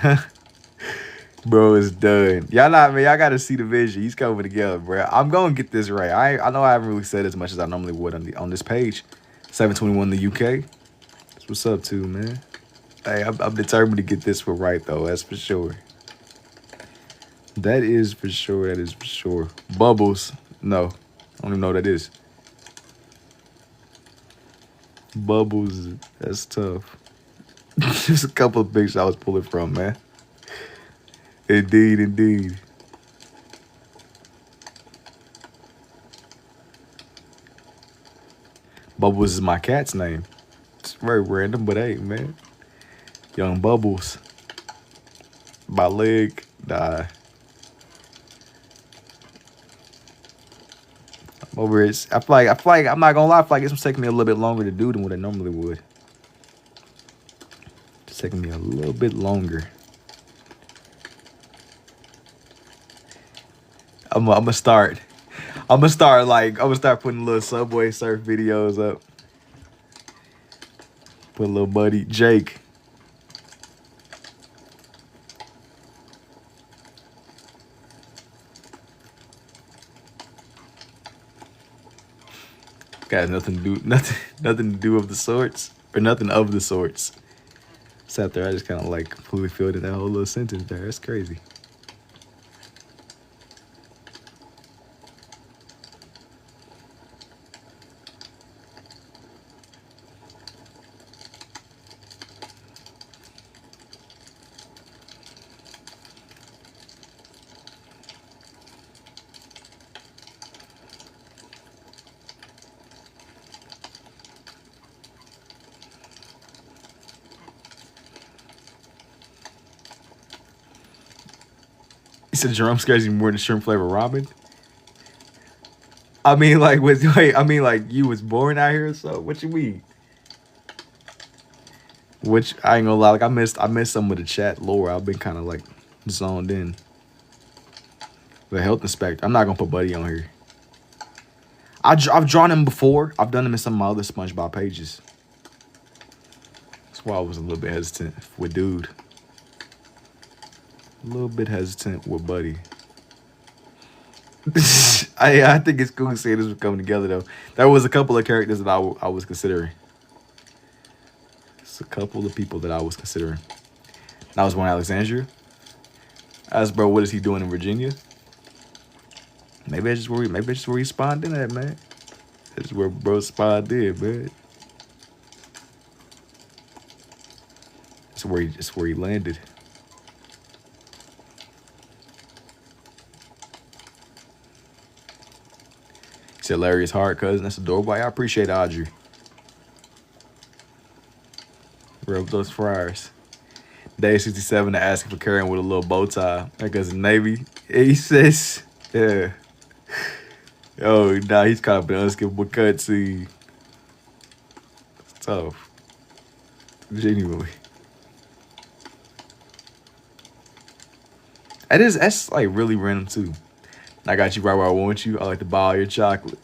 Bro is done. Y'all gotta see the vision. He's coming together, bro. I'm gonna get this right. I know I haven't really said as much as I normally would on this page. 721 in the UK. That's what's up too, man. Hey, I'm determined to get this one right, though. That's for sure. That is for sure. Bubbles. No. I don't even know what that is. Bubbles. That's tough. Just a couple of pictures I was pulling from, man. Indeed. Bubbles is my cat's name. It's very random, but hey, man. Young Bubbles. My leg. Nah. I'm over it. I feel like I'm not gonna lie. I feel like it's taking me a little bit longer to do than what it normally would. It's taking me a little bit longer. I'm gonna start putting little Subway Surf videos up. Put a little buddy Jake. Got nothing to do of the sorts, or nothing of the sorts. Sat there, I just kind of like completely filled in that whole little sentence there. That's crazy. He said Jerome scares you more than shrimp flavor ramen. I mean, like, like you was born out here, so what you mean? Which I ain't gonna lie, like I missed some of the chat lore. I've been kind of like zoned in. The health inspector. I'm not gonna put Buddy on here. I've drawn him before. I've done him in some of my other SpongeBob pages. why I was a little bit hesitant with dude. A little bit hesitant with buddy. I think it's cool to see this was coming together though. There was a couple of characters that I was considering. It's a couple of people that I was considering. That was one Alexandria. I asked bro, what is he doing in Virginia? Maybe that's just where he spawned in at, man. That's where bro spawned in, man. That's where he landed. He said Larry is hard, cousin. That's adorable. I appreciate Audrey. Rub those fryers. Day 67 asking for carrying with a little bow tie. Because the Navy. He says, yeah. Oh, nah, he's caught up in an unskippable cutscene. It's tough. Genuinely. That's like really random too. I got you right where I want you. I like to buy all your chocolate.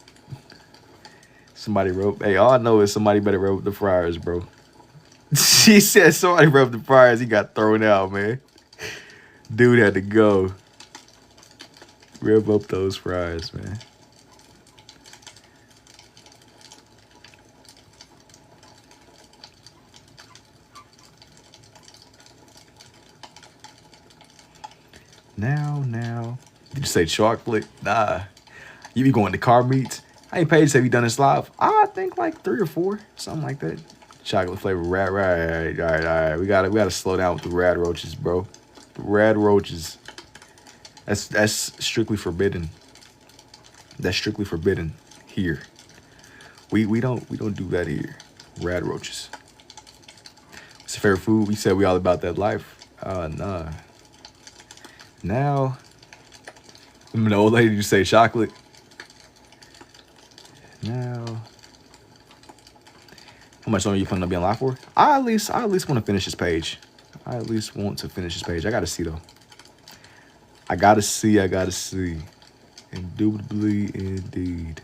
Somebody wrote, hey, all I know is somebody better rub the fryers, bro. She said somebody rubbed the fryers. He got thrown out, man. Dude had to go. Rev up those fries, man. Now. Did you say chocolate? Nah. You be going to car meets? How many pages have you done this live? I think like 3 or 4, something like that. Chocolate flavor rat. All right. We gotta slow down with the rad roaches, bro. The rad roaches. That's strictly forbidden. That's strictly forbidden here. We don't do that here. Rad roaches. What's your favorite food? We said we all about that life. Nah. Now, I'm an old lady. You say chocolate. Now, how much longer are you planning on being live for? I at least want to finish this page. I at least want to finish this page. I gotta see though. I gotta see. Indubitably, indeed.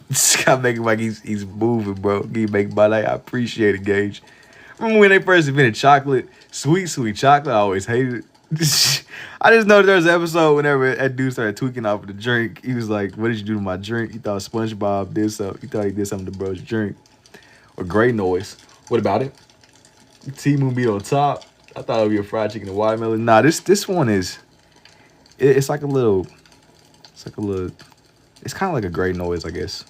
This guy making like he's moving, bro. He making my night. I appreciate it, Gage. Remember when they first invented chocolate? Sweet chocolate. I always hated it. I just know there was an episode whenever that dude started tweaking off of the drink. He was like, what did you do to my drink? He thought SpongeBob did something. He thought he did something to bro's drink. Or Gray Noise. What about it? T-Moon beat on top. I thought it would be a fried chicken and watermelon. Nah, this one is... It's like a little... It's kind of like a Gray Noise, I guess.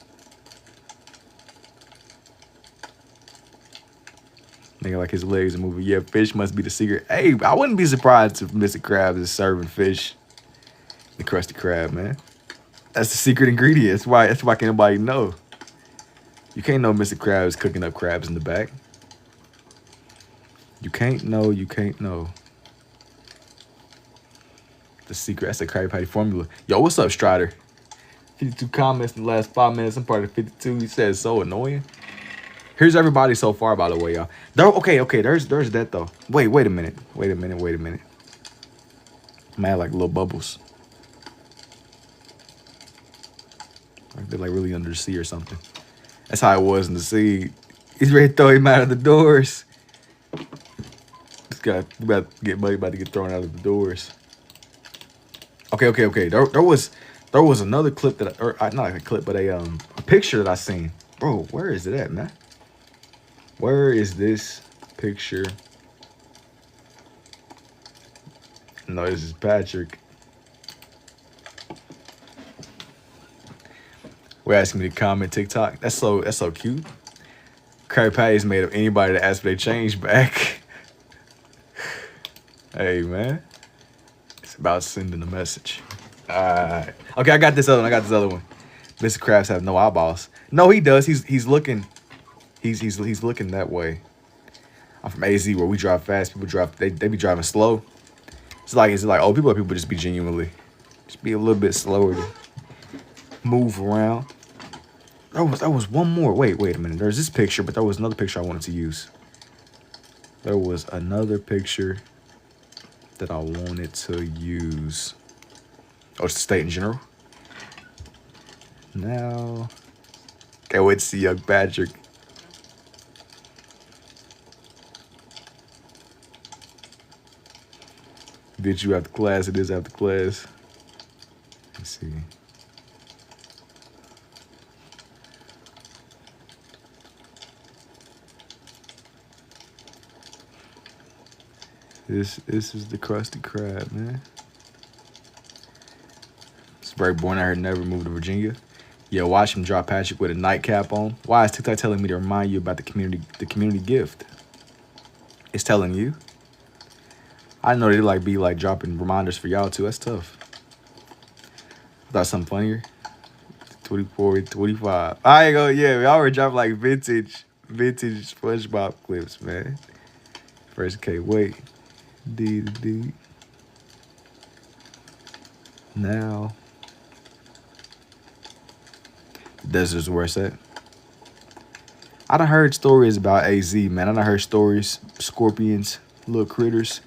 Nigga, like his legs are moving. Yeah, fish must be the secret. Hey, I wouldn't be surprised if Mr. Krabs is serving fish. The Krusty Krab, man. That's the secret ingredient. That's why can't nobody know. You can't know Mr. Krabs is cooking up crabs in the back. You can't know. The secret, that's a Krabby Patty formula. Yo, what's up, Strider? 52 comments in the last 5 minutes. I'm part of 52. He says so annoying. Here's everybody so far, by the way, y'all. Okay, there's that, though. Wait a minute. I'm at, like, little bubbles. Like they're, like, really under the sea or something. That's how it was in the sea. He's ready to throw him out of the doors. This guy about to get thrown out of the doors. Okay. There was another clip that, not like a clip, but a picture that I seen. Bro, where is it at, man? Where is this picture? No, this is Patrick. We're asking me to comment TikTok. That's so cute. Krabby Patty is made of anybody that asks for their change back. Hey, man. It's about sending a message. Alright. Okay, I got this other one. Mr. Krabs have no eyeballs. No, he does. He's looking. He's looking that way. I'm from AZ where we drive fast. People drive. They be driving slow. It's like people just be genuinely just be a little bit slower to move around. There was one more. Wait a minute. There's this picture, but there was another picture I wanted to use. There was another picture that I wanted to use. Oh, it's the state in general. Now, can't wait to see young Patrick. Did you after class? It is after class. Let's see. This is the Krusty Krab, man. It's very boring. I heard never moved to Virginia. Yeah, watch him drop Patrick with a nightcap on. Why is TikTok telling me to remind you about the community gift? It's telling you. I know they like be like dropping reminders for y'all too. That's tough. I thought something funnier. 24, 25. I ain't go. Yeah, y'all were dropping like vintage SpongeBob clips, man. First, can't wait. D to D. Now, desert's where it's at. I done heard stories about AZ, man. I done heard stories, scorpions, little critters.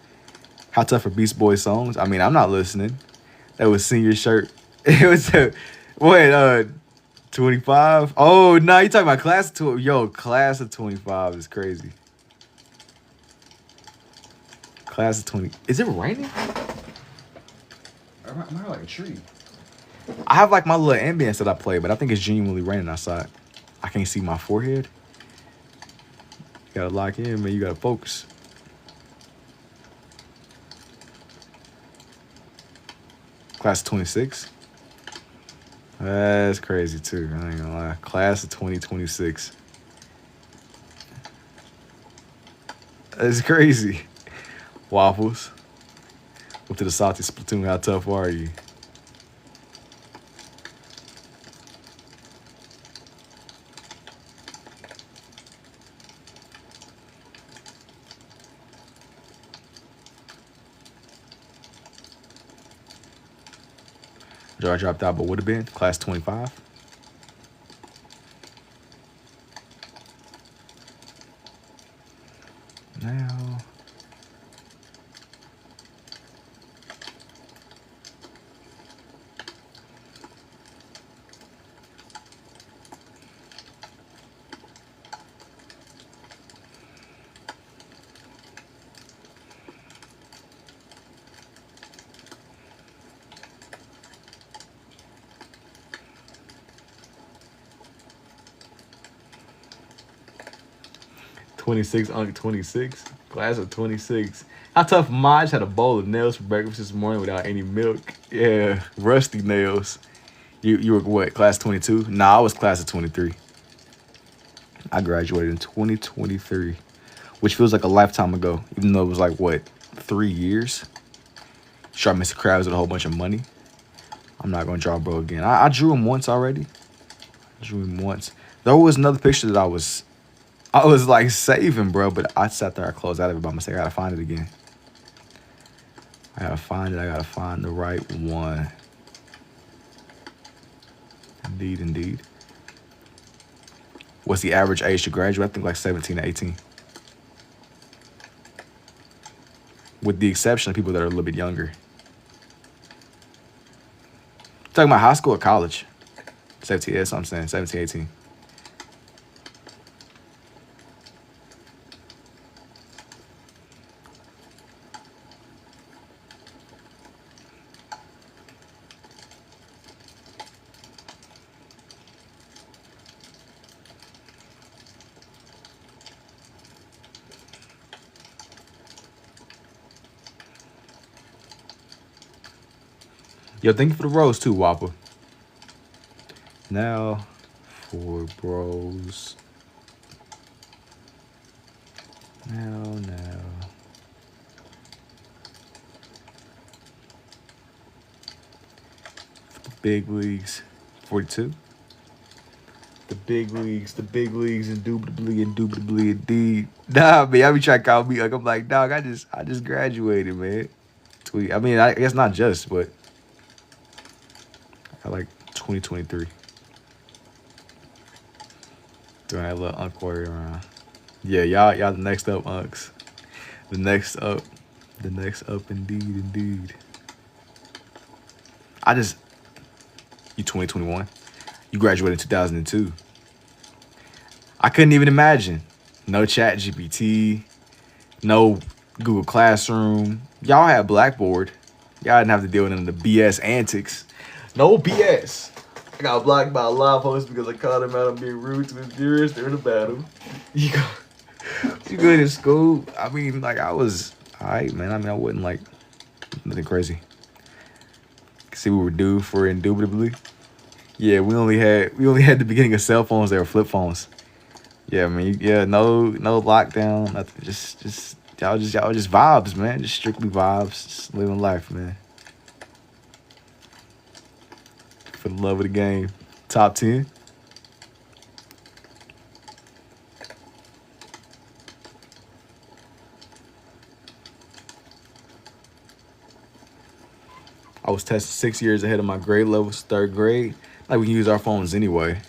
How tough are Beast Boys songs? I mean, I'm not listening. That was senior shirt. It was wait, 25. Oh no, you talking about class of 20? Yo, class of 25 is crazy. Class of 20. Is it raining? Am I like a tree? I have like my little ambience that I play, but I think it's genuinely raining outside. I can't see my forehead. You gotta lock in, man. You gotta focus. Class of 26. That's crazy too. I ain't gonna lie. Class of 2026. That's crazy. Waffles. Up to the salty Splatoon. How tough are you? I dropped out, but would have been class 25. Now, '26, Uncut 26, class of 26. How tough Maj had a bowl of nails for breakfast this morning without any milk. Yeah, rusty nails. You were what, class 22? Nah, I was class of 23. I graduated in 2023, which feels like a lifetime ago, even though it was like, what, 3 years? Sure, Mr. Krabs with a whole bunch of money. I'm not going to draw bro again. I drew him once already. There was another picture that I was like saving, bro, but I sat there, I closed out of it by mistake. I gotta find it again. I gotta find it. I gotta find the right one. Indeed. What's the average age to graduate? I think like 17 to 18. With the exception of people that are a little bit younger. Talking about high school or college? 17, that's what I'm saying. 17, 18. Yo, thank you for the rose too, Whopper. Now for bros. Now. For the big leagues. 42. The big leagues, indubitably indeed. Nah, man, I be trying to call me like I'm like, dog, I just graduated, man. Tweet. I mean, I guess not just, but I like 2023. Doing that little Unc warrior around. Yeah, y'all the next up, Unks. The next up. The next up, indeed, indeed. I just, you 2021. You graduated in 2002. I couldn't even imagine. No chat GPT, no Google Classroom. Y'all had Blackboard. Y'all didn't have to deal with none of the BS antics. No BS. I got blocked by a lot of folks because I called them out on being rude to the jurors during the battle. You good in school? I mean, like, I was alright, man. I mean, I wasn't like nothing crazy. See, we were due for indubitably. Yeah, we only had the beginning of cell phones. They were flip phones. Yeah, I mean, yeah, no lockdown, nothing. Just y'all just vibes, man. Just strictly vibes, just living life, man. For the love of the game. Top 10. I was tested 6 years ahead of my grade levels, third grade. Like, we can use our phones anyway.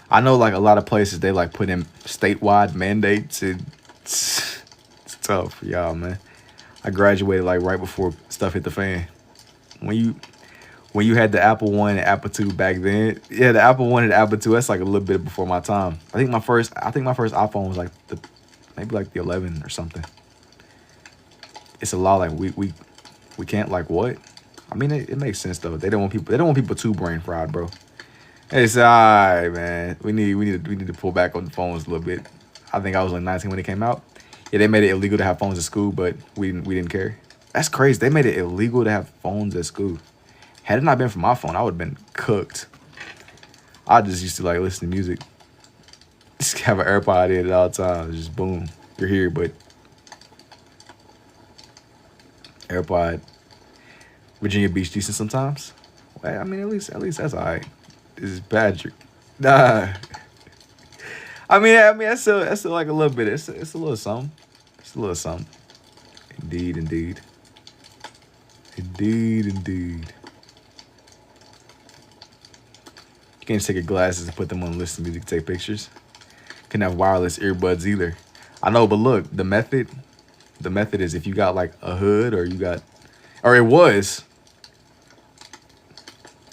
I know, like, a lot of places, they, like, put in statewide mandates. It's tough for y'all, man. I graduated, like, right before stuff hit the fan. When you had the Apple 1 and Apple 2 back then, yeah, the Apple 1 and the Apple 2, that's, like, a little bit before my time. I think my first iPhone was, like, maybe, like, the 11 or something. It's a law, like, we can't, like, what? I mean, it makes sense though. They don't want people too brain fried, bro. It's alright, man. We need to pull back on the phones a little bit. I think I was like 19 when it came out. Yeah, they made it illegal to have phones at school, but we didn't care. That's crazy. They made it illegal to have phones at school. Had it not been for my phone, I would have been cooked. I just used to like listen to music. Just have an AirPod in at all times. Just boom, you're here, but AirPod. Virginia Beach decent sometimes. Well, I mean, at least that's alright. This is Patrick. Nah. I mean, that's still like a little bit. It's a little something. It's a little something. Indeed, indeed. Indeed, indeed. You can't just take your glasses and put them on and listen to music, take pictures. Couldn't have wireless earbuds either. I know, but look, the method is if you got like a hood or you got, or it was.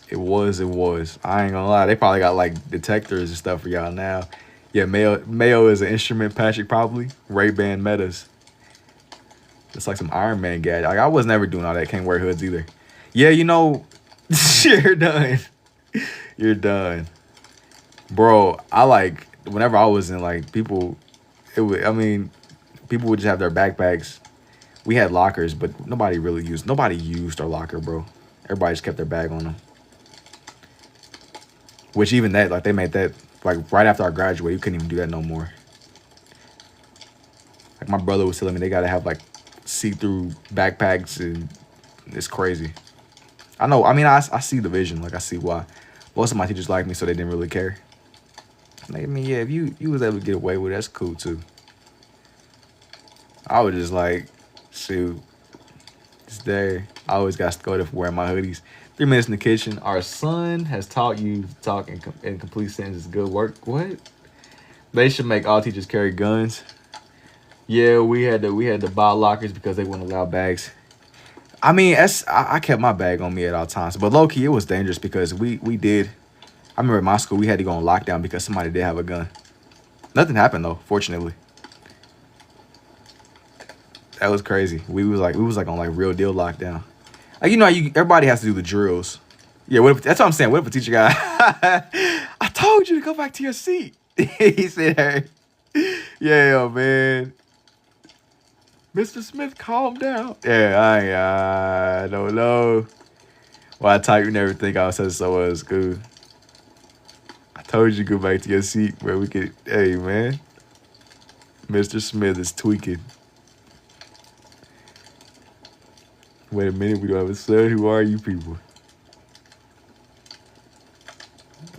I ain't gonna lie. They probably got like detectors and stuff for y'all now. Yeah, Mayo is an instrument, Patrick probably. Ray-Ban Metas. It's like some Iron Man gadget. Like, I was never doing all that. Can't wear hoods either. Yeah, you know, you're done. You're done. Bro, I like, whenever I was in like people, people would just have their backpacks. We had lockers, but nobody used our locker, bro. Everybody just kept their bag on them. Which even that, like they made that, like right after I graduated, you couldn't even do that no more. Like my brother was telling me they gotta have like see-through backpacks and it's crazy. I know, I mean, I see the vision, like I see why. Most of my teachers like me, so they didn't really care. Like, I mean, yeah, if you was able to get away with it, that's cool too. I was just like, shoot, it's there. I always got to go there for wearing my hoodies. 3 minutes in the kitchen. Our son has taught you to talk in complete sentences. Good work. What? They should make all teachers carry guns. Yeah, we had to buy lockers because they wouldn't allow bags. I mean, I kept my bag on me at all times. But low key, it was dangerous because we did. I remember in my school we had to go on lockdown because somebody did have a gun. Nothing happened though, fortunately. That was crazy. We was like on like real deal lockdown. Like, you know, everybody has to do the drills. Yeah, that's what I'm saying. What if a teacher got, I told you to go back to your seat. He said, hey, yeah, man. Mr. Smith, calm down. Yeah, I don't know. Well, I typed and everything. I was so at school. I told you to go back to your seat where we could, hey, man. Mr. Smith is tweaking. Wait a minute, we don't have a son. Who are you people?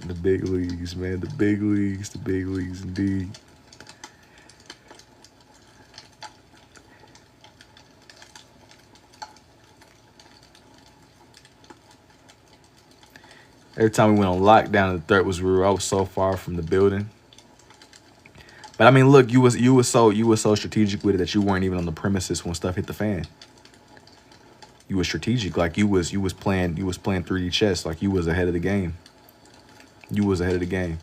The big leagues, man. The big leagues indeed. Every time we went on lockdown and the threat was real, I was so far from the building. But I mean, look, you was so strategic with it that you weren't even on the premises when stuff hit the fan. You was strategic, like you was playing 3D chess, like you was ahead of the game. You was ahead of the game.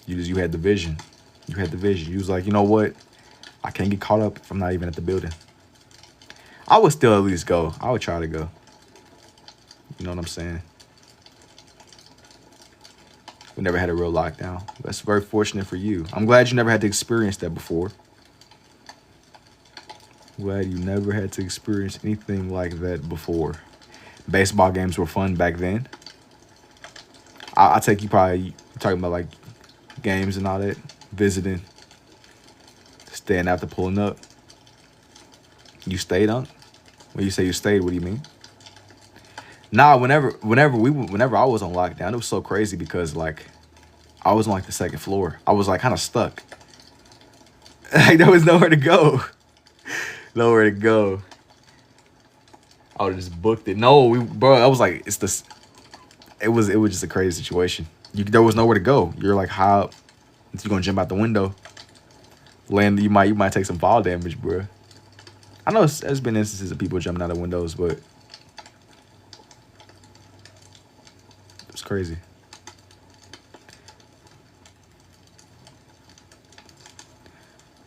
You had the vision. You had the vision. You was like, you know what? I can't get caught up if I'm not even at the building. I would still at least go. I would try to go. You know what I'm saying? We never had a real lockdown. That's very fortunate for you. I'm glad you never had to experience that before. Glad you never had to experience anything like that before. Baseball games were fun back then. I take you probably talking about like games and all that, visiting, staying after pulling up. You stayed on? When you say you stayed, what do you mean? Nah, whenever I was on lockdown, it was so crazy because like I was on like the second floor. I was like kind of stuck. Like there was nowhere to go. Nowhere to go. I would have just booked it. No, bro, I was like, it was just a crazy situation. There was nowhere to go. You're like, how if you're gonna jump out the window, land, you might take some fall damage, bro. I know there's been instances of people jumping out of windows, but it's crazy.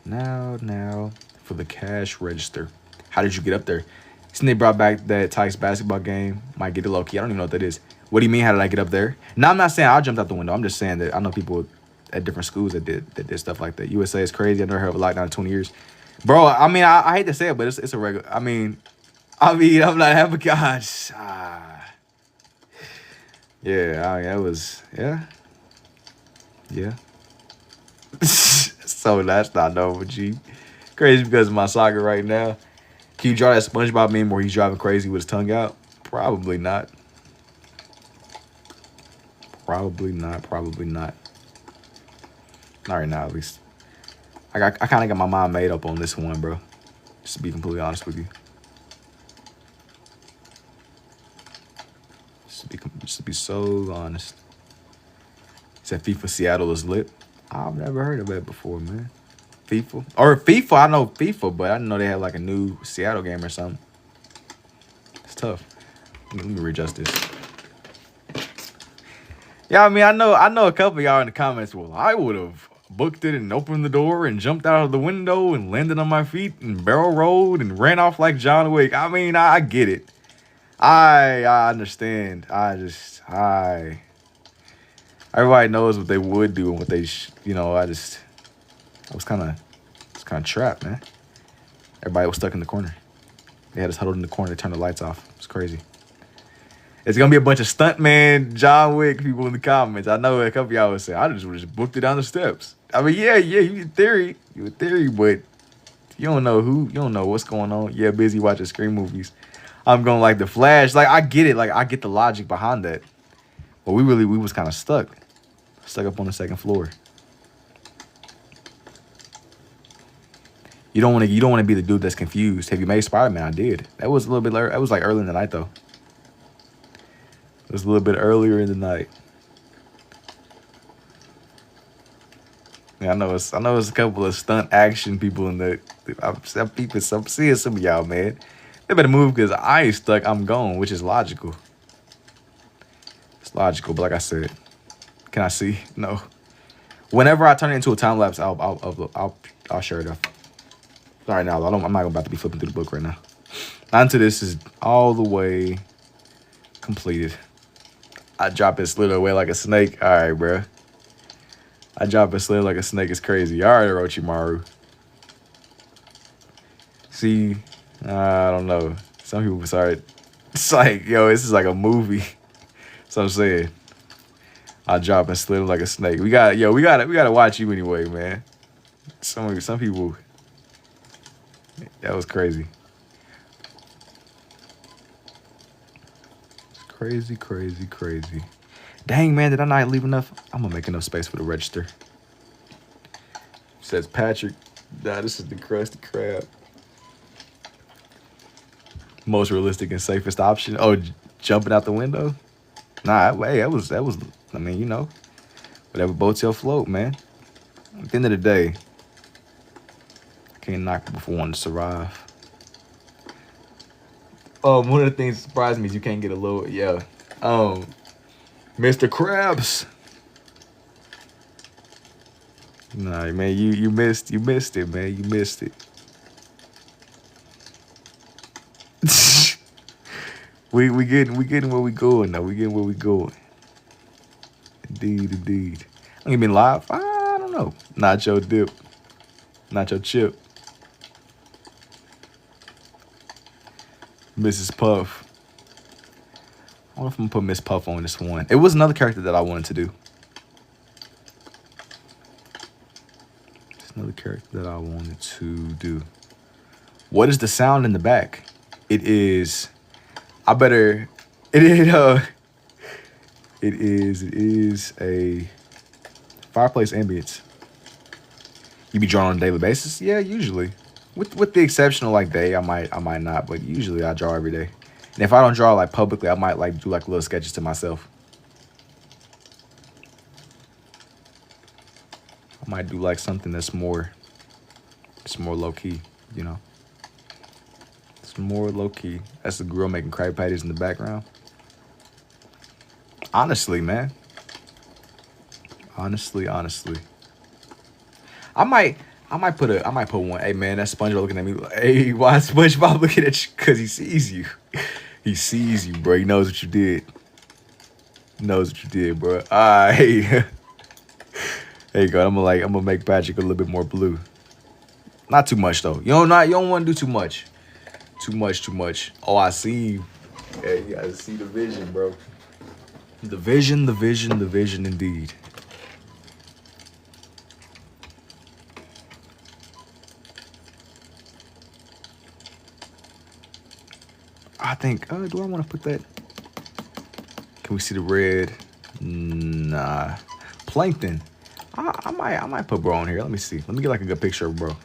Now for the cash register. How did you get up there? Since they brought back that Tykes basketball game, might get it low key. I don't even know what that is. What do you mean? How did I get up there? No, I'm not saying I jumped out the window. I'm just saying that I know people at different schools that did stuff like that. USA is crazy. I never heard of a lockdown in 20 years. Bro, I mean, I hate to say it, but it's a regular. I mean, I'm not having gosh. Yeah, that was yeah. So that's not normal, G. Crazy because of my soccer right now. Can you draw that SpongeBob meme where he's driving crazy with his tongue out? Probably not. Probably not. Not right now, at least. I kind of got my mind made up on this one, bro. Just to be completely honest with you. Just to be so honest. Said FIFA Seattle is lit. I've never heard of that before, man. FIFA, I know FIFA, but I didn't know they had like a new Seattle game or something. It's tough. Let me readjust this. Yeah, I mean, I know a couple of y'all in the comments. Well, I would have booked it and opened the door and jumped out of the window and landed on my feet and barrel rolled and ran off like John Wick. I mean, I get it. I understand. Everybody knows what they would do and what they, I was kind of trapped, man. Everybody was stuck in the corner. They had us huddled in the corner to turn the lights off. It's crazy. It's going to be a bunch of stuntman John Wick people in the comments. I know a couple of y'all would say, I just would have just booked it down the steps. I mean, yeah, you in theory, but you don't know what's going on. Yeah, busy watching Scream movies. I'm going like The Flash. Like, I get it. Like, I get the logic behind that. But we was kind of stuck up on the second floor. You don't want to be the dude that's confused. Have you made Spider-Man? I did. That was a little bit later. That was like early in the night though. It was a little bit earlier in the night. Yeah, I know it's a couple of stunt action people in the. I'm seeing some of y'all, man. They better move because I ain't stuck. I'm gone, which is logical. It's logical, but like I said, can I see? No. Whenever I turn it into a time lapse, I'll share it up. All right, now I'm not about to be flipping through the book right now. Onto this is all the way completed. I drop it, slither away like a snake. All right, bro. I drop it, slither like a snake. It's crazy. All right, Orochimaru. See, I don't know. Some people start. It's like, yo, this is like a movie. So I'm saying, I drop and slither like a snake. We gotta watch you anyway, man. Some people. That was crazy. It's crazy. Dang, man, did I not leave enough? I'm gonna make enough space for the register. Says Patrick. Nah, this is the Krusty Krab. Most realistic and safest option. Oh, jumping out the window? Nah, hey, that was. I mean, whatever boats your float, man. At the end of the day, I can't knock people for wanting to survive. One of the things that surprised me is you can't get a little, yeah. Mr. Krabs. Nah, man, you missed it, man. You missed it. we getting where we going now. We getting where we going. Indeed. I'm gonna be live. I don't know. Nacho dip. Nacho chip. Mrs. Puff. I wonder if I'm gonna put Miss Puff on this one. It was another character that I wanted to do. It's another character that I wanted to do. What is the sound in the back? It is. It is a fireplace ambience. You be drawing on a daily basis? Yeah, usually. With the exception of like day, I might not, but usually I draw every day. And if I don't draw like publicly, I might like do like little sketches to myself. I might do like something that's more low key, you know. It's more low key. That's the girl making Krabby Patties in the background. Honestly, man. Honestly. I might put one. Hey man, that SpongeBob looking at me. Hey, why is SpongeBob looking at you? Cause he sees you. He sees you, bro. He knows what you did. He knows what you did, bro. Hey. There you go. I'm gonna make Patrick a little bit more blue. Not too much though. You don't want to do too much. Too much. Oh, I see you. Yeah, you gotta see the vision, bro. The vision indeed. I think, do I want to put that? Can we see the red? Nah. Plankton. I might put bro on here. Let me see. Let me get like a good picture of bro.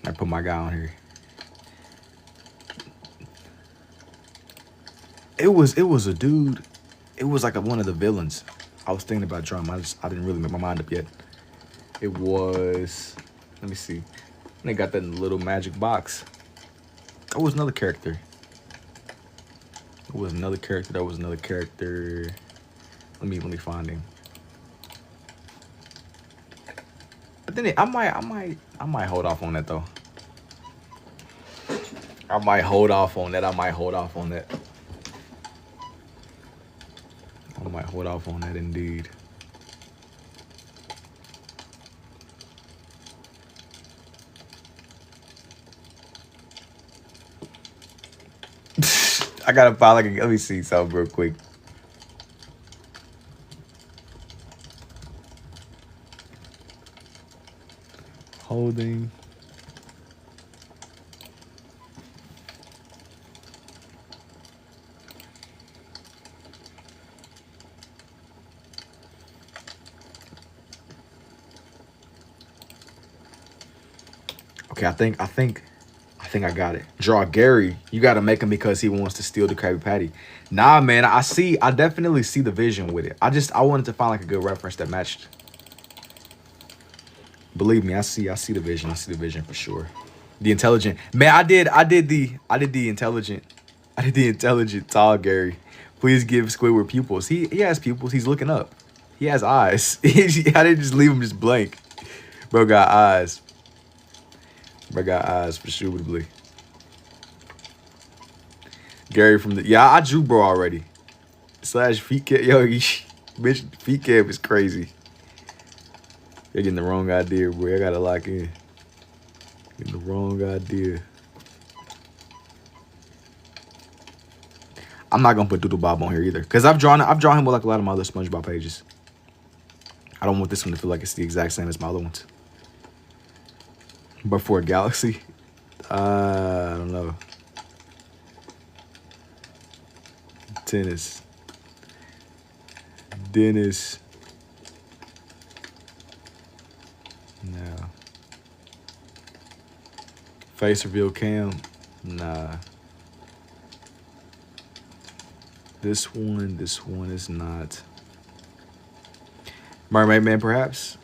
I put my guy on here. It was a dude. It was like one of the villains. I was thinking about drawing. I didn't really make my mind up yet. It was. Let me see. They got that in the little magic box. That was another character. That was another character. Let me find him. But then I might hold off on that though. I might hold off on that indeed. I gotta find like let me see something real quick. Holding. Okay, I think I got it. Draw Gary. You got to make him because he wants to steal the Krabby Patty. Nah, man. I definitely see the vision with it. I wanted to find like a good reference that matched. Believe me, I see the vision. I see the vision for sure. The intelligent man. I did the intelligent tall Gary. Please give Squidward pupils. He has pupils. He's looking up. He has eyes. I didn't just leave him just blank. Bro got eyes. Bro got eyes for suitably. Gary from the I drew bro already. Slash feet cap. Yo, bitch, feet cap is crazy. You're getting the wrong idea, boy. I gotta lock in. Getting the wrong idea. I'm not gonna put Doodle Bob on here either, cause I've drawn him with like a lot of my other SpongeBob pages. I don't want this one to feel like it's the exact same as my other ones. But for a galaxy, I don't know. Dennis. No. Face reveal cam. Nah. This one is not. Mermaid Man, perhaps?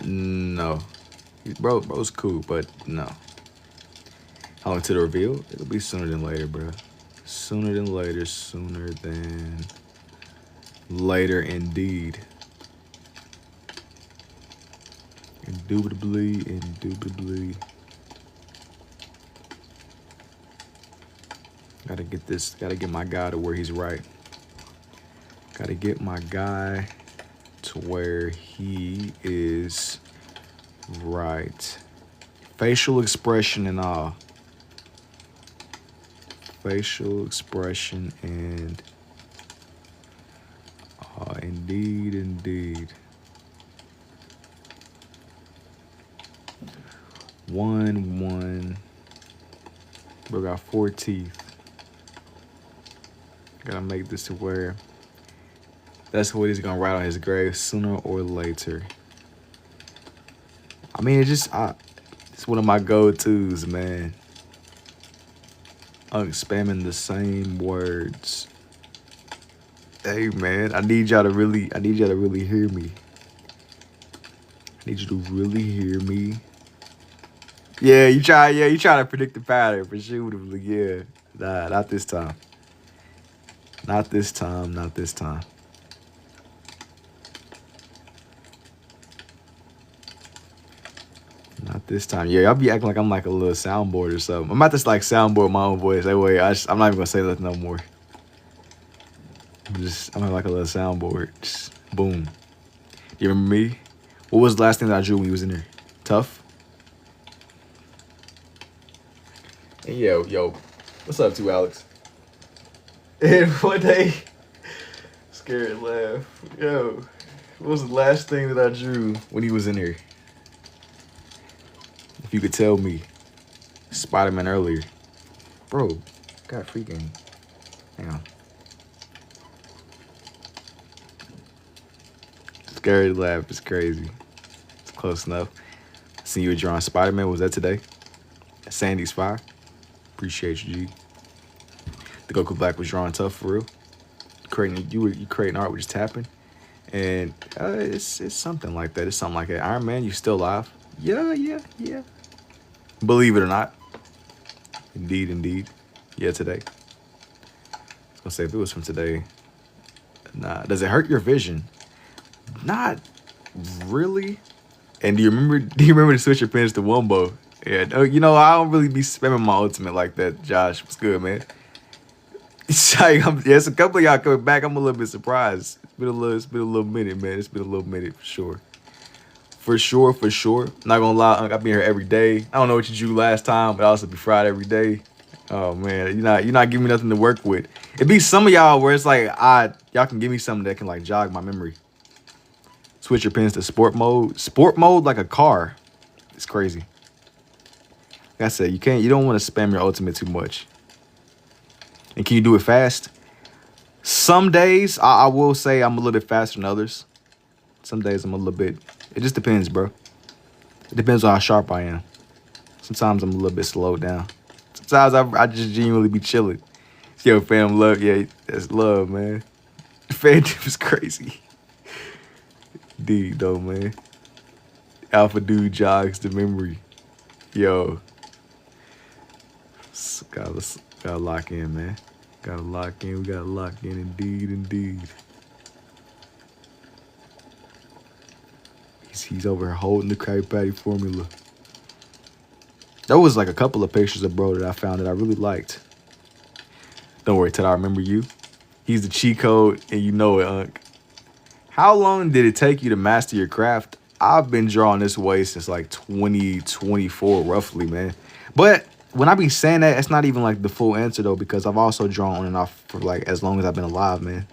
No. Bro's cool, but no. How long to the reveal? It'll be sooner than later, bro. Sooner than later. Sooner than later, indeed. Indubitably, indubitably. Gotta get this, gotta get my guy to where he's right. Gotta get my guy to where he is right. Facial expression and all. Facial expression and indeed, indeed. 1-1. Bro got 4 teeth. Gotta make this to where that's what he's gonna write on his grave sooner or later. I mean, it's one of my go-tos, man. I'm spamming the same words. Hey, man, I need y'all to really hear me. I need you to really hear me. Yeah, you try to predict the pattern for sure. Yeah, nah, not this time. Not this time, not this time. Not this time. Yeah, I'll be acting like I'm like a little soundboard or something. I'm about to like soundboard my own voice. That way, I'm not even gonna say that no more. I'm like a little soundboard. Just boom. You remember me? What was the last thing that I drew when you was in there? Tough? And yo, what's up to Alex? And one day, scared laugh. Yo, what was the last thing that I drew when he was in here? If you could tell me, Spider-Man earlier. Bro, got freaking, hang on. Scared laugh is crazy. It's close enough. Seen you drawing Spider-Man, was that today? Sandy's fire. Appreciate you, G. The Goku Black was drawing tough for real. You creating art with just tapping. And it's something like that. It's something like that. Iron Man, you still alive? Yeah. Believe it or not. Indeed, indeed. Yeah, today. I was gonna say if it was from today. Nah. Does it hurt your vision? Not really. And do you remember to switch your pins to Wumbo? Yeah, you know, I don't really be spamming my ultimate like that, Josh. What's good, man? It's a couple of y'all coming back. I'm a little bit surprised. It's been a little minute, man. It's been a little minute for sure. For sure. Not gonna lie, I've been here every day. I don't know what you drew last time, but I also be fried every day. Oh man, you're not giving me nothing to work with. It be some of y'all where it's like y'all can give me something that can like jog my memory. Switch your pins to sport mode. Sport mode like a car. It's crazy. Like I said, you don't want to spam your ultimate too much. And can you do it fast? Some days, I will say I'm a little bit faster than others. Some days I'm a little bit, it just depends, bro. It depends on how sharp I am. Sometimes I'm a little bit slowed down. Sometimes I just genuinely be chilling. Yo, fam, love, yeah, that's love, man. Fandom is crazy. D, though, man. Alpha dude jogs the memory. Yo. Gotta lock in, man. Gotta lock in. We gotta lock in, indeed. He's over here holding the Krabby Patty formula. There was like a couple of pictures of bro that I found that I really liked. Don't worry, Ted, I remember you. He's the cheat code, and you know it, Unc. How long did it take you to master your craft? I've been drawing this way since like 2024, roughly, man. But when I be saying that, it's not even like the full answer though, because I've also drawn on and off for like as long as I've been alive, man.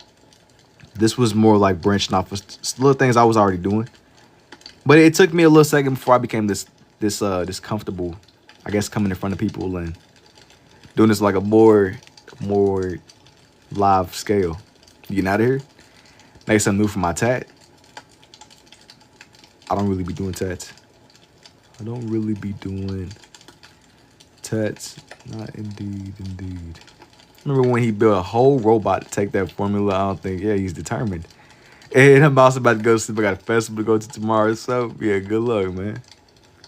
This was more like branching off of little things I was already doing. But it took me a little second before I became this comfortable, I guess, coming in front of people and doing this like a more live scale. You getting out of here? Make something new for my tat. I don't really be doing tats. I don't really be doing tats. Not indeed. Remember when he built a whole robot to take that formula? I don't think, yeah, he's determined. And I'm also about to go to sleep. I got a festival to go to tomorrow. So, yeah, good luck, man.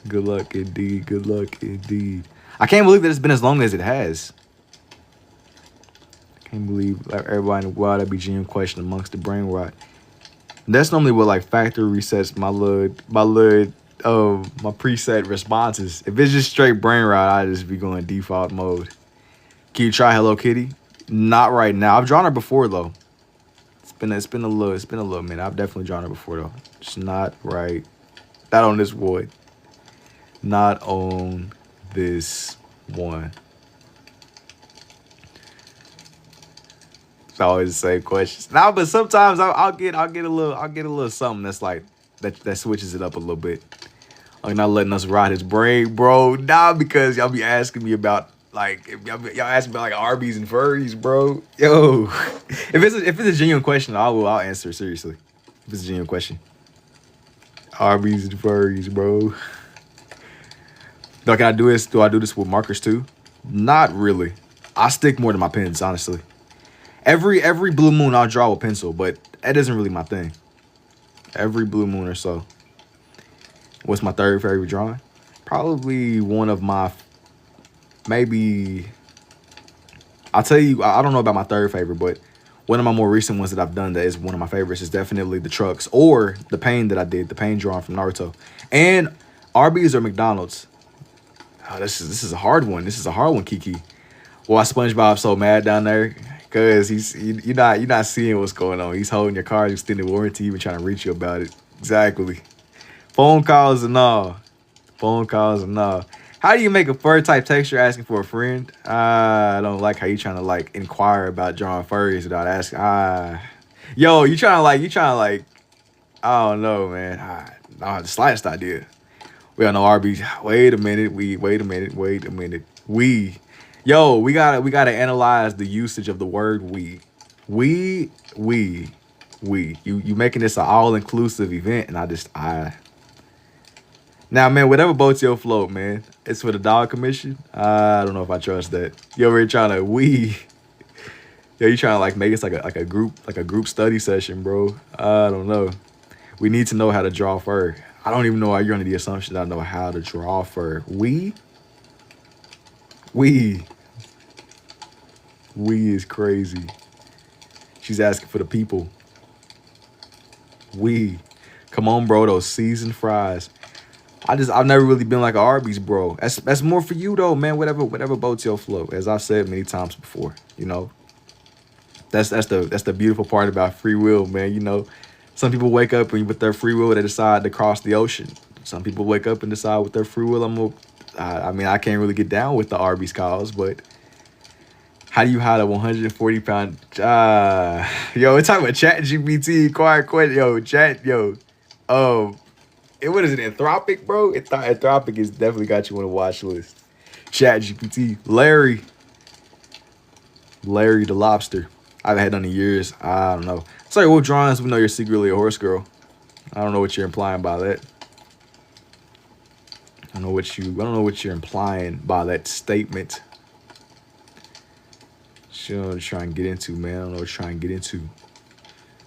Good luck indeed. I can't believe that it's been as long as it has. I can't believe everybody in the world that be genuine question amongst the brain rot. That's normally what like factory resets my preset responses. If it's just straight brain rot, I just be going default mode. Can you try Hello Kitty? Not right now. I've drawn her before though. It's been a little minute. I've definitely drawn her before though. Just not right. Not on this void. Not on this one. It's always the same questions. Nah, but sometimes I'll get a little something that's like that switches it up a little bit. Like not letting us rot his brain, bro. Nah, because y'all be asking me about like y'all ask me about like Arby's and furries, bro. Yo, if it's a genuine question, I'll answer it seriously. If it's a genuine question, Arby's and furries, bro. Can I do this? Do I do this with markers too? Not really. I stick more to my pens, honestly. Every blue moon I'll draw with pencil, but that isn't really my thing. Every blue moon or so. What's my third favorite drawing? Probably one of my, maybe, I'll tell you, I don't know about my third favorite, but one of my more recent ones that I've done that is one of my favorites is definitely the trucks or the pain that I did, the pain drawing from Naruto. And Arby's or McDonald's. Oh, this is a hard one. This is a hard one, Kiki. Why SpongeBob's so mad down there? Cause you're not seeing what's going on. He's holding your car's extended warranty, even trying to reach you about it. Exactly. Phone calls and all. Phone calls and all. How do you make a fur type texture asking for a friend? I don't like how you trying to like inquire about drawing furries without asking. Yo, you trying to like. I don't know, man. I don't have the slightest idea. We all know Arby's. Wait a minute. Yo, we gotta analyze the usage of the word we. We. You making this an all-inclusive event, and I. Now, man, whatever boats your float, man. It's for the dog commission. I don't know if I trust that. You over here trying to Yo, you trying to like make us like a group study session, bro. I don't know. We need to know how to draw fur. I don't even know why you're under the assumption that I know how to draw fur. We is crazy. She's asking for the people. Come on, bro, those seasoned fries. I've never really been like an Arby's, bro. That's more for you though, man. Whatever boats your float. As I've said many times before, you know. That's the beautiful part about free will, man. You know, some people wake up and with their free will they decide to cross the ocean. Some people wake up and decide with their free will I mean, I can't really get down with the Arby's calls, but how do you hide a 140-pound? Yo, we're talking about Chat GPT, quiet question. What is it, Anthropic, bro? Anthropic is definitely got you on the watch list. Chat GPT, Larry the lobster. I haven't had none in years. I don't know. Sorry, what drawings? We know you're secretly a horse girl. I don't know what you're implying by that. I don't know what you're implying by that statement. She don't know what you're trying to get into, man. I don't know what you're trying to get into.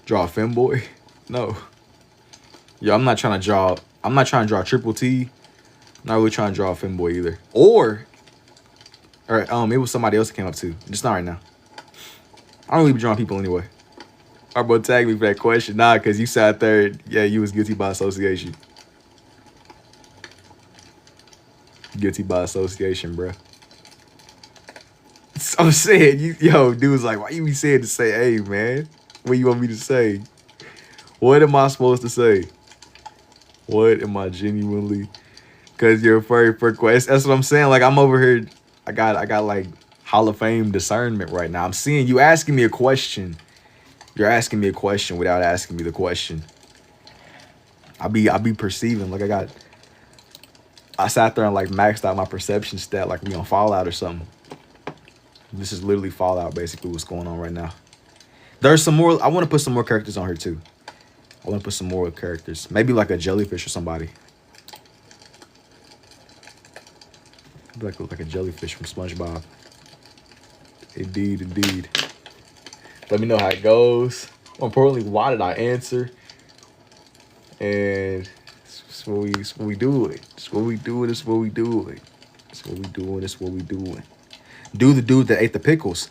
Draw a femboy? No. Yo, I'm not trying to draw Triple T. I'm not really trying to draw a femboy either. Or it was somebody else that came up too. Just not right now. I don't really be drawing people anyway. Our bro tagged me for that question. Nah, because you sat there. Yeah, you was guilty by association. Guilty by association, bro. I'm saying, dude was like, why you be saying to say, hey, man? What you want me to say? What am I supposed to say? What am I genuinely? Because you're a furry for quest. That's what I'm saying. Like, I'm over here. I got like Hall of Fame discernment right now. I'm seeing you asking me a question. You're asking me a question without asking me the question. I be perceiving like I sat there and like maxed out my perception stat like we on Fallout or something. This is literally Fallout, basically what's going on right now. There's some more. I want to put some more characters on here too. I want to put some more characters. Maybe like a jellyfish or somebody. Like a jellyfish from SpongeBob. Indeed. Let me know how it goes. More importantly, why did I answer? And it's what we do it. It's what we do it. what we doing. This what we doing. Do the dude that ate the pickles.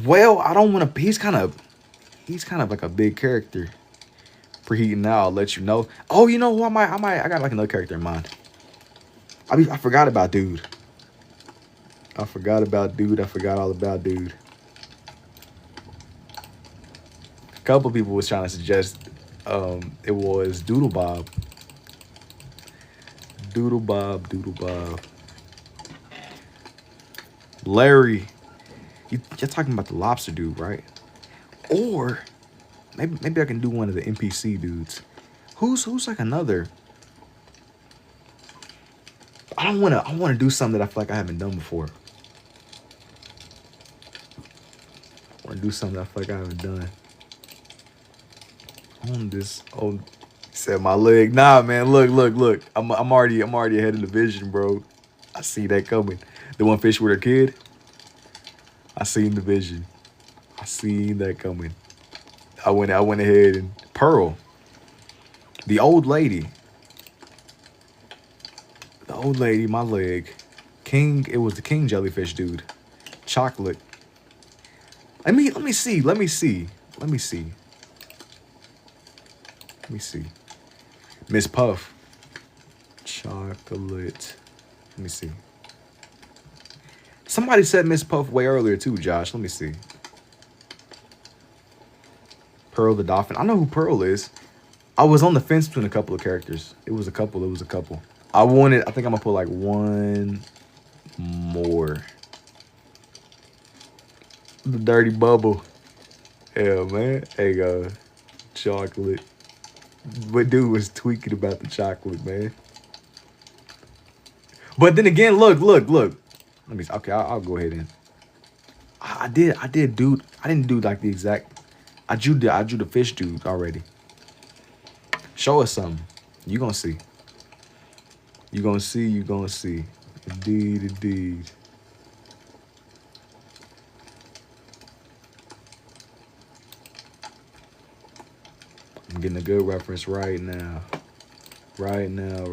Well, I don't want to. He's kind of like a big character. Preheating now, I'll let you know. Oh, you know who I got like another character in mind. I forgot about dude. I forgot about dude. I forgot all about dude. A couple people was trying to suggest it was Doodle Bob. Doodle Bob, Doodle Bob. Larry. You're talking about the lobster dude, right? Or maybe I can do one of the NPC dudes. Who's like another? I wanna do something that I feel like I haven't done before. I wanna do something that I feel like I haven't done. On this said my leg. Nah, man, look. I'm already ahead of the vision, bro. I see that coming. The one fish with her kid. I seen the vision. I seen that coming. I went ahead and Pearl. The old lady. The old lady, my leg. King, it was the king jellyfish dude. Chocolate. Let me see. Miss Puff. Chocolate. Let me see. Somebody said Miss Puff way earlier too, Josh. Let me see. Pearl the dolphin. I know who Pearl is. I was on the fence between a couple of characters. It was a couple. I think I'm gonna put like one more. The dirty bubble. Yeah, man. Hey, chocolate. But dude was tweaking about the chocolate, man. But then again, look. Let me. Okay, I'll go ahead and. I did, dude. I didn't do like the exact. I drew the fish dude already. Show us something. You gonna see. You gonna see. Indeed. I'm getting a good reference right now. Right now.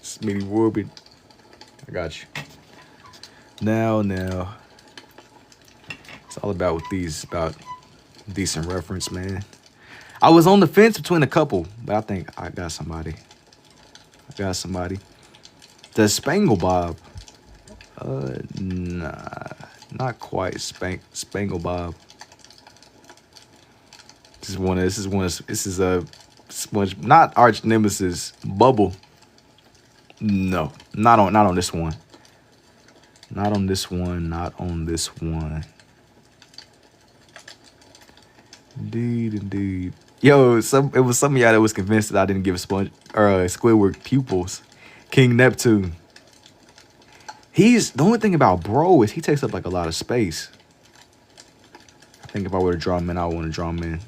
Smitty Warbit. I got you. Now. It's all about with these, about decent reference, man. I was on the fence between a couple, but I think I got somebody. The Spangle Bob. Nah, not quite Spangle Bob. This is a sponge, not arch nemesis. Bubble. No, not on this one. Not on this one. Indeed. Yo, it was some of y'all that was convinced that I didn't give Squidward pupils. King Neptune. The only thing about bro is he takes up like a lot of space. I think if I were to draw him in, I would want to draw him in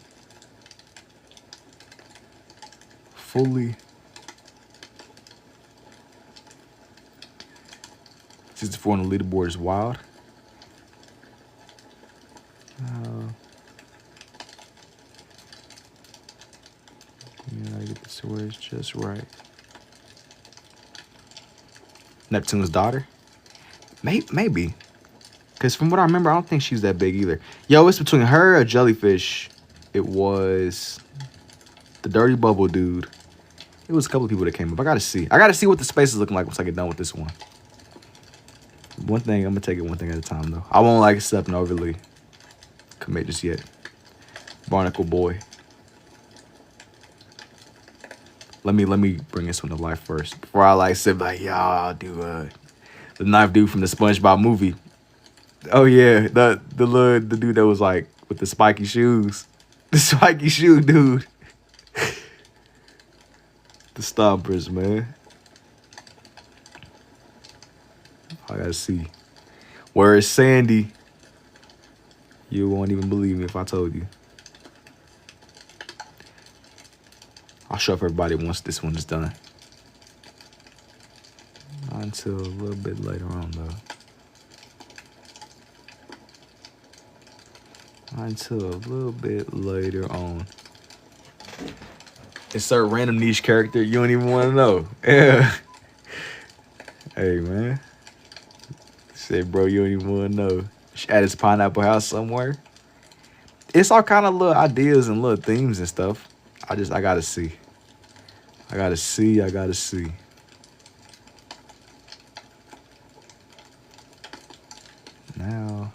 fully. 64 on the leaderboard is wild. I get the swords just right. Neptune's daughter? Maybe. Because from what I remember, I don't think she's that big either. Yo, it's between her or Jellyfish. It was the Dirty Bubble dude. It was a couple of people that came up. I gotta see what the space is looking like once I get done with this one. I'm gonna take it one thing at a time though. I won't like step and overly commit just yet. Barnacle boy. Let me bring this one to life first before I like sit like y'all do the knife dude from the SpongeBob movie. Oh yeah, the dude that was like with the spiky shoes, the spiky shoe dude. The Stompers, man. I gotta see. Where is Sandy? You won't even believe me if I told you. I'll show up everybody once this one is done. Not until a little bit later on, though. until a little bit later on. Insert random niche character you don't even want to know. Yeah. Hey, man. Say, bro, you don't even want to know. At his pineapple house somewhere. It's all kind of little ideas and little themes and stuff. I gotta see. I gotta see. Now,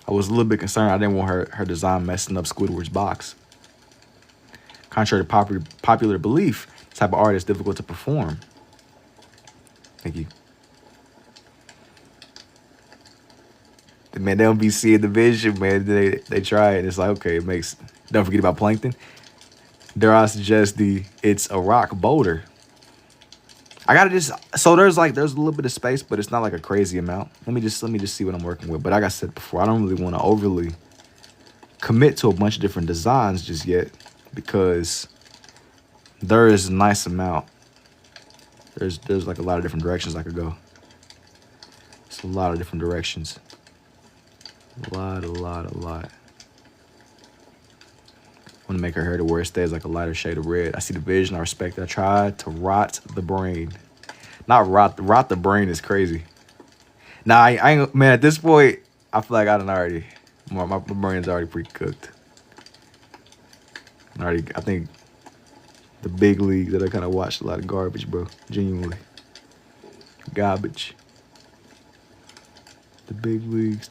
I was a little bit concerned. I didn't want her design messing up Squidward's box. Contrary to popular belief, this type of art is difficult to perform. Thank you. Man, they don't be seeing the vision, man. They try it. It's like, okay, it makes... Don't forget about plankton. Dare I suggest it's a rock boulder. I gotta just... So there's a little bit of space, but it's not like a crazy amount. Let me just see what I'm working with. But like I said before, I don't really want to overly commit to a bunch of different designs just yet, because there is a nice amount. There's like a lot of different directions I could go. It's a lot of different directions. A lot. Want to make her hair to where it stays like a lighter shade of red. I see the vision. I respect it. I tried to rot the brain. Not rot the brain is crazy. Nah, I ain't, man, at this point, I feel like I done already, my brain's already pre-cooked. I think the big leagues that I kind of watched a lot of garbage, bro. Genuinely. Garbage. The big leagues.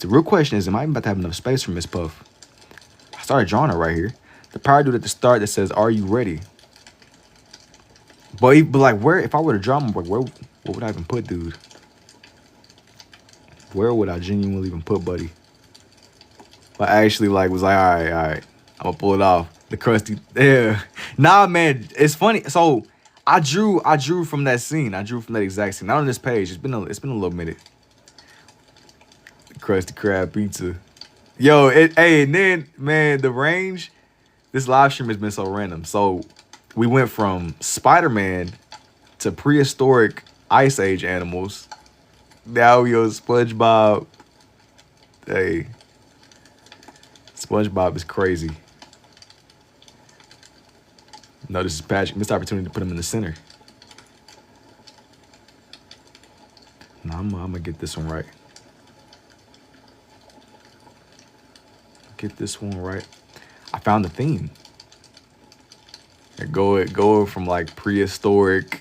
The real question is, am I even about to have enough space for Miss Puff? I started drawing her right here. The power dude at the start that says, "Are you ready?" But like, where? If I were to draw him, like, what would I even put, dude? Where would I genuinely even put, buddy? But I actually was like, all right, I'm gonna pull it off. The crusty, yeah. Nah, man, it's funny. So I drew from that scene. I drew from that exact scene. Not on this page. It's been a little minute. Krusty Krab pizza. Yo, and then, man, the range, this live stream has been so random. So we went from Spider-Man to prehistoric Ice Age animals. Now we on SpongeBob. Hey, SpongeBob is crazy. No, this is Patrick. Missed opportunity to put him in the center. No, I'm gonna get this one right. Get this one right. I found the theme. Going from like prehistoric.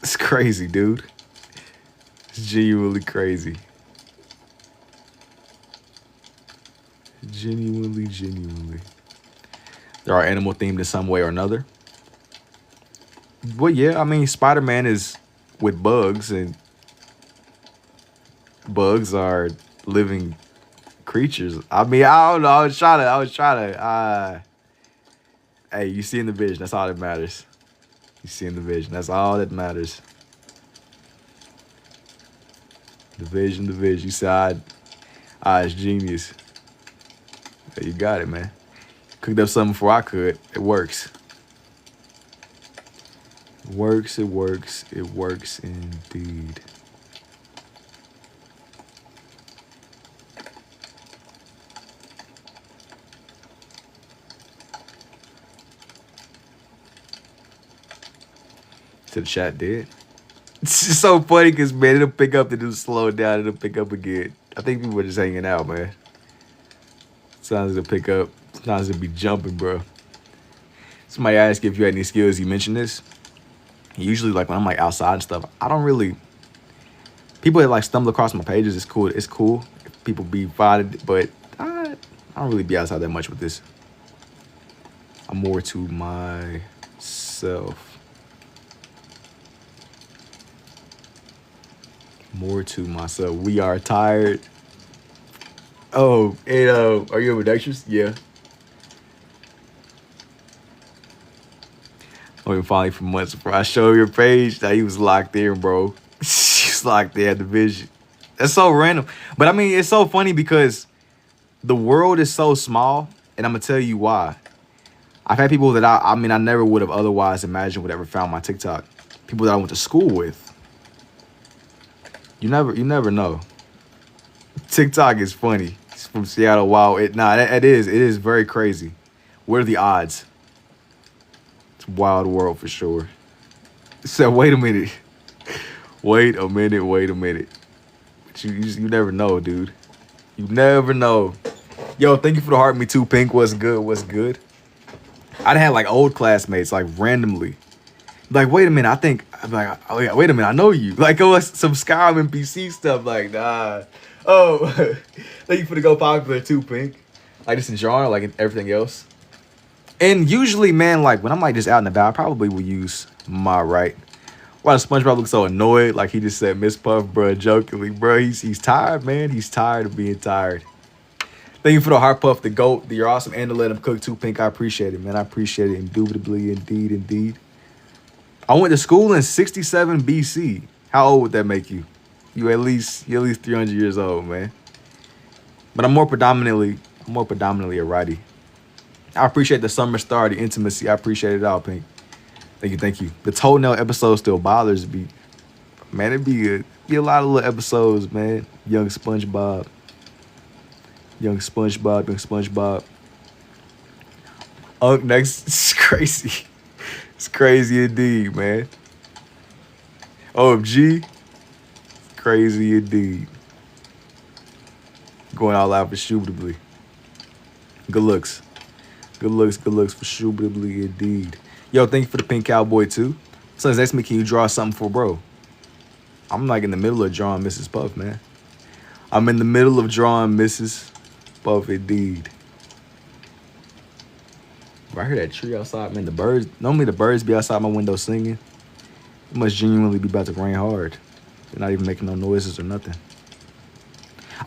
It's crazy, dude. It's genuinely crazy. Genuinely. There are animal themed in some way or another. Well, yeah, I mean, Spider-Man is with bugs, and bugs are living creatures. I mean, I don't know. I was trying to. Hey, you see in the vision. That's all that matters. You see in the vision. That's all that matters. The vision. You said, it's genius. Hey, you got it, man. Cooked up something before I could. It works. It works indeed. To the chat did. It's just so funny because, man, it'll pick up and it'll slow down. It'll pick up again. I think people are just hanging out, man. Sometimes it'll pick up. Sometimes it'll be jumping, bro. Somebody asked if you had any skills. You mentioned this. Usually, like, when I'm, like, outside and stuff, I don't really... People that, like, stumble across my pages, it's cool. It's cool if people be fighting, but I don't really be outside that much with this. I'm more to myself. We are tired. Oh, and are you ambidextrous? Yeah. I've been following for months before I show your page. That he was locked in, bro. She's locked in at the vision. That's so random. But I mean, it's so funny because the world is so small, and I'm gonna tell you why. I've had people that I never would have otherwise imagined would ever found my TikTok. People that I went to school with. You never know. TikTok is funny. It's from Seattle. Wow, it is very crazy. What are the odds? It's a wild world for sure. So wait a minute. Wait a minute. Wait a minute. But you never know, dude. You never know. Yo, thank you for the heart. Me too, Pink. What's good? What's good? I'd had like old classmates like randomly. Like, wait a minute. I think like, oh, yeah, wait a minute. I know you. Like, oh, some Skyrim and PC stuff. Like, nah. Oh, thank you for the go popular too, Pink. Like this in genre, like in everything else. And usually, man, like when I'm like just out and about, I probably will use my right. Why does SpongeBob look so annoyed? Like he just said, Miss Puff, bro, jokingly, bro. He's tired, man. He's tired of being tired. Thank you for the heart puff, the goat. You're awesome, and to let him cook too, Pink. I appreciate it, man. I appreciate it indubitably, indeed, indeed. I went to school in 67 BC. How old would that make you? You're at least 300 years old, man. But I'm more predominantly a righty. I appreciate the summer star, the intimacy. I appreciate it all, Pink. Thank you, thank you. The toenail episode still bothers me. Man, it'd be a lot of little episodes, man. Young SpongeBob. Young SpongeBob. Unk next. It's crazy. It's crazy indeed, man. OMG. Crazy indeed. Going all out for Shubitably. Good looks. Good looks for Shubitably indeed. Yo, thank you for the pink cowboy too. Someone's asking me, can you draw something for bro? I'm like in the middle of drawing Mrs. Puff, man. I'm in the middle of drawing Mrs. Puff indeed. I hear that tree outside, man. Normally the birds be outside my window singing. It must genuinely be about to rain hard. They're not even making no noises or nothing.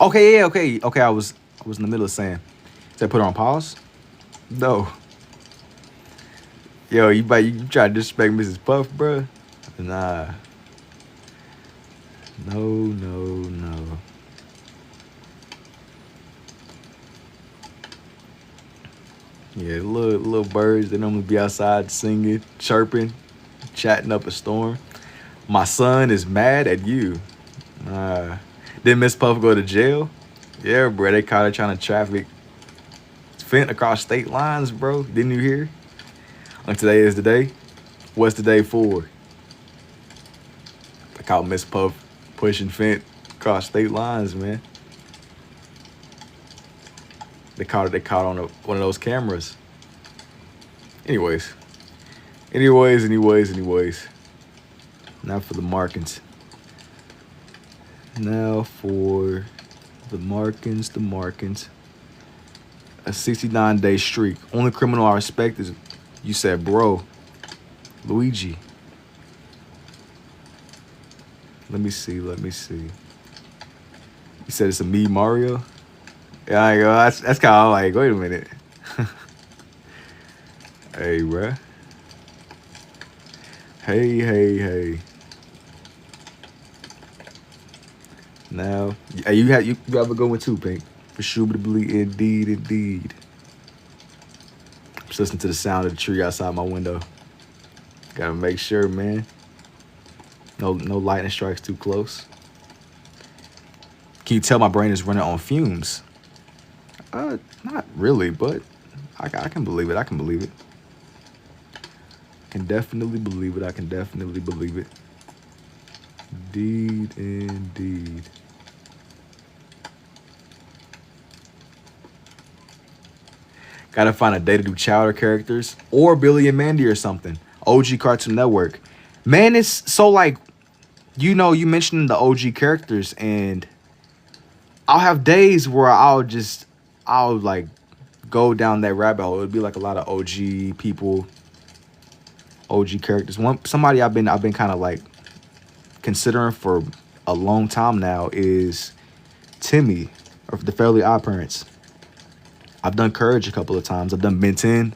Okay, yeah, okay. I was in the middle of saying. Did I put it on pause? No. Yo, you try to disrespect Mrs. Puff, bruh? Nah. No. Yeah, little birds, they normally be outside singing, chirping, chatting up a storm. My son is mad at you. Did Miss Puff go to jail? Yeah, bro, they caught her trying to traffic fent across state lines, bro. Didn't you hear? And today is the day. What's the day for? They caught Miss Puff pushing fent across state lines, man. They caught on one of those cameras. Anyways. Now for the markings. A 69-day streak. Only criminal I respect is, you said, bro, Luigi. Let me see. You said it's a me, Mario? Yeah, I go. That's kind of like, wait a minute. Hey, bruh. Hey. Now, you have a good one too, Pink. For Shubitably, indeed. I'm just listening to the sound of the tree outside my window. Gotta make sure, man. No lightning strikes too close. Can you tell my brain is running on fumes? Not really, but I can believe it. I can definitely believe it. Indeed. Gotta find a day to do Chowder characters or Billy and Mandy or something. OG Cartoon Network. Man, it's so like, you mentioned the OG characters, and I'll have days where I'll like go down that rabbit hole. It'd be like a lot of OG people, OG characters. Somebody I've been kind of like considering for a long time now is Timmy, or the Fairly Odd Parents. I've done Courage a couple of times. I've done Ben 10.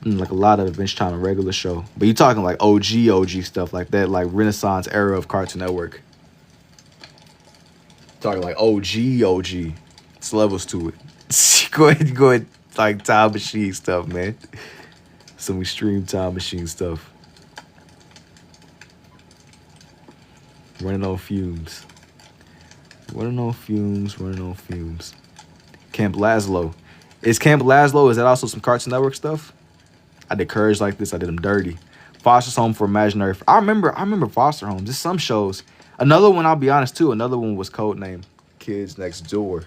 And like a lot of Adventure Time and regular show. But you're talking like OG stuff like that, like Renaissance era of Cartoon Network. Talking like OG. It's levels to it. go ahead, like time machine stuff, man. Some extreme time machine stuff. Running on fumes. Camp Laszlo. Is Camp Laszlo, is that also some Cartoon Network stuff? I did Courage Like This. I did them dirty. Foster's Home for Imaginary. I remember Foster Homes. There's some shows. Another one, I'll be honest too. Another one was codename Kids Next Door.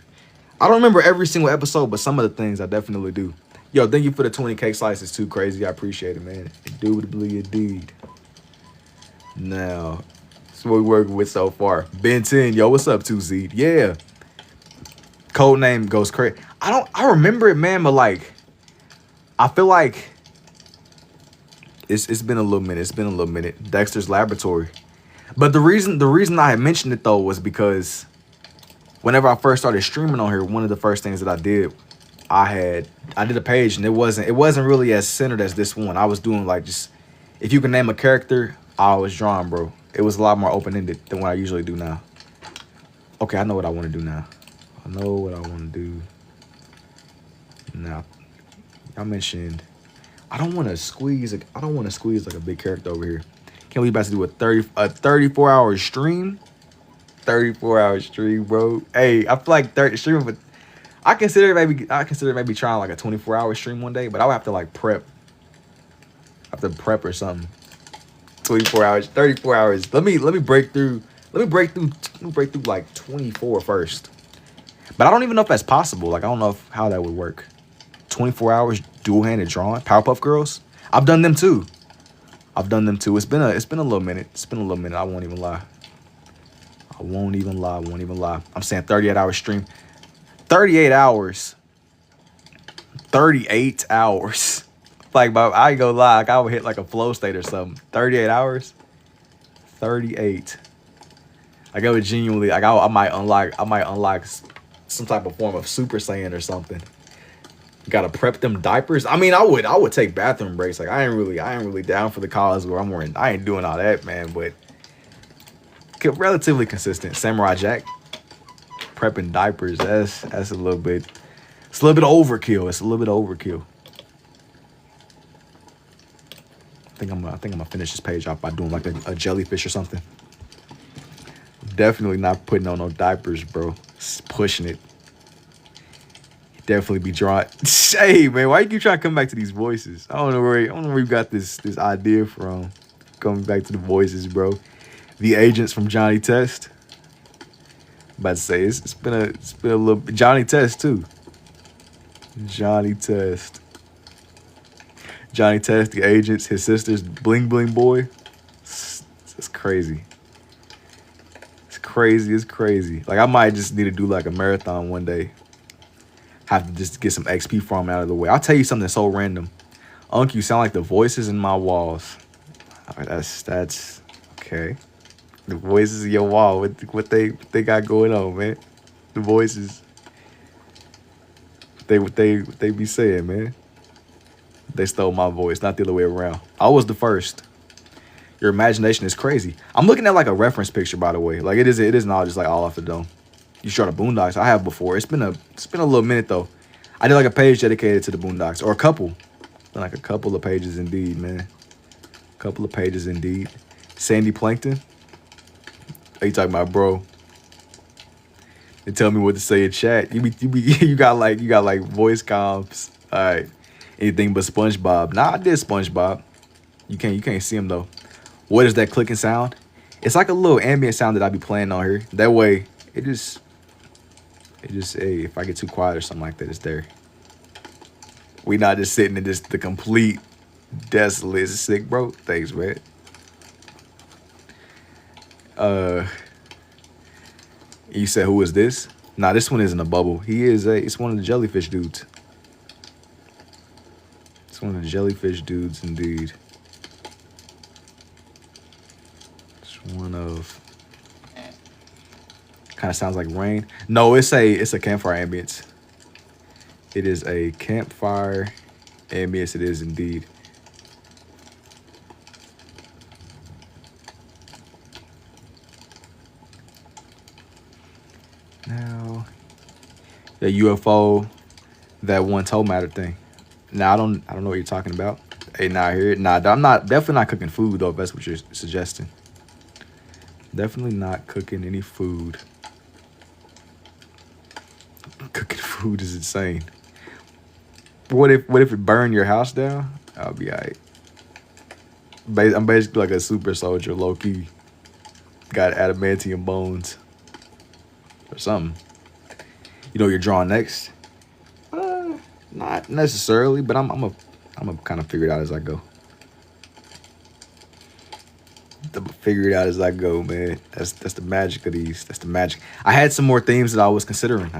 I don't remember every single episode, but some of the things I definitely do. Yo, thank you for the 20 cake slices too. Crazy. I appreciate it, man. Indubitably indeed. Now, that's what we're working with so far. Ben 10. Yo, what's up, 2Z? Yeah. Codename goes crazy. I remember it, man, but like, I feel like it's been a little minute. It's been a little minute. Dexter's Laboratory. But the reason I had mentioned it though was because whenever I first started streaming on here, one of the first things that I did, I did a page, and it wasn't really as centered as this one. I was doing like, just if you can name a character, I was drawing, bro. It was a lot more open-ended than what I usually do now. Okay, I know what I want to do now. I know what I want to do now. I mentioned I don't want to squeeze like a big character over here. Can't we about to do a 34-hour stream? 34-hour stream, bro. Hey, I feel like 30 streaming, but I consider maybe trying like a 24-hour stream one day, but I would have to like prep. I have to prep or something. 24 hours, 34 hours. Let me break through like 24 first. But I don't even know if that's possible. Like I don't know how that would work. 24 hours dual-handed drawing. Powerpuff Girls. I've done them too. It's been a little minute. I won't even lie. I'm saying 38-hour stream. 38 hours. 38 hours. Like, I ain't gonna lie. Like, I would hit like a flow state or something. 38 hours. 38. Like, I would genuinely, like, I might unlock some type of form of Super Saiyan or something. Gotta prep them diapers. I mean, I would take bathroom breaks. Like, I ain't really down for the cause where I ain't doing all that, man. But relatively consistent. Samurai Jack. Prepping diapers. That's a little bit. It's a little bit overkill. I think I'm gonna finish this page off by doing like a jellyfish or something. Definitely not putting on no diapers, bro. Just pushing it. Definitely be drawing. Hey, man, why you keep trying to come back to these voices? I don't know where you got this idea from. Coming back to the voices, bro. The agents from Johnny Test. About to say it's been a little Johnny Test too. Johnny Test, the agents, his sister's Bling Bling Boy. It's crazy. It's crazy. Like I might just need to do like a marathon one day. Have to just get some XP from out of the way. I'll tell you something so random. Unc, you sound like the voices in my walls. All right, that's okay. The voices in your wall. What they got going on, man? The voices. What they be saying, man. They stole my voice, not the other way around. I was the first. Your imagination is crazy. I'm looking at like a reference picture, by the way. Like it isn't all just like all off the dome. You shot a Boondocks. I have before. It's been a little minute though. I did like a page dedicated to the Boondocks, or a couple. Like a couple of pages indeed, man. Couple of pages indeed. Sandy Plankton. Are you talking about, bro? They tell me what to say in chat. You got like voice comps. All right. Anything but SpongeBob. Nah, I did SpongeBob. You can't see him though. What is that clicking sound? It's like a little ambient sound that I be playing on here. That way, it just hey, if I get too quiet or something like that, it's there. We not just sitting in just the complete desolate. It's sick, bro. Thanks, man. You said who is this? Nah, this one isn't a bubble. It's one of the jellyfish dudes. It's one of the jellyfish dudes indeed. It's one of kind of sounds like rain. No, it's a campfire ambience. It is a campfire ambience, it is indeed. Now, the UFO, that one toe matter thing. Now I don't know what you're talking about. Hey, nah, here, nah, I'm definitely not cooking food though. If that's what you're suggesting. Definitely not cooking any food. Cooking food. food is insane. What if it burned your house down? I'll be alright. I'm basically like a super soldier, low key. Got adamantium bones or something. You know what you're drawing next? Not necessarily, but I'm a kind of figure it out as I go. I'm figure it out as I go, man. That's the magic of these. That's the magic. I had some more themes that I was considering.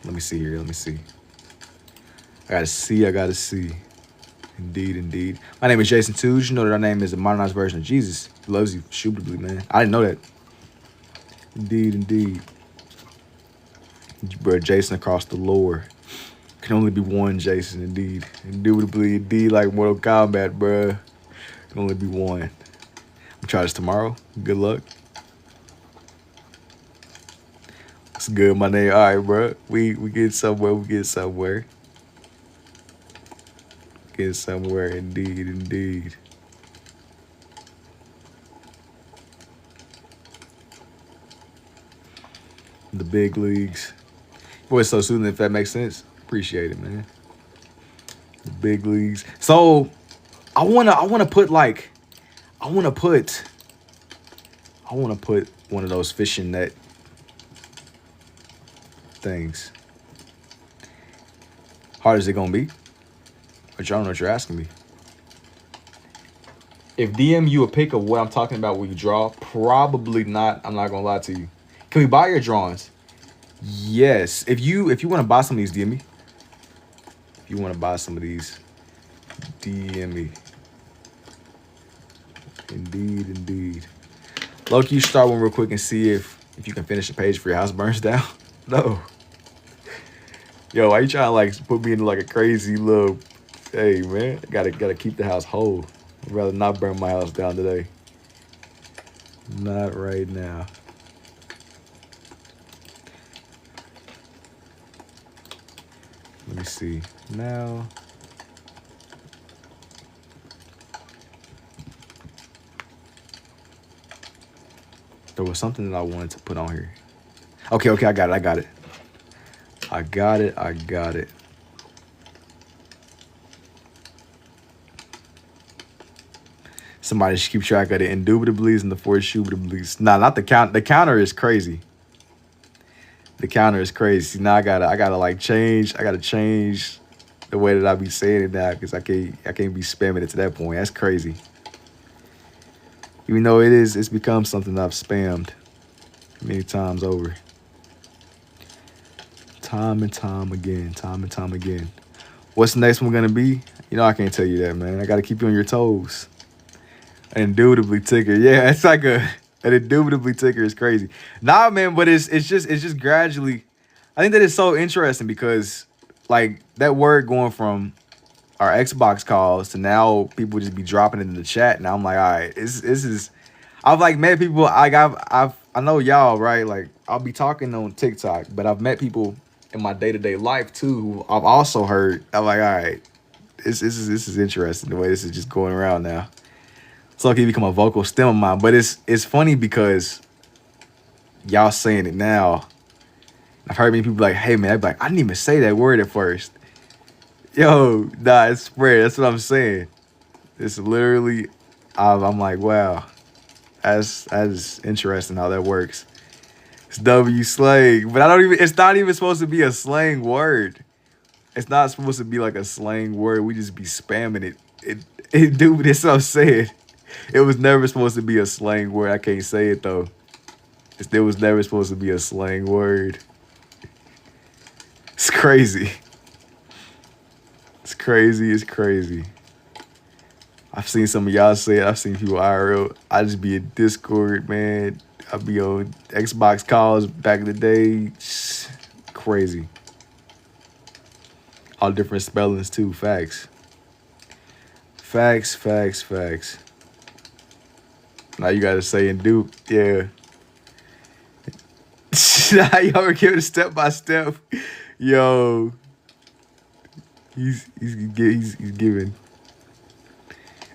Let me see here. Let me see. I gotta see. Indeed. My name is Jason Tooge. You know that our name is a modernized version of Jesus. He loves you, indubitably, man. I didn't know that. Indeed. Bro, Jason across the lore. Can only be one Jason, indeed. Indubitably, indeed, like Mortal Kombat, bruh. Can only be one. I'm gonna try this tomorrow. Good luck. That's good, my name. All right, bro. We get somewhere. Get somewhere, indeed. The big leagues. Boy, it's so soothing, if that makes sense. Appreciate it, man. The big leagues. So I wanna put one of those fishing net things. Hard as it gonna be? But y'all don't know what you're asking me. If DM you a pic of what I'm talking about when you draw, probably not. I'm not gonna lie to you. Can we buy your drawings? Yes. If you want to buy some of these, DM me. If you want to buy some of these, DM me. Indeed. Loki, you start one real quick and see if you can finish the page before your house burns down. No. Yo, why you trying to like put me into like a crazy little? Hey man, gotta keep the house whole. I'd rather not burn my house down today. Not right now. Let me see. Now. There was something that I wanted to put on here. Okay, I got it. Somebody should keep track of the indubitablies and the foreshubitablies. Nah, not the count. The counter is crazy. Now I gotta like change. I gotta change the way that I be saying it now because I can't be spamming it to that point. That's crazy. Even though it's become something I've spammed many times over. Time and time again. What's the next one gonna be? You know I can't tell you that, man. I gotta keep you on your toes. An indubitably ticker. Yeah, it's like an indubitably ticker is crazy. Nah, man, but it's just gradually. I think that it's so interesting because like that word going from our Xbox calls to now people just be dropping it in the chat. Now I'm like, all right, this is. I've like met people. Like I know y'all, right? Like I'll be talking on TikTok, but I've met people in my day-to-day life too who I've also heard. I'm like, all right, this is interesting the way this is just going around now. It's like it become a vocal stem of mine, but it's funny because y'all saying it now. I've heard many people like, hey man, I'd be like, I didn't even say that word at first. Yo, nah, it's spread. That's what I'm saying. It's literally, I'm like, wow, that's interesting how that works. It's W slang, but it's not even supposed to be a slang word. It's not supposed to be like a slang word. We just be spamming it. Dude, that's what I'm saying. It was never supposed to be a slang word. I can't say it though. It was never supposed to be a slang word. It's crazy. It's crazy. I've seen some of y'all say it. I've seen people IRL. I just be in Discord, man. I be on Xbox calls back in the day. Crazy. All different spellings too. Facts. Now you gotta say and do. Yeah. Now you ever give it a step by step? Yo. He's giving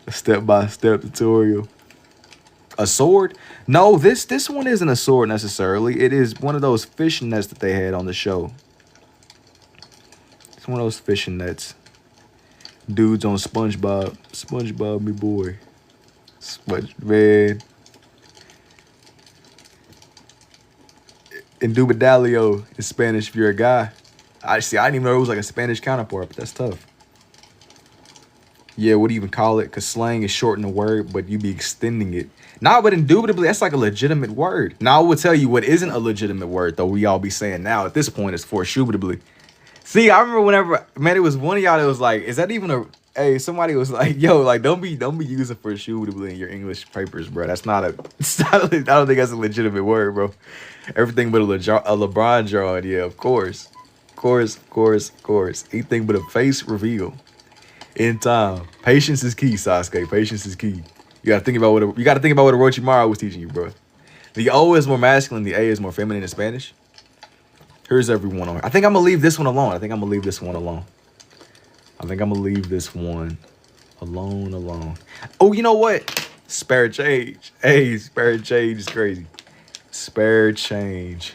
a step-by-step tutorial. A sword? No, this one isn't a sword necessarily. It is one of those fishing nets that they had on the show. It's one of those fishing nets. Dudes on SpongeBob. SpongeBob, me boy. Sponge, man. Indubidalio in Spanish if you're a guy. I didn't even know it was like a Spanish counterpart, but that's tough. Yeah, what do you even call it? Because slang is shortening the word, but you be extending it. Nah, but indubitably, that's like a legitimate word. Now, I will tell you what isn't a legitimate word, though we all be saying now at this point is foreshoobly. See, I remember whenever, man, it was one of y'all that was like, is that even a, hey, somebody was like, yo, like, don't be using foreshoobly in your English papers, bro. That's not a, I don't think that's a legitimate word, bro. Everything but a LeBron drawing, yeah, of course. Of course. Anything but a face reveal. In time. Patience is key, Sasuke. Patience is key. You gotta think about what Orochimaru was teaching you, bro. The O is more masculine, the A is more feminine in Spanish. Here's everyone on. I think I'm gonna leave this one alone. Alone. Oh, you know what? Spare change. Hey, spare change is crazy. Spare change.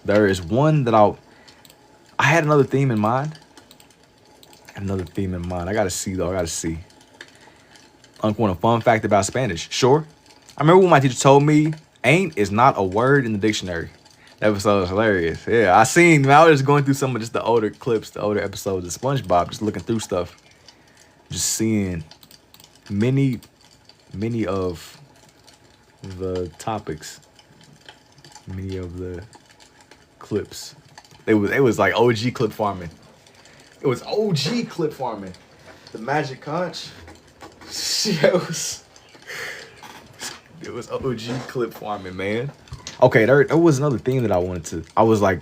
There is one that I had another theme in mind. I gotta see, though. Uncle, a fun fact about Spanish. Sure. I remember when my teacher told me ain't is not a word in the dictionary. That was so hilarious. Yeah, I was just going through some of just the older clips, the older episodes of SpongeBob, just looking through stuff. Just seeing many of the topics. Many of the clips. It was like OG clip farming. It was OG clip farming. The magic conch. It was OG clip farming, man. Okay, there was another thing that I wanted to. I was like,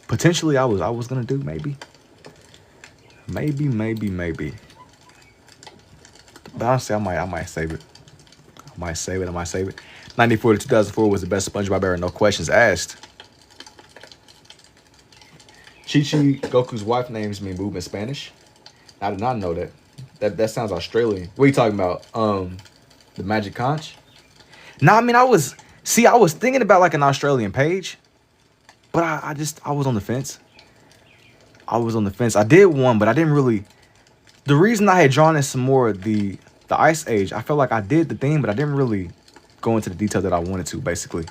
potentially, I was gonna do maybe. But honestly, I might save it. I might save it. 94 to 2004 was the best SpongeBob era. No questions asked. Chi-Chi, Goku's wife, names mean boob in Spanish. I did not know that. That sounds Australian. What are you talking about? The magic conch? Nah, I mean, I was thinking about like an Australian page, but I was on the fence. I did one, but I didn't really. The reason I had drawn in some more of the Ice Age, I felt like I did the thing, but I didn't really go into the detail that I wanted to, basically.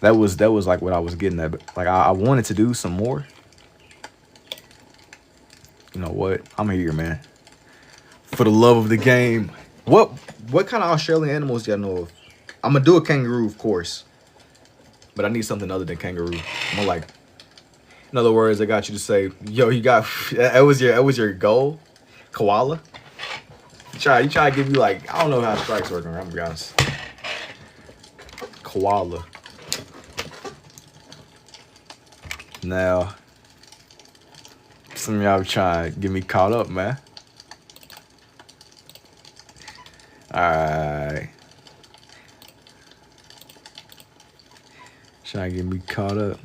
That was like what I was getting at. Like I wanted to do some more. You know what? I'm here, man. For the love of the game. What kind of Australian animals do y'all know of? I'm gonna do a kangaroo, of course. But I need something other than kangaroo. More like, in other words, I got you to say, yo, you got that was your goal? Koala? You try to give me like, I don't know how strikes work, I'm gonna be honest. Koala. Now, some of y'all trying to get me caught up, man. Alright. Trying to get me caught up.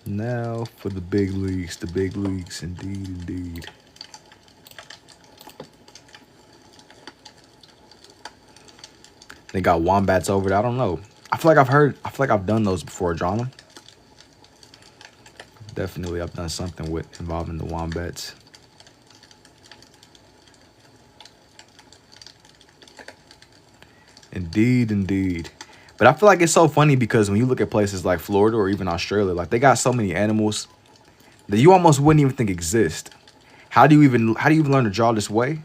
Now for the big leagues, indeed. They got wombats over there. I don't know. I feel like I've done those before, drawn them. Definitely I've done something involving the wombats. Indeed. But I feel like it's so funny because when you look at places like Florida or even Australia, like they got so many animals that you almost wouldn't even think exist. How do you even learn to draw this way?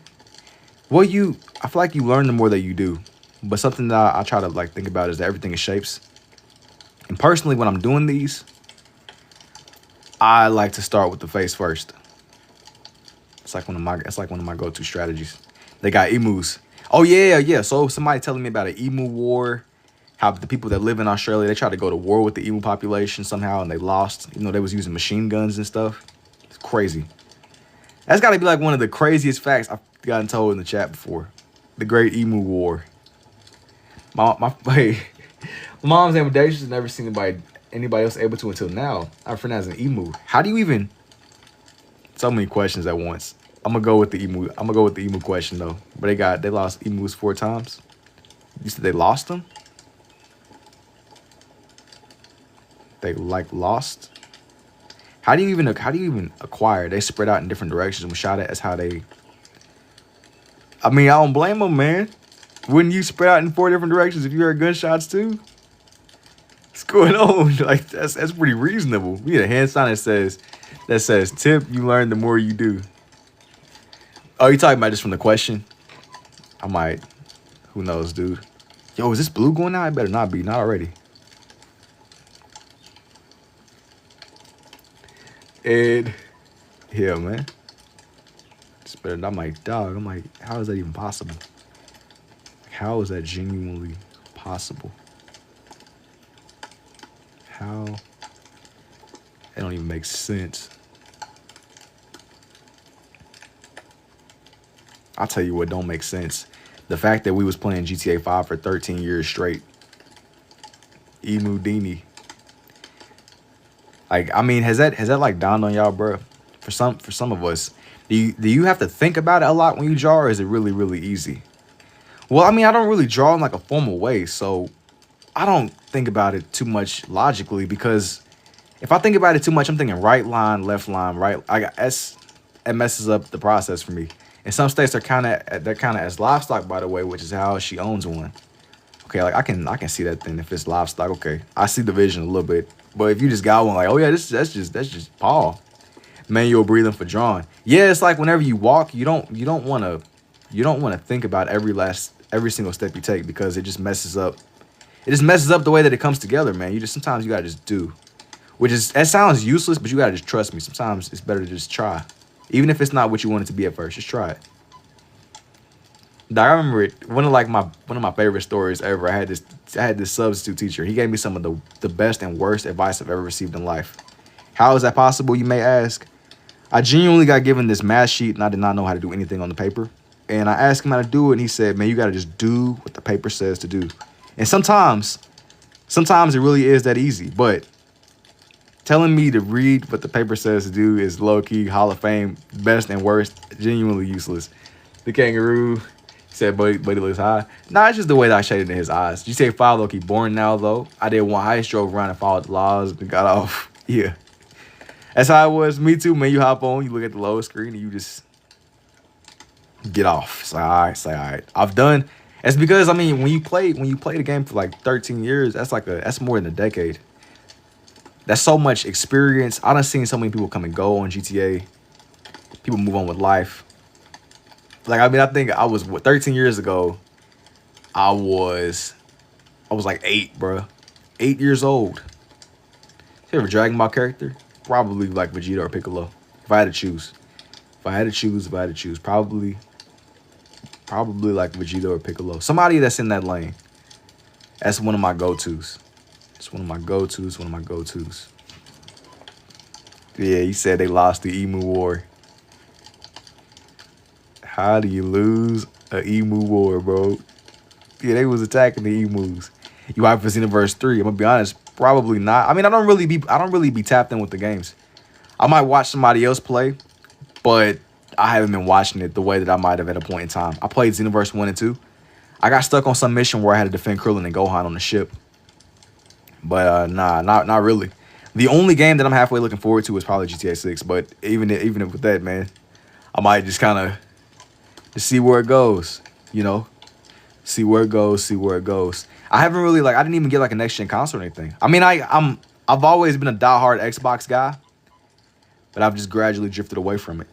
Well, I feel like you learn the more that you do. But something that I try to like think about is that everything is shapes. And personally, when I'm doing these, I like to start with the face first. It's like one of my go-to strategies. They got emus. Oh yeah. So somebody telling me about an emu war. How the people that live in Australia, they tried to go to war with the emu population somehow and they lost. You know, they was using machine guns and stuff. It's crazy. That's got to be like one of the craziest facts I've gotten told in the chat before. The Great Emu War. My mom's ambidextrous, never seen anybody else able to until now. Our friend has an emu. How do you even? So many questions at once. I'm gonna go with the emu. I'm gonna go with the emu question though. But they lost emus 4 times. You said they lost them? They like lost? How do you even acquire? They spread out in different directions and shot at. That's how they. I mean, I don't blame them, man. Wouldn't you spread out in 4 different directions if you heard gunshots too? What's going on? Like that's pretty reasonable. We need a hand sign that says tip. You learn the more you do. Oh, you talking about just from the question? I might. Who knows, dude? Yo, is this blue going out? It better not be. Not already. And yeah, man. It's better. I'm like, dog. I'm like, how is that even possible? How is that genuinely possible? How? It don't even make sense. I'll tell you what don't make sense. The fact that we was playing GTA 5 for 13 years straight. Emu Dini. Like, I mean, has that like dawned on y'all, bro? For some of us, do you have to think about it a lot when you draw, or is it really, really easy? Well, I mean, I don't really draw in like a formal way, so I don't think about it too much logically, because if I think about it too much, I'm thinking right line, left line, right. It messes up the process for me. In some states, they're kind of as livestock, by the way, which is how she owns one. Okay, like I can see that thing if it's livestock. Okay, I see the vision a little bit, but if you just got one, like, oh yeah, that's just Paul. Manual breathing for drawing. Yeah, it's like whenever you walk, you don't want to think about every single step you take, because it just messes up. It just messes up the way that it comes together, man. Sometimes you gotta just do, that sounds useless, but you gotta just trust me. Sometimes it's better to just try. Even if it's not what you want it to be at first, just try it. I remember it. One of my favorite stories ever. I had this substitute teacher. He gave me some of the best and worst advice I've ever received in life. How is that possible, you may ask? I genuinely got given this math sheet and I did not know how to do anything on the paper. And I asked him how to do it, and he said, man, you gotta just do what the paper says to do. And sometimes it really is that easy, but telling me to read what the paper says to do is low-key, Hall of Fame, best and worst, genuinely useless. The kangaroo said, buddy looks high. Nah, it's just the way that I shaded in his eyes. GTA 5 low-key boring now, though. I did one heist, drove around and followed the laws and got off. Yeah. That's how it was. Me too, man. You hop on, you look at the lower screen, and you just get off. It's like, all right. I've done. It's because, I mean, when you play the game for like 13 years, that's more than a decade. That's so much experience. I done seen so many people come and go on GTA. People move on with life. Like, I mean, I think I was 13 years ago. I was like 8, bro. 8 years old. You ever Dragon Ball character? Probably like Vegeta or Piccolo. If I had to choose, probably like Vegeta or Piccolo. Somebody that's in that lane. That's one of my go-tos. It's one of my go-tos. Yeah, he said they lost the Emu War. How do you lose a Emu War, bro? Yeah, they was attacking the emus. You hyped for Xenoverse 3? I'm gonna be honest, probably not. I mean, I don't really be tapped in with the games. I might watch somebody else play, but I haven't been watching it the way that I might have at a point in time. I played Xenoverse 1 and 2. I got stuck on some mission where I had to defend Krillin and Gohan on the ship. But nah, not really. The only game that I'm halfway looking forward to is probably GTA 6. But even with that, man, I might just kind of just see where it goes. You know, see where it goes. I haven't really I didn't even get like a next gen console or anything. I mean, I've always been a diehard Xbox guy, but I've just gradually drifted away from it.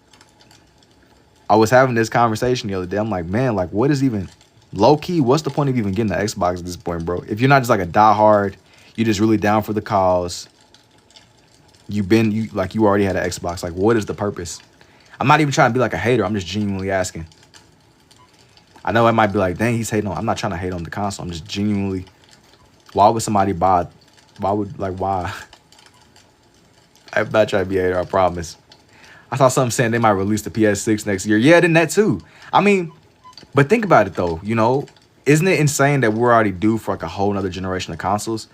I was having this conversation the other day. I'm like, man, like what is even low key? What's the point of even getting the Xbox at this point, bro? If you're not just like a diehard, you're just really down for the cause. You already had an Xbox. Like, what is the purpose? I'm not even trying to be like a hater. I'm just genuinely asking. I know I might be like, dang, he's hating on. I'm not trying to hate on the console. I'm just genuinely. Why would somebody buy? Why? I'm not trying to be a hater. I promise. I saw something saying they might release the PS6 next year. Yeah, then that too. I mean, but think about it though. You know, isn't it insane that we're already due for like a whole nother generation of consoles?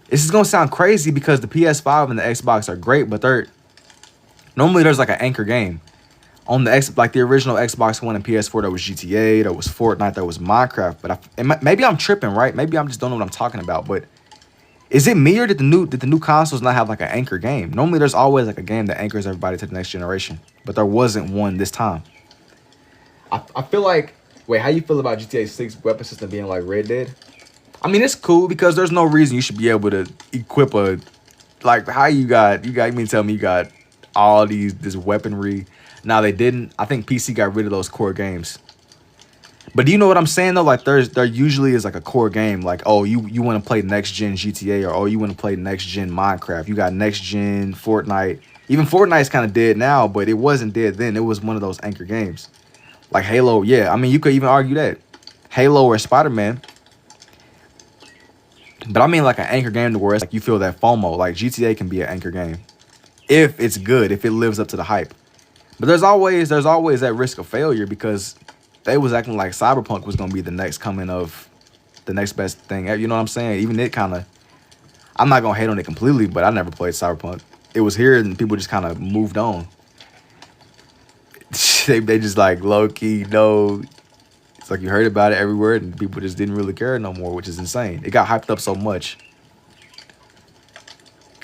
This is gonna sound crazy because the PS5 and the Xbox are great, but normally there's like an anchor game On the like the original Xbox One and PS4, there was GTA, there was Fortnite, there was Minecraft. But maybe I'm tripping, right? Maybe I'm just don't know what I'm talking about. But is it me, or did the new consoles not have like an anchor game? Normally, there's always like a game that anchors everybody to the next generation, but there wasn't one this time. I feel like, wait, how you feel about GTA 6 weapon system being like Red Dead? I mean, it's cool because there's no reason you should be able to equip a, like, how you mean tell me you got all this weaponry. Now they didn't. I think PC got rid of those core games. But do you know what I'm saying though? Like there usually is like a core game. Like, oh, you want to play next gen GTA, or oh, you want to play next gen Minecraft. You got next gen Fortnite. Even Fortnite's kind of dead now, but it wasn't dead then. It was one of those anchor games. Like Halo, yeah. I mean, you could even argue that. Halo or Spider-Man. But I mean like an anchor game to where it's like you feel that FOMO. Like GTA can be an anchor game. If it's good, if it lives up to the hype. But there's always that risk of failure because they was acting like Cyberpunk was going to be the next coming of the next best thing. You know what I'm saying? Even it kind of, I'm not going to hate on it completely, but I never played Cyberpunk. It was here and people just kind of moved on. They just like low-key, no. It's like you heard about it everywhere and people just didn't really care no more, which is insane. It got hyped up so much.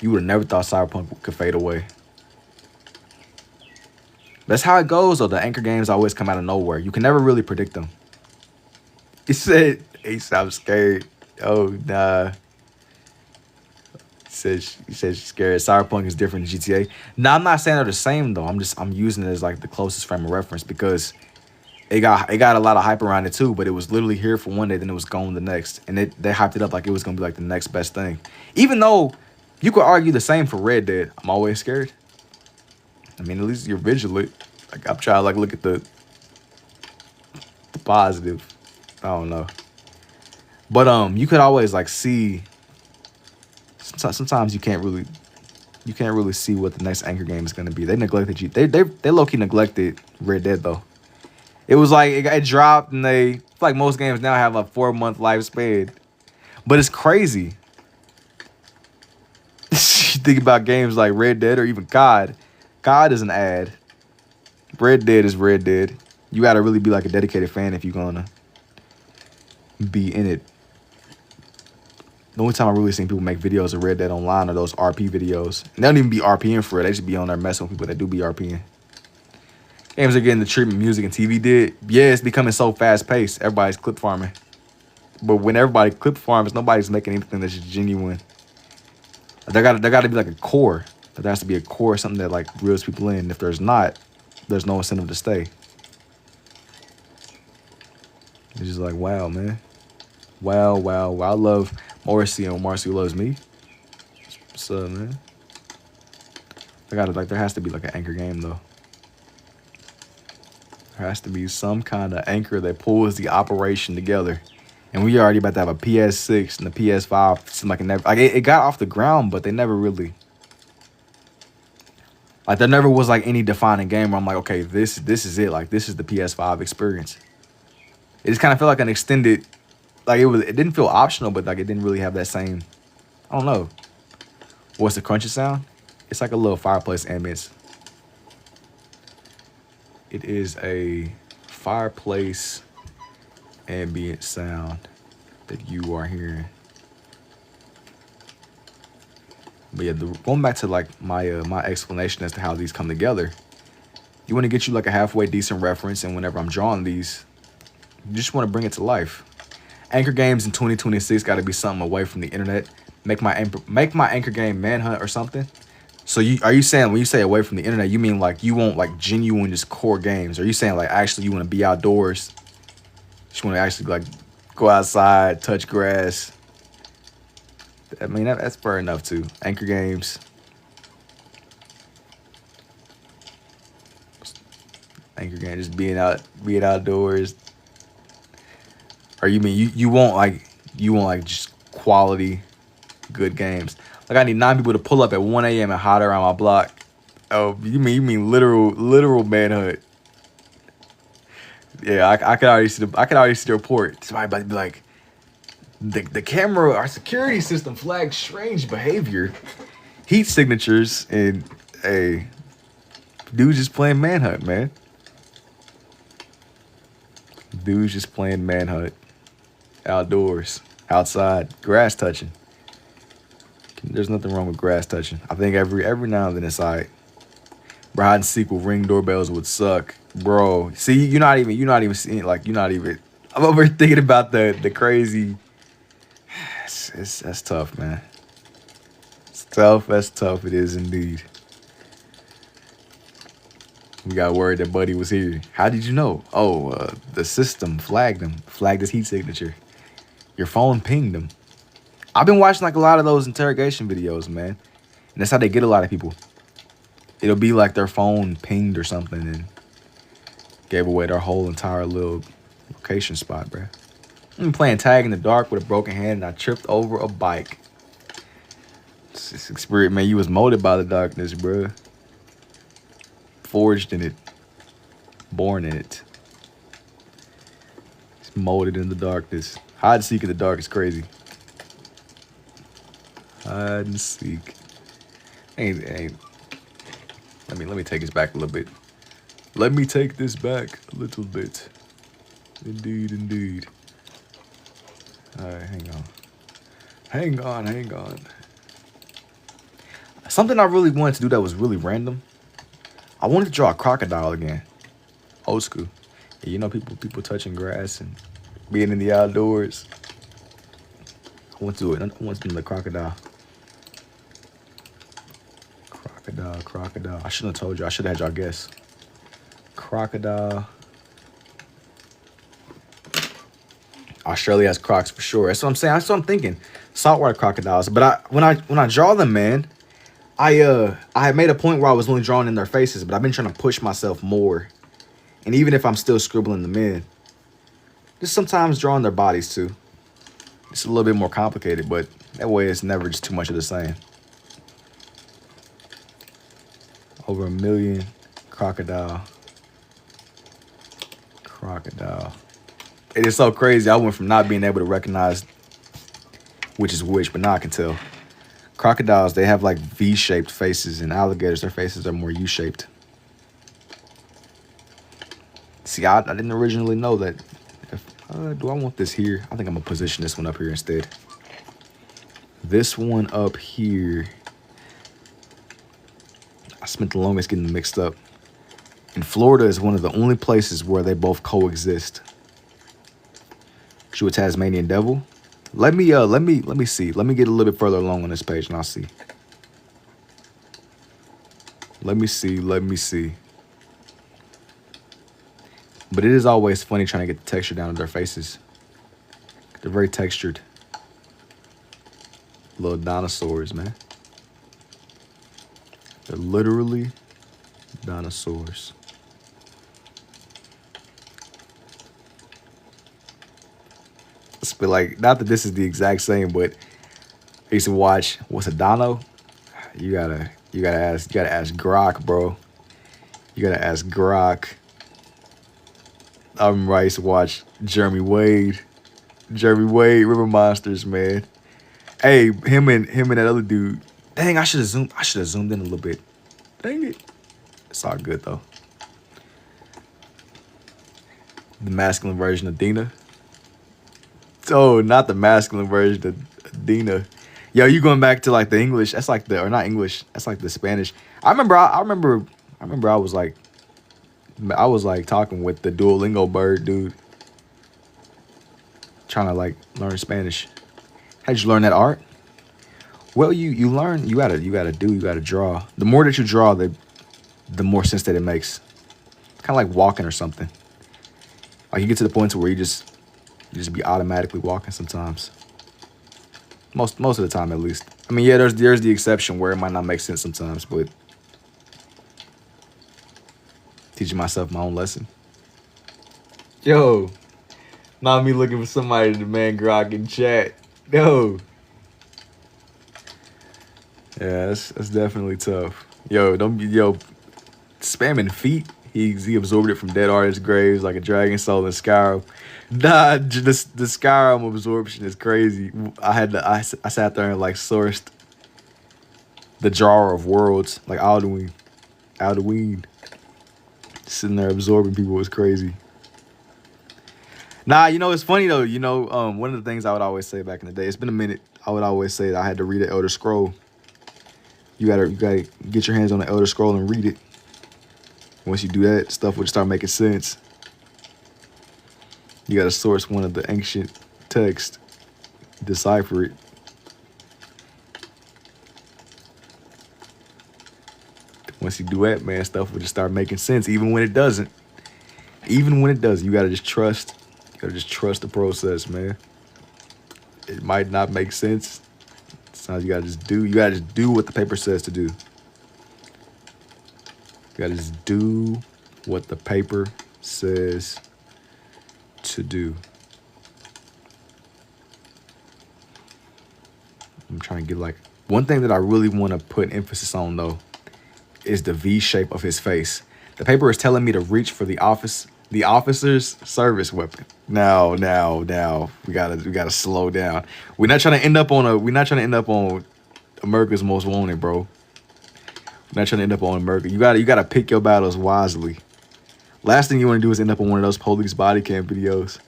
You would have never thought Cyberpunk could fade away. That's how it goes, though. The anchor games always come out of nowhere. You can never really predict them. He said, Ace, I'm scared. Oh, nah. He said she's scared. Cyberpunk is different than GTA. Nah, I'm not saying they're the same, though. I'm using it as, like, the closest frame of reference because it got a lot of hype around it, too, but it was literally here for one day, then it was gone the next. And they hyped it up like it was going to be, like, the next best thing. Even though you could argue the same for Red Dead. I'm always scared. I mean, at least you're vigilant. Like, I'm trying to, like, look at the positive. I don't know. But, you could always, like, see. Sometimes you can't really see what the next anchor game is going to be. They neglected you. They low-key neglected Red Dead, though. It was like, it dropped, and I feel like most games now have a 4-month lifespan. But it's crazy. You think about games like Red Dead or even COD. COD is an ad. Red Dead is Red Dead. You gotta really be like a dedicated fan if you're gonna be in it. The only time I really seen people make videos of Red Dead online are those RP videos. And they don't even be RPing for it. They just be on there messing with people that do be RPing. Games are getting the treatment music and TV did. Yeah, it's becoming so fast paced. Everybody's clip farming. But when everybody clip farms, nobody's making anything that's just genuine. There gotta be like a core. There has to be a core, something that like reels people in. If there's not, there's no incentive to stay. It's just like, wow, man. Wow. I love Morrissey and Marcy loves me. What's up, man? There has to be like an anchor game though. There has to be some kind of anchor that pulls the operation together. And we already about to have a PS6 and the PS5. Seemed like it got off the ground, but they never really. Like there never was like any defining game where I'm like, okay, this is it. Like this is the PS5 experience. It just kind of felt like an extended, like it didn't feel optional, but like it didn't really have that same, I don't know. What's the crunchy sound? It's like a little fireplace ambience. It is a fireplace ambient sound that you are hearing. But yeah, going back to like my explanation as to how these come together, you want to get you like a halfway decent reference, and whenever I'm drawing these, you just want to bring it to life. Anchor games in 2026 got to be something away from the internet. Make my anchor game Manhunt or something. So are you saying when you say away from the internet, you mean like you want like genuine just core games? Or are you saying like actually you want to be outdoors? You want to actually like go outside, touch grass? I mean that's fair enough too. Anchor games. Anchor game, just being outdoors. Or you mean you want like just quality, good games? Like I need 9 people to pull up at 1 a.m. and hide around my block. Oh, you mean literal manhunt? Yeah, I could already see the report. Somebody about to be like, the camera, our security system flagged strange behavior, heat signatures, and dude just playing manhunt, man. Dudes just playing manhunt. Outdoors. Outside. Grass touching. There's nothing wrong with grass touching. I think every now and then it's alright. Bro, hide and seek with Ring doorbells would suck. Bro. See, you're not even seeing, like, you're not even. I'm over here thinking about the crazy. That's tough, man. It's tough. That's tough. It is indeed. We got word that Buddy was here. How did you know? Oh, the system flagged him. Flagged his heat signature. Your phone pinged him. I've been watching like a lot of those interrogation videos, man. And that's how they get a lot of people. It'll be like their phone pinged or something and gave away their whole entire little location spot, bro. I'm playing tag in the dark with a broken hand and I tripped over a bike. This experience, man, you was molded by the darkness, bro. Forged in it. Born in it. It's molded in the darkness. Hide and seek in the dark is crazy. Hide and seek. Hey. Let me take this back a little bit. Let me take this back a little bit. Indeed. Alright, hang on. Something I really wanted to do that was really random. I wanted to draw a crocodile again. Old school. Yeah, you know, people touching grass and being in the outdoors. I want to do it. I want to do the crocodile. Crocodile. I shouldn't have told you. I should have had y'all guess. Crocodile. Australia has crocs for sure. That's what I'm saying. That's what I'm thinking. Saltwater crocodiles. But when I draw them, man, I had made a point where I was only drawing in their faces, but I've been trying to push myself more. And even if I'm still scribbling them in, just sometimes drawing their bodies too. It's a little bit more complicated, but that way it's never just too much of the same. Over 1 million crocodile. It is so crazy. I went from not being able to recognize which is which, but now I can tell. Crocodiles, they have like V-shaped faces, and alligators, their faces are more U-shaped. See, I didn't originally know that. Do I want this here? I think I'm gonna position this one up here instead. This one up here. I spent the longest getting them mixed up. And Florida is one of the only places where they both coexist. You a Tasmanian devil? Let me see. Let me get a little bit further along on this page and I'll see. Let me see. But it is always funny trying to get the texture down of their faces. They're very textured. Little dinosaurs, man. They're literally dinosaurs. But like, not that this is the exact same, but I used to watch what's a dino? You gotta ask Grok, bro. You gotta ask Grok. I remember I used to watch Jeremy Wade, River Monsters, man. Hey, him and that other dude. Dang, I should have zoomed in a little bit. Dang it. It's all good though. The masculine version of Dina. Oh, not the masculine version of Dina. Yo, you going back to like the English? That's like or not English. That's like the Spanish. I remember I was like talking with the Duolingo bird dude, trying to like learn Spanish. How'd you learn that art? Well, you learn. You gotta draw. The more that you draw, the more sense that it makes. Kind of like walking or something. Like you get to the point where you just be automatically walking sometimes. Most of the time, at least. I mean, yeah, there's the exception where it might not make sense sometimes, but teaching myself my own lesson. Yo, not me looking for somebody to demand Grok in chat. Yo. Yeah, that's definitely tough. Yo, spamming feet. He absorbed it from dead artists' graves like a dragon soul in Skyrim. Nah, the Skyrim absorption is crazy. I sat there and like sourced the Jar of Worlds, like Alduin. Sitting there absorbing people was crazy. Nah, you know, it's funny though. You know, one of the things I would always say back in the day, it's been a minute. I would always say that I had to read the Elder Scroll. You gotta get your hands on the Elder Scroll and read it. Once you do that, stuff would start making sense. You gotta source one of the ancient texts, decipher it. Once you do that, man, stuff will just start making sense, even when it doesn't. Even when it doesn't, you gotta just trust. You gotta just trust the process, man. It might not make sense. Sometimes you gotta just do. You gotta just do what the paper says to do. You gotta just do what the paper says to do. I'm trying to get like one thing that I really want to put emphasis on though is the V shape of his face. The paper is telling me to reach for the officer's service weapon. Now, we gotta slow down. We're not trying to end up on America's Most Wanted, bro. We're not trying to end up on America. You gotta pick your battles wisely. Last thing you want to do is end up on one of those police body cam videos.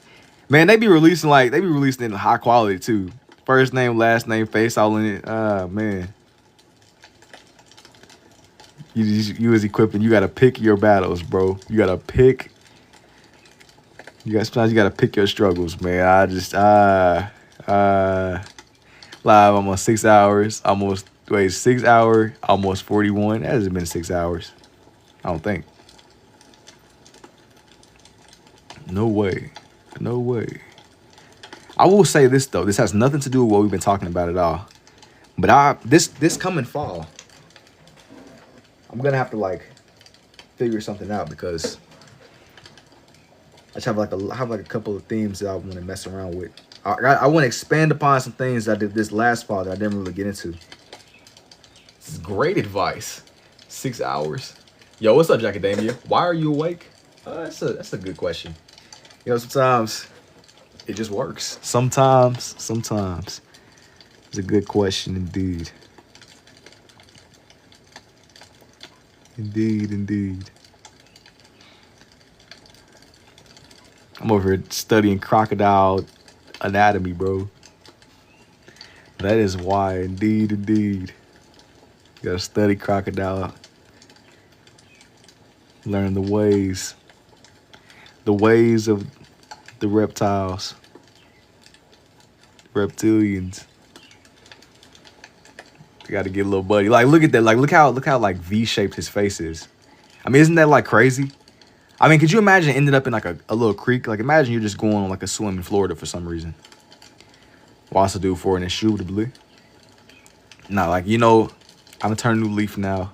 Man, they be releasing in high quality too. First name, last name, face all in it. Man. You as equipping, you gotta pick your battles, bro. Sometimes you gotta pick your struggles, man. Live almost 6 hours, almost 41. That hasn't been 6 hours. I don't think. No way. I will say this though. This has nothing to do with what we've been talking about at all. But this coming fall, I'm gonna have to like figure something out because I just have like a couple of themes that I want to mess around with. I want to expand upon some things I did this last fall that I didn't really get into. This is great advice. 6 hours. Yo, what's up, Jackadamia? Why are you awake? That's a good question. You know, sometimes it just works. Sometimes it's a good question indeed. Indeed. I'm over here studying crocodile anatomy, bro. That is why, indeed. You gotta study crocodile. Learn the ways of the reptiles, reptilians. You gotta get a little buddy. Like, look at that. Like, look how like V-shaped his face is. I mean, isn't that like crazy? I mean, could you imagine ending up in like a little creek? Like, imagine you're just going on like a swim in Florida for some reason. Wants to do for an indubitably. Nah, like, you know, I'm gonna turn a new leaf now.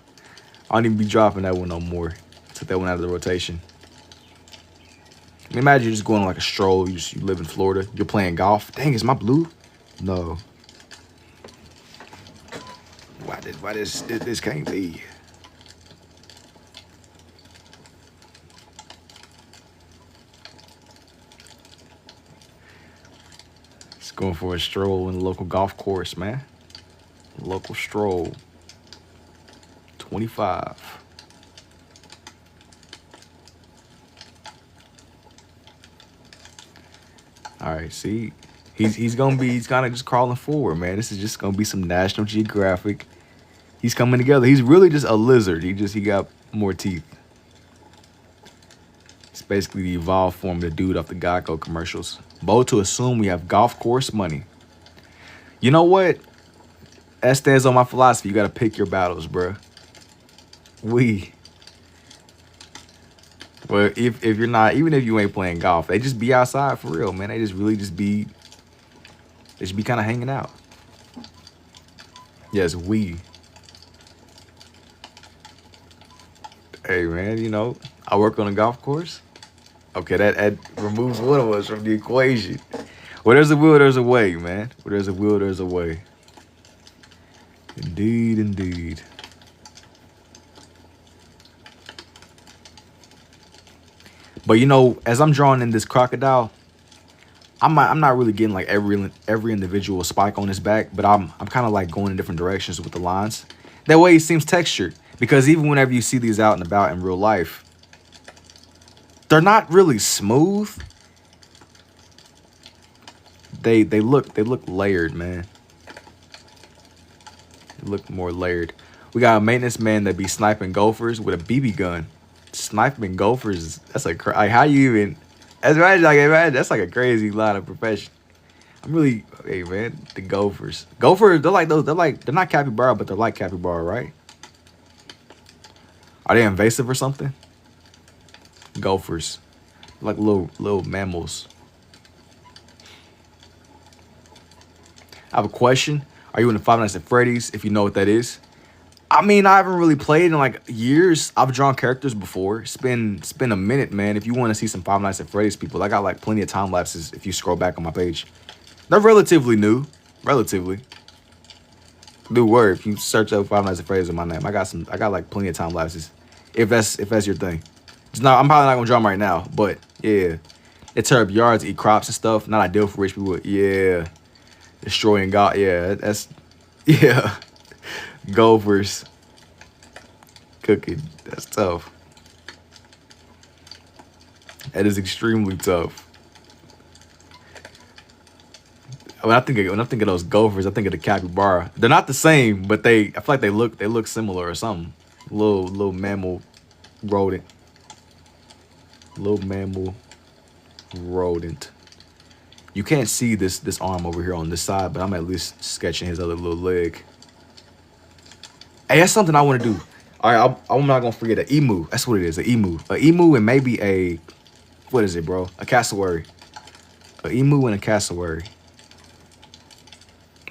I don't even be dropping that one no more. Took that one out of the rotation. I mean, imagine you're just going on like a stroll. You live in Florida. You're playing golf. Dang, is my blue? No. Why this can't be? Just going for a stroll in the local golf course, man. Local stroll. 25. All right, see, he's kind of just crawling forward, man. This is just gonna be some National Geographic. He's coming together. He's really just a lizard. He got more teeth. It's basically the evolved form of the dude off the Geico commercials. Bold to assume we have golf course money. You know what? That stands on my philosophy. You gotta pick your battles, bro. Well, if you're not, even if you ain't playing golf, they just be outside for real, man. They just be kind of hanging out. Yes, we. Hey, man, you know, I work on a golf course. Okay, that removes one of us from the equation. Where there's a will, there's a way, man. Where there's a will, there's a way. Indeed. But you know, as I'm drawing in this crocodile, I'm not really getting like every individual spike on his back, but I'm kind of like going in different directions with the lines. That way it seems textured, because even whenever you see these out and about in real life, they're not really smooth. They look layered, man. They look more layered. We got a maintenance man that be sniping gophers with a BB gun. Sniping gophers, that's like how you even? That's right, like imagine, that's like a crazy line of profession. I'm really, hey man, the gophers. Gophers, they're like those. They're not capybara, but they're like capybara, right? Are they invasive or something? Gophers, like little mammals. I have a question. Are you in the Five Nights at Freddy's? If you know what that is. I mean, I haven't really played in like years. I've drawn characters before. It's been a minute, man. If you want to see some Five Nights at Freddy's people, I got like plenty of time lapses if you scroll back on my page. They're relatively new. Relatively. Do word. If you search up Five Nights at Freddy's with my name, I got like plenty of time lapses. If that's your thing. It's not, I'm probably not gonna draw them right now, but yeah. They tear up yards, eat crops and stuff. Not ideal for rich people. Yeah. Destroying God. Yeah, that's yeah. Gophers. Cooking. That's tough. That is extremely tough. When I think of those gophers, I think of the capybara. They're not the same, but I feel like they look similar or something. Little mammal rodent. Little mammal rodent. You can't see this arm over here on this side, but I'm at least sketching his other little leg. Hey, that's something I want to do. All right, I'm not gonna forget an emu. That's what it is, an emu. An emu and maybe a, what is it, bro? A cassowary. An emu and a cassowary.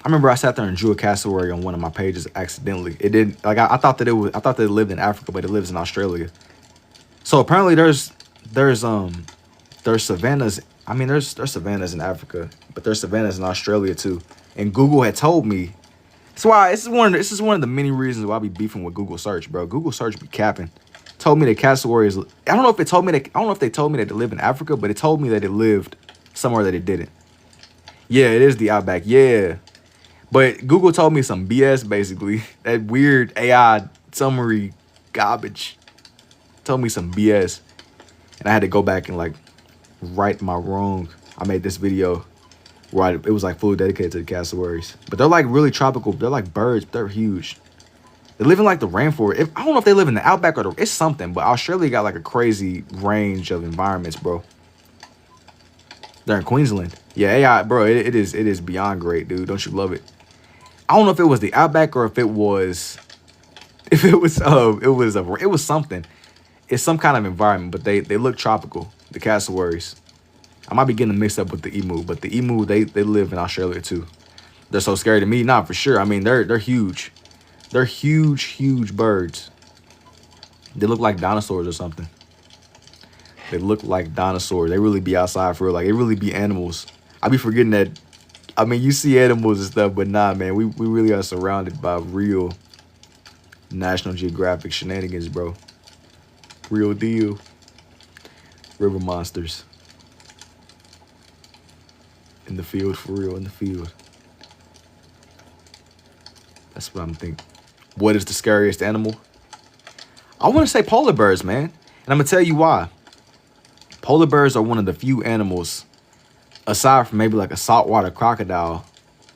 I remember I sat there and drew a cassowary on one of my pages accidentally. It didn't, like I thought that it lived in Africa, but it lives in Australia. So apparently there's savannas. I mean, there's savannas in Africa, but there's savannas in Australia too. And Google had told me. That's why this is one of the many reasons why I be beefing with Google search, bro. Google search be capping. Told me that cassowary is. I don't know if they told me that it lived in Africa, but it told me that it lived somewhere that it didn't. Yeah, it is the outback. Yeah, but Google told me some BS basically. That weird AI summary garbage. Told me some BS, and I had to go back and like right my wrong. I made this video where it was like fully dedicated to the cassowaries, but they're like really tropical. They're like birds. They're huge. They live in like the rainforest. I don't know if they live in the outback or it's something, but Australia got like a crazy range of environments, bro. They're in Queensland. Yeah, AI, bro. It is beyond great, dude. Don't you love it? I don't know if it was the outback or if it was something. It's some kind of environment, but they look tropical. The cassowaries. I might be getting them mixed up with the emu, but the emu they live in Australia too. They're so scary to me, not for sure. I mean, they're huge. They're huge birds. They look like dinosaurs or something. They look like dinosaurs. They really be outside for real. Like, they really be animals. I be forgetting that. I mean, you see animals and stuff, but nah, man. We really are surrounded by real National Geographic shenanigans, bro. Real deal. River monsters. In the field, for real, in the field. That's what I'm thinking. What is the scariest animal? I want to say polar bears, man. And I'm going to tell you why. Polar bears are one of the few animals, aside from maybe like a saltwater crocodile,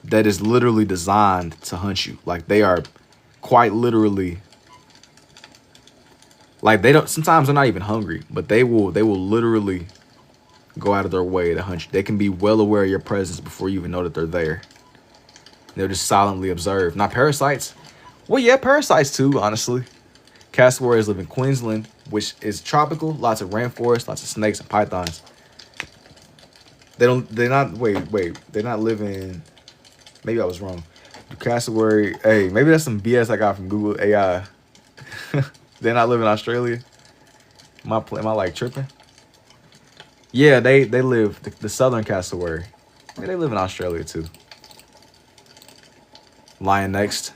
that is literally designed to hunt you. Like, they are quite literally, like, they don't, sometimes they're not even hungry, but they will literally go out of their way to hunt you. They can be well aware of your presence before you even know that they're there. They'll just silently observe. Not parasites. Well, yeah, parasites too, honestly. Cassowaries live in Queensland, which is tropical. Lots of rainforest, lots of snakes and pythons. They're not living, maybe I was wrong. Cassowary, hey, maybe that's some BS I got from Google AI. They're not living in Australia. Am I like tripping? Yeah, they live, the southern cassowary. Yeah, they live in Australia too. Lion next.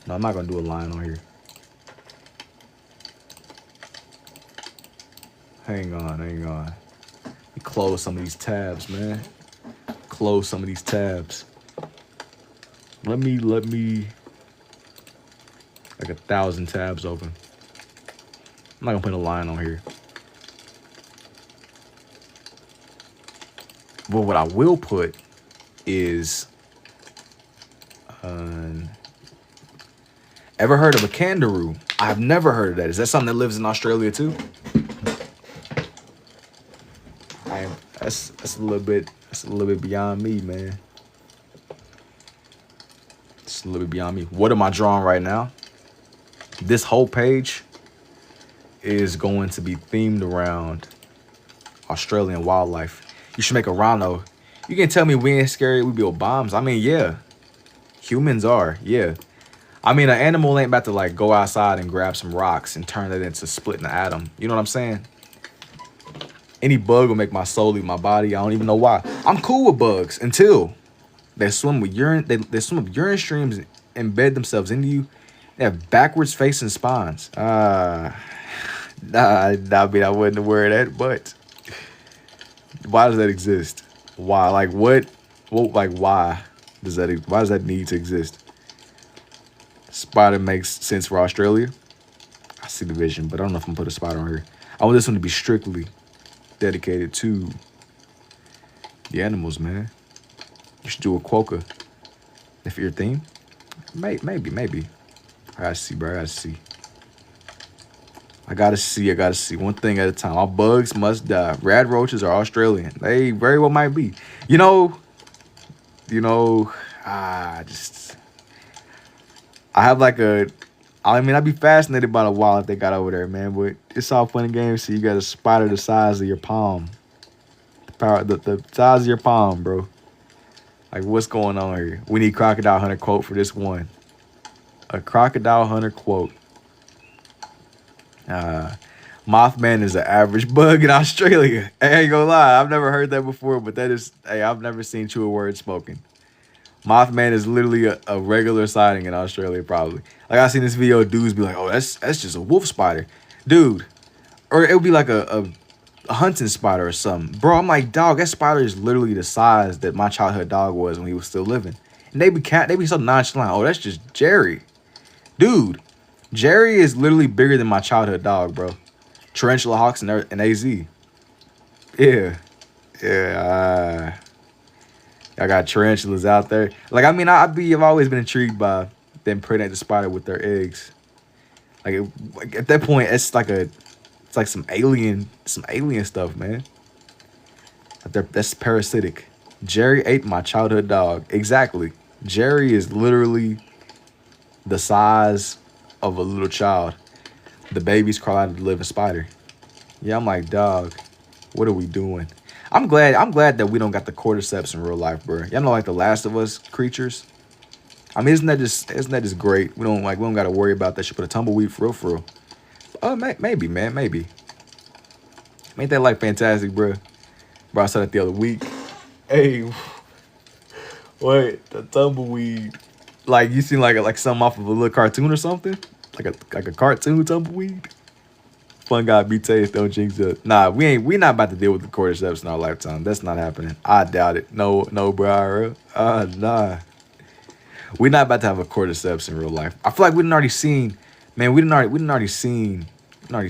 No, I'm not gonna do a lion on here. Hang on. Let me close some of these tabs, man. Close some of these tabs. Let me like 1,000 tabs open. I'm not gonna put a lion on here. But what I will put is ever heard of a kangaroo? I've never heard of that. Is that something that lives in Australia too? That's a little bit beyond me, man. It's a little bit beyond me. What am I drawing right now? This whole page is going to be themed around Australian wildlife. You should make a rhino. You can tell me we ain't scary, we build bombs. I mean, yeah. Humans are, yeah. I mean, an animal ain't about to like go outside and grab some rocks and turn it into splitting an atom. You know what I'm saying? Any bug will make my soul leave my body. I don't even know why. I'm cool with bugs until they swim with urine. They swim with urine streams and embed themselves into you. They have backwards facing spines. I mean, I wasn't aware of that, but why does that exist? Why? Like what? Like why does that? Why does that need to exist? Spider makes sense for Australia. I see the vision, but I don't know if I'm gonna put a spider on here. I want this one to be strictly dedicated to the animals, man. You should do a quokka. If your theme, maybe. I gotta see, bro. I gotta see. One thing at a time. All bugs must die. Rad roaches are Australian. They very well might be. I have like I'd be fascinated by the wildlife they got over there, man. But it's all fun and games. So you got a spider the size of your palm. The size of your palm, bro. Like, what's going on here? We need Crocodile Hunter quote for this one. A Crocodile Hunter quote. Mothman is an average bug in Australia. I ain't gonna lie. I've never heard that before, but I've never seen truer words spoken. Mothman is literally a regular sighting in Australia, probably. Like, I seen this video, dudes be like, oh, that's just a wolf spider. Dude. Or it would be like a hunting spider or something. Bro, I'm like, dog, that spider is literally the size that my childhood dog was when he was still living. And they be so nonchalant. Oh, that's just Jerry. Dude, Jerry is literally bigger than my childhood dog, bro. Tarantula hawks and AZ. Yeah. I got tarantulas out there. Like, I mean, I've always been intrigued by them predating the spider with their eggs. Like at that point, it's like some alien stuff, man. That's parasitic. Jerry ate my childhood dog. Exactly. Jerry is literally the size of a little child. The babies crawl out of the living spider. Yeah, I'm like, dog, what are we doing? I'm glad that we don't got the cordyceps in real life, bro. Y'all know, like the Last of Us creatures. I mean, isn't that just great? We don't gotta worry about that shit. Put a tumbleweed for real. Maybe, man, maybe. Ain't that like fantastic, bro? Bro, I saw that the other week. Hey, wait, the tumbleweed. Like, you seen like something off of a little cartoon or something? Like a cartoon tumbleweed? Fun guy, be taste, don't jinx it. Nah, we not about to deal with the cordyceps in our lifetime. That's not happening. I doubt it. No, bro. Nah. We're not about to have a cordyceps in real life. I feel like we done already seen. Man, we done already seen. I'm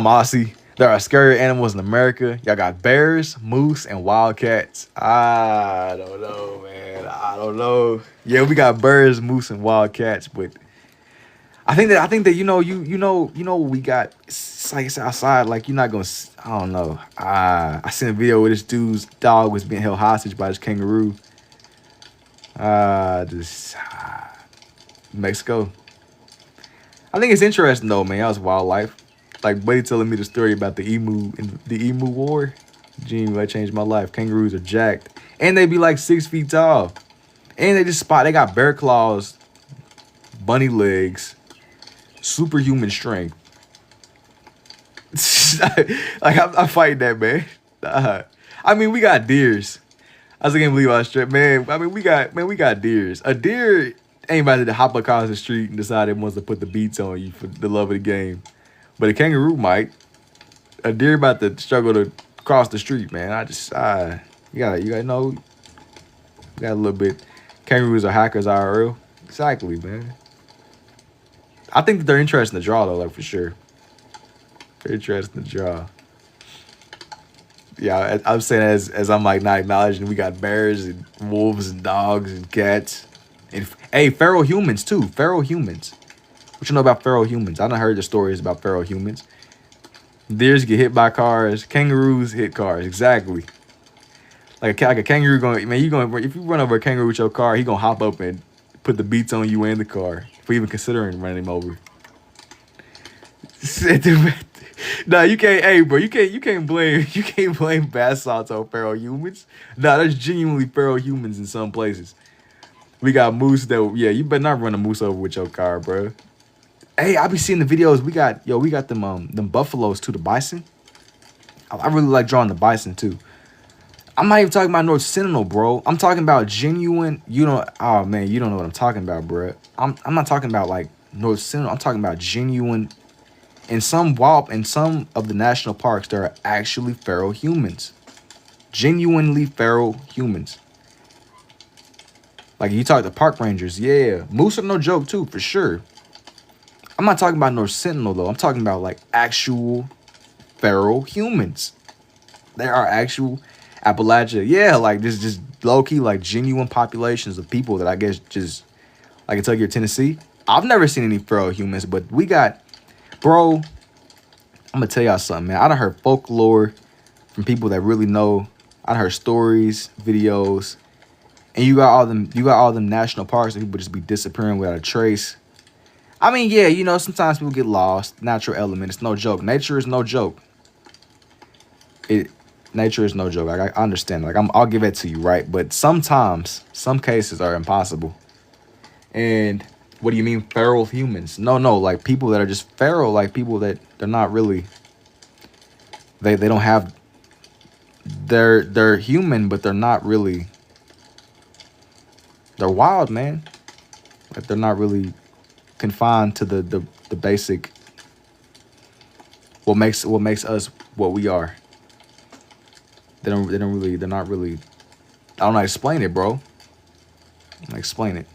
Aussie. There are scary animals in America. Y'all got bears, moose, and wildcats. I don't know, man. I don't know. Yeah, we got birds, moose, and wildcats, but I think that you know what we got. It's like it's outside. Like, you're not gonna. I don't know. I seen a video where this dude's dog was being held hostage by this kangaroo. Mexico. I think it's interesting though, man. That was wildlife. Like Buddy telling me the story about the emu war. Gee, that changed my life. Kangaroos are jacked, and they be like 6 feet tall, and they got bear claws, bunny legs, superhuman strength. Like, I'm fighting that, man. I mean, we got deers. I just can't believe I was straight, man. I mean, we got deers. A deer ain't about to hop across the street and decide it wants to put the beats on you for the love of the game. But a kangaroo might. A deer about to struggle to cross the street, man. You gotta know. You got a little bit. Kangaroos are hackers IRL. Exactly, man. I think that they're interesting to draw though, like, for sure. They're interesting to draw. Yeah, I'm saying as I'm like not acknowledging we got bears and wolves and dogs and cats. And hey, feral humans too. Feral humans. What you know about feral humans? I done heard the stories about feral humans. Deers get hit by cars. Kangaroos hit cars. Exactly. Like a kangaroo going, man, you going if you run over a kangaroo with your car, he gonna hop up and put the beats on you and the car for even considering running him over. Nah, you can't. Hey, bro, you can't blame bath salts on feral humans. Nah, there's genuinely feral humans in some places. We got moose that, yeah, you better not run a moose over with your car, bro. Hey, I be seeing the videos. We got them buffaloes too, the bison. I really like drawing the bison too. I'm not even talking about North Sentinel, bro. I'm talking about genuine. You don't. Oh man, you don't know what I'm talking about, bro. I'm not talking about like North Sentinel. I'm talking about genuine. In some of the national parks, there are actually feral humans, genuinely feral humans. Like you talk to park rangers, yeah, moose are no joke too, for sure. I'm not talking about North Sentinel though. I'm talking about like actual feral humans. There are actual Appalachia, yeah, like this just low key like genuine populations of people that I guess just like Kentucky or Tennessee. I've never seen any feral humans, but we got, bro. I'm gonna tell y'all something, man. I done heard folklore from people that really know. I done heard stories, videos, and you got all them. You got all them national parks that people just be disappearing without a trace. I mean, yeah, you know, sometimes people get lost. Natural element, it's no joke. Nature is no joke. It, nature is no joke. Like, I understand. Like, I'll give it to you, right? But sometimes, some cases are impossible. And what do you mean, feral humans? No, no, like people that are just feral, like people that they're not really. They don't have. They're human, but they're not really. They're wild, man. Like they're not really confined to the basic. What makes us what we are. They don't really. They're not really. I don't know how to explain it, bro. I explain it.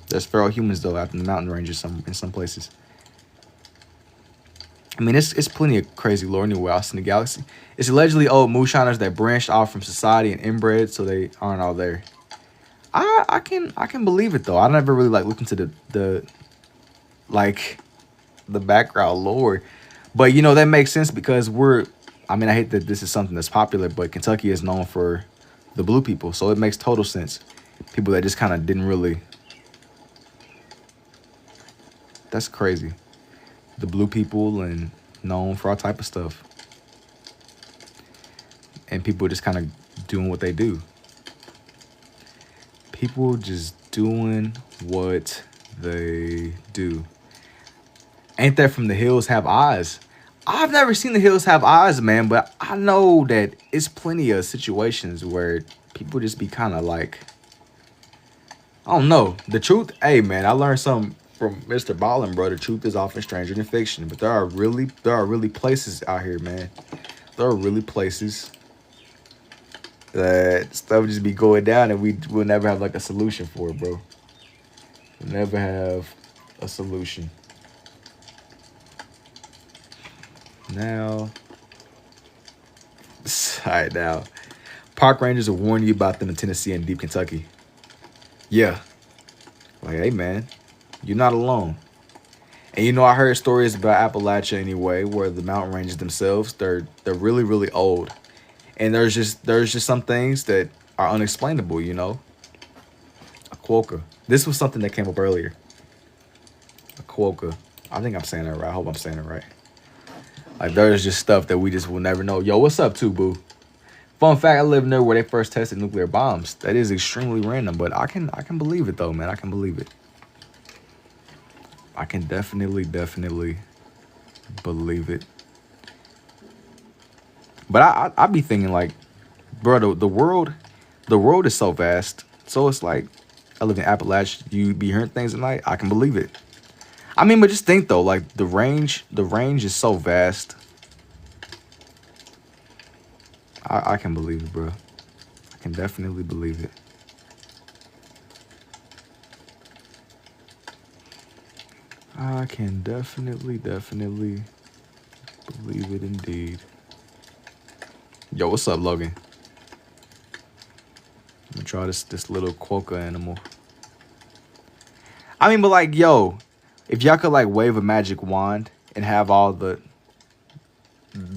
There's feral humans though out in the mountain ranges in some places. I mean, it's plenty of crazy lore anywhere else in the galaxy. It's allegedly old moonshiners that branched off from society and inbred, so they aren't all there. I can believe it though. I never really like looked into the like the background lore, but you know that makes sense because we're. I mean, I hate that this is something that's popular, but Kentucky is known for the blue people, so it makes total sense. People that just kind of didn't really. That's crazy. The blue people and known for all type of stuff, and people just kind of doing what they do. People just doing what they do. Ain't that from the hills have eyes? I've never seen the hills have eyes, man, but I know that it's plenty of situations where people just be kind of like, I don't know. The truth, hey man, I learned something from Mr. Ballin, bro. The truth is often stranger than fiction, but there are really places out here, man. There are really places that stuff just be going down and we will never have like a solution for it, bro. We'll never have a solution. Now, all right, now, park rangers will warn you about them in Tennessee and deep Kentucky. Yeah, like, hey, man, you're not alone. And you know, I heard stories about Appalachia anyway, where the mountain ranges themselves, they're really, really old, and there's just some things that are unexplainable. You know, a quokka. This was something that came up earlier. A quokka. I think I'm saying that right. I hope I'm saying it right. Like there's just stuff that we just will never know. Yo, what's up, too, boo? Fun fact: I live near where they first tested nuclear bombs. That is extremely random, but I can believe it though, man. I can believe it. I can definitely believe it. But I be thinking like, bro, the world is so vast. So it's like, I live in Appalachia. You be hearing things at night. I can believe it. I mean, but just think though, like the range is so vast. I can believe it, bro. I can definitely believe it. I can definitely believe it indeed. Yo, what's up, Logan? Let me try this little quokka animal. I mean, but like, yo, if y'all could like wave a magic wand and have all the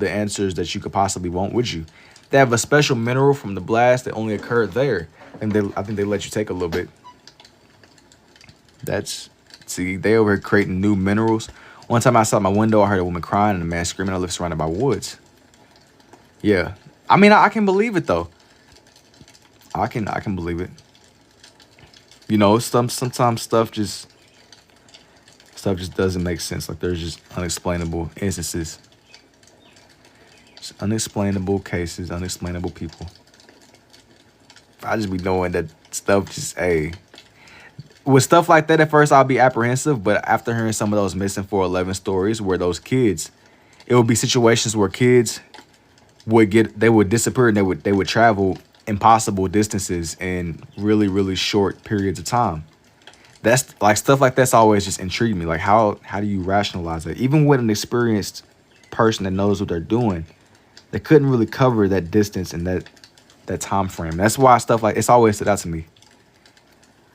answers that you could possibly want, would you? They have a special mineral from the blast that only occurred there, and I think they let you take a little bit. See, they over here creating new minerals. One time outside my window, I heard a woman crying and a man screaming. I live surrounded by woods. Yeah, I mean, I can believe it though. I can believe it. You know, sometimes stuff just doesn't make sense. Like there's just unexplainable instances. Just unexplainable cases, unexplainable people. I just be knowing that stuff just, hey. With stuff like that, at first I'll be apprehensive, but after hearing some of those missing 411 stories where those kids, it would be situations where kids they would disappear and they would travel impossible distances in really, really short periods of time. That's like stuff like that's always just intrigued me. Like how do you rationalize that? Even with an experienced person that knows what they're doing, they couldn't really cover that distance and that time frame. That's why stuff like it's always stood out to me.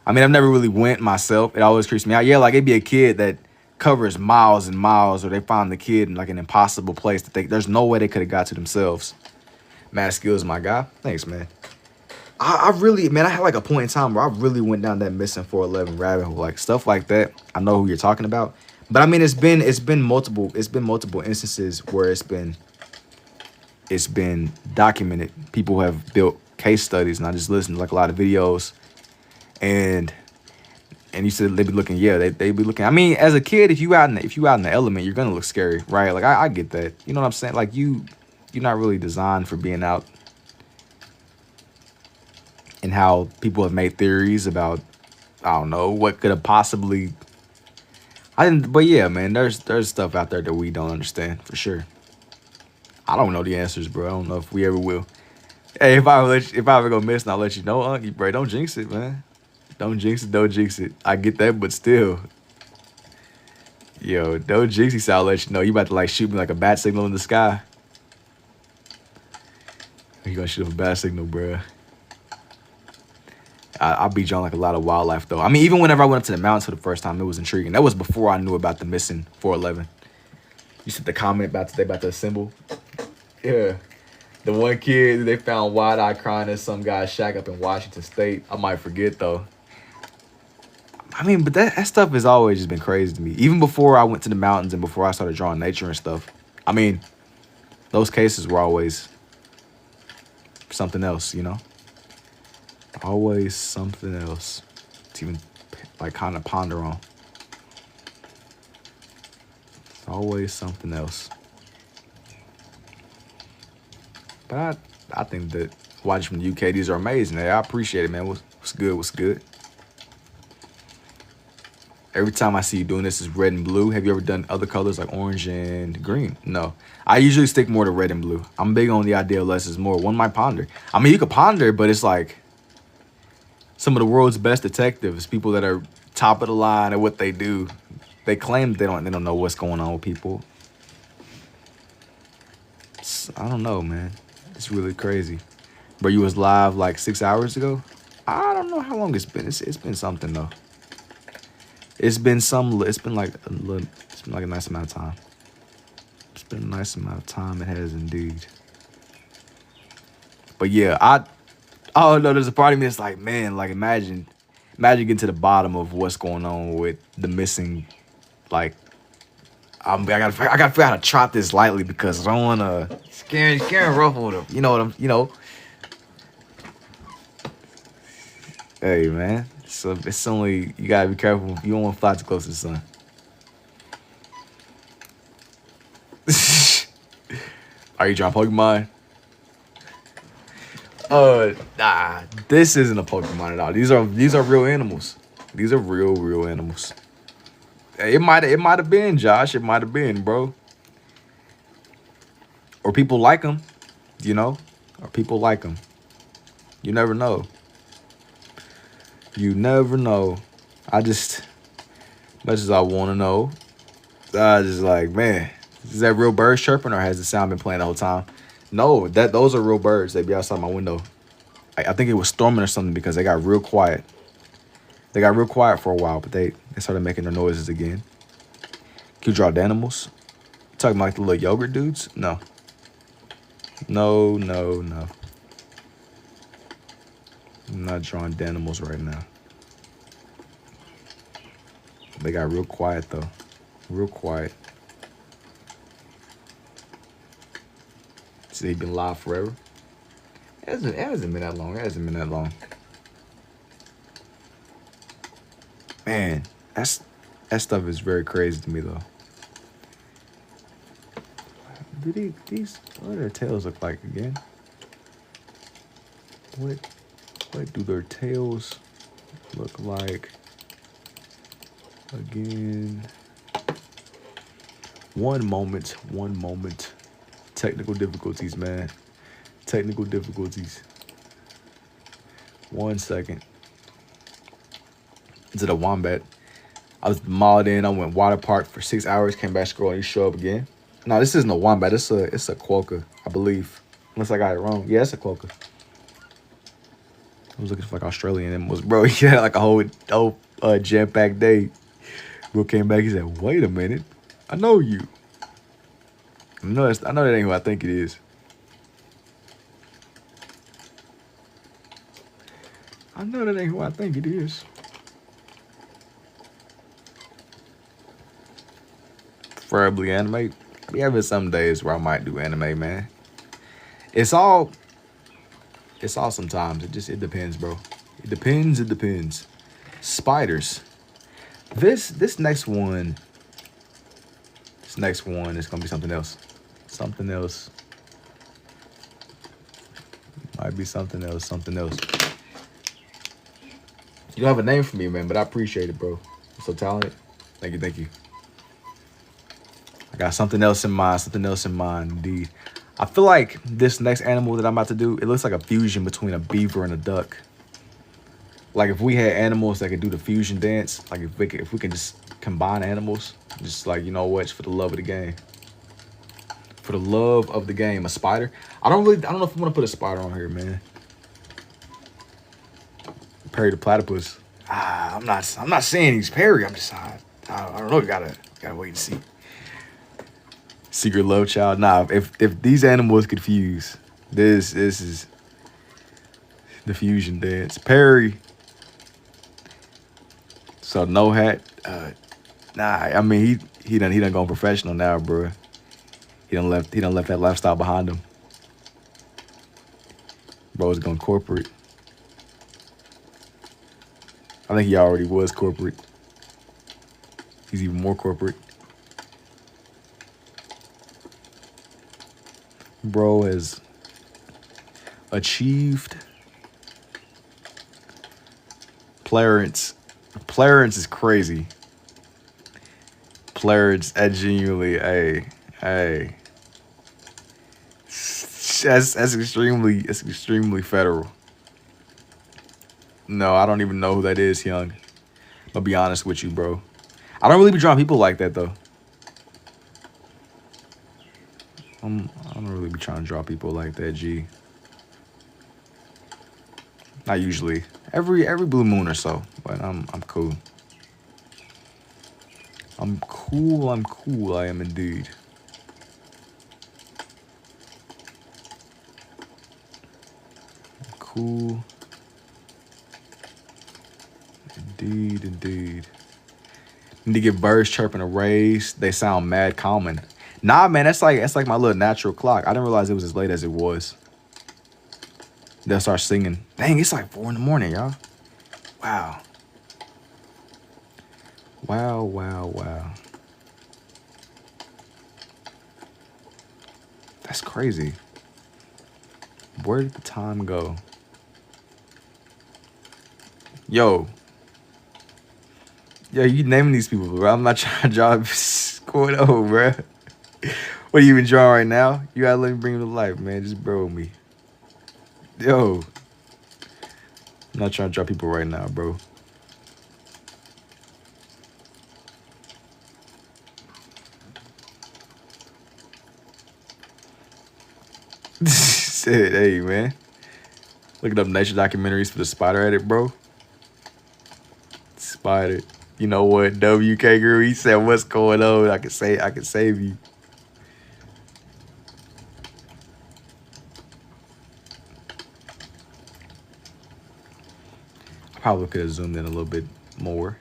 I mean, I've never really went myself. It always creeps me out. Yeah, like it'd be a kid that covers miles and miles, or they found the kid in like an impossible place that there's no way they could have got to themselves. Mad skills, my guy. Thanks, man. I really, man, I had like a point in time where I really went down that missing 411 rabbit hole, like stuff like that. I know who you're talking about, but I mean, it's been multiple instances where it's been documented. People have built case studies, and I just listened to like a lot of videos, and you said they be looking, yeah, they be looking. I mean, as a kid, if you out in the element, you're gonna look scary, right? Like I get that. You know what I'm saying? Like you're not really designed for being out. And how people have made theories about, I don't know, what could have possibly. But yeah, man, there's stuff out there that we don't understand for sure. I don't know the answers, bro. I don't know if we ever will. Hey, if I ever go missing, I'll let you know, Unky, bro. Don't jinx it, man. Don't jinx it. I get that, but still. Yo, don't jinx it, so I'll let you know. You about to like shoot me like a bat signal in the sky. You gonna shoot up a bat signal, bro. I'll be drawn like a lot of wildlife, though. I mean, even whenever I went up to the mountains for the first time, it was intriguing. That was before I knew about the missing 411. You said the comment they about to assemble? Yeah. The one kid they found wide-eyed crying at some guy's shack up in Washington State. I might forget, though. I mean, but that stuff has always just been crazy to me. Even before I went to the mountains and before I started drawing nature and stuff. I mean, those cases were always something else, you know? Always something else to even like kind of ponder on. Always something else. But I think that watching from the UK, these are amazing. Hey, I appreciate it, man. What's good? Every time I see you doing this is red and blue. Have you ever done other colors like orange and green? No. I usually stick more to red and blue. I'm big on the idea of less is more. One might ponder. I mean, you could ponder, but it's like some of the world's best detectives, people that are top of the line at what they do, they claim they don't know what's going on with people. I don't know, man. It's really crazy. Bro, you was live like 6 hours ago? I don't know how long it's been. It's been something though. It's been like a nice amount of time. It's been a nice amount of time. It has indeed. But yeah, oh no, there's a part of me that's like, man, like imagine getting to the bottom of what's going on with the missing, like, I gotta figure out how to trot this lightly because I don't wanna scare and ruffle them. You know. Hey man, so it's only, you gotta be careful. You don't want to fly too close to the sun. Are you drawing Pokemon? Nah, this isn't a Pokemon at all. These are real animals. These are real animals. It might have been, Josh. It might have been, bro. Or people like them, you know? Or people like them. You never know. You never know. I just, much as I want to know, I just like, man, is that real birds chirping or has the sound been playing the whole time? No, those are real birds. They be outside my window. I think it was storming or something because they got real quiet. They got real quiet for a while, but they started making their noises again. Can you draw the animals? You talking about like the little yogurt dudes? No. No, no, no. I'm not drawing the animals right now. They got real quiet though. Real quiet. So they've been live forever. It hasn't been that long. It hasn't been that long. Man, that stuff is very crazy to me though. Do these what do their tails look like again? What do their tails look like again? One moment. Technical difficulties, man. Technical difficulties. 1 second. Is it a wombat? I was mauled in. I went water park for 6 hours. Came back scrolling. You show up again. No, this isn't a wombat. It's a quokka, I believe. Unless I got it wrong. Yeah, it's a quokka. I was looking for like Australian animals, bro. He had like a whole jam-packed day. Bro came back. He said, "Wait a minute, I know you. I know that ain't who I think it is. I know that ain't who I think it is." Preferably anime. Be having some days where I might do anime, man. It's all sometimes. It depends, bro. It depends. Spiders. This next one is gonna be something else. Something else. Might be something else. You don't have a name for me, man, but I appreciate it, bro. You're so talented. Thank you. I got something else in mind, indeed. I feel like this next animal that I'm about to do, it looks like a fusion between a beaver and a duck. Like if we had animals that could do the fusion dance, like if we can just combine animals, just like, you know what, just for the love of the game. For the love of the game, a spider. I don't know if I want to put a spider on here, man. Perry the platypus. I'm not saying he's Perry. I'm just I don't know. You gotta wait and see. Secret love child. Nah, if these animals could fuse, this is the fusion dance. Perry. So no hat. Nah, I mean he done gone professional now, bro. He done left that lifestyle behind him. Bro's going corporate. I think he already was corporate. He's even more corporate. Bro has achieved Clarence. Clarence is crazy. Clarence, genuinely, hey. That's extremely federal. No, I don't even know who that is, young. I'll be honest with you, bro. I don't really be drawing people like that, though. I don't really be trying to draw people like that, G. Not usually. Every blue moon or so, but I'm cool. I'm cool. I am indeed. Cool. Indeed. Need to give birds chirping a raise. They sound mad calming. Nah, man, that's like my little natural clock. I didn't realize it was as late as it was. They'll start singing. Dang, it's like 4 a.m, y'all. Wow. That's crazy. Where did the time go? Yo, you naming these people, bro. I'm not trying to draw. What's going on, bro? What are you even drawing right now? You gotta let me bring him to life, man. Just bro with me. Yo. I'm not trying to draw people right now, bro. Shit, hey, man. Looking up nature documentaries for the spider at it, bro. Spider. You know what? WK girl, he said, what's going on? I can save you. I probably could have zoomed in a little bit more,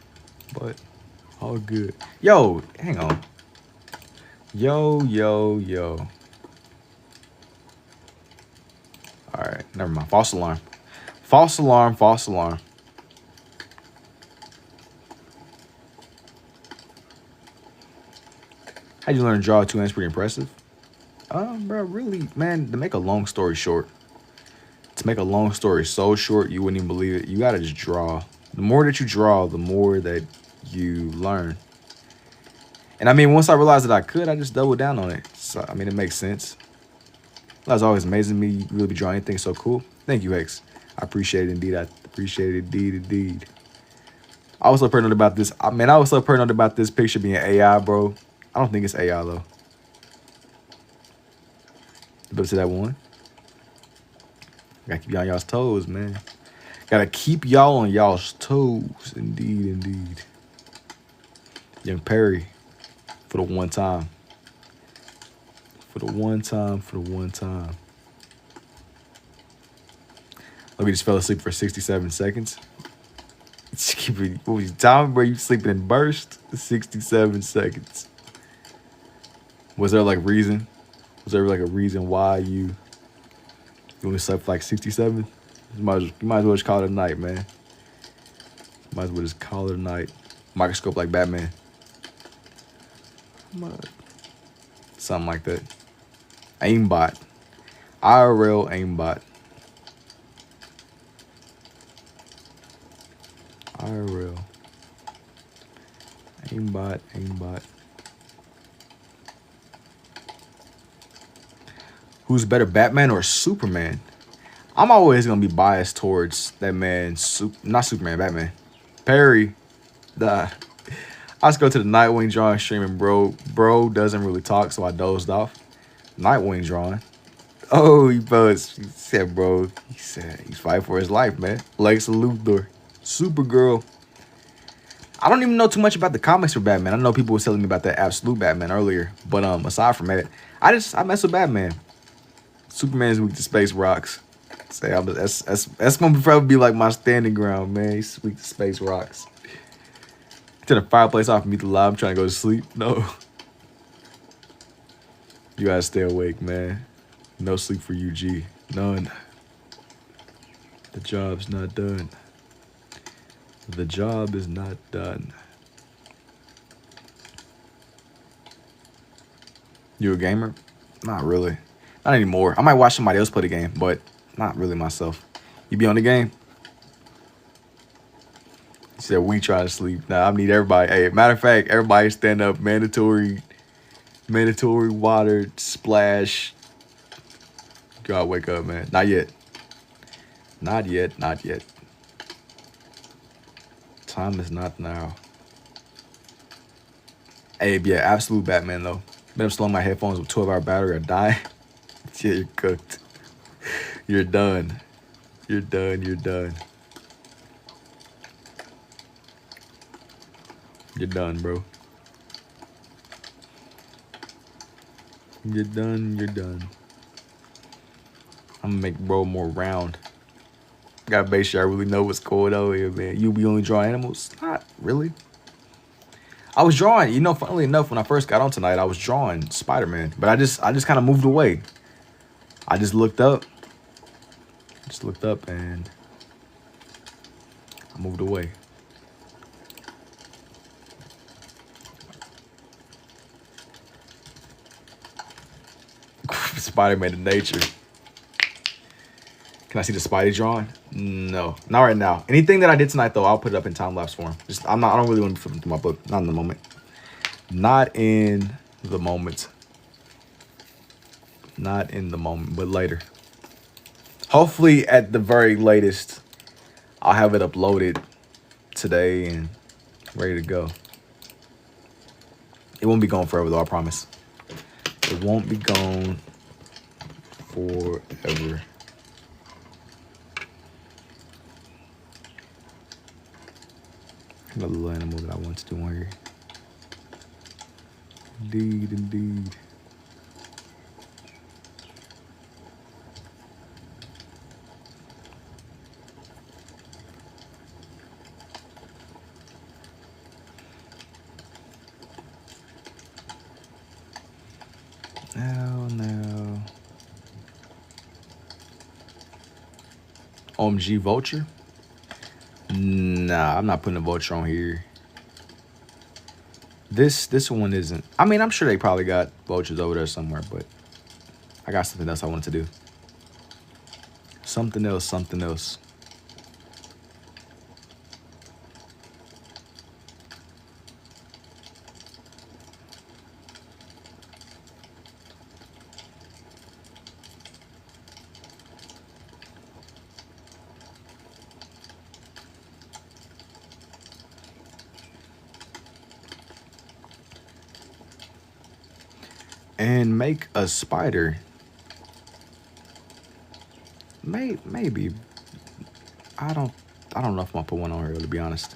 but all good. Yo, hang on. Yo. All right, never mind. False alarm. False alarm. How'd you learn to draw 2 hands? Pretty impressive. Bro, really, man, to make a long story short, so short, you wouldn't even believe it. You gotta just draw. The more that you draw, the more that you learn. And I mean, once I realized that I could, I just doubled down on it. So, I mean, it makes sense. That was always amazing to me. You really be drawing anything so cool. Thank you, X. I appreciate it indeed. I appreciate it indeed. I was so paranoid about this. I was so paranoid about this picture being AI, bro. I don't think it's AI, though. But to that one. Gotta keep y'all on y'all's toes, man. Gotta keep y'all on y'all's toes. Indeed. Young Perry. For the one time. Look, we just fell asleep for 67 seconds. What was time where you sleeping in burst? 67 seconds. Was there like reason? Was there like a reason why you only slept for like 67? You might as well just call it a night, man. Might as well just call it a night. Microscope like Batman. Something like that. Aimbot. IRL aimbot. IRL. Aimbot. Who's better, Batman or Superman? I'm always gonna be biased towards that man, not Superman, Batman. Perry. I just go to the Nightwing drawing stream and bro doesn't really talk, so I dozed off. Nightwing drawing. Oh, he said, bro. He said he's fighting for his life, man. Lex Luthor. Supergirl. I don't even know too much about the comics for Batman. I know people were telling me about that Absolute Batman earlier. But aside from that, I mess with Batman. Superman's weak to space rocks. That's gonna probably be like my standing ground, man. He's weak to space rocks. Turn the fireplace off and meet the live. I'm trying to go to sleep. No. You gotta stay awake, man. No sleep for you, G. None. The job's not done. The job is not done. You a gamer? Not really. Not anymore. I might watch somebody else play the game, but not really myself. You be on the game? He said we try to sleep. Nah, I need everybody. Hey, matter of fact, everybody stand up. Mandatory water splash. God, wake up, man. Not yet. Time is not now. Hey, yeah, absolute Batman, though. Been up slowing my headphones with 12-hour battery or die. Yeah, you're cooked. You're done. You're done. You're done, bro. You're done. I'm gonna make bro more round. Gotta make sure I really know what's going on here, man. You be only drawing animals? Not really. I was drawing, funnily enough, when I first got on tonight, I was drawing Spider-Man. But I just kind of moved away. I just looked up. And I moved away. Spider-Man in nature. Can I see the Spidey drawing? No, not right now. Anything that I did tonight, though, I'll put it up in time lapse form. I don't really want to be flipping through my book. Not in the moment. Not in the moment, but later. Hopefully, at the very latest, I'll have it uploaded today and ready to go. It won't be gone forever, though, I promise. It won't be gone forever. Another little animal that I want to do on here. Indeed, indeed. Now. OMG Vulture? Nah, I'm not putting a Vulture on here. This one isn't. I mean, I'm sure they probably got Vultures over there somewhere, but I got something else I wanted to do. Something else. And make a spider. Maybe. I don't know if I'm gonna put one on here, to be honest.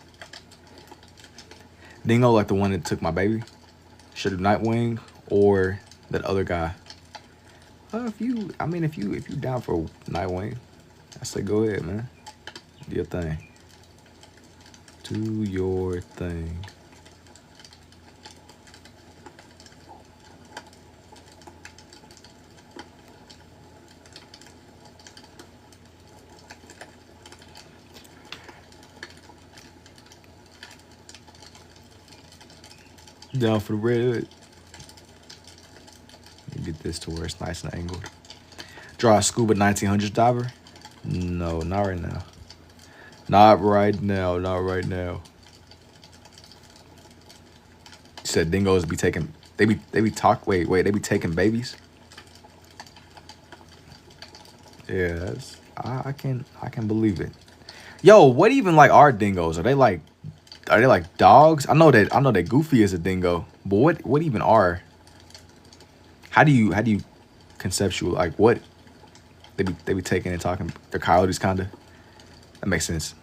Dingo, like the one that took my baby. Should do Nightwing or that other guy. If you down for Nightwing, I say go ahead, man. Do your thing. Do your thing. Down for the red. Let me get this to where it's nice and angled. Draw a scuba 1900s diver. No, not right now. Not right now. You said dingoes be taking. They be taking babies. Yeah, I can believe it. Yo, what even like are dingoes? Are they like dogs? I know that Goofy is a dingo, but what even are? How do you conceptual like what they be taking and talking? They're coyotes, kinda. That makes sense.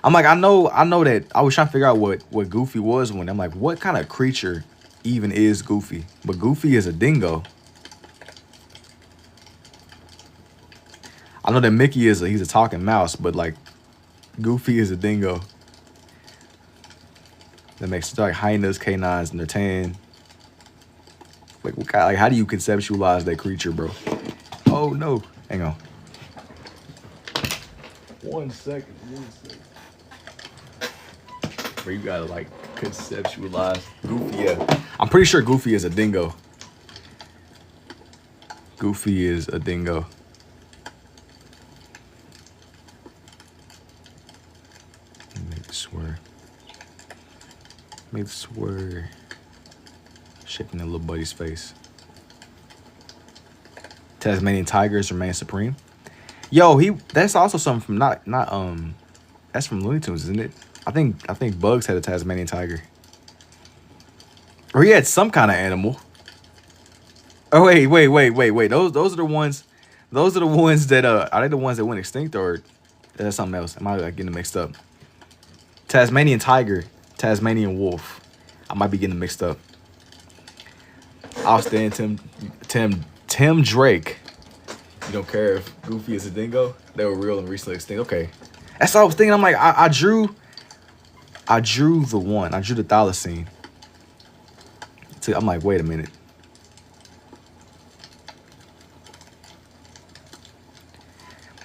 I'm like I know that I was trying to figure out what Goofy was when I'm like what kind of creature even is Goofy? But Goofy is a dingo. I know that Mickey he's a talking mouse, but like Goofy is a dingo. That makes sense. Like hyenas, canines, and they're tan. Like what kind? Like how do you conceptualize that creature, bro? Oh no! Hang on. 1 second. Bro, you gotta like conceptualize Goofy. Yeah, I'm pretty sure Goofy is a dingo. Goofy is a dingo. Make swear. Shaking that little buddy's face. Tasmanian tigers remain supreme. Yo, that's also something from that's from Looney Tunes, isn't it? I think Bugs had a Tasmanian tiger. Or he had some kind of animal. Oh wait. Those are the ones that are they the ones that went extinct or is that something else? Am I like getting mixed up? Tasmanian tiger, Tasmanian wolf. I might be getting mixed up. I'll stand Tim Drake. You don't care if Goofy is a dingo? They were real and recently extinct. Okay. That's what I was thinking. I'm like, I drew the one. I drew the thylacine. So I'm like, wait a minute.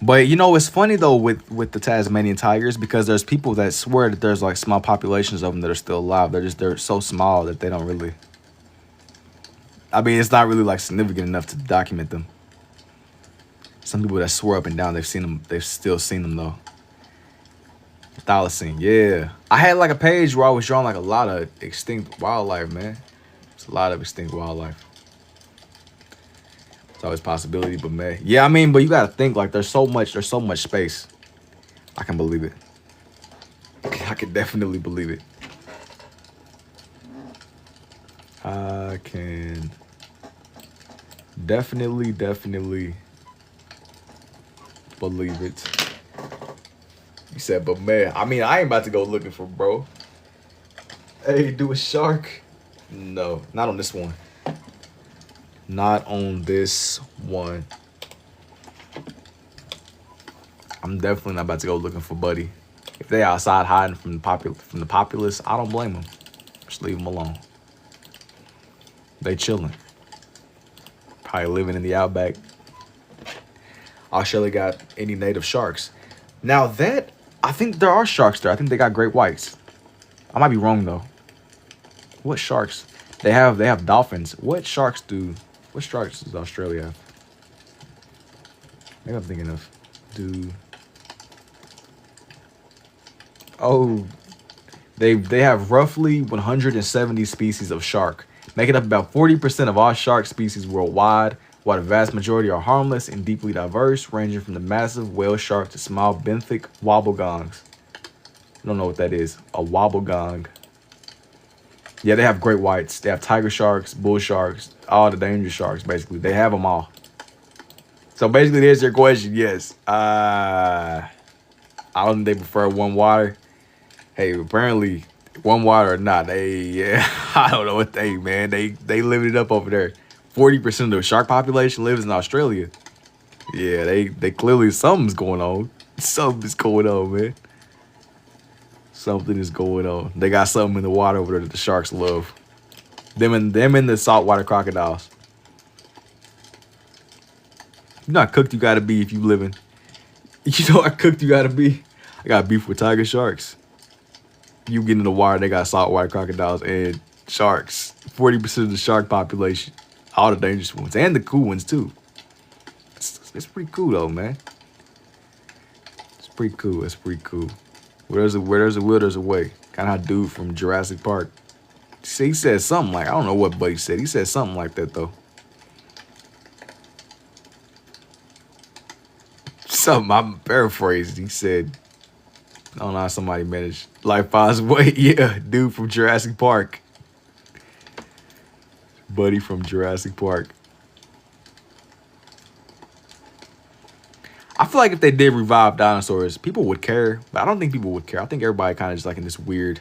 But you know, it's funny though with the Tasmanian tigers because there's people that swear that there's like small populations of them that are still alive. They're so small that they don't really. I mean, it's not really like significant enough to document them. Some people that swear up and down they've seen them. They've still seen them though. Thylacine, yeah. I had like a page where I was drawing like a lot of extinct wildlife, man. It's a lot of extinct wildlife. It's always a possibility, but man, yeah. I mean, but you gotta think like there's so much space. I can believe it. I can definitely believe it. I can definitely Believe it. You said, but man, I mean, I ain't about to go looking for bro. Hey, do a shark? No, not on this one. Not on this one. I'm definitely not about to go looking for Buddy. If they outside hiding from the populace, I don't blame them. Just leave them alone. They chilling. Probably living in the outback. Australia got any native sharks. Now that, I think there are sharks there. I think they got great whites. I might be wrong though. What sharks? They have dolphins. What sharks does Australia have? Maybe I'm thinking of Oh, they have roughly 170 species of shark, making up about 40% of all shark species worldwide, while the vast majority are harmless and deeply diverse, ranging from the massive whale shark to small benthic wobblegongs. I don't know what that is. A wobblegong. Yeah, they have great whites. They have tiger sharks, bull sharks, all the dangerous sharks, basically. They have them all. So basically, there's your question. Yes. I don't think they prefer one water. Hey, apparently, one water or not, I don't know what man. They living it up over there. 40% of the shark population lives in Australia. Yeah, they clearly, something's going on. Something's going on, man. Something is going on. They got something in the water over there that the sharks love. Them and the saltwater crocodiles. You know how cooked you gotta be if you living. You know how cooked you gotta be. I got beef with tiger sharks. You get in the water, they got saltwater crocodiles and sharks. 40% of the shark population. All the dangerous ones. And the cool ones, too. It's pretty cool, though, man. It's pretty cool. It's pretty cool. Where there's a will, there's a way. Kind of how dude from Jurassic Park. See, he said something like, I don't know what Buddy said. He said something like that, though. Something, I'm paraphrasing. He said, I don't know how somebody managed. Life finds a way. Yeah, dude from Jurassic Park. Buddy from Jurassic Park. I feel like if they did revive dinosaurs, people would care. But I don't think people would care. I think everybody kind of just like in this weird.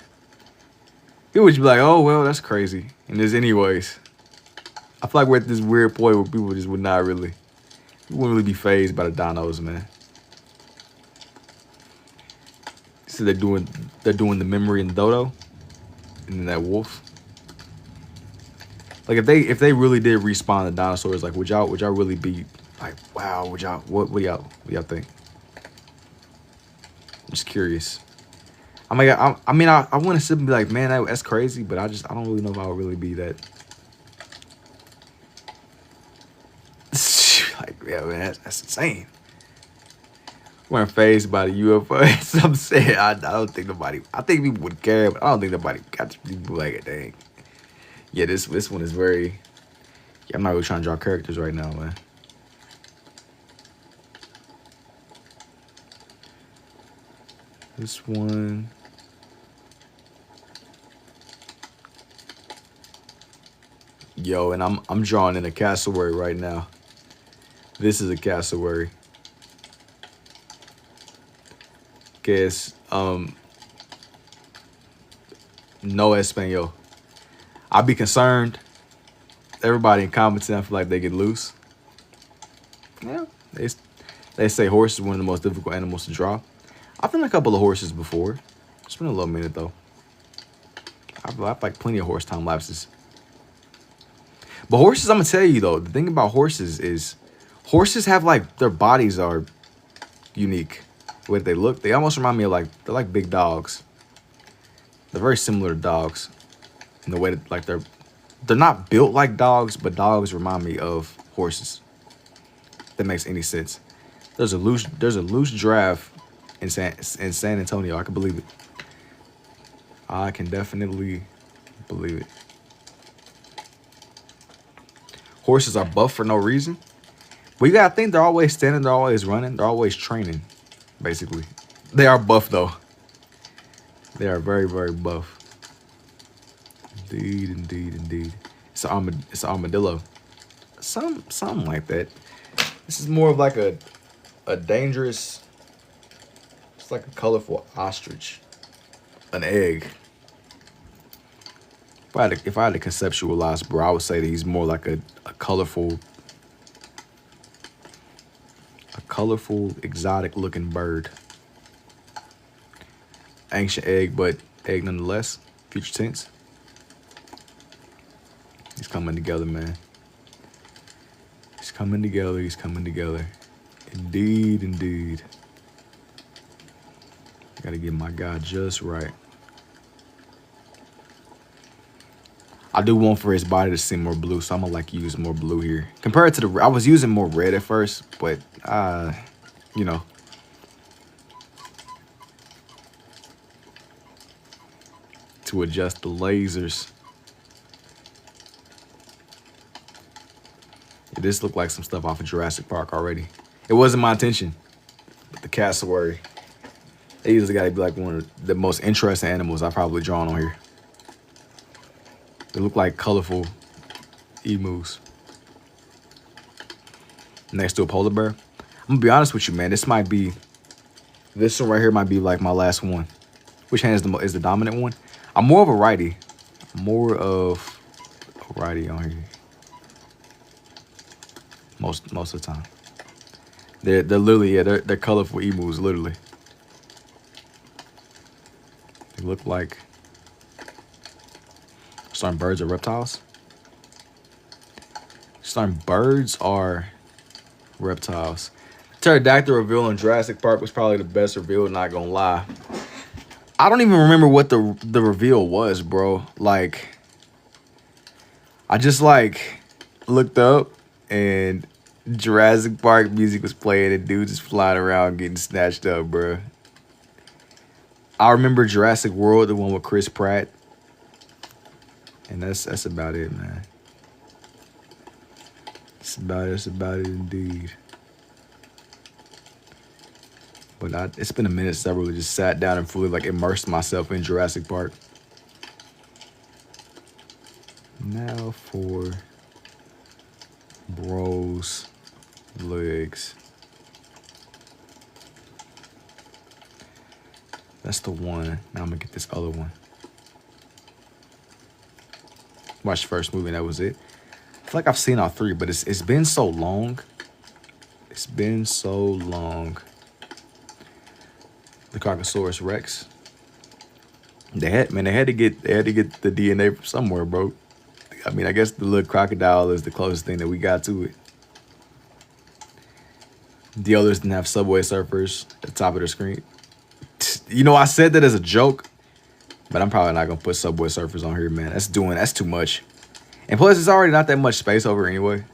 People would just be like, oh, well, that's crazy. And there's anyways. I feel like we're at this weird point where people just would not really. You wouldn't really be fazed by the dinos, man. So they're doing the memory in Dodo, and then that wolf. Like if they really did respawn the dinosaurs, like would y'all really be like, wow? What do y'all think? I'm just curious. I mean, I want to sit and be like, man, that's crazy, but I don't really know if I would really be that. Like, yeah, man, that's insane. Weren't phased by the UFO. So I'm saying I don't think nobody. I think people would care, but I don't think nobody got to be like, dang. Yeah, this one is very. Yeah, I'm not really trying to draw characters right now, man. This one. Yo, and I'm drawing in a cassowary right now. This is a cassowary. Guess no Espanol. I'd be concerned. Everybody incompetent, I feel like they get loose. Yeah, they say horse is one of the most difficult animals to draw. I've done a couple of horses before. It's been a little minute though. I've like plenty of horse time lapses. But horses, I'm gonna tell you though, the thing about horses is horses have like their bodies are unique. The way they look, they almost remind me of like they're like big dogs. They're very similar to dogs in the way that like they're not built like dogs, but dogs remind me of horses. If that makes any sense. There's a loose draft in San Antonio. I can believe it. I can definitely believe it. Horses are buff for no reason. But you gotta think they're always standing, they're always running, they're always training, basically. They are buff though. They are very, very buff. Indeed. It's an armadillo. Something like that. This is more of like a a dangerous. It's like a colorful ostrich. An egg. If I had to conceptualize, bro, I would say that he's more like a colorful, exotic looking bird. Ancient egg, but egg nonetheless. Future tense. He's coming together, man. He's coming together. He's coming together. Indeed, indeed. Gotta get my guy just right. I do want for his body to seem more blue, so I'm gonna like use more blue here. Compared to I was using more red at first, but you know. To adjust the lasers. Yeah, this looked like some stuff off of Jurassic Park already. It wasn't my intention, but the cassowary. They usually gotta be like one of the most interesting animals I've probably drawn on here. They look like colorful emus. Next to a polar bear. I'm gonna be honest with you, man. This one right here might be like my last one. Which hand is the dominant one? I'm more of a righty. More of a righty on here. Most of the time. They're literally, yeah, they're colorful emus, literally. They look like starting birds or reptiles. Starting birds are reptiles. Pterodactyl reveal in Jurassic Park was probably the best reveal, not gonna lie. I don't even remember what the reveal was, bro. Like, I just like looked up and Jurassic Park music was playing and dudes just flying around getting snatched up, bro. I remember Jurassic World, the one with Chris Pratt. And that's about it, man. That's about it indeed. But it's been a minute since I really just sat down and fully like immersed myself in Jurassic Park. Now for bro's legs. That's the one. Now I'm gonna get this other one. Watched the first movie and that was it. I feel like I've seen all three, but it's been so long. It's been so long. The Carnosaurus Rex. They had to get the DNA from somewhere, bro. I mean, I guess the little crocodile is the closest thing that we got to it. The others didn't have Subway Surfers at the top of the screen. You know, I said that as a joke, but I'm probably not gonna put Subway Surfers on here, man. That's too much. And plus, it's already not that much space over anyway.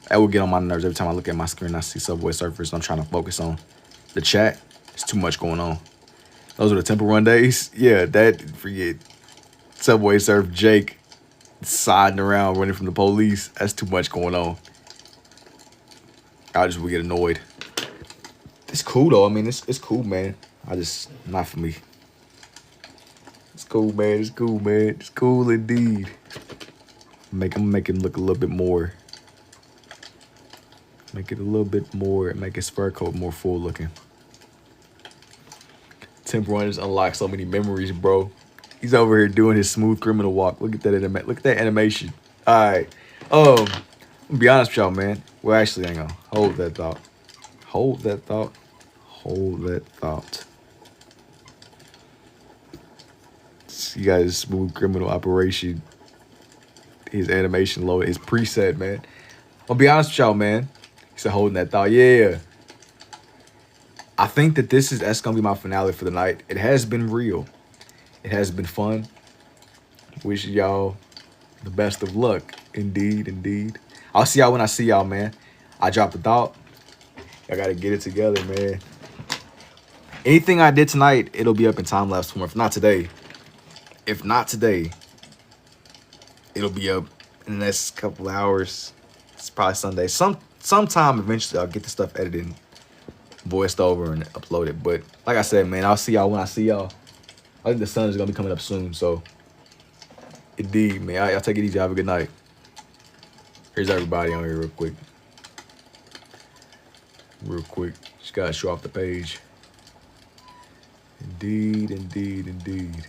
That will get on my nerves every time I look at my screen and I see Subway Surfers. I'm trying to focus on the chat. It's too much going on. Those are the Temple Run days. Yeah, forget. Subway Surf Jake siding around running from the police. That's too much going on. I just would get annoyed. It's cool though. I mean, it's cool, man. Not for me. It's cool, man. It's cool, man. It's cool indeed. Make him look a little bit more. Make it a little bit more. Make his fur coat more full looking. Temple Run just unlocked so many memories, bro. He's over here doing his smooth criminal walk. Look at that animation. All right. I'm gonna be honest with y'all, man. Well, actually, hang on. Hold that thought. Hold that thought. Hold that thought. You got his smooth criminal operation. His animation loaded. His preset, man. I'll be honest with y'all, man. He said holding that thought. Yeah. I think that that's gonna be my finale for the night. It has been real. It has been fun. Wish y'all the best of luck. Indeed, indeed. I'll see y'all when I see y'all, man. I dropped the thought. I gotta get it together, man. Anything I did tonight, it'll be up in time lapse form. If not today, it'll be up in the next couple hours. It's probably Sunday. Sometime eventually I'll get the stuff edited, voiced over, and uploaded. But like I said, man, I'll see y'all when I see y'all. I think the sun is gonna be coming up soon, so indeed, man. Y'all take it easy. Have a good night. Here's everybody on here real quick. Just gotta show off the page. Indeed, indeed, indeed.